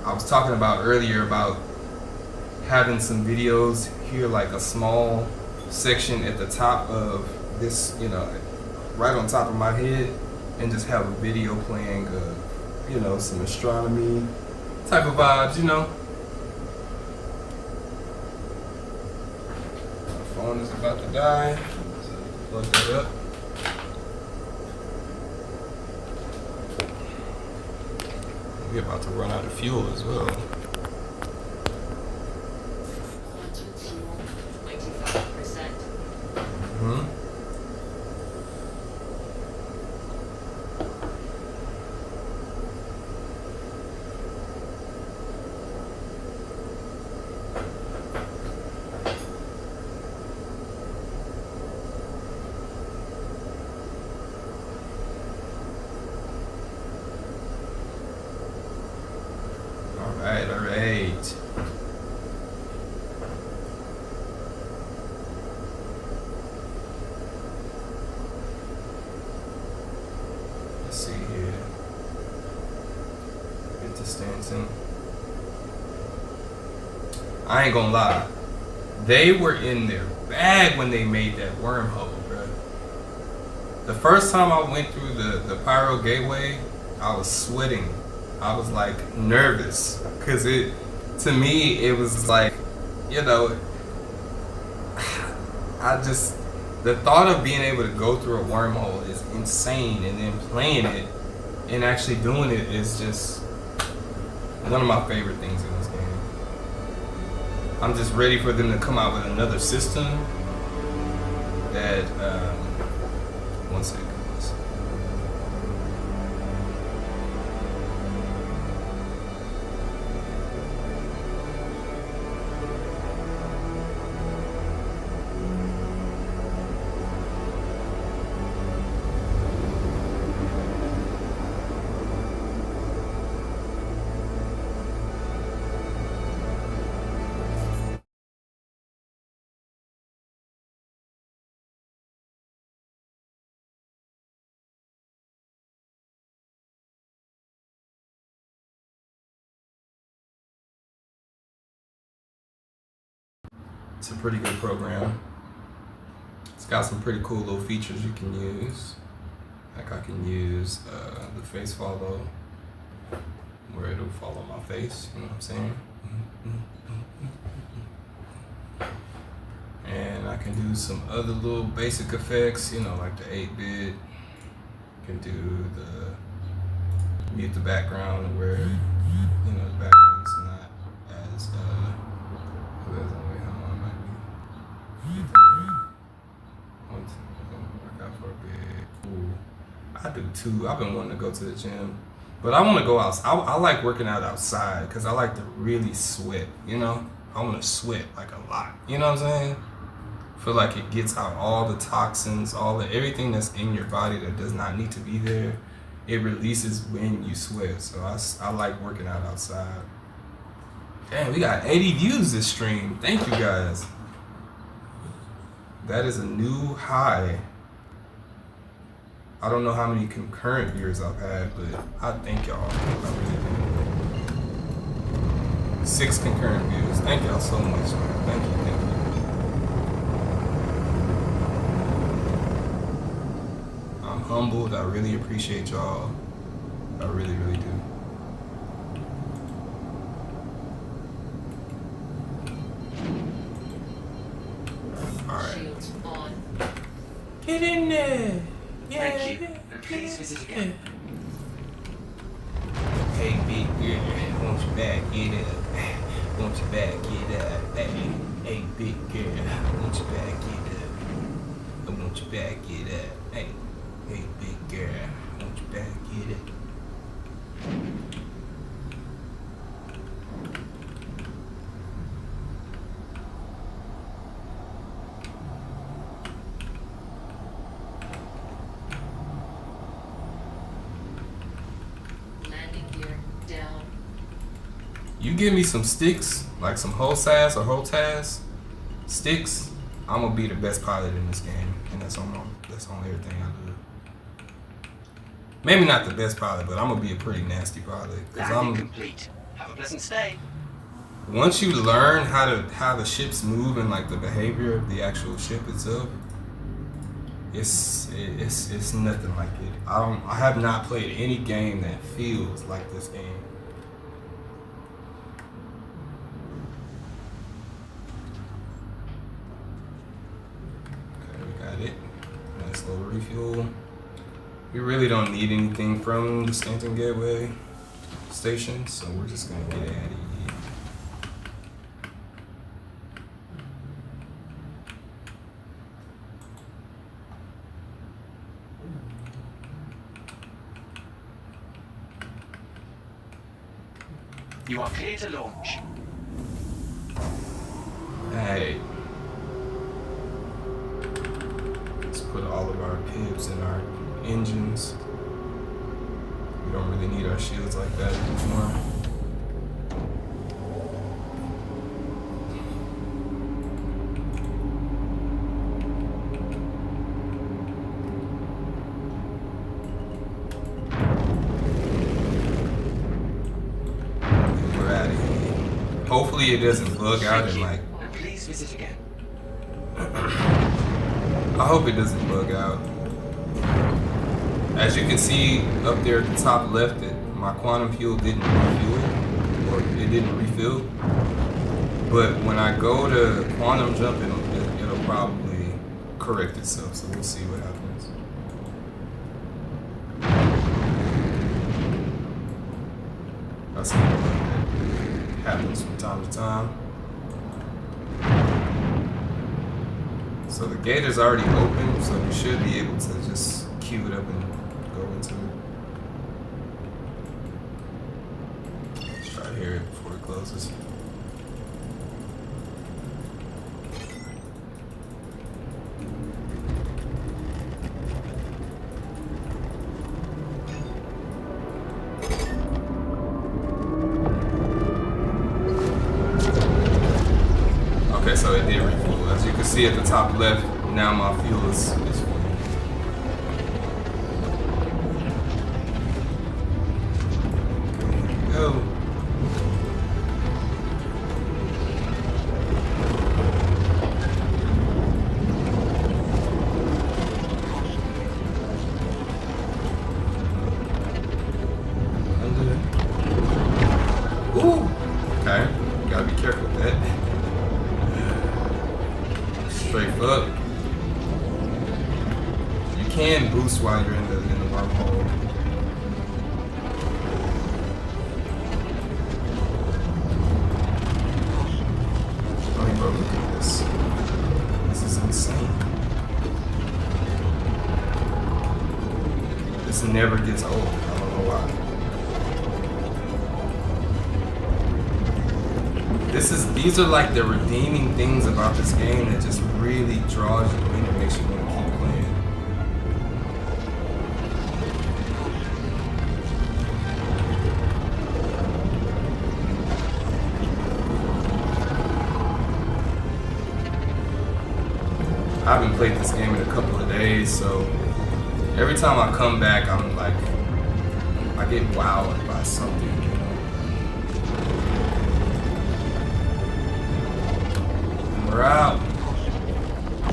I was talking about earlier about having some videos here, like a small section at the top of this, you know, right on top of my head, and just have a video playing of, you know, some astronomy type of vibes, you know. My phone is about to die, so plug that up. We're about to run out of fuel as well. Quantum fuel, 95%. Mm-hmm. All right. Let's see here. Get to Stanton. I ain't gonna lie. They were in their bag when they made that wormhole, bro. The first time I went through the Pyro Gateway, I was sweating. I was like nervous, cause to me it was like, you know, the thought of being able to go through a wormhole is insane, and then playing it and actually doing it is just one of my favorite things in this game. I'm just ready for them to come out with another system that, one second. It's a pretty good program. It's got some pretty cool little features you can use. Like I can use the face follow, where it'll follow my face, you know what I'm saying? And I can do some other little basic effects, you know, like the 8-bit. Can do the mute the background where, you know, the background is not as I do too. I've been wanting to go to the gym, but I want to go out. I like working out outside because I like to really sweat. You know, I want to sweat like a lot. You know what I'm saying? Feel like it gets out all the toxins, everything that's in your body that does not need to be there. It releases when you sweat. So I like working out outside. Damn, we got 80 views this stream. Thank you guys. That is a new high. I don't know how many concurrent viewers I've had, but I thank y'all. I really do. 6 concurrent views. Thank y'all so much, man. Thank you, thank you. I'm humbled. I really appreciate y'all. I really, really do. Alright. Shields on. Get in there! Yeah. Thank you, and please visit again. Hey, big girl, won't you back it up? Won't you back it up? Hey, big girl, won't you back it up? Won't you back it up? Hey, big girl, won't you back it up? Landing gear down. You give me some sticks, like some whole sass or whole tass sticks, I'm gonna be the best pilot in this game, and that's on everything I do. Maybe not the best pilot, but I'm gonna be a pretty nasty pilot. Cause Landing complete. Have a pleasant stay. Once you learn how the ships move and like the behavior of the actual ship itself, it's nothing like it. I have not played any game that feels like this game. Okay, we got it. Nice little refuel. We really don't need anything from the Stanton Gateway station, so we're just gonna get out of here. You are clear to launch. Hey. Let's put all of our pips in our engines. We don't really need our shields like that anymore. We're out of here. Hopefully it doesn't bug out and like. And please visit again. I hope it doesn't bug out. As you can see up there at the top left, that my quantum fuel didn't refuel, or it didn't refill. But when I go to quantum jump, it'll probably correct itself. So we'll see what happens. That's something that happens from time to time. So the gate is already open, so we should be able to just queue it up and go into it. Let's try to hear it before it closes. Okay, so it did refuel. As you can see at the top left, now my fuel is full. Go. Ooh. Okay, gotta be careful with that. Straight up. You can boost while you're in the wormhole. Oh, bro, look at this. This is insane. This never gets old. I don't know why. These are like the redeeming things about this game that just really draws you in and makes you want to keep playing. I haven't played this game in a couple of days, so every time I come back, I'm like, I get wowed by something. We're out.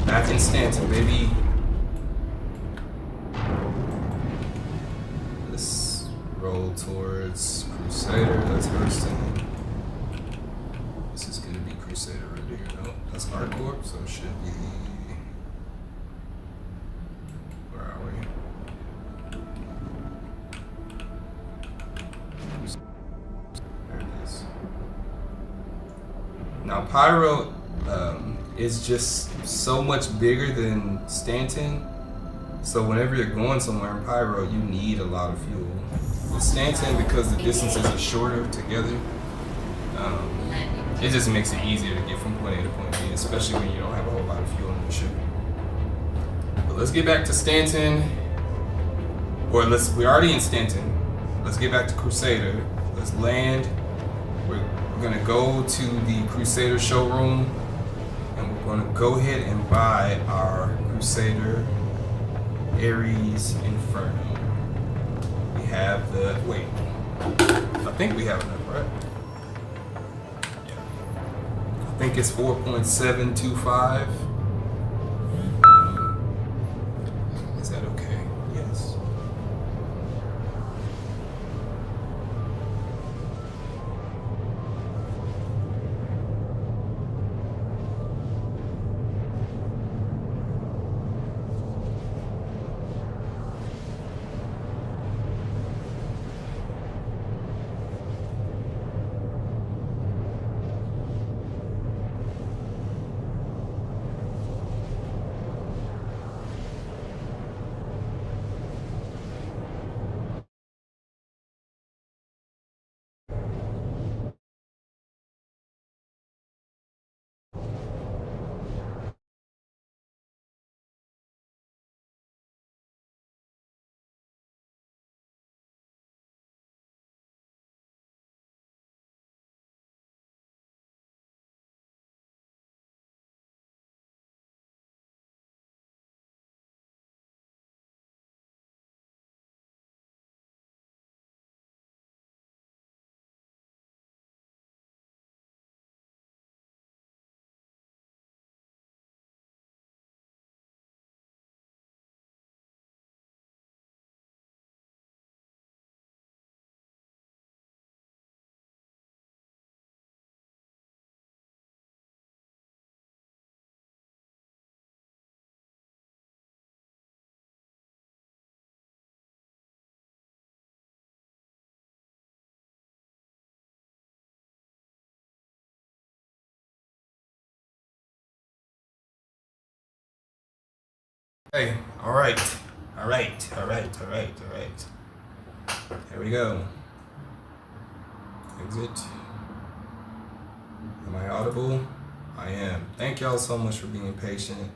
Back in Stanton, baby. Let's roll towards Crusader. That's Hurston. This is gonna be Crusader right here. No, that's Hardcore, so it should be. Where are we? There it is. Now Pyro is just so much bigger than Stanton, so whenever you're going somewhere in Pyro, you need a lot of fuel. With Stanton, because the distances are shorter together, it just makes it easier to get from point A to point B, especially when you don't have a whole lot of fuel in your ship. But let's get back to Stanton, or we're already in Stanton. Let's get back to Crusader. Let's land. We're gonna go to the Crusader showroom, and we're gonna go ahead and buy our Crusader Ares Inferno. We have the, wait, I think we have enough, right? Yeah. I think it's 4.725. Is that okay? Yes. Hey, all right. Here we go. Exit. Am I audible? I am. Thank y'all so much for being patient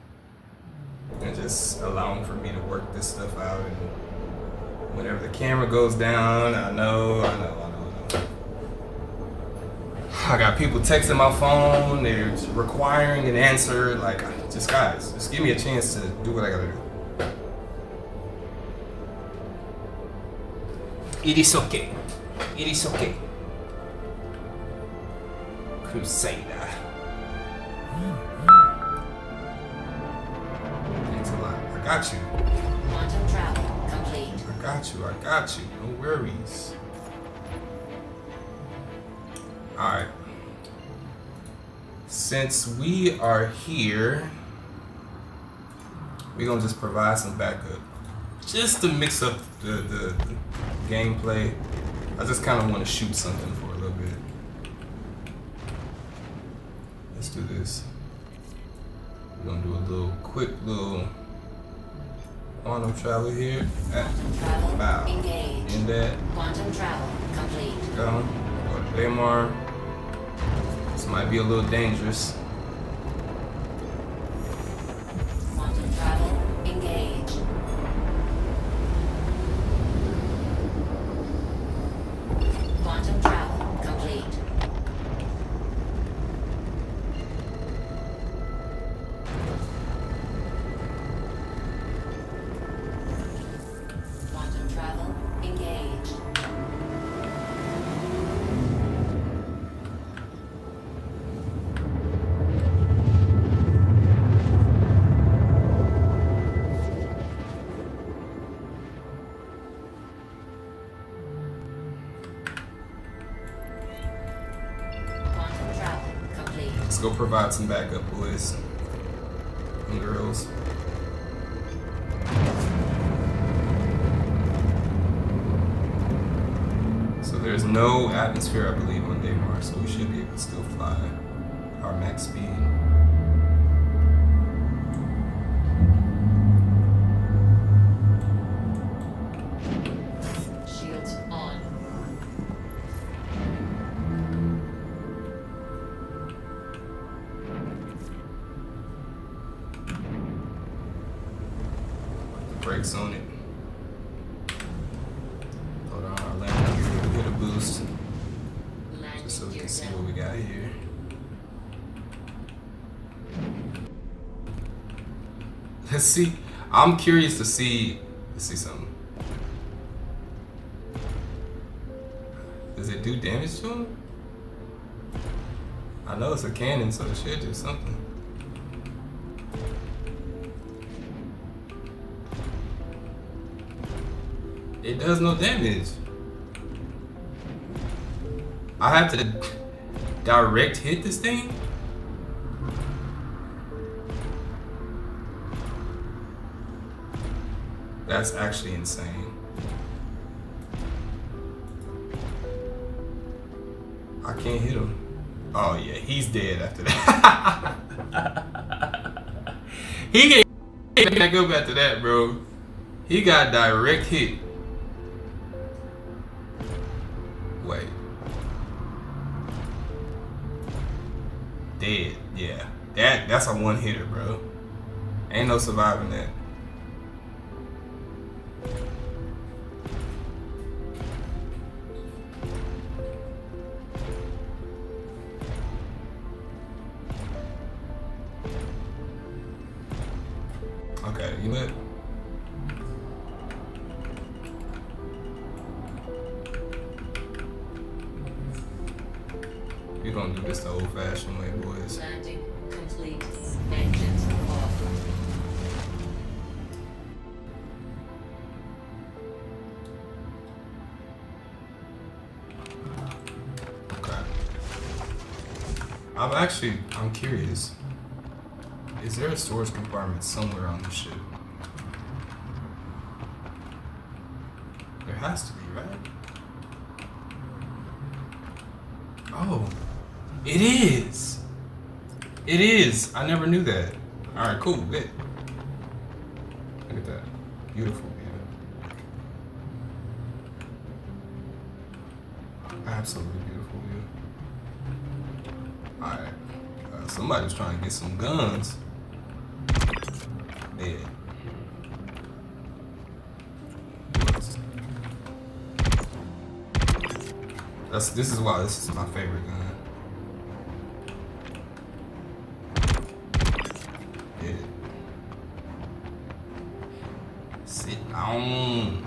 and just allowing for me to work this stuff out. And whenever the camera goes down, I know. I got people texting my phone. They're requiring an answer. Like, guys, just give me a chance to do what I gotta do. It is okay. Crusader. Thanks a lot. I got you. Quantum travel complete. I got you. No worries. Alright. Since we are here, we're gonna just provide some backup. Just to mix up the gameplay. I just kind of want to shoot something for a little bit. Let's do this. We're gonna do a quick little quantum travel here. Travel Wow. engaged. In that. Quantum travel complete. Go to Baymar. This might be a little dangerous. Quantum travel engaged. Quantum travel complete. Quantum travel engaged. go provide some backup, boys and girls. So there's no atmosphere, I believe, on Daymar, so we should be able to still fly our max speed. Shields on. Brakes on it. Hold on, our landing gear will get a boost. Landing Just so we gear can see down. what we got here. Let's see. I'm curious to see. Let's see something. Does it do damage to him? I know it's a cannon, so it should do something. It does no damage. I have to direct hit this thing? That's actually insane. I can't hit him. Oh yeah, he's dead after that. He can't get back up after that, bro. He got direct hit. Wait. Dead. Yeah. That's a one hitter, bro. Ain't no surviving that. Okay, you know what? You're gonna do this the old-fashioned way, boys. Landing complete. Engines off. Okay. I'm curious. Is there a storage compartment somewhere on the ship? There has to be, right? Oh, it is. It is. I never knew that. All right, cool. Good. Look at that. Beautiful view. Absolutely beautiful view. All right. Somebody was trying to get some guns. Dead. This is why this is my favorite gun. Dead. Sit down.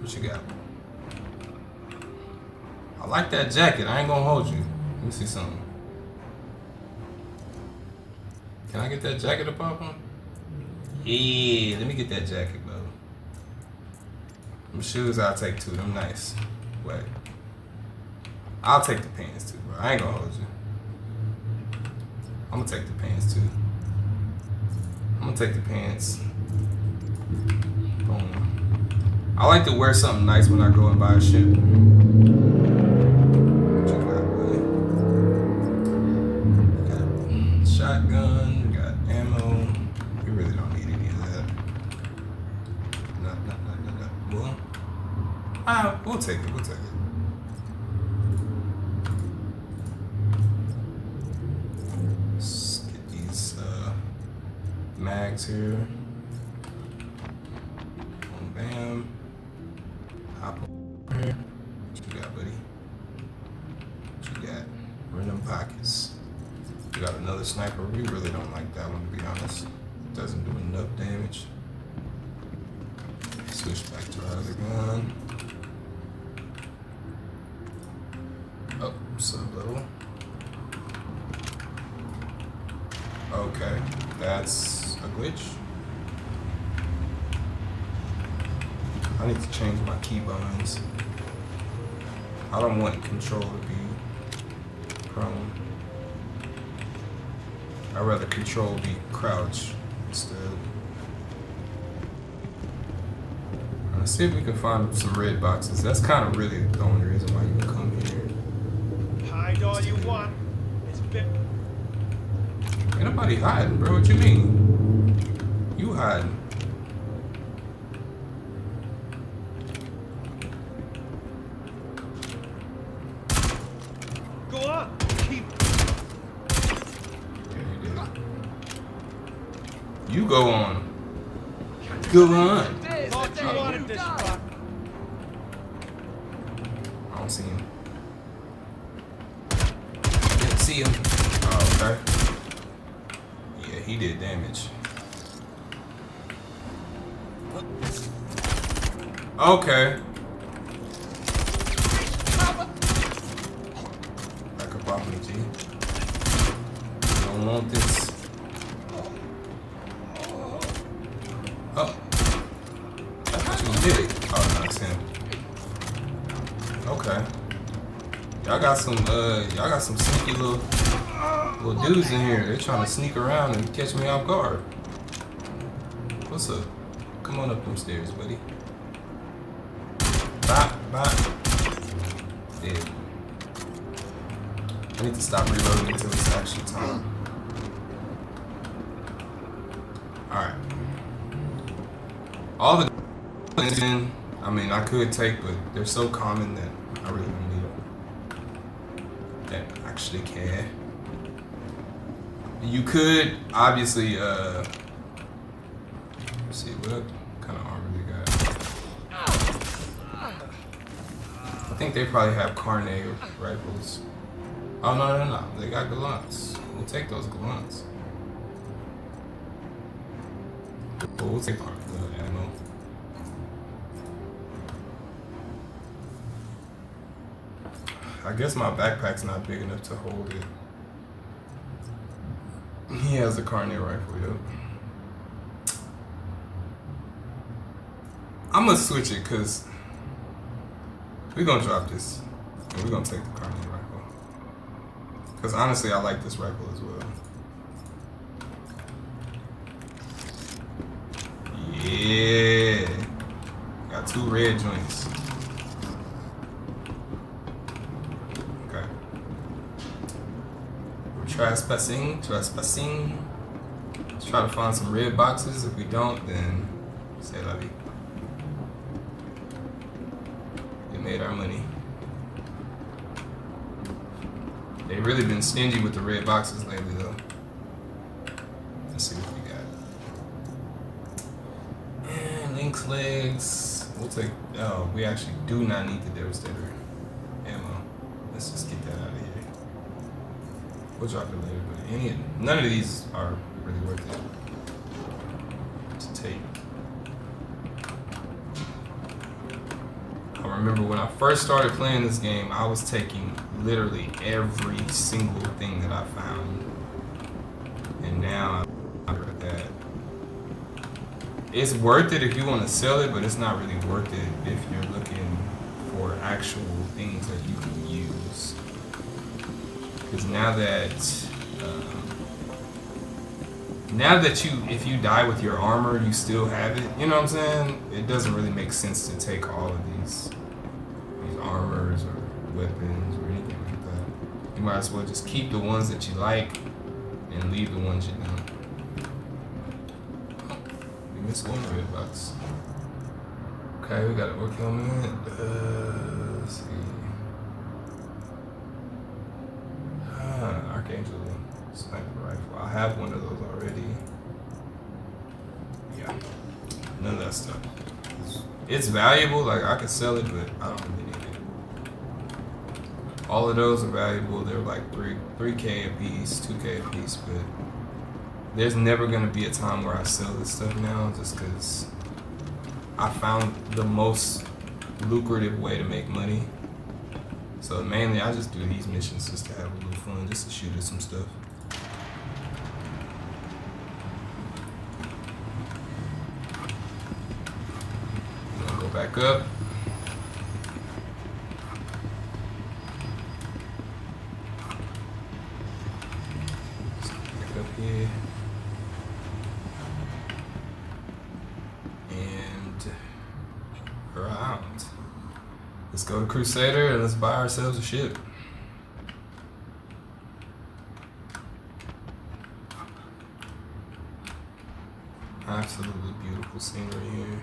What you got? I like that jacket. I ain't gonna hold you. Let me see something. Can I get that jacket to pop on? Yeah, let me get that jacket, bro. Them shoes I'll take too. Them nice. Wait. I'll take the pants too, bro. I ain't gonna hold you. I'm gonna take the pants too. I'm gonna take the pants. Boom. I like to wear something nice when I go and buy a ship. What you got, boy? Got shotgun, got ammo. We really don't need any of that. No. Well, we'll take it. We'll take it. Let's get these mags here. Boom, bam. Hop over here. What you got, buddy? What you got? We're in them pockets. We got another sniper. We really don't like that one, to be honest. It doesn't do enough damage. Switch back to our other gun. Oh, sub-level. Okay, that's a glitch. I need to change my keybinds. I don't want control to be prone. I'd rather control the crouch instead. Let's see if we can find some red boxes. That's kind of really the only reason why you come here. Hide all you want. It's been. Ain't nobody hiding, bro. What you mean? You hiding. Go on. Keep. Yeah, you did. You go on. Go on. Thought you wanted this spot. I don't see him. Didn't see him. Oh, okay. Yeah, he did damage. Okay. Back up off me, G. You don't want this. Oh. That's what you did. Oh, no, it's him. Okay. Y'all got some sneaky little dudes in here. They're trying to sneak around and catch me off guard. What's up? Come on up them stairs, buddy. Bop, bop. Dead. I need to stop reloading until it's actually time. Alright. All the in, I mean, I could take, but they're so common that I really don't need them. That actually care. You could obviously, let's see what kind of armor they got. I think they probably have carnet rifles. Oh no, they got gallants. We'll take those gallants. We'll take the ammo. I guess my backpack's not big enough to hold it. He has a carnet rifle, yep. I'm gonna switch it because we're gonna drop this and we're gonna take the carnet rifle. Because honestly, I like this rifle as well. Yeah. Got 2 red joints. Okay. We're trespassing. Let's try to find some red boxes. If we don't, then say la vie. We made our money. They've really been stingy with the red boxes lately, though. Let's see what we got. And Link's legs. We'll take. Oh, we actually do not need the Devastator ammo. Let's just get that out of here. We'll drop it later, but none of these are really worth it to take. I remember when I first started playing this game, I was taking literally every single thing that I found, and now I'm at that. It's worth it if you want to sell it, but it's not really worth it if you're looking for actual things that you can use. Because now that if you die with your armor, you still have it. You know what I'm saying? It doesn't really make sense to take all of these armors or weapons or anything like that. You might as well just keep the ones that you like and leave the ones you don't. We missed one red box. Okay, we got an orc helmet. Let's see. Archangel sniper rifle. I have one of those already. Yeah, none of that stuff. It's valuable. Like I could sell it, but I don't really need it. All of those are valuable. They're like 3K a piece, 2K a piece, but there's never gonna be a time where I sell this stuff now, just because I found the most lucrative way to make money. So mainly I just do these missions just to have a little fun, just to shoot at some stuff. I'm gonna go back up. Back up here. And we're out. Let's go to Crusader and let's buy ourselves a ship. Absolutely beautiful scenery here.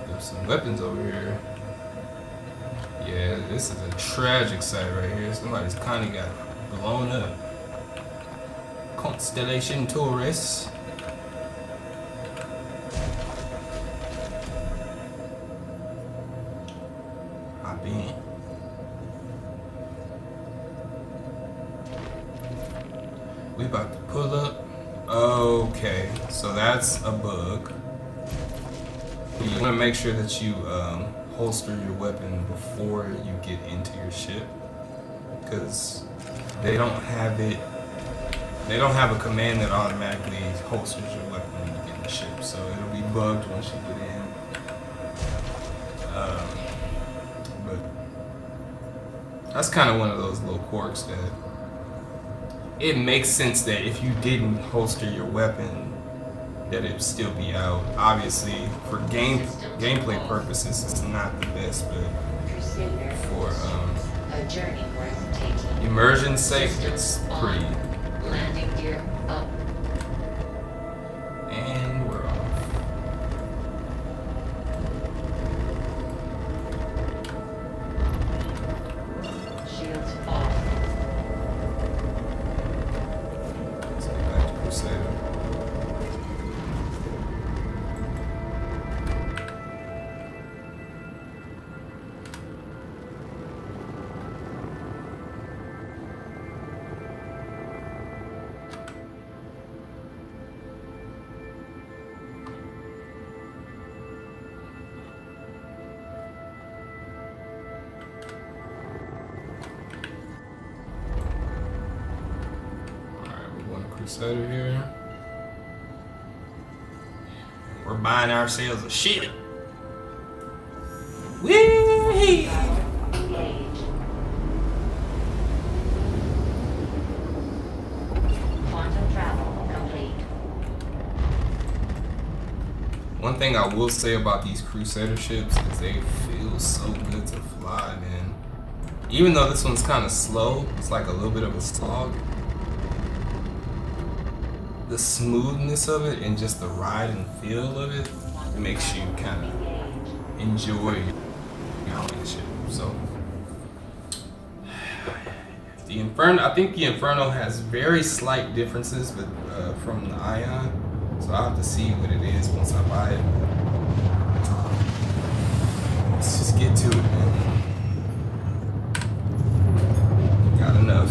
There's some weapons over here. Yeah, this is a tragic sight right here. Somebody's kind of got blown up. Constellation Taurus. Hop in. We about to pull up. Okay, so that's a bug. You want to make sure that you holster your weapon before you get into your ship, because they don't have it. They don't have a command that automatically holsters your weapon when you get in the ship, so it'll be bugged once you get in. But that's kind of one of those little quirks that it makes sense that if you didn't holster your weapon, that it'd still be out. Obviously, for gameplay purposes, it's not the best, but for A journey worth taking. immersion's sake, it's pretty. Landing gear up. And we're off. Shields off. Let's get back to Crusader. Crusader here. We're buying ourselves a ship. Whee! Engage. Quantum travel complete. One thing I will say about these Crusader ships is they feel so good to fly, man. Even though this one's kind of slow, it's like a little bit of a slog. The smoothness of it and just the ride and feel of it makes you kind of enjoy the ship. So the Inferno, I think the Inferno has very slight differences with from the Ion, so I'll have to see what it is once I buy it. Let's just get to it, man. Got enough.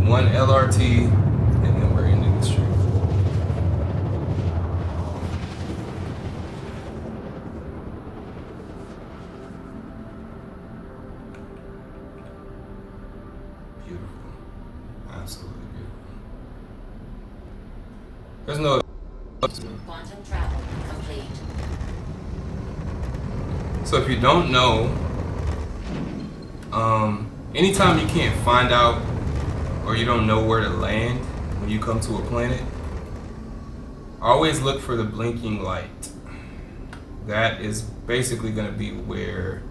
One LRT, and then we're ending the stream. Beautiful. Absolutely beautiful. There's no... Quantum travel complete. So if you don't know, anytime you can't find out or you don't know where to land when you come to a planet, always look for the blinking light. That is basically going to be where,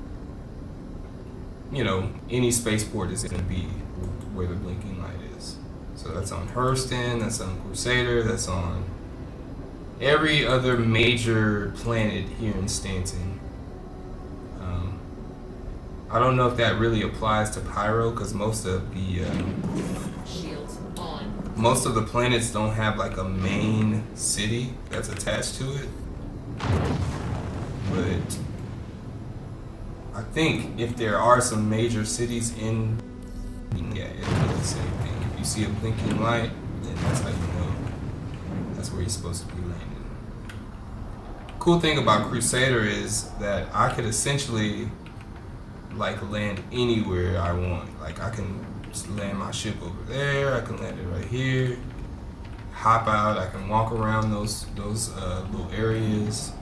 you know, any spaceport is going to be where the blinking light is. So that's on Hurston, that's on Crusader, that's on every other major planet here in Stanton. I don't know if that really applies to Pyro, because most of the Shields on. most of the planets don't have like a main city that's attached to it. But I think if there are some major cities in, yeah, it'll be the same thing. If you see a blinking light, then that's how you know that's where you're supposed to be landing. Cool thing about Crusader is that I could essentially like land anywhere I want. Like I can just land my ship over there. I can land it right here. Hop out. I can walk around those little areas.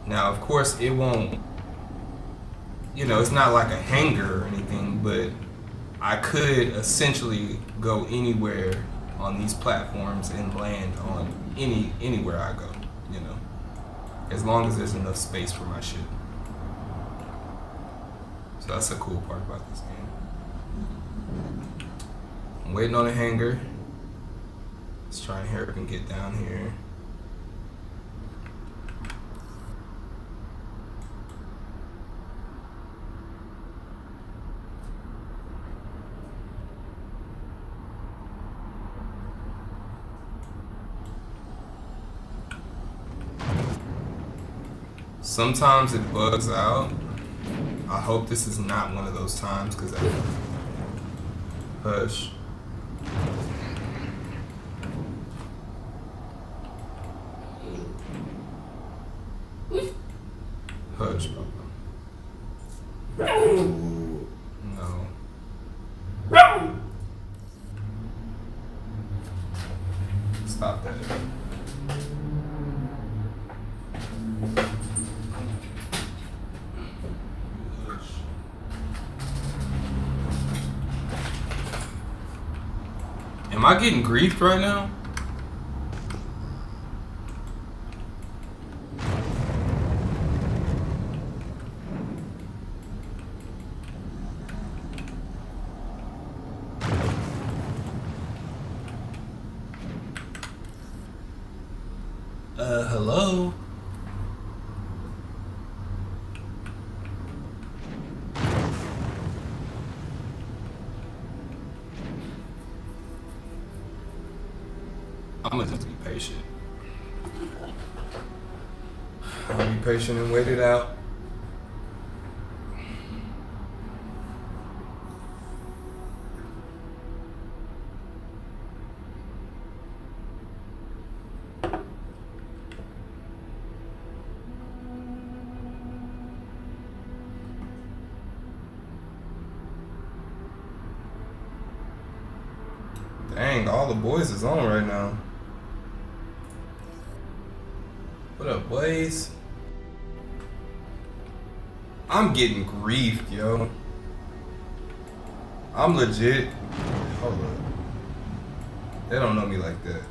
Now, of course, it won't. You know, it's not like a hangar or anything, but I could essentially go anywhere on these platforms and land on anywhere I go. You know, as long as there's enough space for my ship. So that's a cool part about this game. I'm waiting on a hangar. Let's try and hurry up and get down here. Sometimes it bugs out. I hope this is not one of those times, because hush. Hush, Papa. No. Stop that. Am I getting griefed right now? Hello? I'm gonna just be patient. I'll be patient and wait it out. Dang, all the boys is on right now. What up, boys? I'm getting griefed, yo. I'm legit. Hold up. They don't know me like that.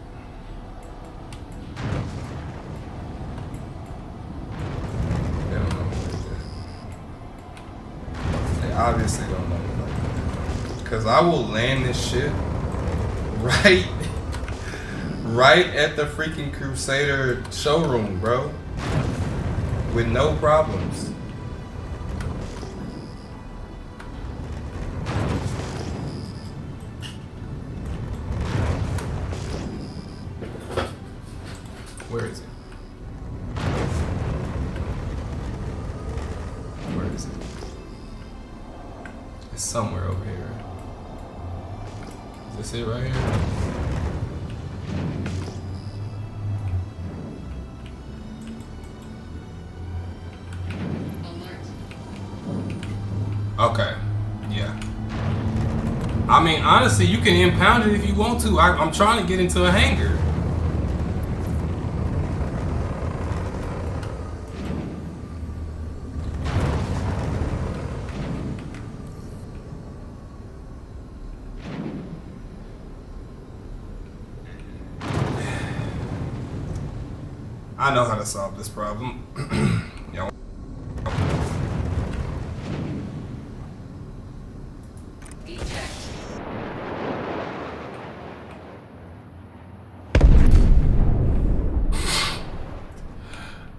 They don't know me like that. They obviously don't know me like that. Cause I will land this shit right at the freaking Crusader showroom, bro. With no problems. Where is it? Where is it? It's somewhere over here. Is this it right here? Okay, yeah. I mean, honestly, you can impound it if you want to. I'm trying to get into a hangar. I know how to solve this problem. Y'all.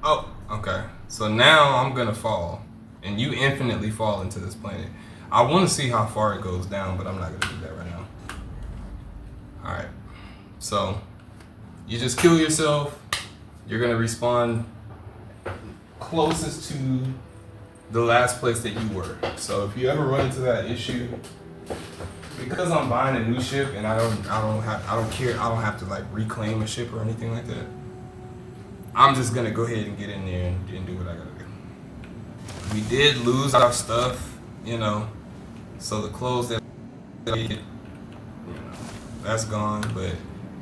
Oh, okay. So now I'm gonna fall, and you infinitely fall into this planet. I want to see how far it goes down, but I'm not gonna do that right now. All right. So you just kill yourself. You're gonna respawn closest to the last place that you were. So if you ever run into that issue, because I'm buying a new ship and I don't have to like reclaim a ship or anything like that, I'm just gonna go ahead and get in there and do what I gotta do. We did lose our stuff, you know, so the clothes that that's gone. But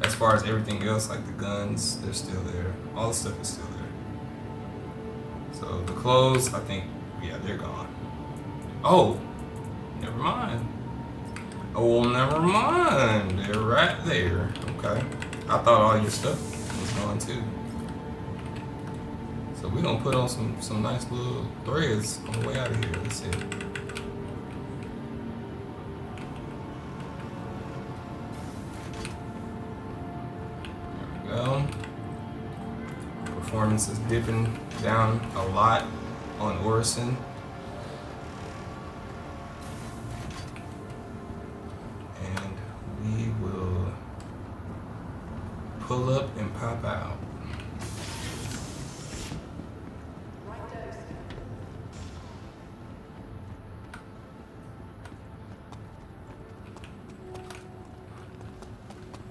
as far as everything else, like the guns, they're still there. All the stuff is still there. So the clothes, I think, yeah, they're gone. Oh, never mind. Oh, never mind. They're right there. Okay. I thought all your stuff was gone too. So we're gonna put on some nice little threads on the way out of here. Let's see. There we go. Performance is dipping down a lot on Orison. And we will pull up and pop out.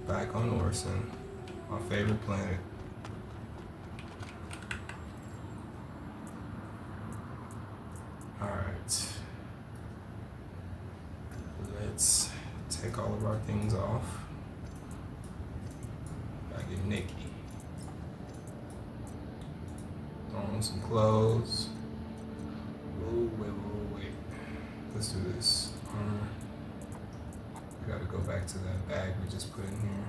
Back on Orison, my favorite planet. Alright. Let's take all of our things off. Gotta get Nikki. Throw on some clothes. Whoa, wait. Let's do this. We gotta go back to that bag we just put in here.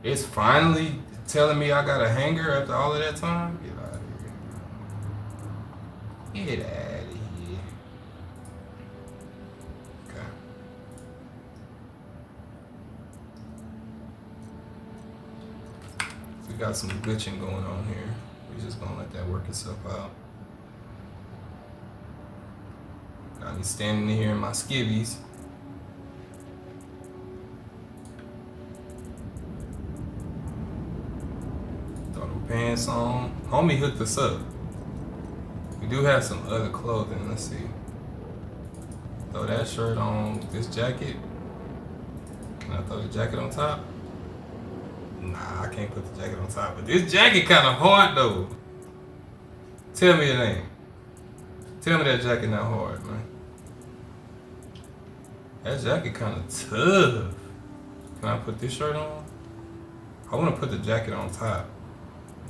It's finally telling me I got a hanger after all of that time? Get out of here. Get out of here. Okay. We got some glitching going on here. We're just gonna let that work itself out. Got me standing here in my skivvies. Throw them pants on. Homie hooked us up. We do have some other clothing. Let's see. Throw that shirt on with this jacket. Can I throw the jacket on top? Nah, I can't put the jacket on top. But this jacket kind of hard though. Tell me your name. Tell me that jacket not hard, man. That jacket kind of tough. Can I put this shirt on? I want to put the jacket on top.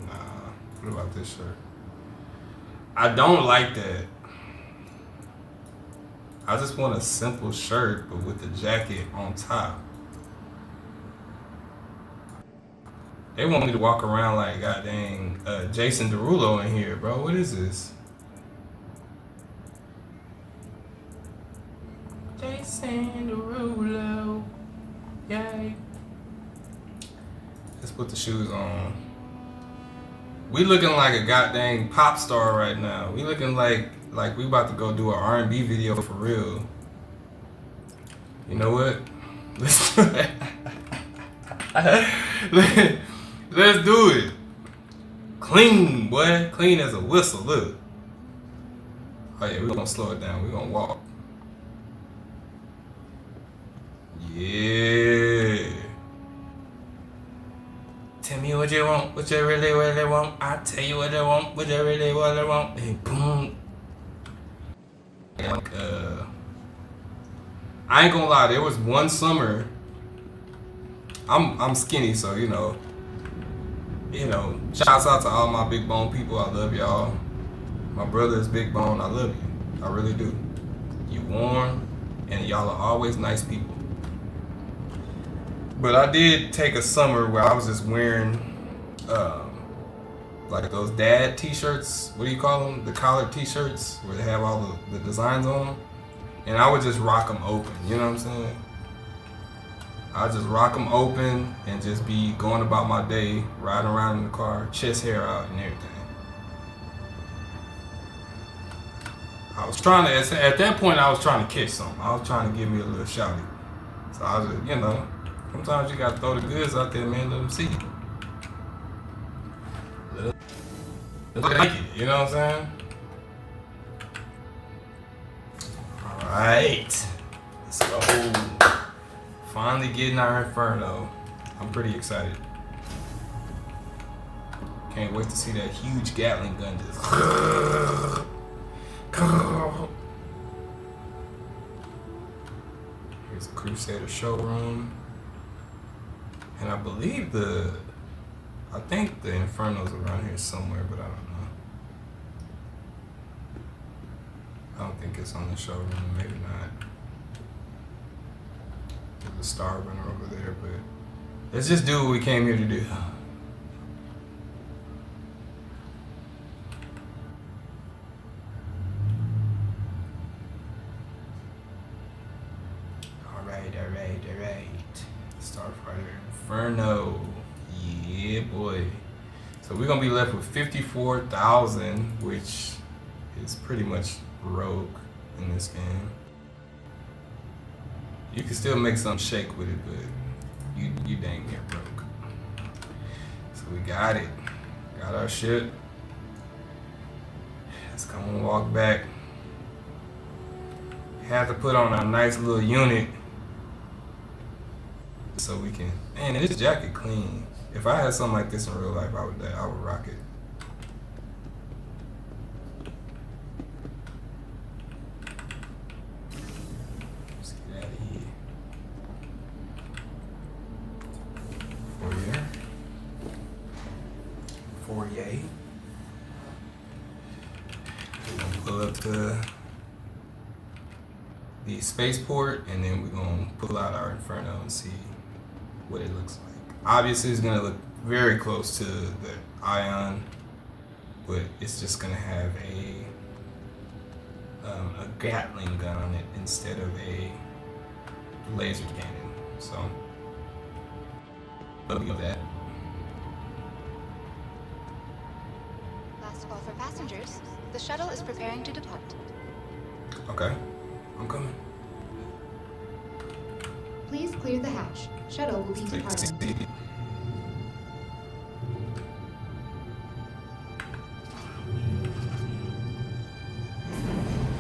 Nah, what about this shirt? I don't like that. I just want a simple shirt, but with the jacket on top. They want me to walk around like goddamn Jason Derulo in here, bro. What is this? Jason Derulo. Yay. Let's put the shoes on. We looking like a goddamn pop star right now. We looking like we about to go do an R&B video for real. You know what? Let's do it. Let's do it. Clean, boy. Clean as a whistle. Look. Oh yeah, we're gonna slow it down. We're gonna walk. Yeah. Tell me what you want, what you really want. I'll tell you what I want, what you really want. And boom. Like, I ain't gonna lie, there was one summer. I'm skinny, so you know, shouts out to all my big bone people. I love y'all. My brother is big bone. I love you. I really do. You warm, and y'all are always nice people. But I did take a summer where I was just wearing, like those dad t-shirts. What do you call them? The collared t-shirts where they have all the designs on them. And I would just rock them open. You know what I'm saying? I just rock them open and just be going about my day, riding around in the car, chest hair out and everything. I was trying to, at that point, I was trying to catch something. I was trying to give me a little shouty. So I was just, sometimes you gotta throw the goods out there, man, let them see. Like it, you know what I'm saying? Alright. Let's go. Finally getting our Inferno. I'm pretty excited. Can't wait to see that huge Gatling gun just. Here's the Crusader showroom. And I believe I think the Inferno's around here somewhere, but I don't know. I don't think it's on the showroom, maybe not. There's a Star Runner over there, but let's just do what we came here to do. Alright. Starfighter Inferno. Yeah, boy. So we're gonna be left with 54,000, which is pretty much broke in this game. You can still make some shake with it, but you dang near broke. So we got it. Got our shit. Let's come and walk back. Have to put on a nice little unit so we can. Man, this jacket clean. If I had something like this in real life, I would rock it. Let's get out of here. Fourier. We're gonna pull up to the spaceport, and then we're gonna pull out our Inferno and see what it looks like. Obviously, it's gonna look very close to the Ion, but it's just gonna have a Gatling gun on it instead of a laser cannon. So, look at that. Last call for passengers. The shuttle is preparing to depart. Okay, I'm coming. Please clear the hatch. Shuttle will be Take a departing. seat.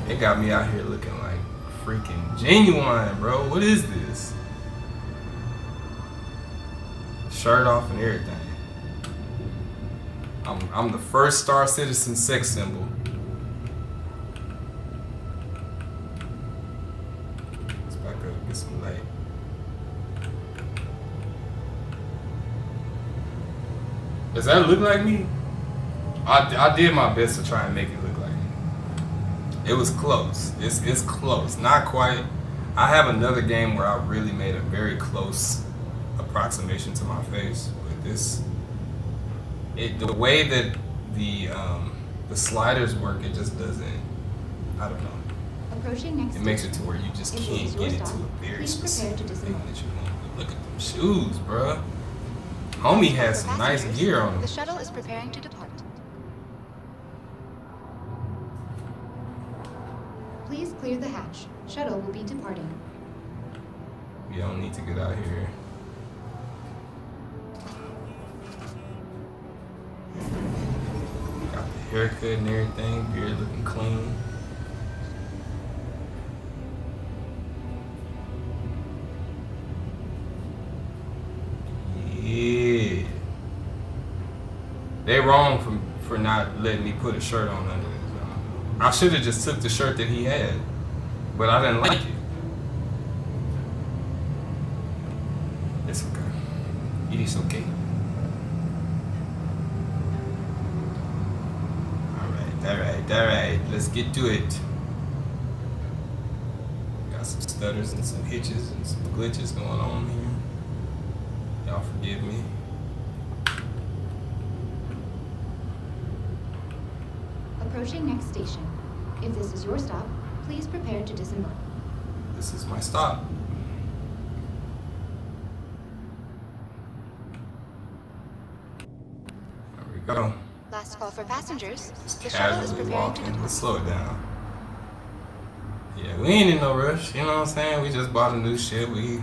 It got me out here looking like freaking genuine, bro. What is this? Shirt off and everything. I'm the first Star Citizen sex symbol. Let's back up, get some light. Does that look like me? I did my best to try and make it look like me. It was close. It's close. Not quite. I have another game where I really made a very close approximation to my face, but the way that the sliders work, it just doesn't. I don't know. Approaching next. It makes it to where you just can't get into a very specific thing that you want. Look at them shoes, bruh. Homie has some nice gear on him. The shuttle is preparing to depart. Please clear the hatch. Shuttle will be departing. We don't need to get out here. Got the haircut and everything, beard looking clean. Yeah. They wrong for not letting me put a shirt on under this. I should have just took the shirt that he had, but I didn't like it. It's okay. It is okay. Alright. Let's get to it. Got some stutters and some hitches and some glitches going on here. Y'all forgive me. Approaching next station. If this is your stop, please prepare to disembark. This is my stop. There we go. Last call for passengers. Just The shuttle is casually preparing to walking. depart. Let's slow it down. Yeah, we ain't in no rush. You know what I'm saying? We just bought a new ship. We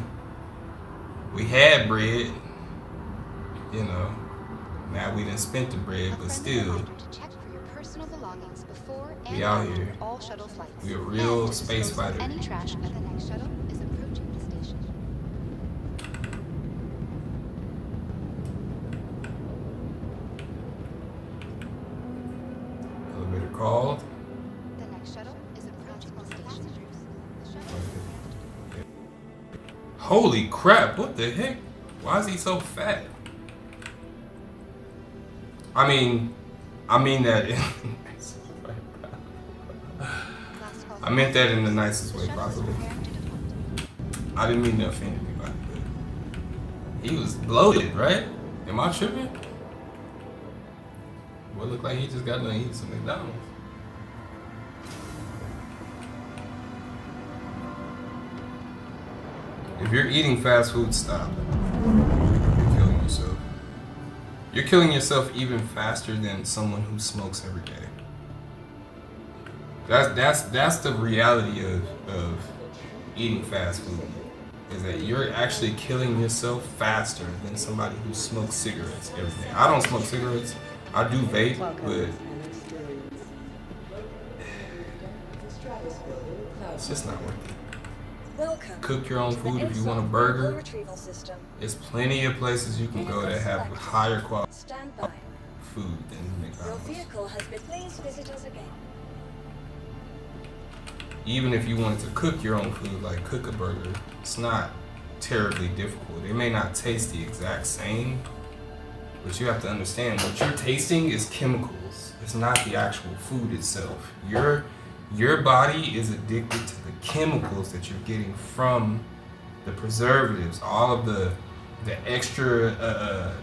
had bread. You know. Now we done spent the bread, but still. We out here. All shuttle flights. We a real And to space dispose of fighter. Any trash at the next shuttle is approaching the station. Elevator called. The next shuttle is approaching the station. The shuttle is Holy crap, what the heck? Why is he so fat? I mean that in I meant that in the nicest way possible. I didn't mean to offend anybody, but he was bloated, right? Am I tripping? Boy, look like he just got done eating some McDonald's. If you're eating fast food, stop. You're killing yourself. You're killing yourself even faster than someone who smokes every day. That's the reality of eating fast food. Is that you're actually killing yourself faster than somebody who smokes cigarettes every day. I don't smoke cigarettes. I do vape, but it's just not worth it. Welcome. Cook your own to the food if you want a Ensign burger. Vehicle Retrieval System. There's plenty of places you can go that have higher quality Stand by. food than Your McDonald's. vehicle has been. Please visit us again. Even if you wanted to cook your own food, like cook a burger, it's not terribly difficult. It may not taste the exact same, but you have to understand what you're tasting is chemicals. It's not the actual food itself. Your body is addicted to the chemicals that you're getting from the preservatives, all of the extra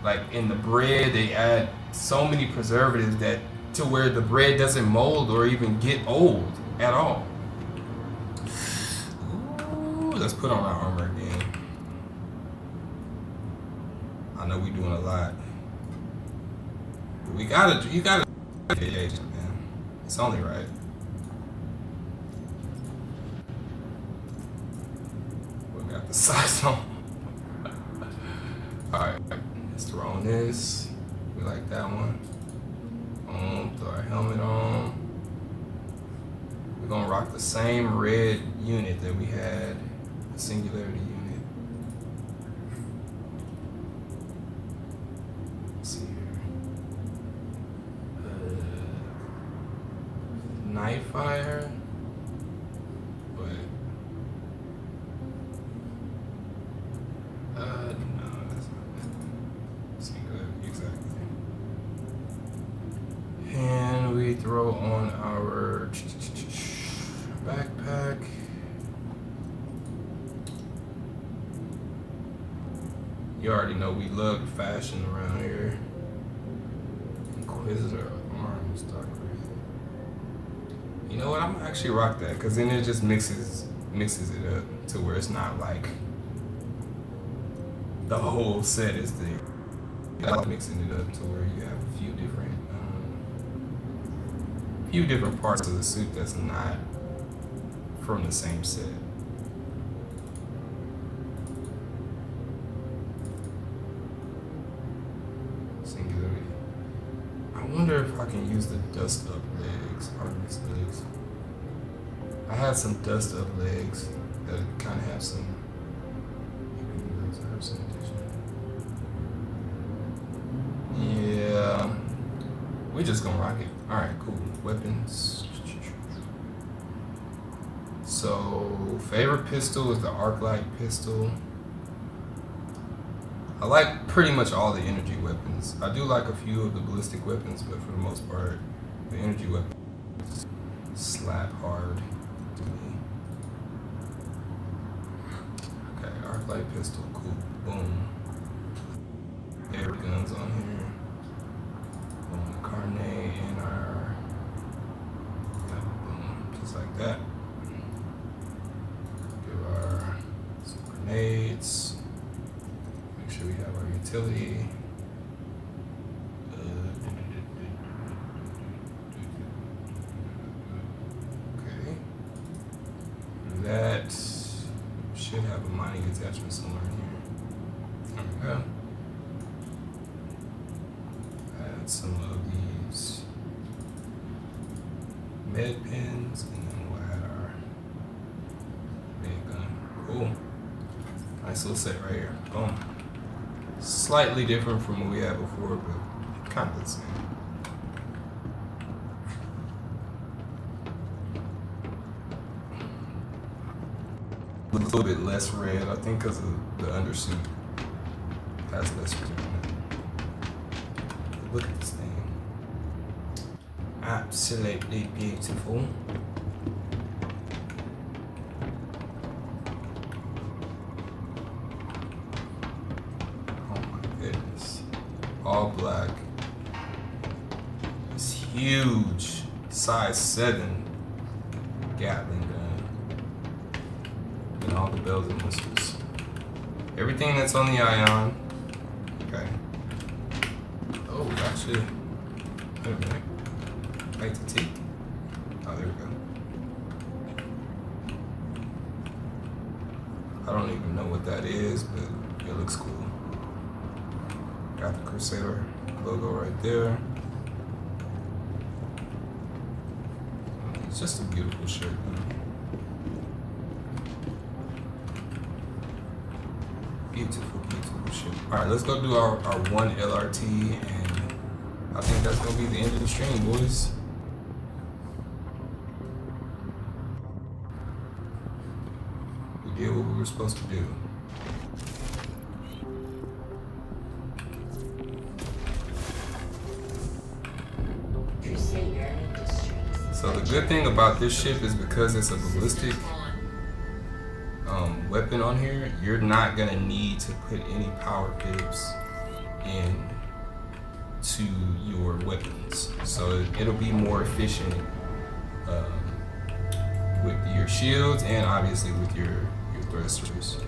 like in the bread they add so many preservatives that to where the bread doesn't mold or even get old at all. Ooh, let's put on our armor again. I know we're doing a lot. But you gotta engage, man. It's only right. We got the size on. Alright, let's throw on this. We like that one. Throw our helmet on. We're gonna rock the same red unit that we had, the Singularity unit. Let's see here. Night Fire. But no, that's not it. Singularity, exactly. And we throw on our backpack. You already know we love fashion around here. Inquisitor arms, dark red. You know what? I'm gonna actually rock that because then it just mixes it up to where it's not like the whole set is there. I like mixing it up to where you have a few different parts of the suit that's not from the same set. Singularity. I wonder if I can use the dust up legs, Artemis legs. I had some dust up legs that kind of have some. Yeah, we're just gonna rock it. All right, cool. Weapons. So, favorite pistol is the Arclight pistol. I like pretty much all the energy weapons. I do like a few of the ballistic weapons, but for the most part, the energy weapons slap hard to me. Okay, Arclight pistol, cool. Boom. Air guns on here. Boom, Carne and our. Yeah, boom, just like that. Give our some grenades. Make sure we have our utility. Okay. That should have a mining attachment somewhere in here. There we go. Add some of these med pins, and then we'll add our big gun. Cool. Nice little set right here. Boom. Slightly different from what we had before, but kind of the same. a little bit less red, I think because the undersuit has less red on it. Look at this thing. Absolutely beautiful. Oh my goodness. All black. This huge size 7 Gatling gun. And all the bells and whistles. Everything that's on the Ion. Okay. Oh, actually. Wait a minute. Wait to take. Oh, there we go. I don't even know what that is, but it looks cool. Got the Crusader logo right there. It's just a beautiful shirt, man. Beautiful, beautiful shirt. Alright, let's go do our one LRT, and I think that's gonna be the end of the stream, boys. We did what we were supposed to do. Crusader Industries. So the good thing about this ship is because it's a ballistic weapon on here, you're not gonna need to put any power pips in to your weapons. So it'll be more efficient with your shields and obviously with your thrusters.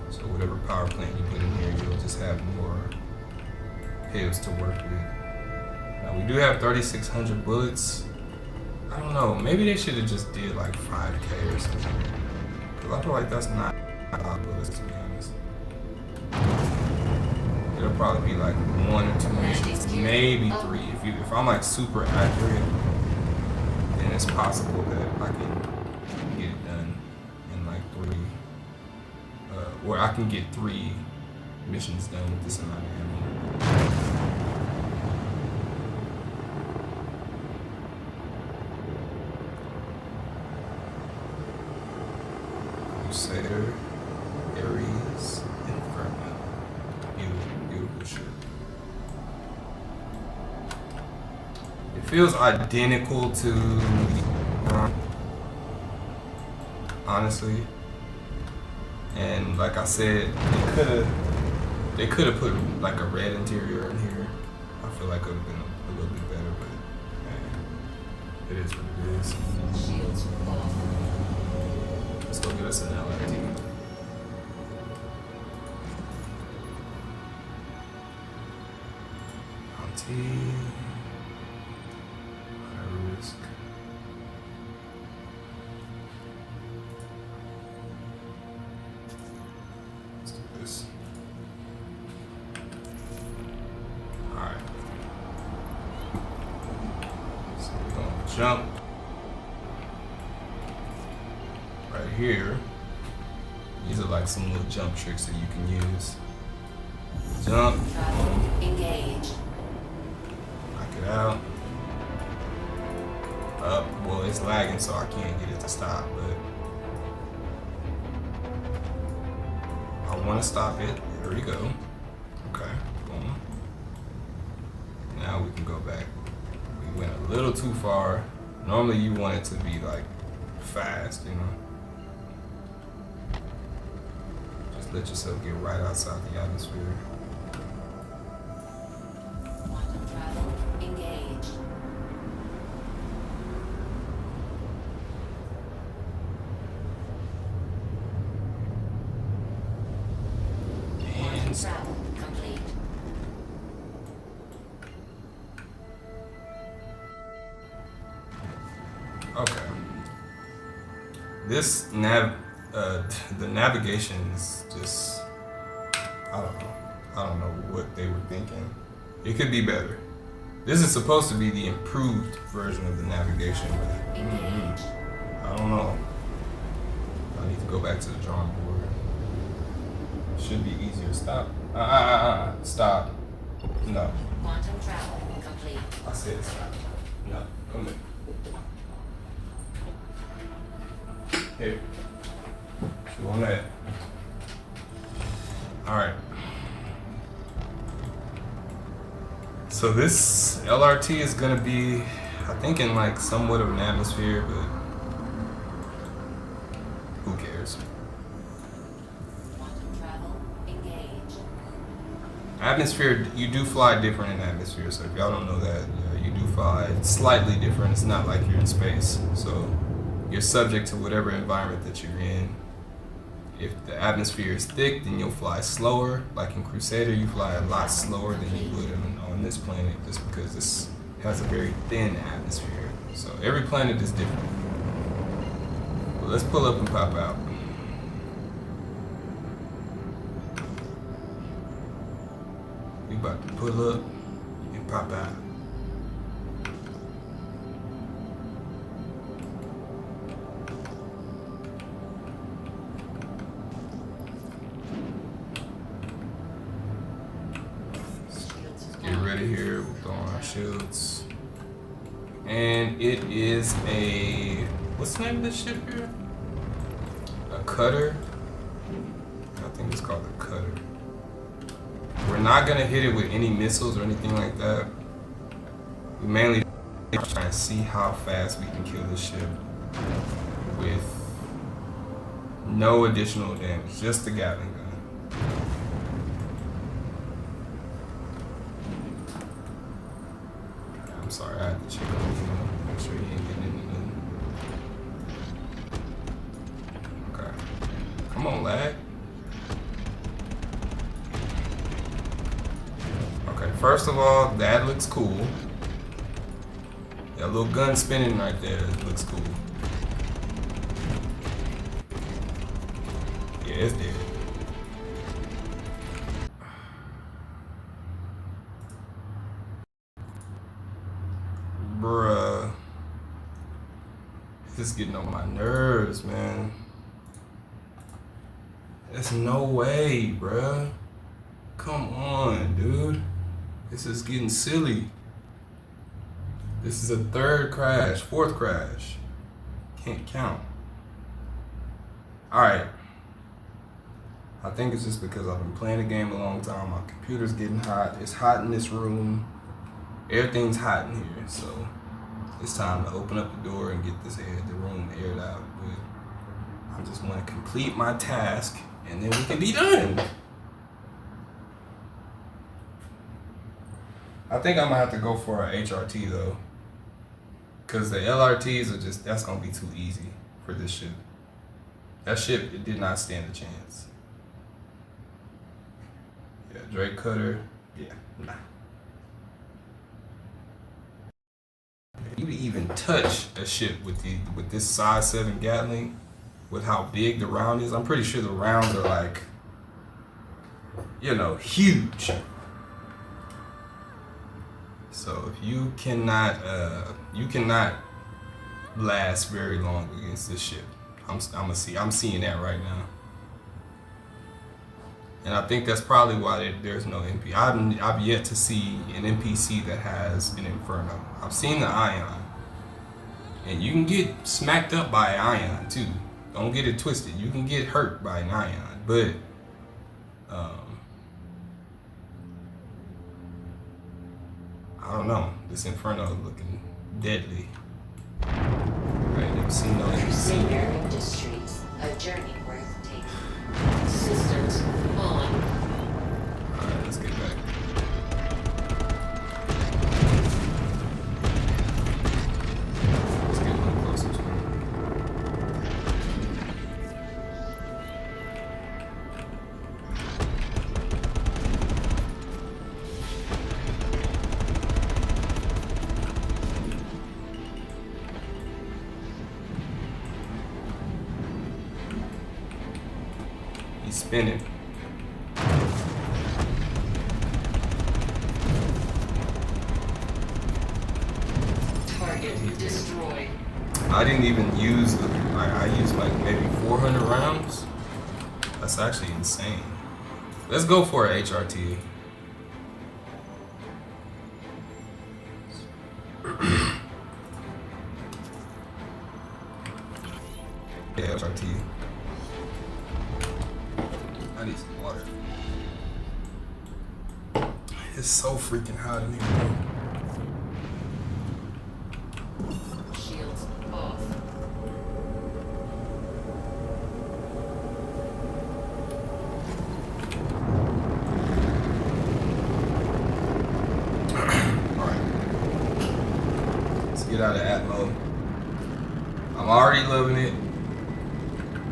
So whatever power plant you put in here, you'll just have more pips to work with. Now we do have 3,600 bullets. I don't know, maybe they should have just did like 5K or something. Cause I feel like that's not a lot of bullets, to be honest. It'll probably be like 1 or 2 missions, maybe 3. If I'm like super accurate, then it's possible that I can get it done in like 3. Or I can get 3 missions done with this amount of ammo. Crusader, Ares, Inferno. Beautiful, beautiful shit. It feels identical to honestly. And like I said, they could have put like a red interior in here. I feel like it would have been a little bit better, but it is what it is. Shields off. Let's go get us an LRT. High risk. Let's do this. Alright. So we're gonna jump right here. These are like some little jump tricks that you can use. Jump. Travel. Engage. Knock it out. Up. Well, it's lagging, so I can't get it to stop, but I want to stop it. There we go. Okay. Boom. Now we can go back. We went a little too far. Normally you want it to be like fast, you know? Just let yourself get right outside the atmosphere. Quantum travel. Engage. Quantum travel complete. Okay. This the navigation is just, I don't know what they were thinking. It could be better. This is supposed to be the improved version of the navigation, but Engage. I don't know. I need to go back to the drawing board. Should be easier. Stop. Stop. No. Quantum travel complete. I said stop. No. Come here. Here. You on that? Alright. So this LRT is gonna be, I think, in like somewhat of an atmosphere, but who cares? Quantum travel engaged. Atmosphere, you do fly different in atmosphere, so if y'all don't know that, you do fly slightly different. It's not like you're in space, so you're subject to whatever environment that you're in. If the atmosphere is thick, then you'll fly slower. Like in Crusader, you fly a lot slower than you would on this planet, just because this has a very thin atmosphere. So every planet is different. But let's pull up and pop out. We about to pull up and pop out. Get ready here, we're throwing our shields. And it is a, what's the name of this ship here? A cutter? I think it's called a cutter. We're not gonna hit it with any missiles or anything like that. We mainly trying to see how fast we can kill this ship with no additional damage, just the Gatling gun. I'm sorry, I had to check on him. Make sure he ain't getting anything. Okay. Come on, lad. Okay, first of all, that looks cool. That little gun spinning right there looks cool. Yeah, it's dead. Bruh. This is getting on my nerves, man. There's no way, bruh. Come on, dude. This is getting silly. This is a third crash, fourth crash. Can't count. Alright. I think it's just because I've been playing the game a long time. My computer's getting hot. It's hot in this room. Everything's hot in here, so it's time to open up the door and get the room aired out. But I just want to complete my task, and then we can be done. I think I'm gonna have to go for a HRT though, because the LRTs are just, that's gonna be too easy for this ship. That ship, it did not stand a chance. Yeah, Drake Cutter, yeah, nah. You even touch a ship with this size 7 Gatling, with how big the round is. I'm pretty sure the rounds are like, you know, huge. So if you cannot last very long against this ship. I'm seeing that right now. And I think that's probably why there's no NPC. I've yet to see an NPC that has an Inferno. I've seen the Ion. And you can get smacked up by an Ion too. Don't get it twisted. You can get hurt by an Ion. But I don't know. This Inferno is looking deadly. Right, never seen no NPC. Crusader Industries, a journey worth taking. Systems on. Alright, let's get back. Let's get a little closer to him. He's spinning. Target destroyed. I didn't even use I used like maybe 400 rounds. That's actually insane. Let's go for a HRT. Yeah, HRT. I need some water. It's so freaking hot in here. Shields off. Alright. Let's get out of Atmo. I'm already loving it.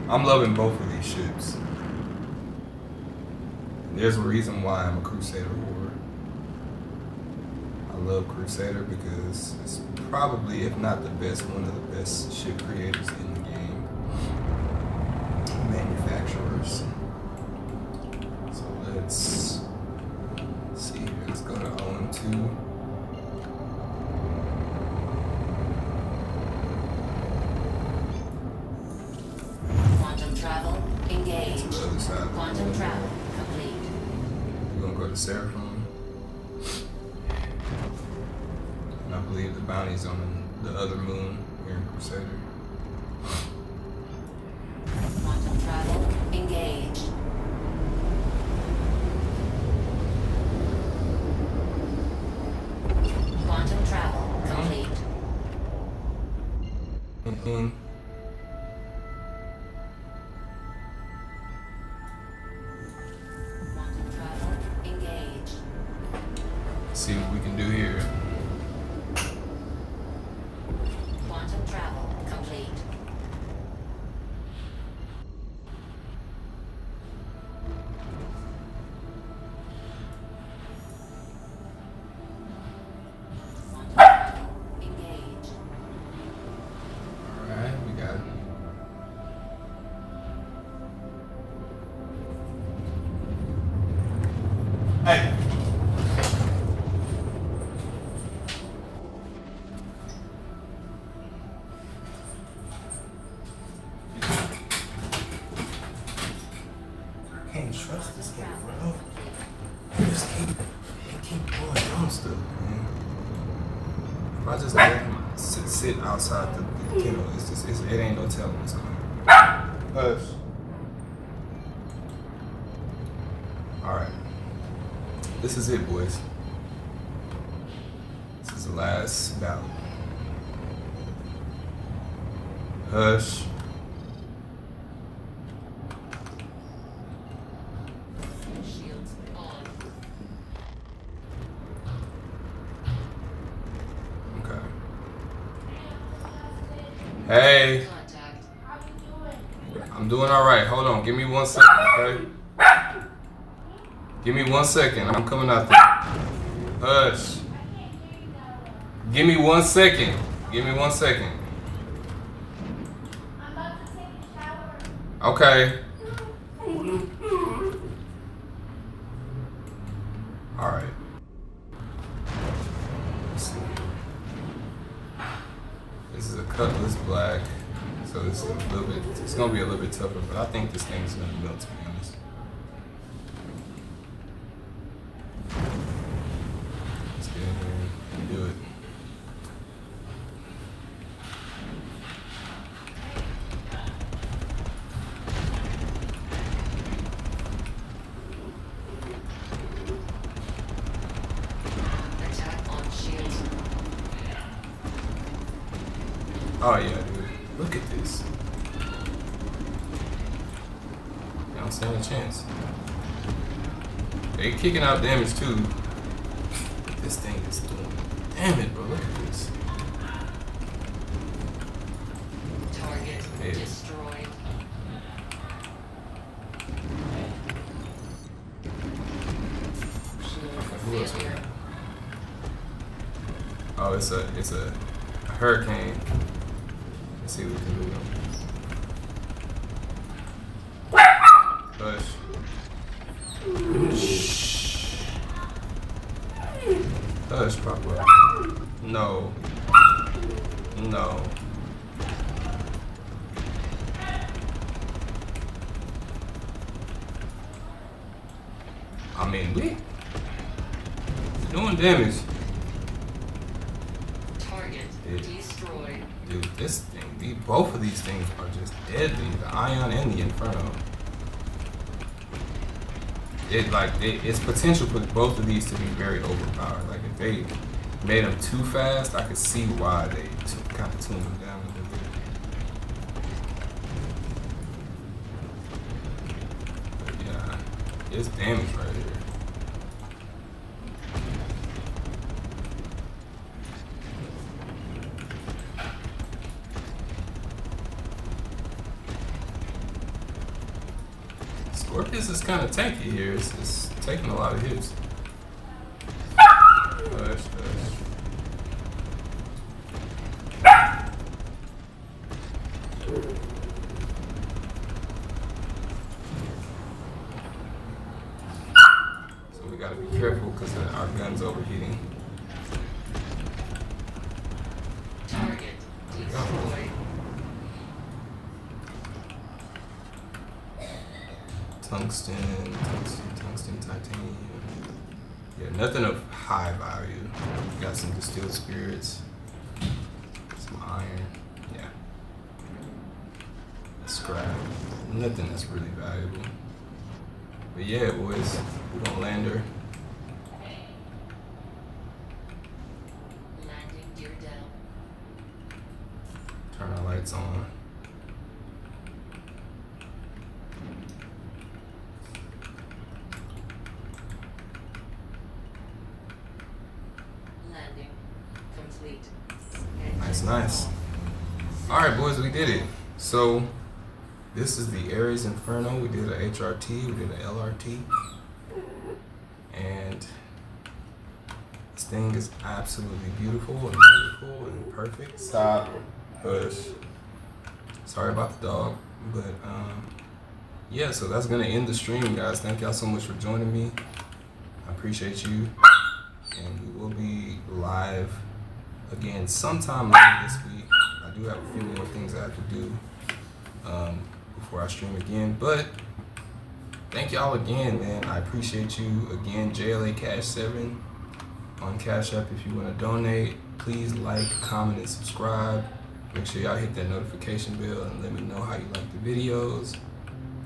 I'm loving both of these ships. There's a reason why I'm a Crusader whore. I love Crusader because it's probably, if not the best, one of the best ship creators in the game. Manufacturers. So let's see here. Let's go to OM2. Quantum travel engaged. To the other side. Quantum travel complete. We're gonna go to Seraphim. And I believe the bounty's on the other moon here in Crusader. Quantum travel engaged. Quantum travel complete. Mm-hmm. Quantum travel engaged. See what we can do here. Quantum travel complete. Quantum travel engaged. Alright, we got it. Hey! I can't trust this game, bro. Just keep going down stuff, man. If I just let him sit outside the kennel, it ain't no telling what's going on. Hush. Alright. This is it, boys. This is the last battle. Hush. Shields on. Okay. Hey. Contact. I'm doing alright. Hold on. Give me 1 second, okay? Give me 1 second. I'm coming out there. Hush. Give me 1 second. Give me 1 second. I'm about to take a shower. Okay. Alright. Let's see. This is a Cutlass Black. So this is a little bit, it's gonna be a little bit tougher, but I think this thing is gonna melt, to be honest. Let's get in here and do it. Attack on shields. Oh yeah, dude. Look at this. I don't stand a chance. They kicking out damage too. This thing is doing damage, bro. Look at this. Target Hey. destroyed. Who else we got? Oh, it's a hurricane. Let's see what we can do. Hush. Shh. Hush, Papa. No. No. I mean, we doing damage. Target Yeah. destroyed. Dude, this thing, both of these things are just deadly. The Ion and the Inferno. it's potential for both of these to be very overpowered. Like if they made them too fast, I could see why they kind of tuned them down a little bit. But yeah, it's damage right here. Scorpius is kind of tanky here. It's taking a lot of hits. Hush. So we gotta be careful because our gun's overheating. Target destroyed. Tungsten, titanium. Yeah, nothing of high value. Got some distilled spirits, some iron. Yeah, scrap. Nothing that's really valuable. But yeah, boys, we're gonna land her. Landing gear down. Turn our lights on. Landing complete. Nice. All right, boys, we did it. So this is the Ares Inferno. We did a HRT, we did a LRT, and this thing is absolutely beautiful and wonderful and perfect. Stop. Hush. Sorry about the dog, but yeah. So that's gonna end the stream, guys. Thank y'all so much for joining me. I appreciate you, and we will be live again sometime later this week. I do have a few more things I have to do before I stream again, but thank y'all again, man. I appreciate you again. JLA Cash 7 on Cash App. If you want to donate, please like, comment, and subscribe. Make sure y'all hit that notification bell and let me know how you like the videos.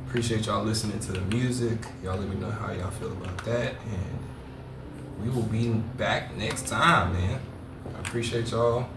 Appreciate y'all listening to the music. Y'all let me know how y'all feel about that, and we will be back next time, man. I appreciate y'all.